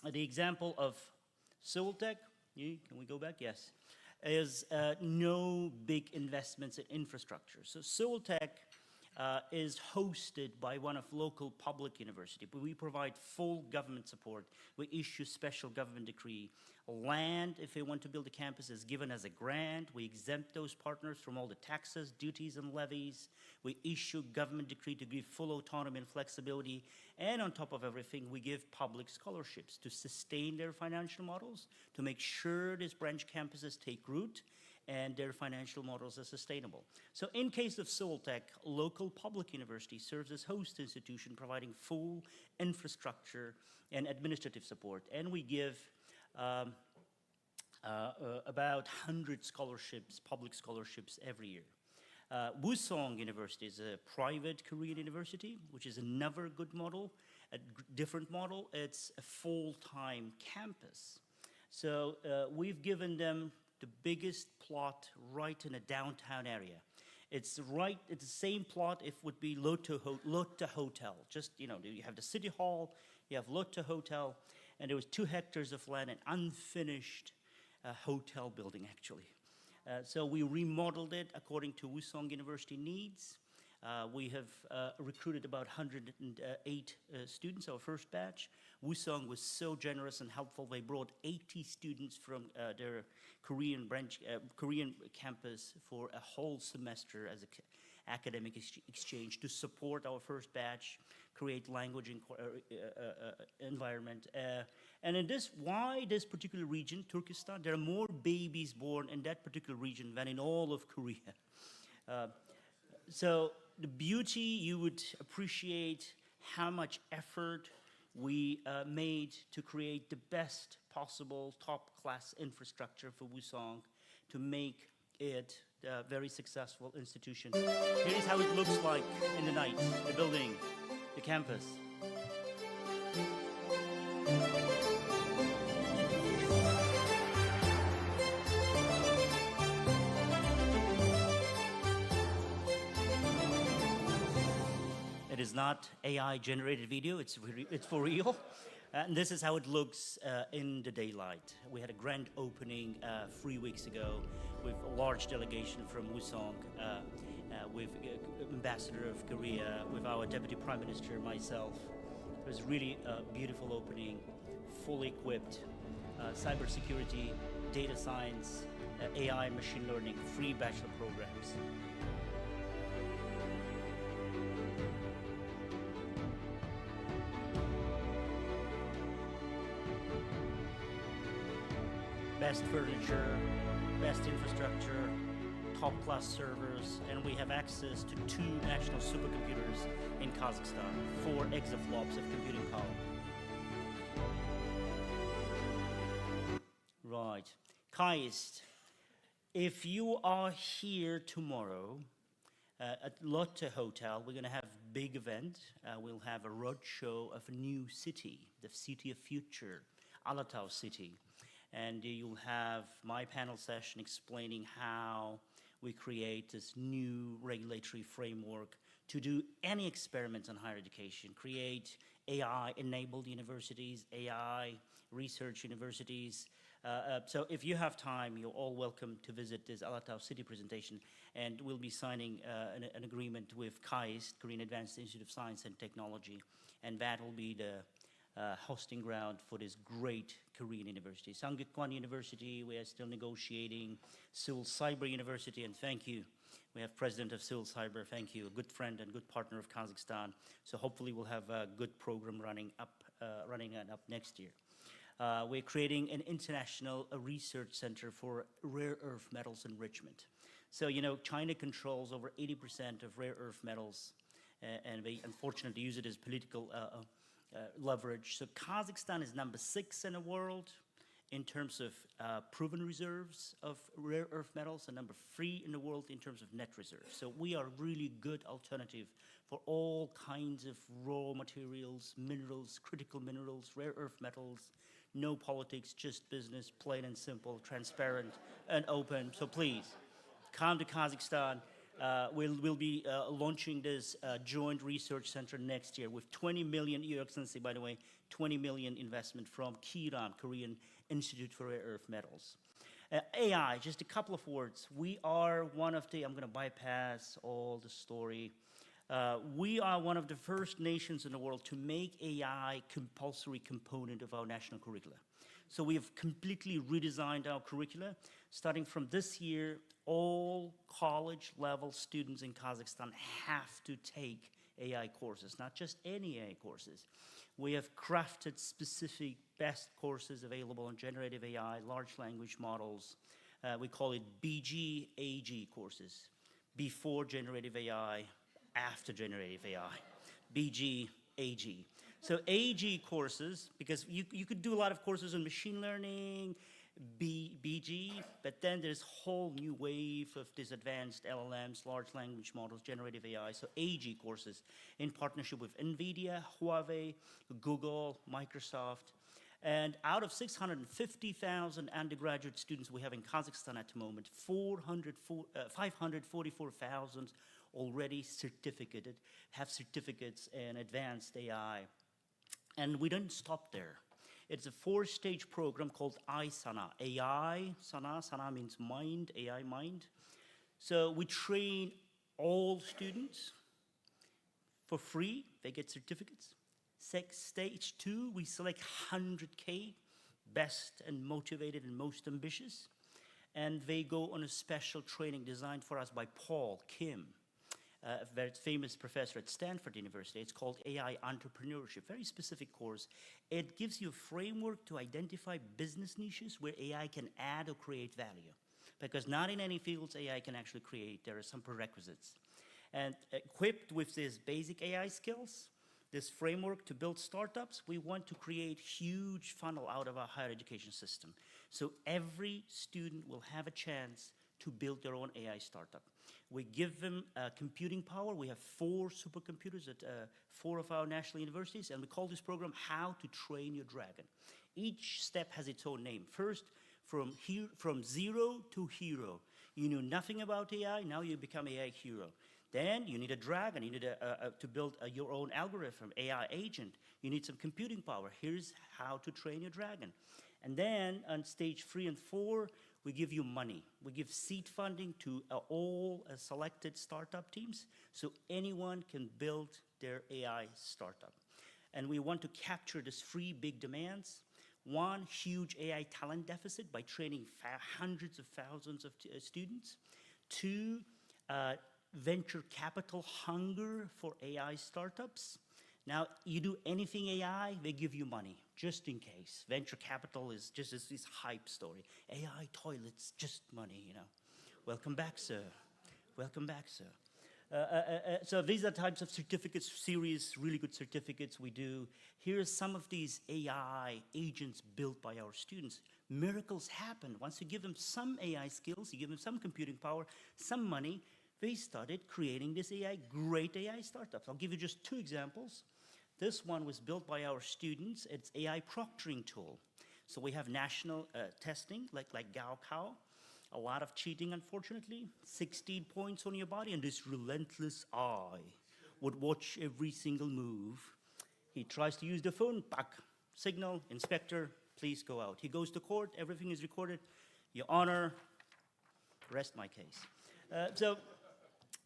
the example of Seoul Tech. Can we go back? Yes. Is no big investments in infrastructure. So Seoul Tech is hosted by one of local public university. But we provide full government support. We issue special government decree. Land, if they want to build a campus, is given as a grant. We exempt those partners from all the taxes, duties, and levies. We issue government decree to give full autonomy and flexibility. And on top of everything, we give public scholarships to sustain their financial models, to make sure these branch campuses take root, and their financial models are sustainable. So in case of Seoul Tech, local public university serves as host institution, providing full infrastructure and administrative support. And we give about 100 scholarships, public scholarships every year. Wusong University is a private Korean university, which is another good model, a different model. It's a full-time campus. So we've given them the biggest plot right in a downtown area. It's the same plot if would be Lotte Hotel. Just, you have the city hall, you have Lotte Hotel, and there was 2 hectares of land, an unfinished hotel building, actually. So we remodeled it according to Wusong University needs. We have recruited about 108 students, our first batch. Wusong was so generous and helpful. They brought 80 students from their Korean campus for a whole semester as an academic exchange to support our first batch, create language environment. And in why this particular region, Turkestan, there are more babies born in that particular region than in all of Korea. So the beauty, you would appreciate how much effort we made to create the best possible top-class infrastructure for Wusong to make it a very successful institution. Here is how it looks like in the night, the building, the campus. It is not AI-generated video, it's for real. And this is how it looks in the daylight. We had a grand opening 3 weeks ago with a large delegation from Wusong, with Ambassador of Korea, with our Deputy Prime Minister, myself. It was really a beautiful opening, fully equipped, cybersecurity, data science, AI, machine learning, free bachelor programs. Best furniture, best infrastructure, top-class servers, and we have access to 2 national supercomputers in Kazakhstan, 4 exaflops of computing power. Right. KAIST, if you are here tomorrow at Lotte Hotel, we're going to have a big event. We'll have a roadshow of a new city, the city of future, Alataw City. And you'll have my panel session explaining how we create this new regulatory framework to do any experiments on higher education, create AI-enabled universities, AI research universities. So if you have time, you're all welcome to visit this Alataw City presentation, and we'll be signing an agreement with KAIST, Korean Advanced Institute of Science and Technology, and that will be the hosting ground for this great Korean university. Sangkwan University, we are still negotiating. Seoul Cyber University, and thank you. We have President of Seoul Cyber, thank you, a good friend and good partner of Kazakhstan. So hopefully we'll have a good program running up next year. We're creating an international research center for rare earth metals enrichment. So, China controls over 80% of rare earth metals, and they unfortunately use it as political leverage. So Kazakhstan is number 6 in the world in terms of proven reserves of rare earth metals, and number 3 in the world in terms of net reserves. So we are a really good alternative for all kinds of raw materials, minerals, critical minerals, rare earth metals. No politics, just business, plain and simple, transparent and open. So please, come to Kazakhstan. We'll be launching this joint research center next year with 20 million, Your Excellency, by the way, 20 million investment from KIRAM, Korean Institute for Rare Earth Metals. AI, just a couple of words. We are one of the, I'm going to bypass all the story. We are one of the first nations in the world to make AI compulsory component of our national curricula. So we have completely redesigned our curricula. Starting from this year, all college-level students in Kazakhstan have to take AI courses, not just any AI courses. We have crafted specific best courses available on generative AI, large language models. We call it BG-AG courses, before generative AI, after generative AI, BG-AG. So AG courses, because you could do a lot of courses on machine learning, BG, but then there's a whole new wave of these advanced LLMs, large language models, generative AI, so AG courses in partnership with NVIDIA, Huawei, Google, Microsoft. And out of 650,000 undergraduate students we have in Kazakhstan at the moment, 544,000 already certificated, have certificates in advanced AI. And we don't stop there. It's a 4-stage program called iSana. AI, Sana means mind, AI mind. So we train all students for free. They get certificates. Stage 2, we select 100K best and motivated and most ambitious. And they go on a special training designed for us by Paul Kim, a very famous professor at Stanford University. It's called AI Entrepreneurship, very specific course. It gives you a framework to identify business niches where AI can add or create value. Because not in any fields AI can actually create, there are some prerequisites. And equipped with these basic AI skills, this framework to build startups, we want to create huge funnel out of our higher education system. So every student will have a chance to build their own AI startup. We give them computing power. We have 4 supercomputers at 4 of our national universities, and we call this program How to Train Your Dragon. Each step has its own name. First, from zero to hero. You knew nothing about AI, now you become AI hero. Then you need a dragon, you need to build your own algorithm, AI agent. You need some computing power. Here's how to train your dragon. And then on stage 3 and 4, we give you money. We give seed funding to all selected startup teams, so anyone can build their AI startup. And we want to capture these 3 big demands. 1, huge AI talent deficit by training hundreds of thousands of students. 2, venture capital hunger for AI startups. Now, you do anything AI, they give you money, just in case. Venture capital is just this hype story. AI toilets, just money, you know. Welcome back, sir. Welcome back, sir. So these are types of certificates, series, really good certificates we do. Here's some of these AI agents built by our students. Miracles happen. Once you give them some AI skills, you give them some computing power, some money, they started creating this great AI startups. I'll give you just 2 examples. This one was built by our students. It's AI proctoring tool. So we have national testing, like Gaokao. A lot of cheating, unfortunately. 16 points on your body, and this relentless eye would watch every single move. He tries to use the phone, back, signal, inspector, please go out. He goes to court, everything is recorded. Your Honor, rest my case. So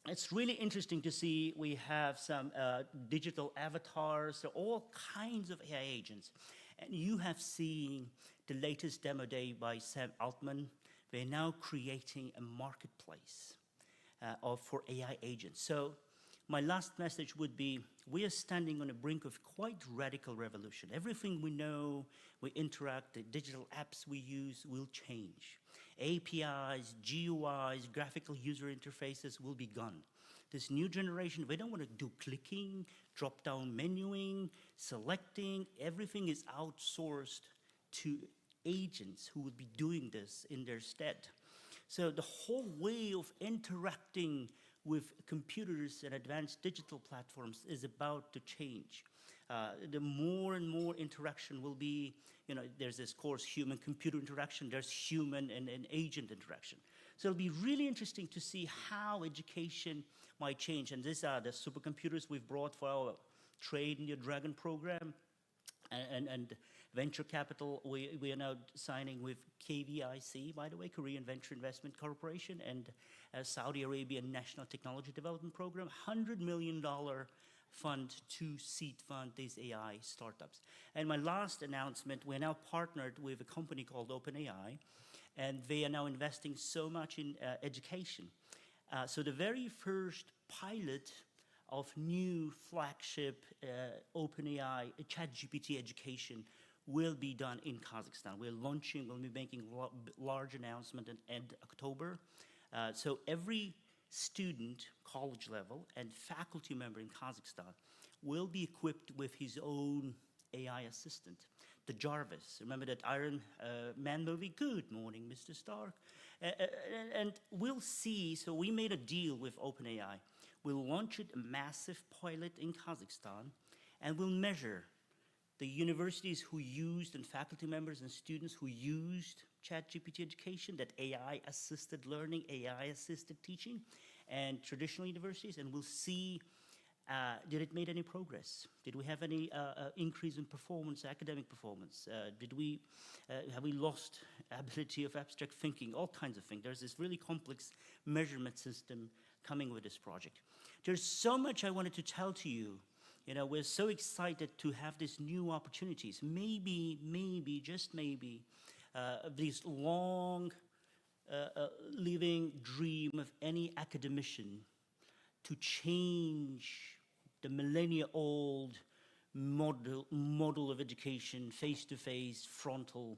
it's really interesting to see we have some digital avatars, so all kinds of AI agents. And you have seen the latest demo day by Sam Altman. They're now creating a marketplace for AI agents. So my last message would be, we are standing on the brink of quite radical revolution. Everything we know, we interact, the digital apps we use will change. APIs, GUIs, graphical user interfaces will be gone. This new generation, they don't want to do clicking, drop-down menuing, selecting. Everything is outsourced to agents who will be doing this in their stead. So the whole way of interacting with computers and advanced digital platforms is about to change. The more and more interaction will be, you know, there's this course, human-computer interaction, there's human and agent interaction. So it'll be really interesting to see how education might change. And these are the supercomputers we've brought for our Train Your Dragon program. And Venture capital, we are now signing with KVIC, by the way, Korean Venture Investment Corporation, and Saudi Arabian National Technology Development Program, $100 million fund to seed fund these AI startups. And my last announcement, we're now partnered with a company called OpenAI, and they are now investing so much in education. So the very first pilot of new flagship OpenAI ChatGPT education will be done in Kazakhstan. We're launching, we'll be making large announcement in end October. So every student, college level, and faculty member in Kazakhstan will be equipped with his own AI assistant, the Jarvis. Remember that Iron Man movie? Good morning, Mr. Stark. And we'll see, so we made a deal with OpenAI. We'll launch a massive pilot in Kazakhstan, and we'll measure the universities who used, and faculty members and students who used ChatGPT education, that AI-assisted learning, AI-assisted teaching, and traditional universities, and we'll see, did it make any progress? Did we have any increase in performance, academic performance? Have we lost ability of abstract thinking? All kinds of things. There's this really complex measurement system coming with this project. There's so much I wanted to tell to you. You know, we're so excited to have these new opportunities. Maybe, just maybe, this long living dream of any academician to change the millennia-old model of education, face-to-face, frontal,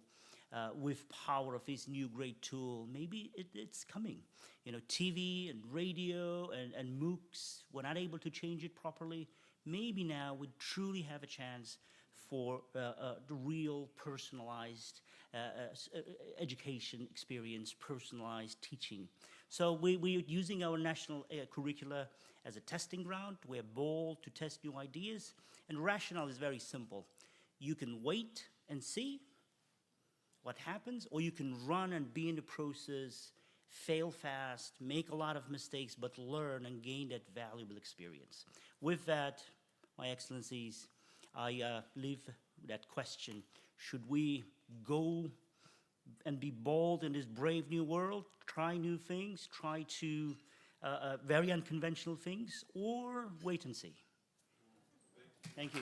with power of this new great tool. Maybe it's coming. You know, TV and radio and MOOCs, we're not able to change it properly. Maybe now we truly have a chance for the real personalized education experience, personalized teaching. So we're using our national curricula as a testing ground. We're bold to test new ideas. And rationale is very simple. You can wait and see what happens, or you can run and be in the process, fail fast, make a lot of mistakes, but learn and gain that valuable experience. With that, my excellencies, I leave that question. Should we go and be bold in this brave new world, try new things, try to very unconventional things, or wait and see? Thank you.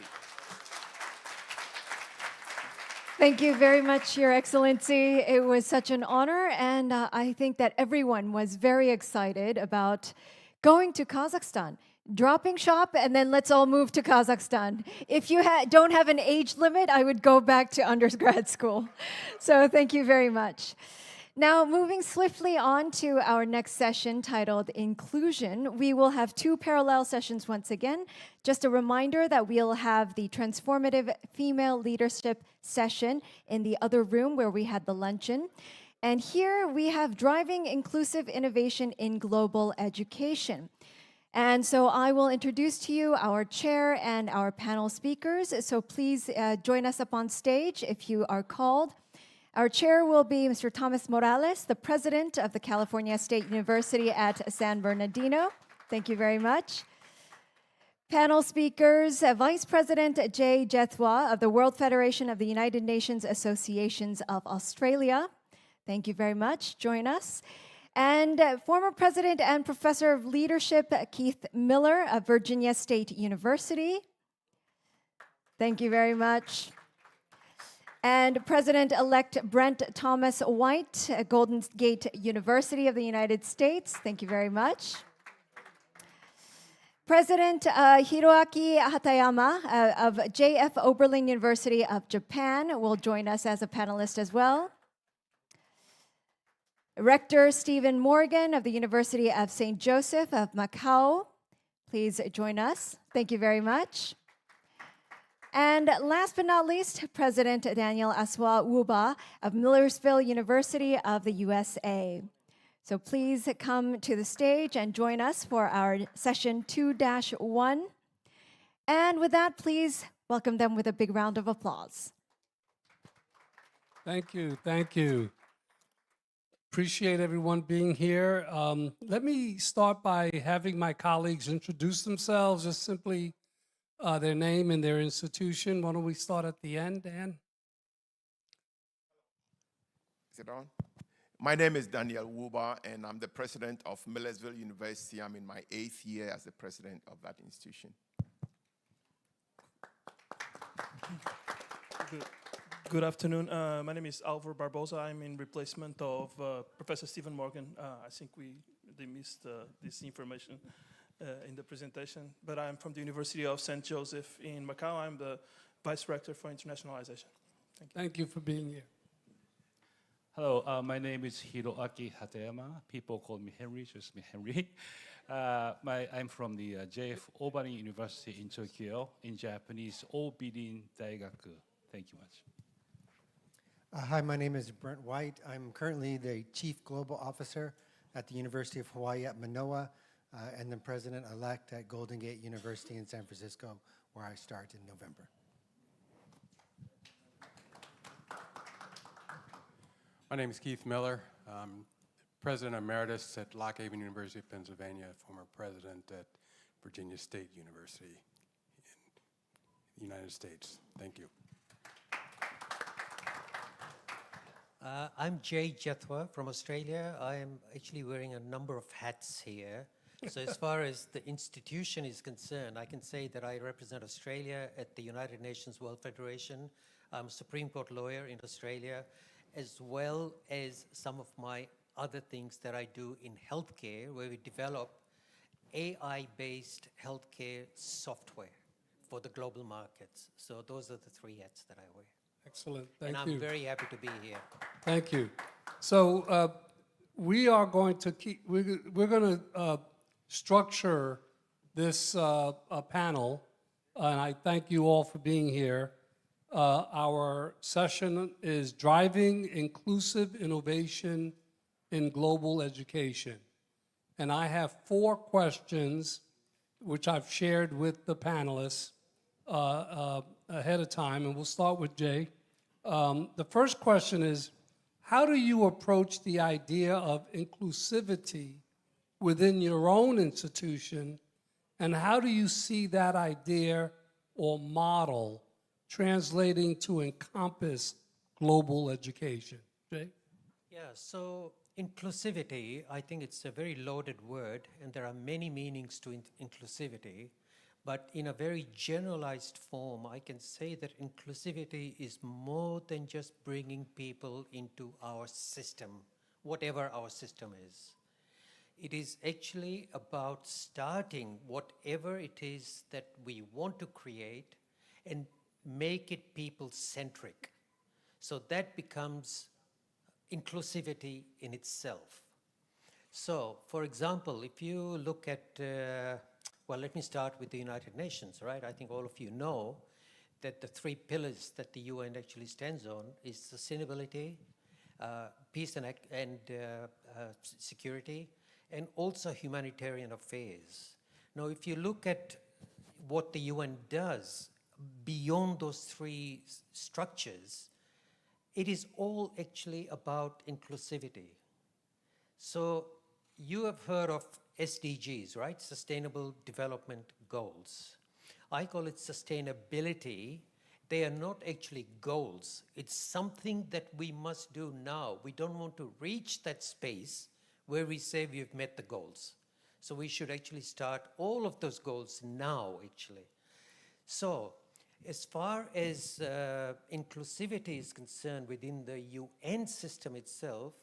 Thank you very much, Your Excellency. It was such an honor, and I think that everyone was very excited about going to Kazakhstan, dropping shop, and then let's all move to Kazakhstan. If you don't have an age limit, I would go back to undergrad school. So thank you very much. Now, moving swiftly on to our next session titled Inclusion, we will have two parallel sessions once again. Just a reminder that we'll have the Transformative Female Leadership session in the other room where we had the luncheon. And here we have Driving Inclusive Innovation in Global Education. And so I will introduce to you our chair and our panel speakers. So please join us up on stage if you are called. Our chair will be Mr. Thomas Morales, the president of the California State University at San Bernardino. Thank you very much. Panel speakers, Vice President Jay Jethwa of the World Federation of the United Nations Associations of Australia. Thank you very much. Join us. And former President and Professor of Leadership Keith Miller of Virginia State University. Thank you very much. And President-elect Brent Thomas White at Golden Gate University of the United States. Thank you very much. President Hiroaki Hatayama of J.F. Oberlin University of Japan will join us as a panelist as well. Rector Stephen Morgan of the University of St. Joseph of Macau. Please join us. Thank you very much. And last but not least, President Daniel Aswa Wuba of Millersville University of the USA. So please come to the stage and join us for our session 2-1. And with that, please welcome them with a big round of applause. Thank you, thank you. Appreciate everyone being here. Let me start by having my colleagues introduce themselves, just simply their name and their institution. Why don't we start at the end, Dan? Is it on? My name is Daniel Wuba, and I'm the president of Millersville University. I'm in my 8th year as the president of that institution. Good afternoon. My name is Alvaro Barbosa. I'm in replacement of Professor Stephen Morgan. I think they missed this information in the presentation. But I'm from the University of St. Joseph in Macau. I'm the Vice Rector for Internationalization. Thank you. Thank you for being here. Hello, my name is Hiroaki Hatayama. People call me Henry, just me Henry. I'm from the JF Obani University in Tokyo, in Japanese, Obirin Daigaku. Thank you much. Hi, my name is Brent White. I'm currently the Chief Global Officer at the University of Hawaii at Manoa, and the President-elect at Golden Gate University in San Francisco, where I start in November. My name is Keith Miller. I'm President Emeritus at Lock Haven University of Pennsylvania, former President at Virginia State University in the United States. Thank you. I'm Jay Jethwa from Australia. I am actually wearing a number of hats here. So as far as the institution is concerned, I can say that I represent Australia at the United Nations World Federation. I'm a Supreme Court lawyer in Australia, as well as some of my other things that I do in healthcare, where we develop AI-based healthcare software for the global markets. So those are the three hats that I wear. Excellent. Thank and you. I'm very happy to be here. Thank you. So we are going to we're going to structure this panel, and I thank you all for being here. Our session is Driving Inclusive Innovation in Global Education. And I have 4 questions, which I've shared with the panelists ahead of time, and we'll start with Jay. The first question is, how do you approach the idea of inclusivity within your own institution, and how do you see that idea or model translating to encompass global education? Jay? Yeah, so inclusivity, I think it's a very loaded word, and there are many meanings to inclusivity. But in a very generalized form, I can say that inclusivity is more than just bringing people into our system, whatever our system is. It is actually about starting whatever it is that we want to create and make it people-centric. So that becomes inclusivity in itself. So, for example, if you look at, well, let me start with the United Nations, right? I think all of you know that the 3 pillars that the UN actually stands on is sustainability, peace and security, and also humanitarian affairs. Now, if you look at what the UN does beyond those 3 structures, it is all actually about inclusivity. So you have heard of SDGs, right? Sustainable Development Goals. I call it sustainability. They are not actually goals. It's something that we must do now. We don't want to reach that space where we say we've met the goals. So we should actually start all of those goals now, actually. So as far as inclusivity is concerned within the UN system itself,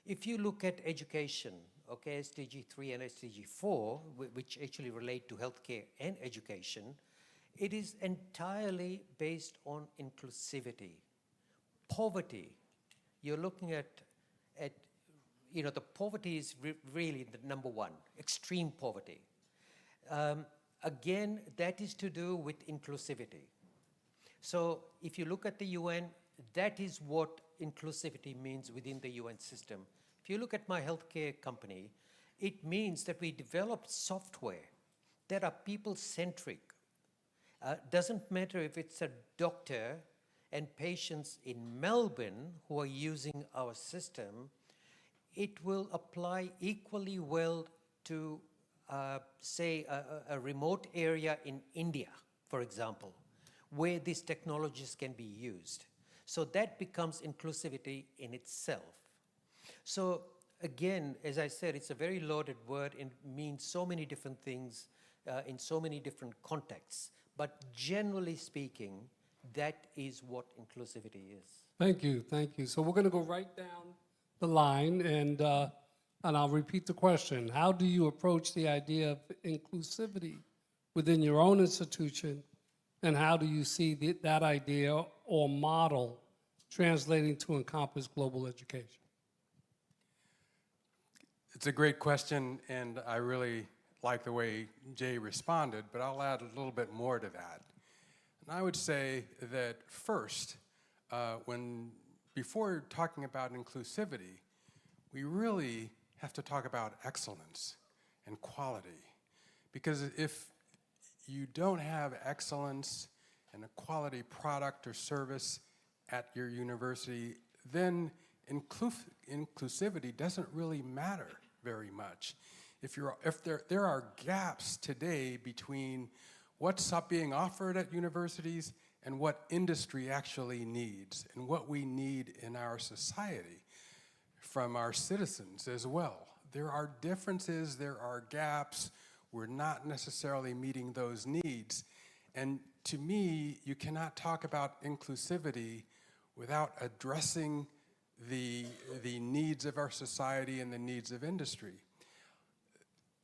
if you look at education, okay, SDG 3 and SDG 4, which actually relate to healthcare and education, it is entirely based on inclusivity. Poverty, you're looking at you know, the poverty is really the number 1, extreme poverty. Again, that is to do with inclusivity. So if you look at the UN, that is what inclusivity means within the UN system. If you look at my healthcare company, it means that we developed software that are people-centric. Doesn't matter if it's a doctor and patients in Melbourne who are using our system, it will apply equally well to, say, a remote area in India, for example, where these technologies can be used. So that becomes inclusivity in itself. So again, as I said, it's a very loaded word and means so many different things in so many different contexts. But generally speaking, that is what inclusivity is. Thank you, thank you. So we're going to go right down the line, and I'll repeat the question. How do you approach the idea of inclusivity within your own institution, and how do you see that idea or model translating to encompass global education? It's a great question, and I really like the way Jay responded, but I'll add a little bit more to that. And I would say that first, before talking about inclusivity, we really have to talk about excellence and quality. Because if you don't have excellence and a quality product or service at your university, then inclusivity doesn't really matter very much. If there are gaps today between what's being offered at universities and what industry actually needs, and what we need in our society from our citizens as well. There are differences, there are gaps, we're not necessarily meeting those needs. And to me, you cannot talk about inclusivity without addressing the needs of our society and the needs of industry.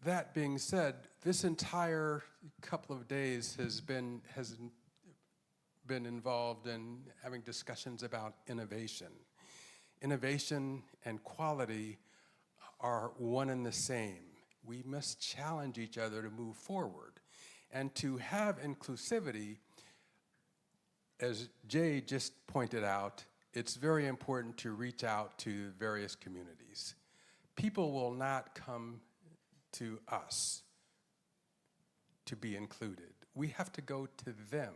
That being said, this entire couple of days has been involved in having discussions about innovation. Innovation and quality are one and the same. We must challenge each other to move forward. And to have inclusivity, as Jay just pointed out, it's very important to reach out to various communities. People will not come to us to be included. We have to go to them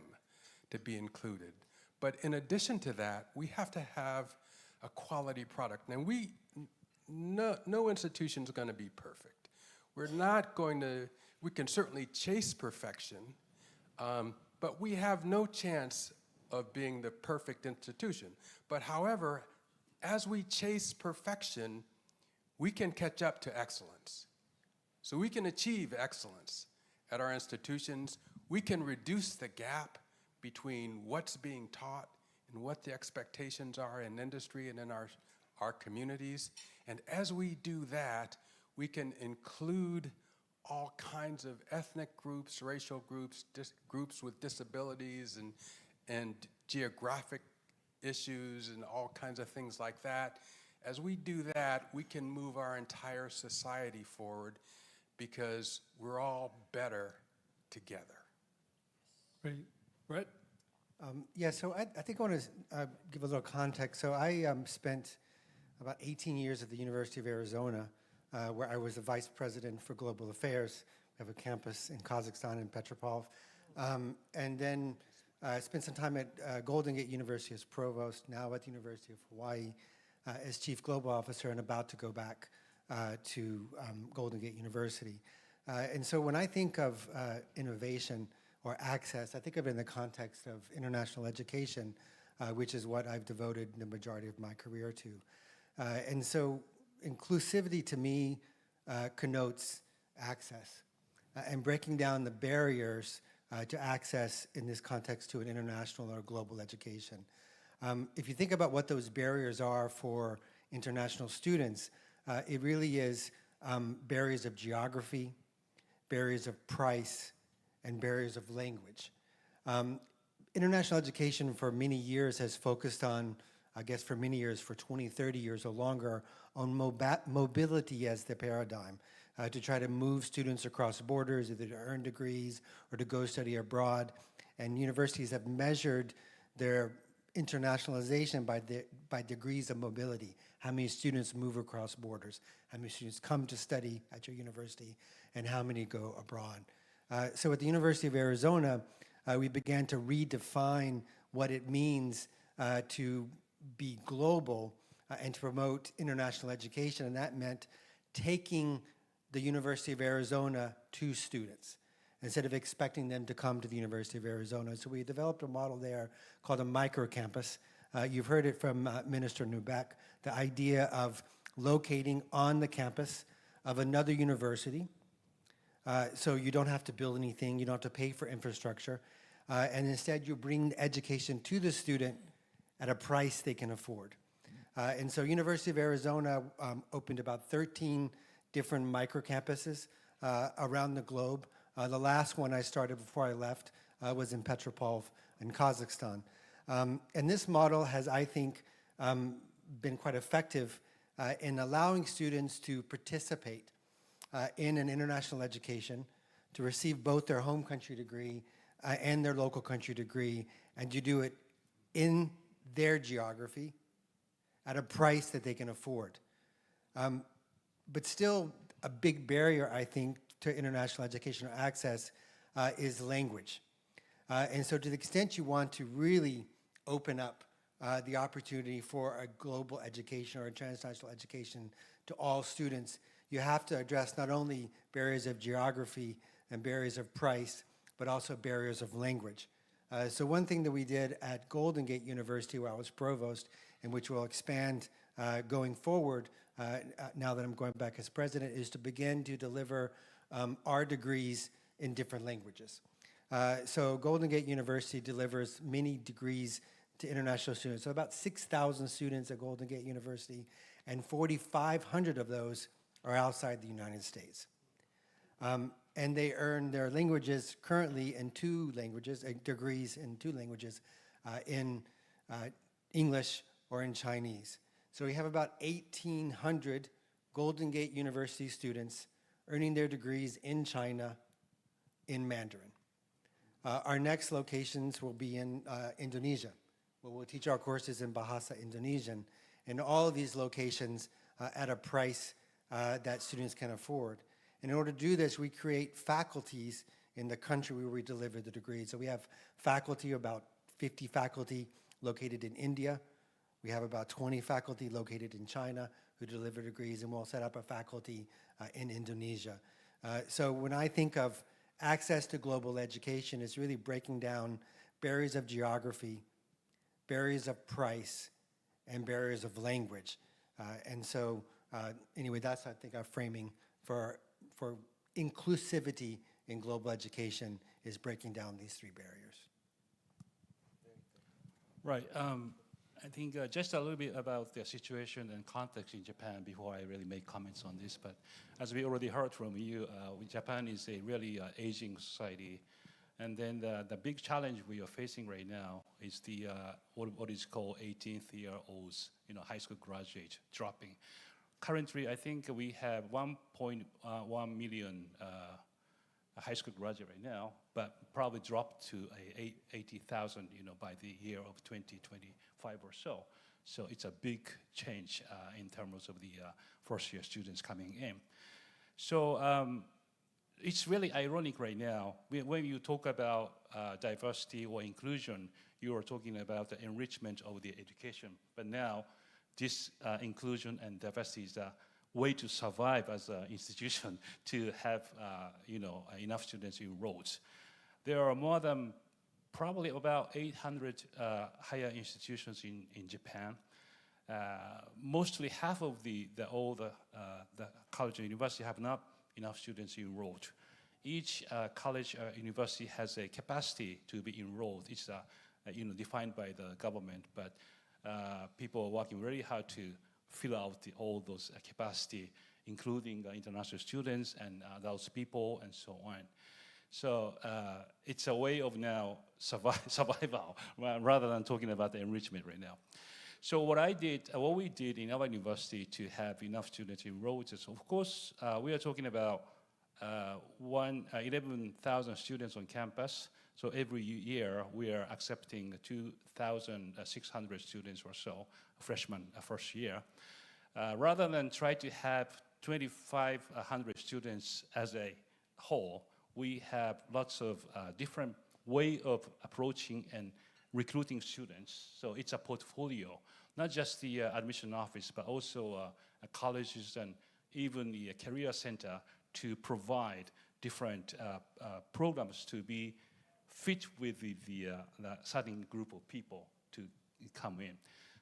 to be included. But in addition to that, we have to have a quality product. Now, no institution is going to be perfect. We're not going to, we can certainly chase perfection, but we have no chance of being the perfect institution. But however, as we chase perfection, we can catch up to excellence. So we can achieve excellence at our institutions. We can reduce the gap between what's being taught and what the expectations are in industry and in our communities. And as we do that, we can include all kinds of ethnic groups, racial groups, groups with disabilities and geographic issues and all kinds of things like that. As we do that, we can move our entire society forward because we're all better together. Great. Brett? Yeah, so I think I want to give a little context. So I spent about 18 years at the University of Arizona, where I was the vice president for global affairs. We have a campus in Kazakhstan in Petropavl. And then I spent some time at Golden Gate University as provost, now at the University of Hawaii as chief global officer, and about to go back to Golden Gate University. And so when I think of innovation or access, I think of it in the context of international education, which is what I've devoted the majority of my career to. And so inclusivity to me connotes access and breaking down the barriers to access in this context to an international or global education. If you think about what those barriers are for international students, it really is barriers of geography, barriers of price, and barriers of language. International education for many years has focused on, I guess for many years, for 20, 30 years or longer, on mobility as the paradigm, to try to move students across borders, either to earn degrees or to go study abroad. And universities have measured their internationalization by degrees of mobility, how many students move across borders, how many students come to study at your university, and how many go abroad. So at the University of Arizona, we began to redefine what it means to be global and to promote international education, and that meant taking the University of Arizona to students instead of expecting them to come to the University of Arizona. So we developed a model there called a microcampus, You've heard it from Minister Newbeck, the idea of locating on the campus of another university. So you don't have to build anything, you don't have to pay for infrastructure, and instead you bring education to the student at a price they can afford. And so University of Arizona opened about 13 different microcampuses around the globe. The last one I started before I left was in Petropavl in Kazakhstan. And this model has, I think, been quite effective in allowing students to participate in an international education, to receive both their home country degree and their local country degree, and to do it in their geography at a price that they can afford. But still, a big barrier, I think, to international educational access is language. And so to the extent you want to really open up the opportunity for a global education or a transnational education to all students, you have to address not only barriers of geography and barriers of price, but also barriers of language. So one thing that we did at Golden Gate University, where I was provost, and which will expand going forward, now that I'm going back as president, is to begin to deliver our degrees in different languages. So Golden Gate University delivers many degrees to international students. So about 6,000 students at Golden Gate University, and 4,500 of those are outside the United States. And they earn their languages currently in 2 languages, degrees in 2 languages, in English or in Chinese. So we have about 1,800 Golden Gate University students earning their degrees in China in Mandarin. Our next locations will be in Indonesia, where we'll teach our courses in Bahasa Indonesian, and all of these locations at a price that students can afford. And in order to do this, we create faculties in the country where we deliver the degrees. So we have faculty, about 50 faculty located in India. We have about 20 faculty located in China who deliver degrees, and we'll set up a faculty in Indonesia. So when I think of access to global education, it's really breaking down barriers of geography, barriers of price, and barriers of language. And so anyway, that's, I think, our framing for inclusivity in global education, is breaking down these 3 barriers. Right. I think just a little bit about the situation and context in Japan before I really make comments on this. But as we already heard from you, Japan is a really aging society. And then the big challenge we are facing right now is the what is called 18th-year-olds, high school graduate dropping. Currently, I think we have 1.1 million high school graduate right now, but probably drop to 80,000, by the year of 2025 or so. So it's a big change in terms of the first-year students coming in. So it's really ironic right now. When you talk about diversity or inclusion, you are talking about the enrichment of the education. But now, this inclusion and diversity is a way to survive as an institution, to have enough students enrolled. There are more than probably about 800 higher institutions in Japan. Mostly half of all the college and university have not enough students enrolled. Each college or university has a capacity to be enrolled. It's defined by the government, but people are working very hard to fill out all those capacity, including international students and those people and so on. So it's a way of now survival rather than talking about the enrichment right now. So what we did in our university to have enough students enrolled is, of course, we are talking about 11,000 students on campus. So every year we are accepting 2,600 students or so, freshmen first year. Rather than try to have 2,500 students as a whole, we have lots of different way of approaching and recruiting students. So it's a portfolio, not just the admission office, but also colleges and even the career center to provide different programs to be fit with the certain group of people to come in.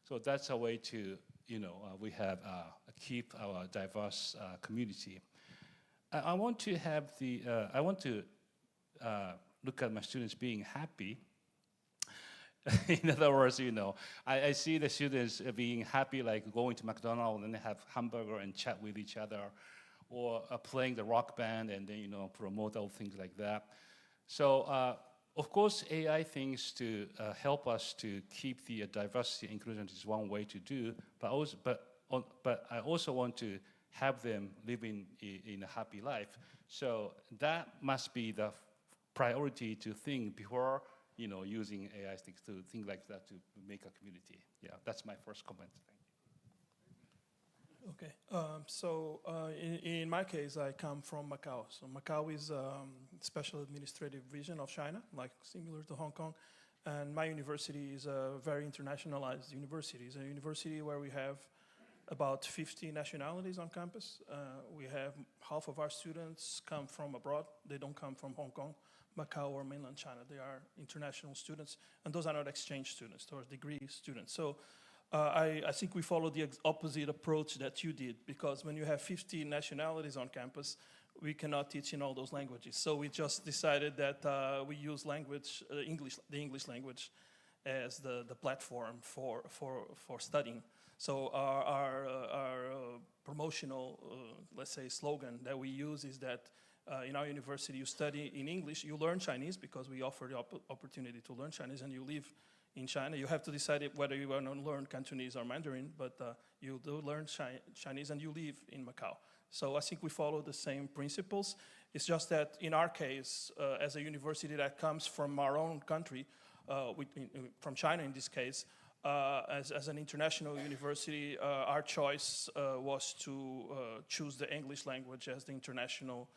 So that's a way to, we have keep our diverse community. I want to have look at my students being happy. In other words, I see the students being happy, like going to McDonald's and they have hamburger and chat with each other, or playing the rock band and then, promote all things like that. So, of course, AI things to help us to keep the diversity and inclusion is one way to do, but I also want to have them living in a happy life. So that must be the priority to think before using AI things to think like that to make a community. Yeah, that's my first comment. Thank you. Okay, in my case, I come from Macau. So Macau is special administrative region of China, like similar to Hong Kong. And my university is a very internationalized university. It's a university where we have about 50 nationalities on campus. We have half of our students come from abroad. They don't come from Hong Kong, Macau, or mainland China. They are international students, and those are not exchange students, those are degree students. So I think we follow the opposite approach that you did, because when you have 50 nationalities on campus, we cannot teach in all those languages. So we just decided that we use language, the English language, as the platform for studying. So our promotional, let's say, slogan that we use is that in our university, you study in English, you learn Chinese because we offer the opportunity to learn Chinese, and you live in China. You have to decide whether you want to learn Cantonese or Mandarin, but you do learn Chinese and you live in Macau. So I think we follow the same principles. It's just that in our case, as a university that comes from our own country, from China in this case, as an international university, our choice was to choose the English language as the international.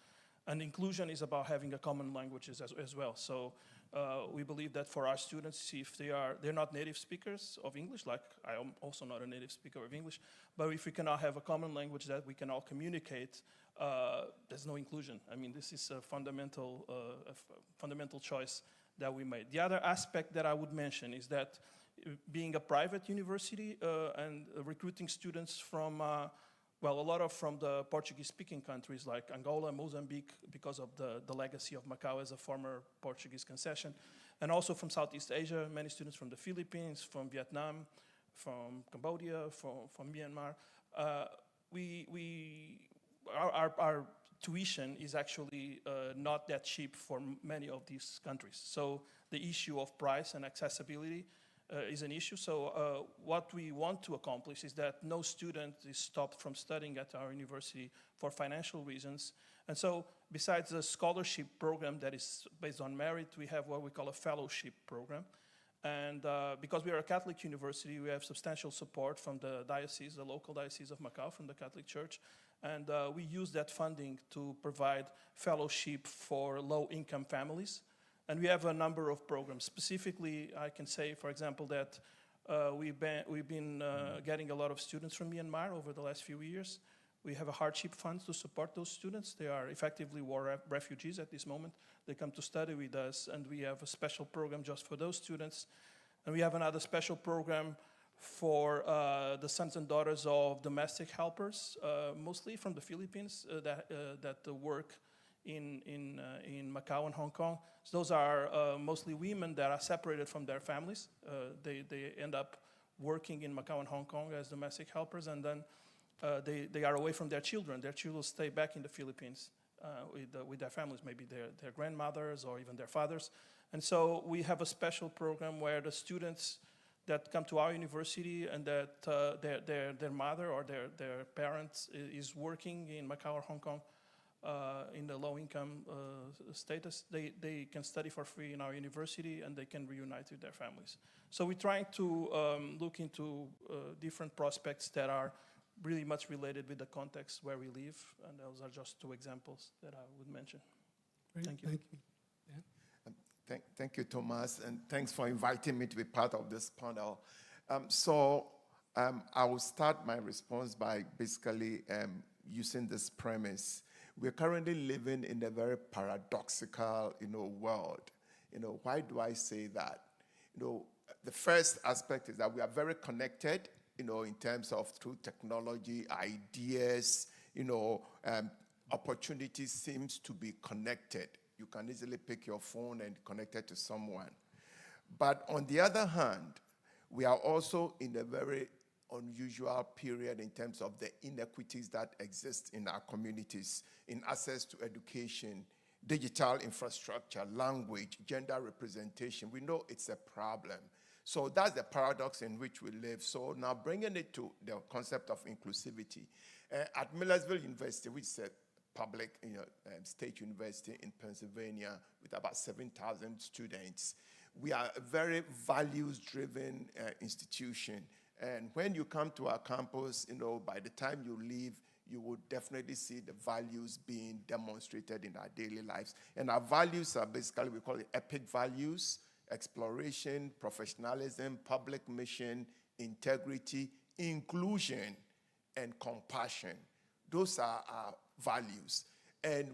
And inclusion is about having a common languages as well. So we believe that for our students, if they're not native speakers of English, like I am also not a native speaker of English, but if we cannot have a common language that we can all communicate, there's no inclusion. I mean, this is a fundamental choice that we made. The other aspect that I would mention is that being a private university and recruiting students from a lot from the Portuguese-speaking countries like Angola, Mozambique, because of the legacy of Macau as a former Portuguese concession, and also from Southeast Asia, many students from the Philippines, from Vietnam, from Cambodia, from Myanmar. Our tuition is actually not that cheap for many of these countries. So the issue of price and accessibility is an issue. So what we want to accomplish is that no student is stopped from studying at our university for financial reasons. And so besides the scholarship program that is based on merit, we have what we call a fellowship program. And because we are a Catholic university, we have substantial support from the diocese, the local diocese of Macau, from the Catholic Church. And we use that funding to provide fellowship for low-income families. And we have a number of programs. Specifically, I can say, for example, that we've been getting a lot of students from Myanmar over the last few years. We have a hardship fund to support those students. They are effectively war refugees at this moment. They come to study with us, and we have a special program just for those students. And we have another special program for the sons and daughters of domestic helpers, mostly from the Philippines, that work in Macau and Hong Kong. So those are mostly women that are separated from their families. They end up working in Macau and Hong Kong as domestic helpers, and then they are away from their children. Their children stay back in the Philippines with their families, maybe their grandmothers or even their fathers. And so we have a special program where the students that come to our university and that their mother or their parents is working in Macau or Hong Kong, in the low-income status, they can study for free in our university and they can reunite with their families. So we're trying to look into different prospects that are really much related with the context where we live, and those are just two examples that I would mention. Great. Thank you. Thank you. Thank you, Thomas, and thanks for inviting me to be part of this panel. I will start my response by basically using this premise. We're currently living in a very paradoxical, world. Why do I say that? The first aspect is that we are very connected, in terms of through technology, ideas, opportunities seems to be connected. You can easily pick your phone and connect it to someone. But on the other hand, we are also in a very unusual period in terms of the inequities that exist in our communities in access to education, digital infrastructure, language, gender representation. We know it's a problem. So that's the paradox in which we live. So now bringing it to the concept of inclusivity. At Millersville University, which is a public state university in Pennsylvania with about 7,000 students, we are a very values-driven institution. And when you come to our campus, by the time you leave, you will definitely see the values being demonstrated in our daily lives. And our values are basically, we call it EPIC values: exploration, professionalism, public mission, integrity, inclusion, and compassion. Those are our values. And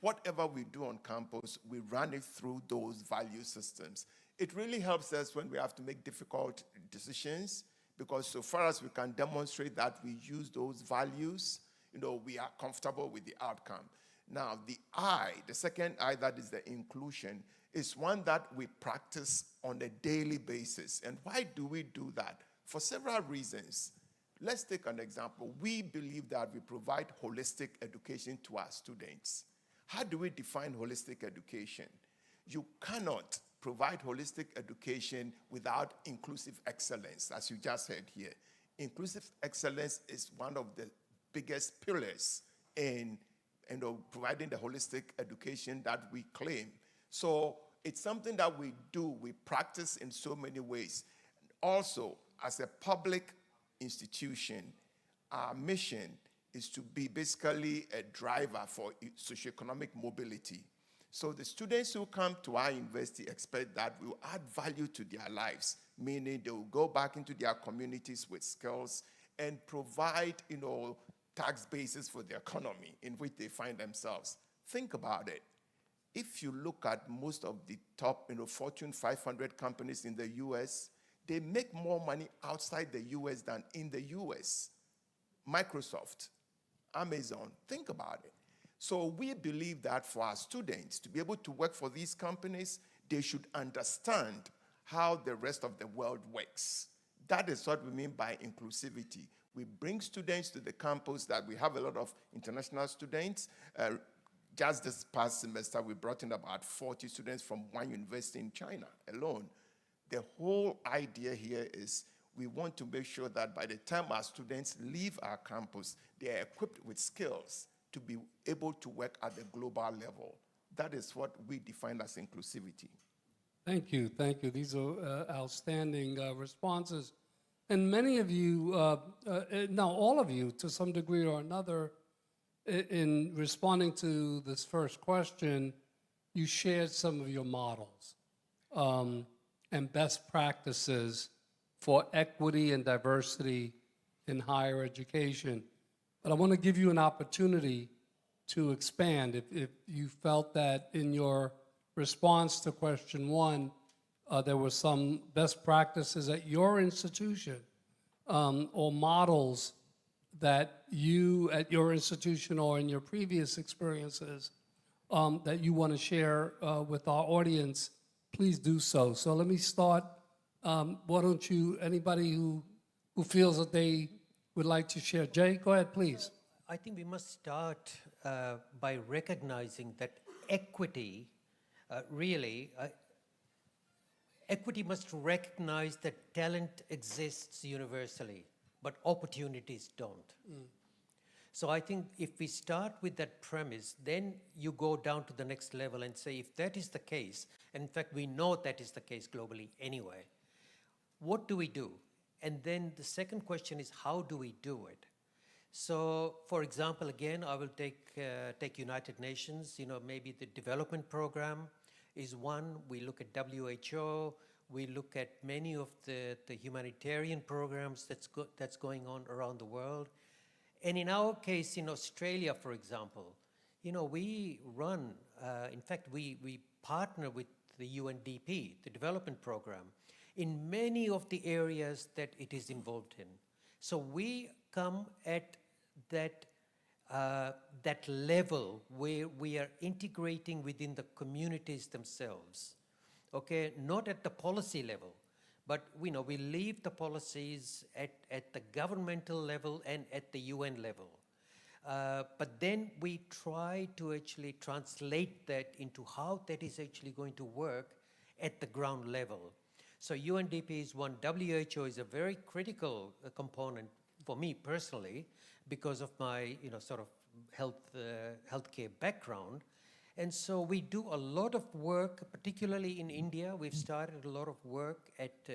whatever we do on campus, we run it through those value systems. It really helps us when we have to make difficult decisions, because so far as we can demonstrate that we use those values, we are comfortable with the outcome. Now, the second I, that is the inclusion, is one that we practice on a daily basis. And why do we do that? For several reasons. Let's take an example. We believe that we provide holistic education to our students. How do we define holistic education? You cannot provide holistic education without inclusive excellence, as you just heard here. Inclusive excellence is one of the biggest pillars in providing the holistic education that we claim. So it's something that we do, we practice in so many ways. Also, as a public institution, our mission is to be basically a driver for socioeconomic mobility. So the students who come to our university expect that we will add value to their lives, meaning they will go back into their communities with skills and provide, tax bases for the economy in which they find themselves. Think about it. If you look at most of the top, Fortune 500 companies in the US, they make more money outside the US than in the US. Microsoft, Amazon, think about it. So we believe that for our students to be able to work for these companies, they should understand how the rest of the world works. That is what we mean by inclusivity. We bring students to the campus, that we have a lot of international students. Just this past semester, we brought in about 40 students from one university in China alone. The whole idea here is we want to make sure that by the time our students leave our campus, they are equipped with skills to be able to work at the global level. That is what we define as inclusivity. Thank you. These are outstanding responses. And many of you, now all of you to some degree or another, in responding to this first question, you shared some of your models and best practices for equity and diversity in higher education. But I want to give you an opportunity to expand. If you felt that in your response to question one, there were some best practices at your institution or models that you at your institution or in your previous experiences that you want to share with our audience, please do so. So let me start. Why don't you, anybody who feels that they would like to share? Jay, go ahead, please. I think we must start by recognizing that equity equity must recognize that talent exists universally, but opportunities don't. So I think if we start with that premise, then you go down to the next level and say, if that is the case, and in fact we know that is the case globally anyway, what do we do? And then the second question is, how do we do it? So, for example, again, I will take United Nations. Maybe the development program is one. We look at WHO. We look at many of the humanitarian programs that's going on around the world. And in our case, in Australia, for example, we run. In fact, we partner with the UNDP, the development program, in many of the areas that it is involved in. So we come at that, that level where we are integrating within the communities themselves, okay? Not at the policy level, but we leave the policies at the governmental level and at the UN level. But then we try to actually translate that into how that is actually going to work at the ground level. So UNDP is one, WHO is a very critical component for me personally because of my sort of healthcare background. And so we do a lot of work, particularly in India. We've started a lot of work at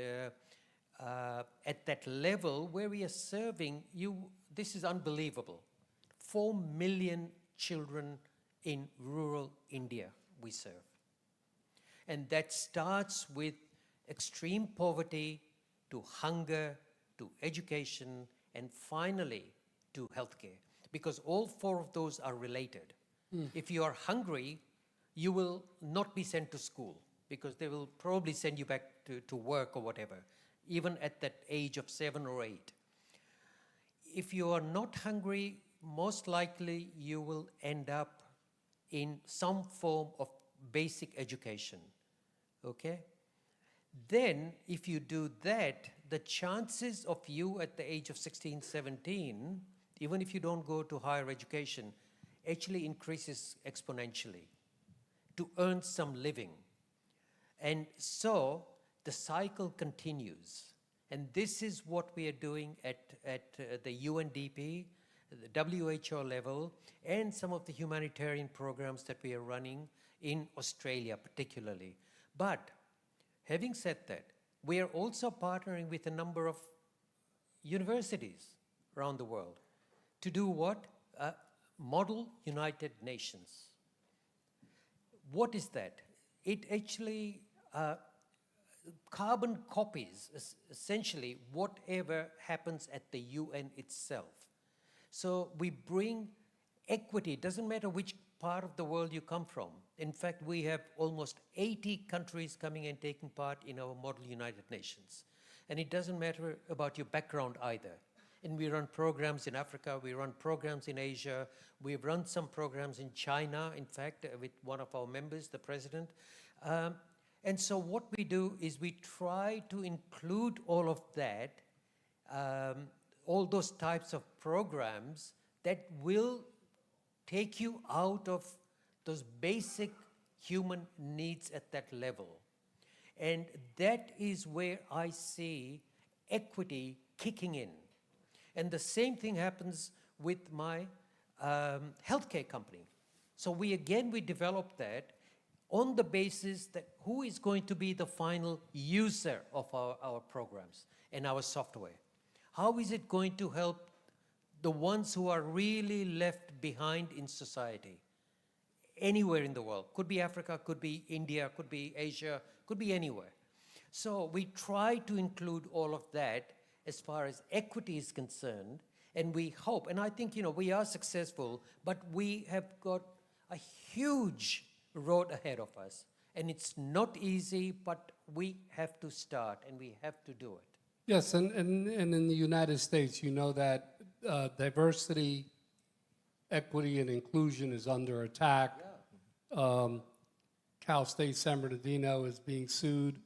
that level where we are serving you. This is unbelievable. 4 million children in rural India we serve. And that starts with extreme poverty to hunger, to education, and finally to healthcare. Because all four of those are related. If you are hungry, you will not be sent to school because they will probably send you back to work or whatever, even at that age of 7 or 8. If you are not hungry, most likely you will end up in some form of basic education, okay? Then, if you do that, the chances of you at the age of 16, 17, even if you don't go to higher education, actually increases exponentially to earn some living. And so the cycle continues. And this is what we are doing at the UNDP, the WHO level, and some of the humanitarian programs that we are running in Australia particularly. But having said that, we are also partnering with a number of universities around the world to do what? Model United Nations. What is that? It actually carbon copies essentially whatever happens at the UN itself. So we bring equity. It doesn't matter which part of the world you come from. In fact, we have almost 80 countries coming and taking part in our Model United Nations. And it doesn't matter about your background either. And we run programs in Africa, we run programs in Asia, we've run some programs in China, in fact, with one of our members, the president. And so what we do is we try to include all of that, all those types of programs that will take you out of those basic human needs at that level. And that is where I see equity kicking in. And the same thing happens with my healthcare company. So we developed that on the basis that who is going to be the final user of our programs and our software? How is it going to help the ones who are really left behind in society? Anywhere in the world. Could be Africa, could be India, could be Asia, could be anywhere. So we try to include all of that as far as equity is concerned, and we hope, and I think, we are successful, but we have got a huge road ahead of us. And it's not easy, but we have to start, and we have to do it. Yes, and in the United States, you know that diversity, equity, and inclusion is under attack. Cal State San Bernardino is being sued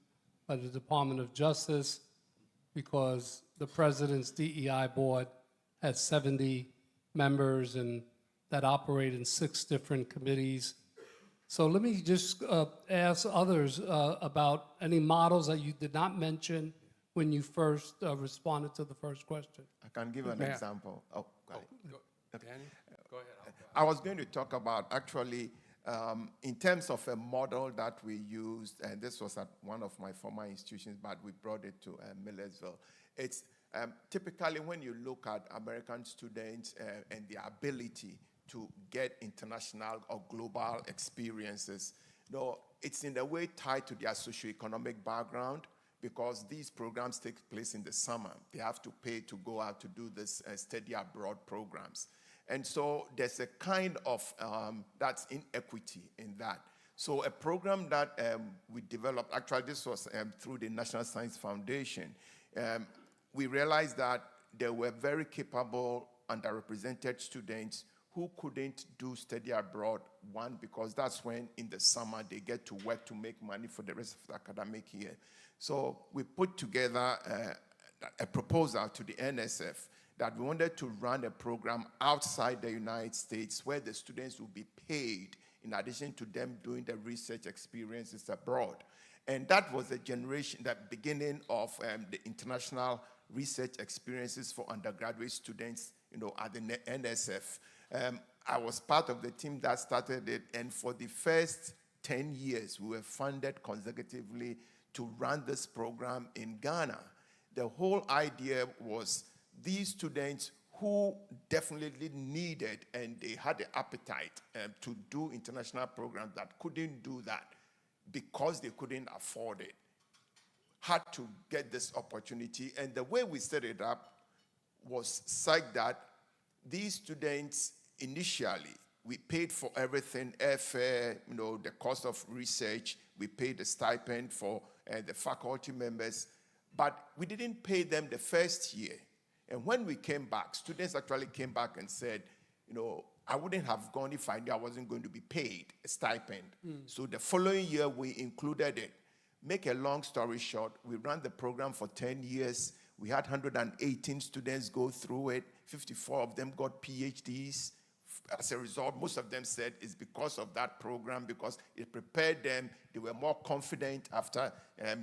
by the Department of Justice because the president's DEI board has 70 members and that operate in 6 different committees. So let me just ask others about any models that you did not mention when you first responded to the first question. I can give an example. Oh, go ahead. Danny, go ahead. I was going to talk about actually in terms of a model that we used, and this was at one of my former institutions, but we brought it to Millersville. It's typically when you look at American students and their ability to get international or global experiences, it's in a way tied to their socioeconomic background because these programs take place in the summer. They have to pay to go out to do this study abroad programs. And so there's a kind of, that's inequity in that. So a program that we developed, actually this was through the National Science Foundation, we realized that there were very capable underrepresented students who couldn't do study abroad, one, because that's when in the summer they get to work to make money for the rest of the academic year. So we put together a proposal to the NSF that we wanted to run a program outside the United States where the students will be paid in addition to them doing the research experiences abroad. And that was the generation, the beginning of the international research experiences for undergraduate students, at the NSF. I was part of the team that started it, and for the first 10 years, we were funded consecutively to run this program in Ghana. The whole idea was these students who definitely needed and they had the appetite to do international programs that couldn't do that because they couldn't afford it, had to get this opportunity. And the way we set it up was such that these students initially, we paid for everything, airfare, the cost of research, we paid the stipend for the faculty members, but we didn't pay them the first year. And when we came back, students actually came back and said, I wouldn't have gone if I knew I wasn't going to be paid a stipend. So the following year, we included it. Make a long story short, we ran the program for 10 years. We had 118 students go through it. 54 of them got PhDs. As a result, most of them said it's because of that program, because it prepared them. They were more confident after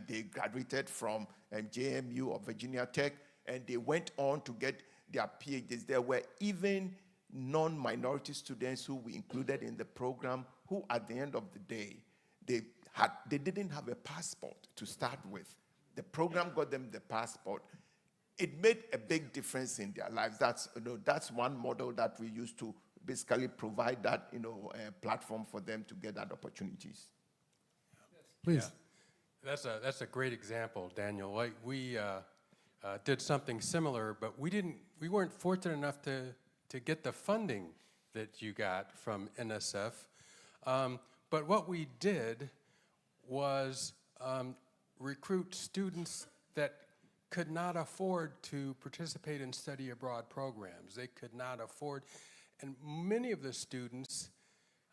they graduated from JMU or Virginia Tech, and they went on to get their PhDs. There were even non-minority students who we included in the program who, at the end of the day, they didn't have a passport to start with. The program got them the passport. It made a big difference in their lives. That's one model that we used to basically provide that platform for them to get that opportunities. Please. Yeah. That's a great example, Daniel. Like we did something similar, but we weren't fortunate enough to get the funding that you got from NSF. But what we did was recruit students that could not afford to participate in study abroad programs. They could not afford, and many of the students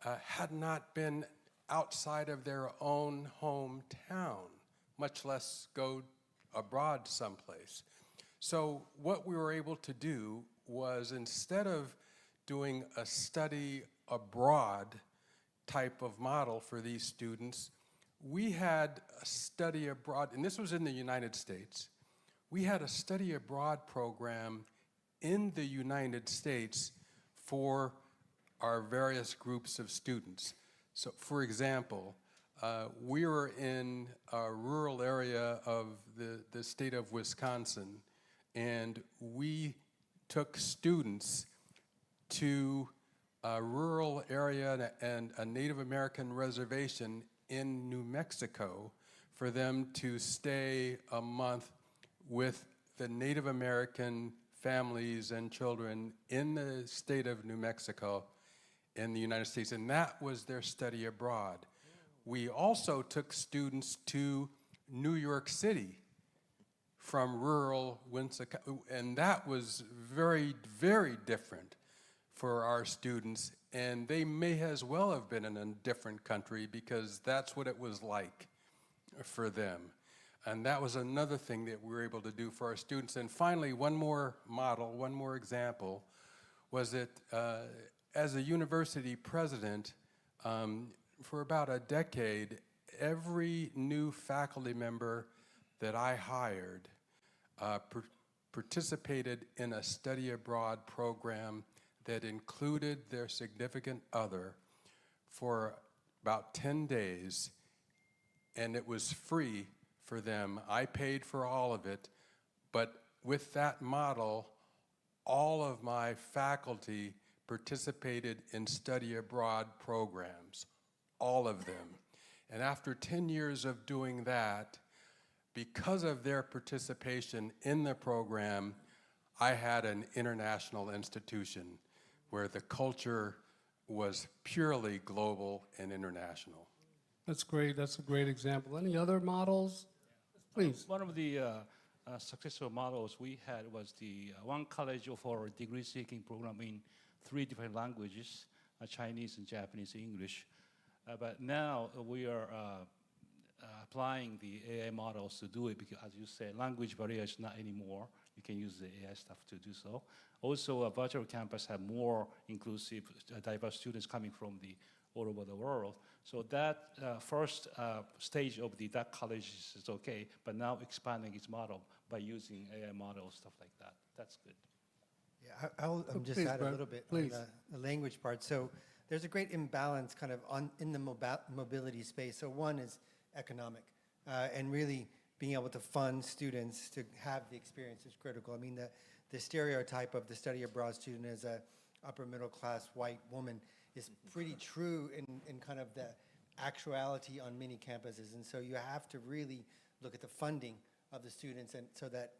had not been outside of their own hometown, much less go abroad someplace. So what we were able to do was, instead of doing a study abroad type of model for these students, we had a study abroad, and this was in the United States. We had a study abroad program in the United States for our various groups of students. So, for example, we were in a rural area of the state of Wisconsin, and we took students to a rural area and a Native American reservation in New Mexico for them to stay a month with the Native American families and children in the state of New Mexico in the United States, and that was their study abroad. We also took students to New York City from rural Wisconsin, and that was very, very different for our students, and they may as well have been in a different country because that's what it was like for them. And that was another thing that we were able to do for our students. And finally, one more model, one more example, was that as a university president, for about a decade, every new faculty member that I hired participated in a study abroad program that included their significant other for about 10 days, and it was free for them. I paid for all of it, but with that model, all of my faculty participated in study abroad programs, all of them. And after 10 years of doing that, because of their participation in the program, I had an international institution where the culture was purely global and international. That's great. That's a great example. Any other models? Please. One of the successful models we had was the one college for degree-seeking program in 3 different languages, Chinese and Japanese, English. But now we are applying the AI models to do it because, as you said, language barrier is not anymore. You can use the AI stuff to do so. Also, a virtual campus have more inclusive, diverse students coming from all over the world. So that first stage of that college is okay, but now expanding its model by using AI models, stuff like that. That's good. Yeah, I'll just Please, add Brent, a little bit please. on the language part. So there's a great imbalance kind of in the mobility space. So one is economic, and really being able to fund students to have the experience is critical. I mean, the stereotype of the study abroad student as a upper middle class white woman is pretty true in kind of the actuality on many campuses. And so you have to really look at the funding of the students and so that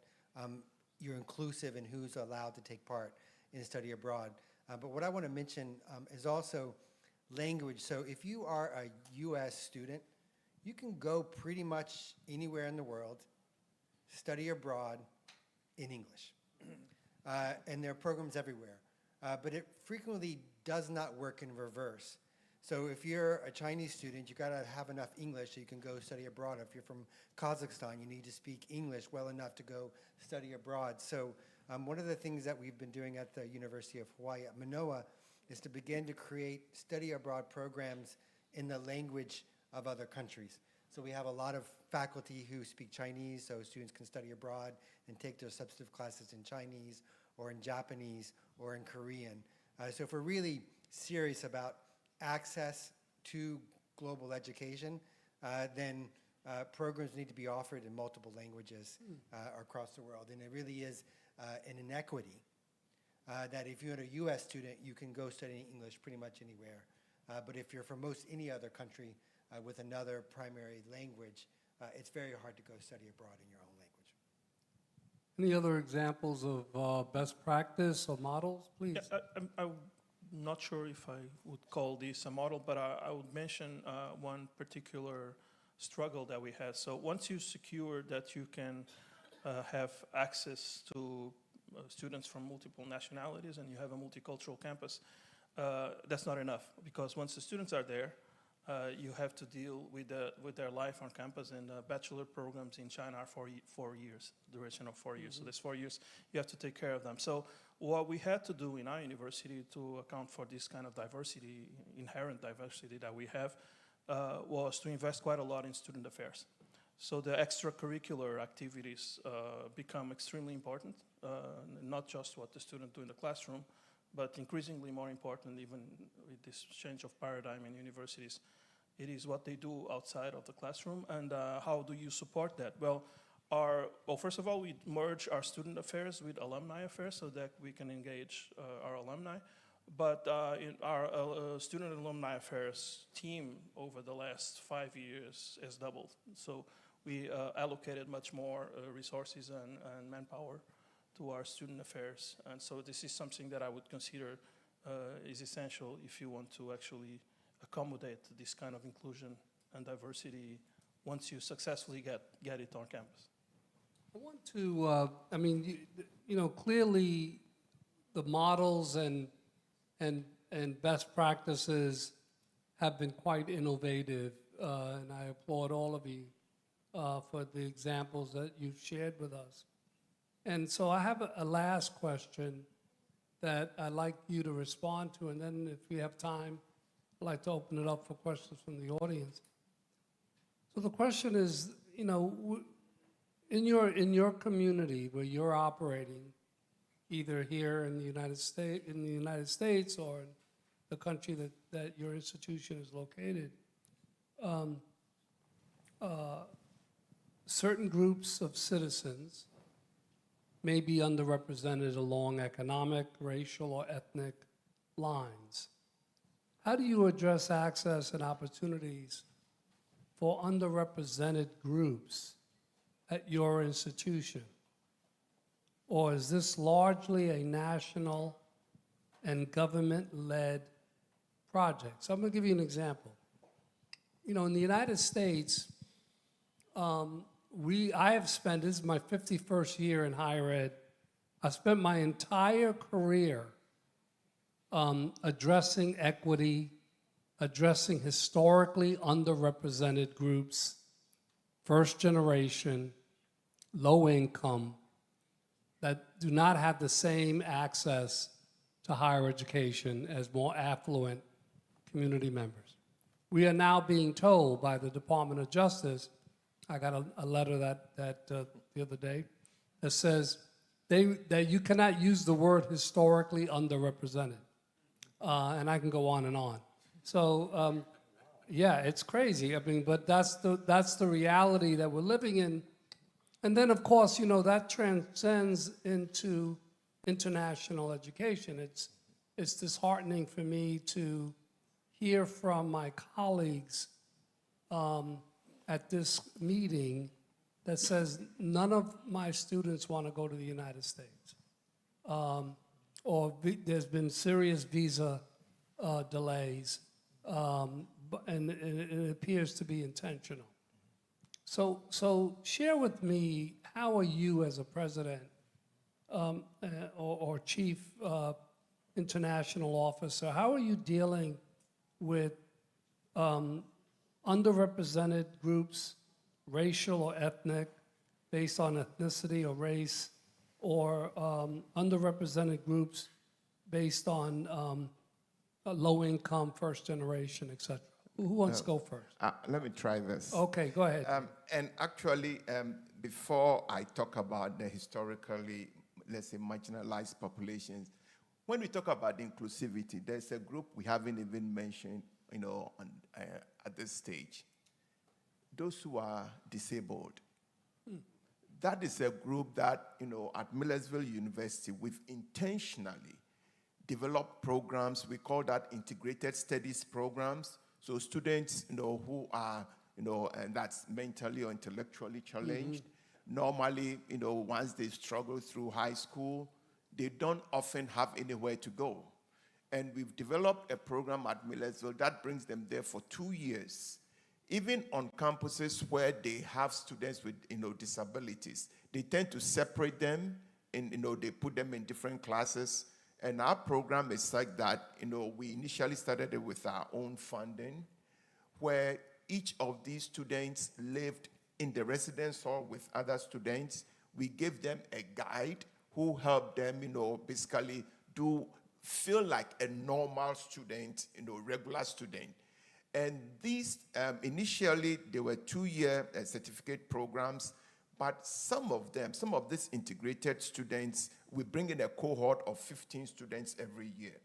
you're inclusive in who's allowed to take part in study abroad. But what I want to mention is also language. So if you are a US student, you can go pretty much anywhere in the world, study abroad in English. And there are programs everywhere. But it frequently does not work in reverse. So if you're a Chinese student, you gotta have enough English so you can go study abroad. If you're from Kazakhstan, you need to speak English well enough to go study abroad. So one of the things that we've been doing at the University of Hawaii at Manoa is to begin to create study abroad programs in the language of other countries. So we have a lot of faculty who speak Chinese, so students can study abroad and take their substantive classes in Chinese or in Japanese or in Korean. So if we're really serious about access to global education, then programs need to be offered in multiple languages across the world. And it really is an inequity that if you're a US student, you can go study English pretty much anywhere. But if you're from most any other country with another primary language, it's very hard to go study abroad in your own language. Any other examples of best practice or models, please? Yeah, I'm not sure if I would call this a model, but I would mention one particular struggle that we had. So once you secure that you can have access to students from multiple nationalities and you have a multicultural campus, that's not enough, because once the students are there, you have to deal with their life on campus, and bachelor programs in China are 4 years, duration of 4 years. So there's 4 years you have to take care of them. So what we had to do in our university to account for this kind of diversity, inherent diversity that we have, was to invest quite a lot in student affairs. So the extracurricular activities become extremely important, not just what the student do in the classroom, but increasingly more important, even with this change of paradigm in universities, it is what they do outside of the classroom. And how do you support that? Well, first of all, we merge our student affairs with alumni affairs so that we can engage our alumni. But in our student and alumni affairs team over the last 5 years has doubled. So we allocated much more resources and manpower to our student affairs. And so this is something that I would consider is essential if you want to actually accommodate this kind of inclusion and diversity once you successfully get it on campus. I want to, I mean, you know, clearly the models and best practices have been quite innovative, and I applaud all of you for the examples that you've shared with us. And so I have a last question that I'd like you to respond to, and then if we have time, I'd like to open it up for questions from the audience. So the question is, you know, in your community where you're operating, either here in the United States or in the country that your institution is located, certain groups of citizens may be underrepresented along economic, racial, or ethnic lines. How do you address access and opportunities for underrepresented groups at your institution? Or is this largely a national and government-led project? So I'm going to give you an example. you know, in the United States, I have spent, this is my 51st year in higher ed. I spent my entire career addressing equity, addressing historically underrepresented groups, first generation, low income, that do not have the same access to higher education as more affluent community members. We are now being told by the Department of Justice, I got a letter that the other day, that says that you cannot use the word historically underrepresented. And I can go on and on. So, yeah, it's crazy. I mean, but that's the reality that we're living in. And then, of course, you know, that transcends into international education. It's disheartening for me to hear from my colleagues at this meeting that says none of my students want to go to the United States. Or there's been serious visa delays, and it appears to be intentional. So share with me, how are you as a president or chief international officer, how are you dealing with underrepresented groups, racial or ethnic, based on ethnicity or race, or underrepresented groups based on low income, first generation, et cetera? Who wants to go first? Let me try this. Okay, go ahead. And actually, before I talk about the historically, let's say, marginalized populations, when we talk about inclusivity, there's a group we haven't even mentioned, you know, at this stage. Those who are disabled. That is a group that, you know, at Millersville University, we've intentionally developed programs. We call that integrated studies programs. So students, you know, who are, you know, and that's mentally or intellectually challenged, normally, you know, once they struggle through high school, they don't often have anywhere to go. And we've developed a program at Millersville that brings them there for 2 years. Even on campuses where they have students with, you know, disabilities, they tend to separate them, and, you know, they put them in different classes. And our program is like that. You know, we initially started it with our own funding, where each of these students lived in the residence hall with other students. We gave them a guide who helped them, you know, basically feel like a normal student, you know, regular student. And these, initially, they were 2-year certificate programs, but some of these integrated students, we bring in a cohort of 15 students every year.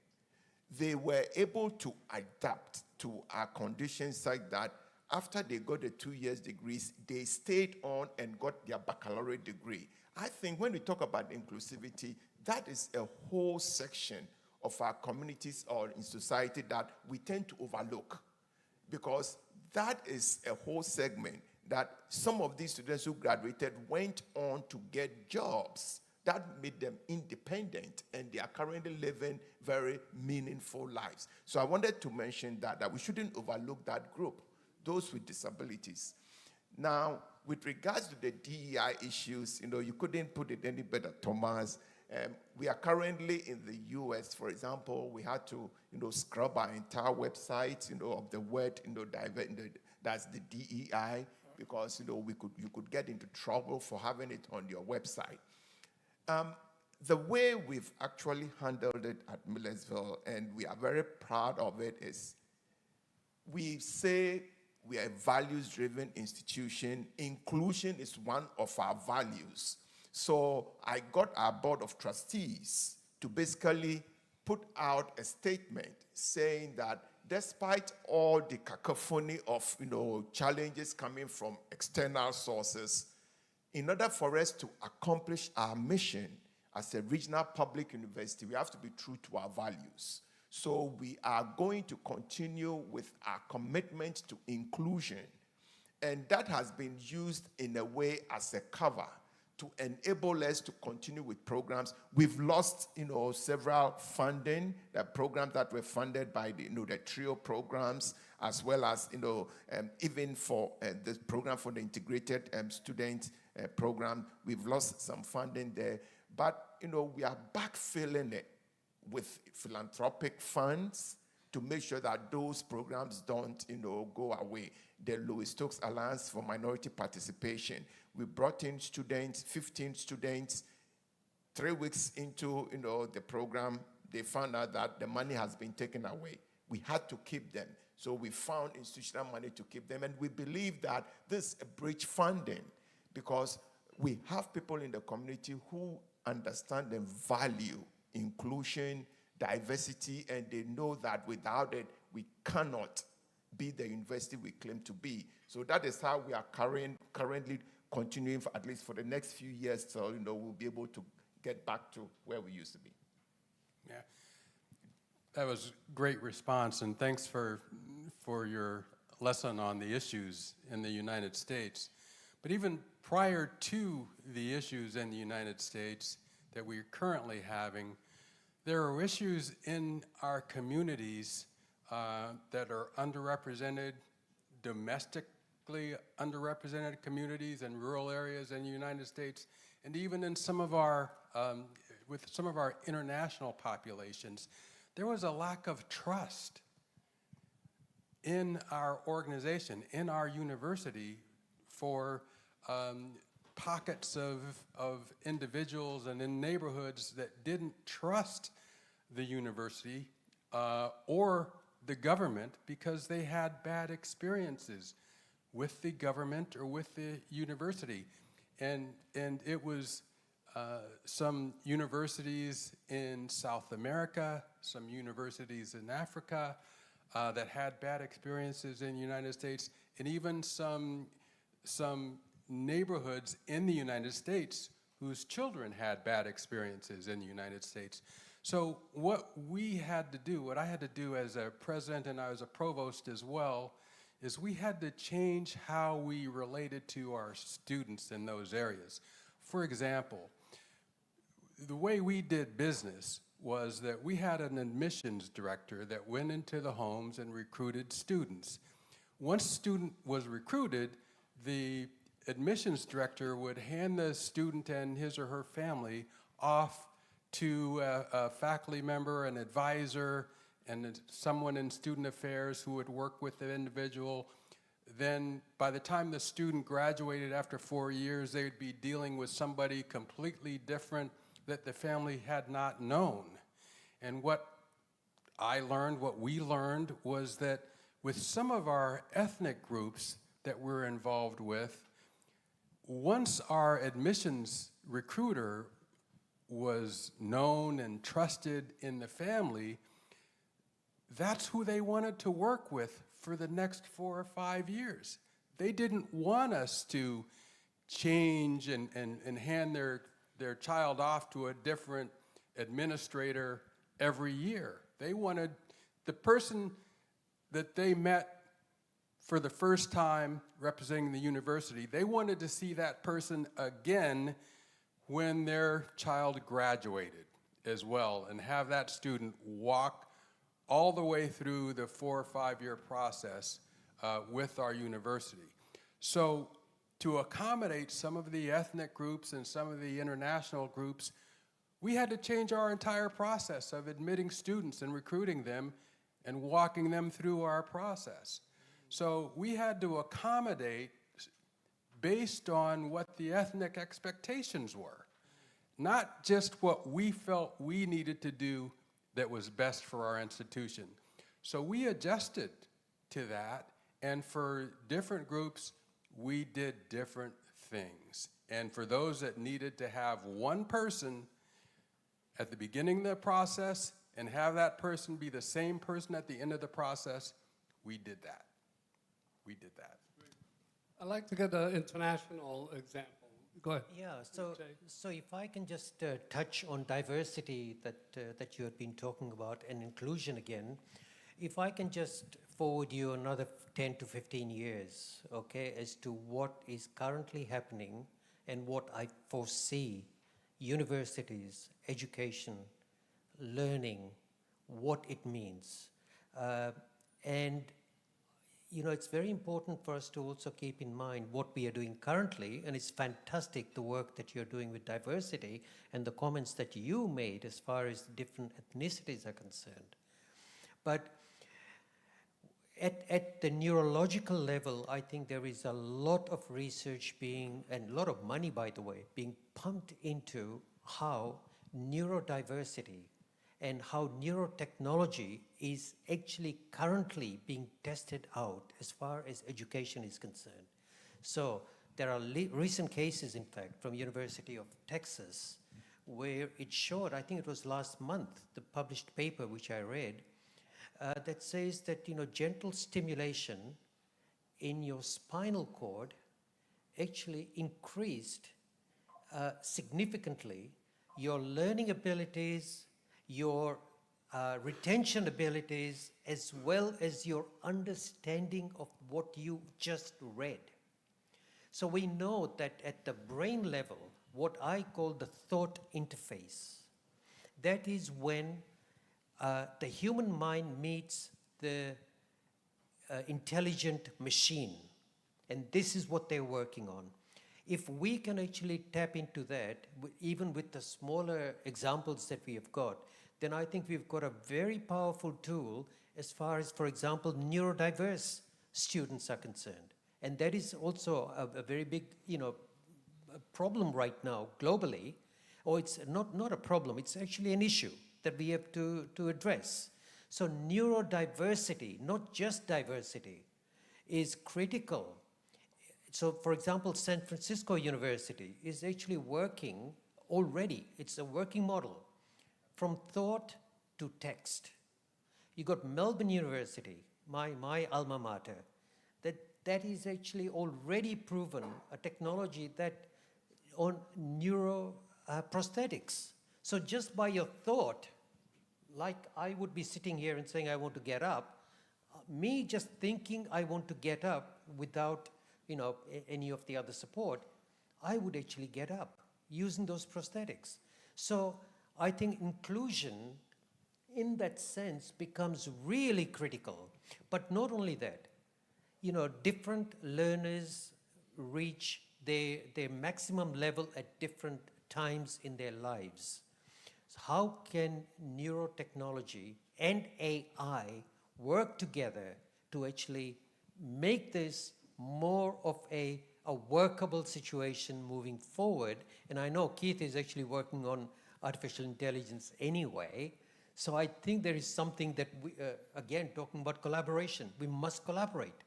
They were able to adapt to our conditions like that. After they got the 2 years degrees, they stayed on and got their baccalaureate degree. I think when we talk about inclusivity, that is a whole section of our communities or in society that we tend to overlook, because that is a whole segment that some of these students who graduated went on to get jobs that made them independent, and they are currently living very meaningful lives. So I wanted to mention that we shouldn't overlook that group, those with disabilities. Now, with regards to the DEI issues, you know, you couldn't put it any better, Thomas. We are currently in the US, for example, we had to, you know, scrub our entire website, you know, of the word, you know, that's the DEI, because, you know, you could get into trouble for having it on your website. The way we've actually handled it at Millersville, and we are very proud of it, is we say we are a values-driven institution. Inclusion is one of our values. So I got our board of trustees to basically put out a statement saying that despite all the cacophony of, you know, challenges coming from external sources, in order for us to accomplish our mission as a regional public university, we have to be true to our values. So we are going to continue with our commitment to inclusion. And that has been used in a way as a cover to enable us to continue with programs. We've lost, several funding, the programs that were funded by the TRIO programs, as well as, even for the program for the integrated student program, we've lost some funding there. But, we are backfilling it with philanthropic funds to make sure that those programs don't, go away. The Louis Stokes Alliance for Minority Participation, we brought in students, 15 students. 3 weeks into, the program, they found out that the money has been taken away. We had to keep them. So we found institutional money to keep them. And we believe that this is a bridge funding because we have people in the community who understand and value inclusion, diversity, and they know that without it, we cannot be the university we claim to be. So that is how we are currently continuing, for at least for the next few years, so we'll be able to get back to where we used to be. Yeah, that was great response, and thanks for your lesson on the issues in the United States. But even prior to the issues in the United States that we're currently having, there are issues in our communities that are underrepresented, domestically underrepresented communities in rural areas in the United States, and even in some of our, with some of our international populations. There was a lack of trust in our organization, in our university, for pockets of individuals and in neighborhoods that didn't trust the university or the government because they had bad experiences with the government or with the university. And it was some universities in South America, some universities in Africa that had bad experiences in the United States, and even some neighborhoods in the United States whose children had bad experiences in the United States. So what we had to do, what I had to do as a president and I was a provost as well, is we had to change how we related to our students in those areas. For example, the way we did business was that we had an admissions director that went into the homes and recruited students. Once a student was recruited, the admissions director would hand the student and his or her family off to a faculty member, an advisor, and someone in student affairs who would work with the individual. Then by the time the student graduated after 4 years, they would be dealing with somebody completely different that the family had not known. And what I learned, what we learned, was that with some of our ethnic groups that we're involved with, once our admissions recruiter was known and trusted in the family, that's who they wanted to work with for the next 4 or 5 years. They didn't want us to change and hand their child off to a different administrator every year. They wanted the person that they met for the first time representing the university, they wanted to see that person again when their child graduated as well, and have that student walk all the way through the 4 or 5 year process with our university. So to accommodate some of the ethnic groups and some of the international groups, we had to change our entire process of admitting students and recruiting them and walking them through our process. So we had to accommodate based on what the ethnic expectations were, not just what we felt we needed to do that was best for our institution. So we adjusted to that, and for different groups, we did different things. And for those that needed to have one person at the beginning of the process and have that person be the same person at the end of the process, we did that. We did that. I'd like to get an international example. Go ahead. Yeah, so if I can just touch on diversity that you had been talking about and inclusion again, if I can just forward you another 10 to 15 years, okay, as to what is currently happening and what I foresee universities, education, learning, what it means. And you know, it's very important for us to also keep in mind what we are doing currently, and it's fantastic the work that you're doing with diversity and the comments that you made as far as different ethnicities are concerned. But at the neurological level, I think there is a lot of research being, and a lot of money, by the way, being pumped into how neurodiversity and how neurotechnology is actually currently being tested out as far as education is concerned. So there are recent cases, in fact, from University of Texas, where it showed, I think it was last month, the published paper which I read, that says that, you know, gentle stimulation in your spinal cord actually increased significantly your learning abilities, your retention abilities, as well as your understanding of what you just read. So we know that at the brain level, what I call the thought interface, that is when the human mind meets the intelligent machine. And this is what they're working on. If we can actually tap into that, even with the smaller examples that we have got, then I think we've got a very powerful tool as far as, for example, neurodiverse students are concerned. And that is also a very big, you know, problem right now globally. Or it's not a problem, it's actually an issue that we have to address. So neurodiversity, not just diversity, is critical. So for example, San Francisco University is actually working already, it's a working model, from thought to text. You got Melbourne University, my alma mater, that is actually already proven a technology that on neuroprosthetics. So just by your thought, like I would be sitting here and saying I want to get up, me just thinking I want to get up without, you know, any of the other support, I would actually get up using those prosthetics. So I think inclusion in that sense becomes really critical. But not only that, you know, different learners reach their maximum level at different times in their lives. So how can neurotechnology and AI work together to actually make this more of a workable situation moving forward? And I know Keith is actually working on artificial intelligence anyway. So I think there is something that we, again, talking about collaboration, we must collaborate,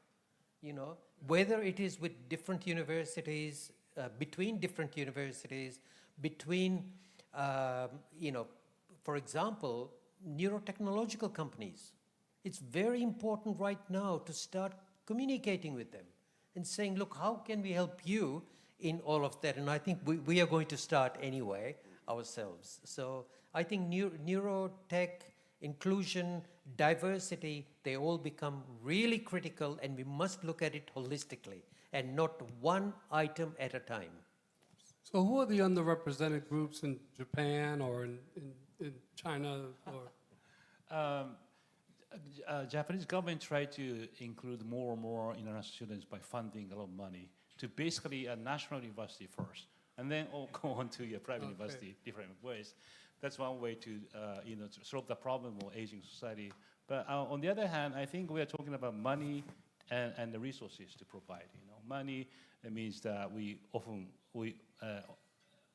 you know, whether it is with different universities, between different universities, between, you know, for example, neurotechnological companies. It's very important right now to start communicating with them and saying, look, how can we help you in all of that? And I think we are going to start anyway ourselves. So I think neurotech, inclusion, diversity, they all become really critical, and we must look at it holistically and not one item at a time. So who are the underrepresented groups in Japan or in China? Or Japanese government tried to include more and more international students by funding a lot of money to basically a national university first, and then all go on to a private university different ways. That's one way to, you know, to solve the problem of aging society. But on the other hand, I think we are talking about money and the resources to provide. You know, money, it means that we often,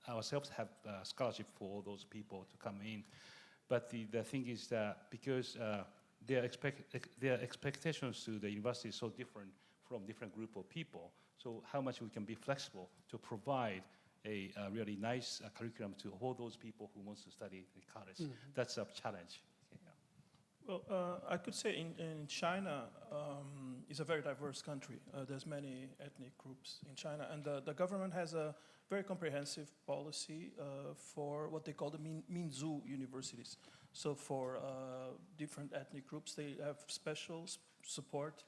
ourselves have scholarship for all those people to come in. But the thing is that because their expectations to the university is so different from different group of people, so how much we can be flexible to provide a really nice curriculum to all those people who wants to study in college. Mm-hmm. That's a challenge. Yeah. Well, I could say in China, it's a very diverse country. There's many ethnic groups in China, and the government has a very comprehensive policy for what they call the Minzu universities. So for different ethnic groups, they have special support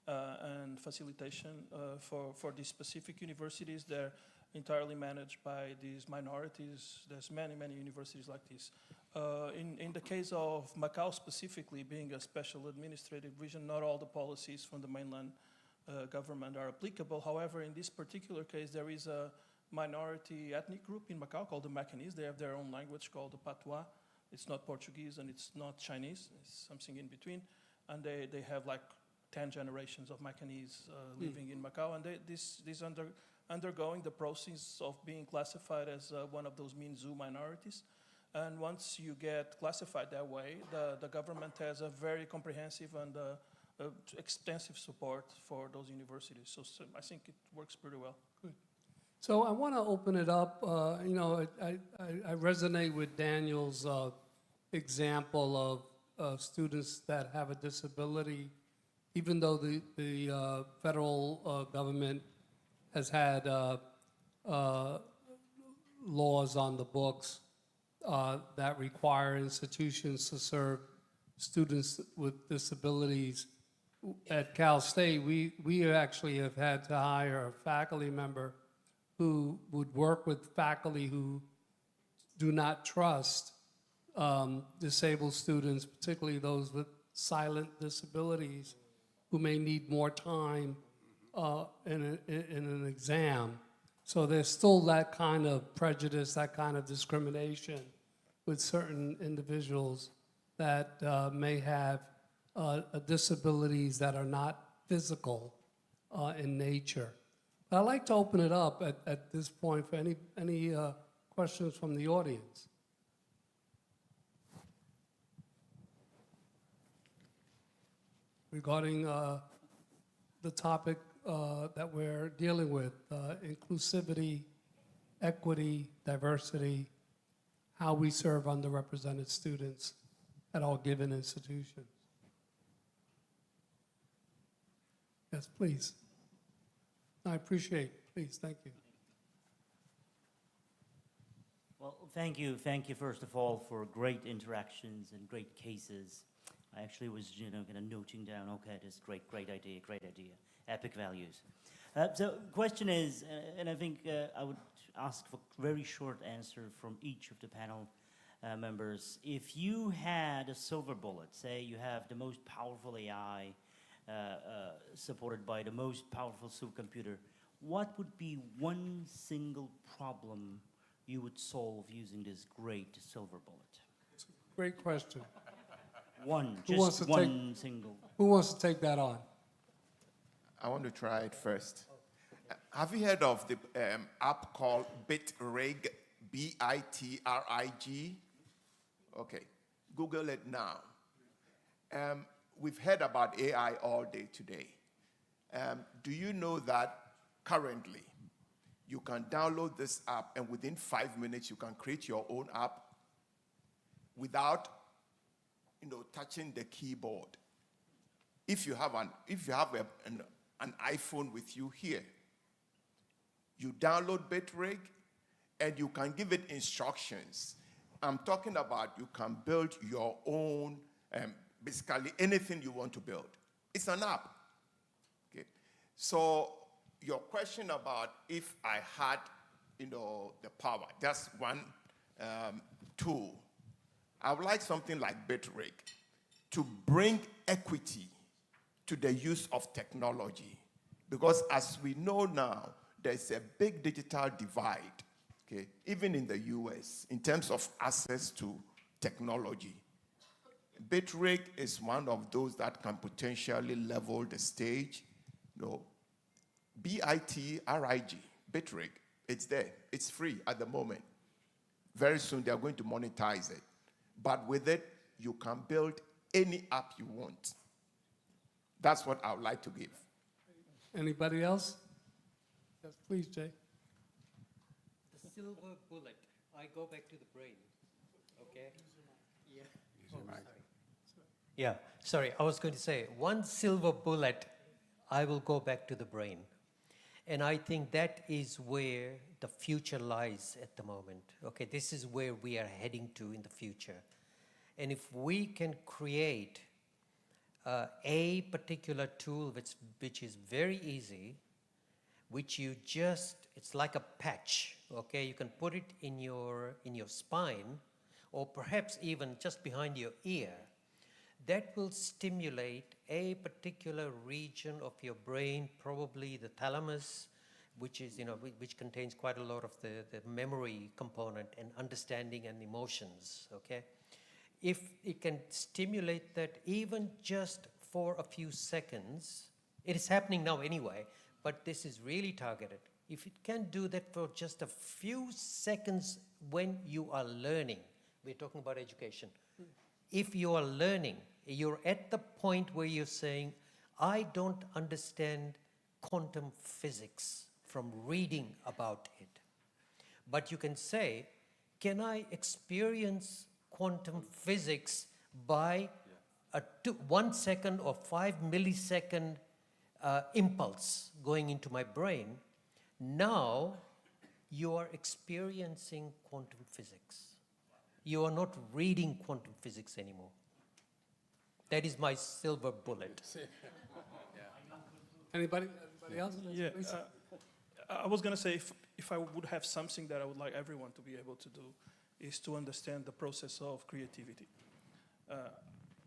and facilitation for these specific universities. There entirely managed by these minorities. There's many, many universities like this. In the case of Macau specifically, being a special administrative region, not all the policies from the mainland government are applicable. However, in this particular case, there is a minority ethnic group in Macau called the Macanese. They have their own language called the Patois. It's not Portuguese and it's not Chinese. It's something in between. And they have like 10 generations of Macanese living in Macau. And this undergoing the process of being classified as one of those Minzu minorities. And once you get classified that way, the government has a very comprehensive and extensive support for those universities. So I think it works pretty well. Good. So I want to open it up. You know, I resonate with Daniel's example of students that have a disability, even though the federal government has had laws on the books that require institutions to serve students with disabilities. At Cal State, we actually have had to hire a faculty member who would work with faculty who do not trust disabled students, particularly those with silent disabilities, who may need more time in an exam. So there's still that kind of prejudice, that kind of discrimination with certain individuals that may have disabilities that are not physical in nature. I'd like to open it up at this point for any questions from the audience. Regarding the topic that we're dealing with, inclusivity, equity, diversity, how we serve underrepresented students at all given institutions. Yes, please. I appreciate it. Please, thank you. Well, thank you. Thank you, first of all, for great interactions and great cases. I actually was, kind of noting down, okay, this great idea, epic values. So question is, and I think I would ask for a very short answer from each of the panel members. If you had a silver bullet, say you have the most powerful AI supported by the most powerful supercomputer, what would be one single problem you would solve using this great silver bullet? Great question. One, Who just one single. Who wants to take that on? I want to try it first. Have you heard of the app called BitRig, BITRIG? Okay, Google it now. We've heard about AI all day today. Do you know that currently you can download this app and within 5 minutes you can create your own app without touching the keyboard? If you have an iPhone with you here, you download BitRig and you can give it instructions. I'm talking about you can build your own, basically anything you want to build. It's an app. Okay. So your question about if I had, the power, that's one tool. I would like something like BitRig to bring equity to the use of technology. Because as we know now, there's a big digital divide, okay, even in the US, in terms of access to technology. BitRig is one of those that can potentially level the stage. BITRIG, BitRig, it's there. It's free at the moment. Very soon they are going to monetize it. But with it, you can build any app you want. That's what I would like to give. Anybody else? Yes, please, Jay. The silver bullet. I go back to the brain. Okay? Yeah. Yeah, sorry, I was going to say, one silver bullet, I will go back to the brain. And I think that is where the future lies at the moment. Okay, this is where we are heading to in the future. And if we can create a particular tool which is very easy, which you just, it's like a patch, okay? You can put it in your spine, or perhaps even just behind your ear. That will stimulate a particular region of your brain, probably the thalamus, which is, which contains quite a lot of the memory component and understanding and emotions, okay? If it can stimulate that even just for a few seconds, it is happening now anyway, but this is really targeted. If it can do that for just a few seconds when you are learning, we're talking about education. If you are learning, you're at the point where you're saying, I don't understand quantum physics from reading about it. But you can say, can I experience quantum physics by a 1 second or 5 millisecond impulse going into my brain? Now you are experiencing quantum physics. You are not reading quantum physics anymore. That is my silver bullet. Anybody else? Yeah, I was going to say, if I would have something that I would like everyone to be able to do, is to understand the process of creativity.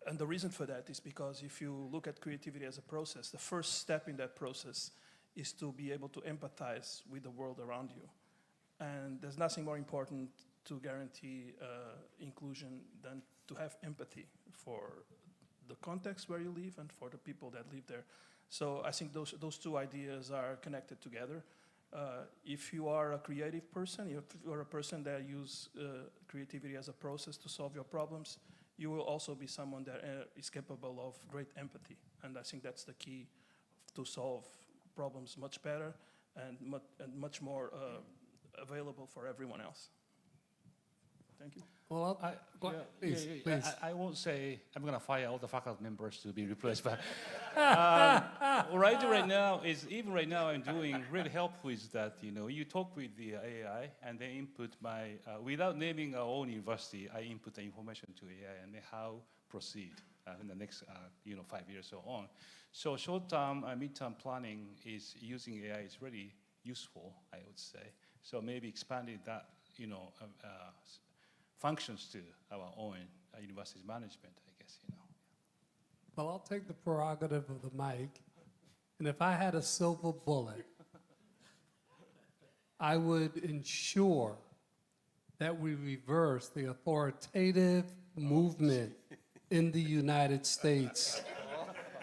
And the reason for that is because if you look at creativity as a process, the first step in that process is to be able to empathize with the world around you. And there's nothing more important to guarantee inclusion than to have empathy for the context where you live and for the people that live there. So I think those two ideas are connected together. If you are a creative person, if you are a person that uses creativity as a process to solve your problems, you will also be someone that is capable of great empathy. And I think that's the key to solve problems much better and much more available for everyone else. Thank you. Well, please. I won't say I'm going to fire all the faculty members to be replaced, but right now even right now I'm doing really helpful is that you talk with the AI and they input my without naming our own university, I input the information to AI and how proceed in the next 5 years or on. So short-term, mid-term planning is using AI is really useful, I would say. So maybe expanding that functions to our own university management, I guess, Well, I'll take the prerogative of the mic, and if I had a silver bullet, I would ensure that we reverse the authoritative movement in the United States,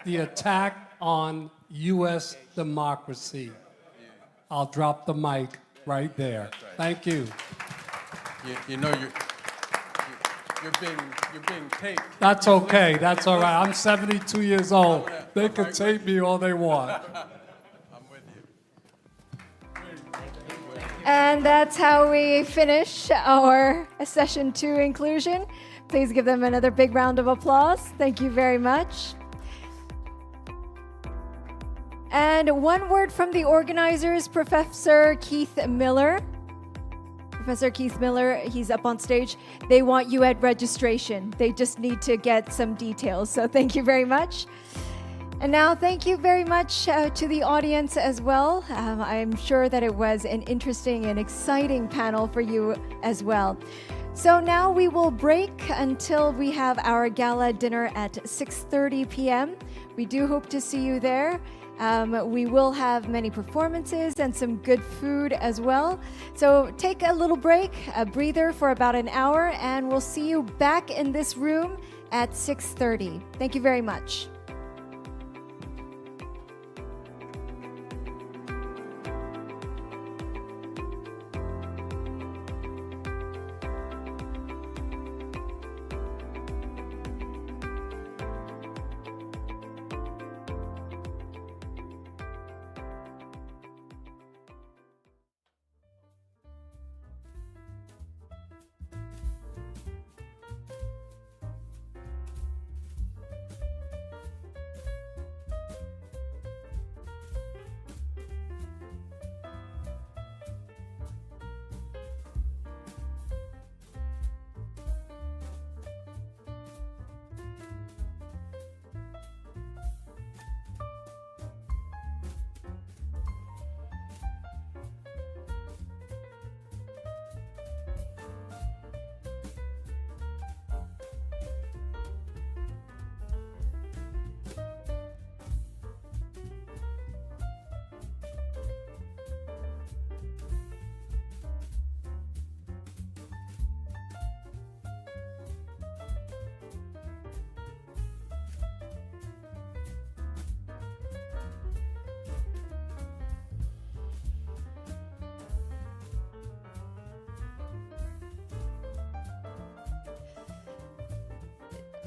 the attack on U.S. democracy. I'll drop the mic right there. Thank you. You're being taped. That's okay. That's all right. I'm 72 years old. They can tape me all they want. I'm with you. And that's how we finish our session 2 inclusion. Please give them another big round of applause. Thank you very much. And one word from the organizers, Professor Keith Miller. Professor Keith Miller, he's up on stage. They want you at registration. They just need to get some details. So thank you very much. And now thank you very much to the audience as well. I'm sure that it was an interesting and exciting panel for you as well. So now we will break until we have our gala dinner at 6:30 p.m. We do hope to see you there. We will have many performances and some good food as well. So take a little break, a breather for about an hour, and we'll see you back in this room at 6:30. Thank you very much.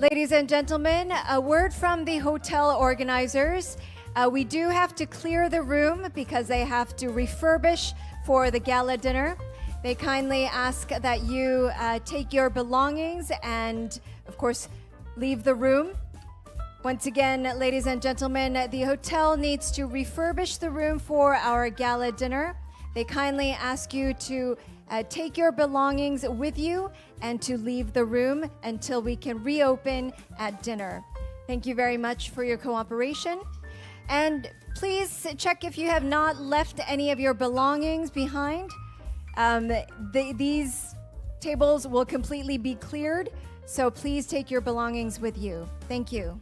Ladies and gentlemen, a word from the hotel organizers. We do have to clear the room because they have to refurbish for the gala dinner. They kindly ask that you take your belongings and, of course, leave the room. Once again, ladies and gentlemen, the hotel needs to refurbish the room for our gala dinner. They kindly ask you to take your belongings with you and to leave the room until we can reopen at dinner. Thank you very much for your cooperation. And please check if you have not left any of your belongings behind. These tables will completely be cleared, so please take your belongings with you. Thank you.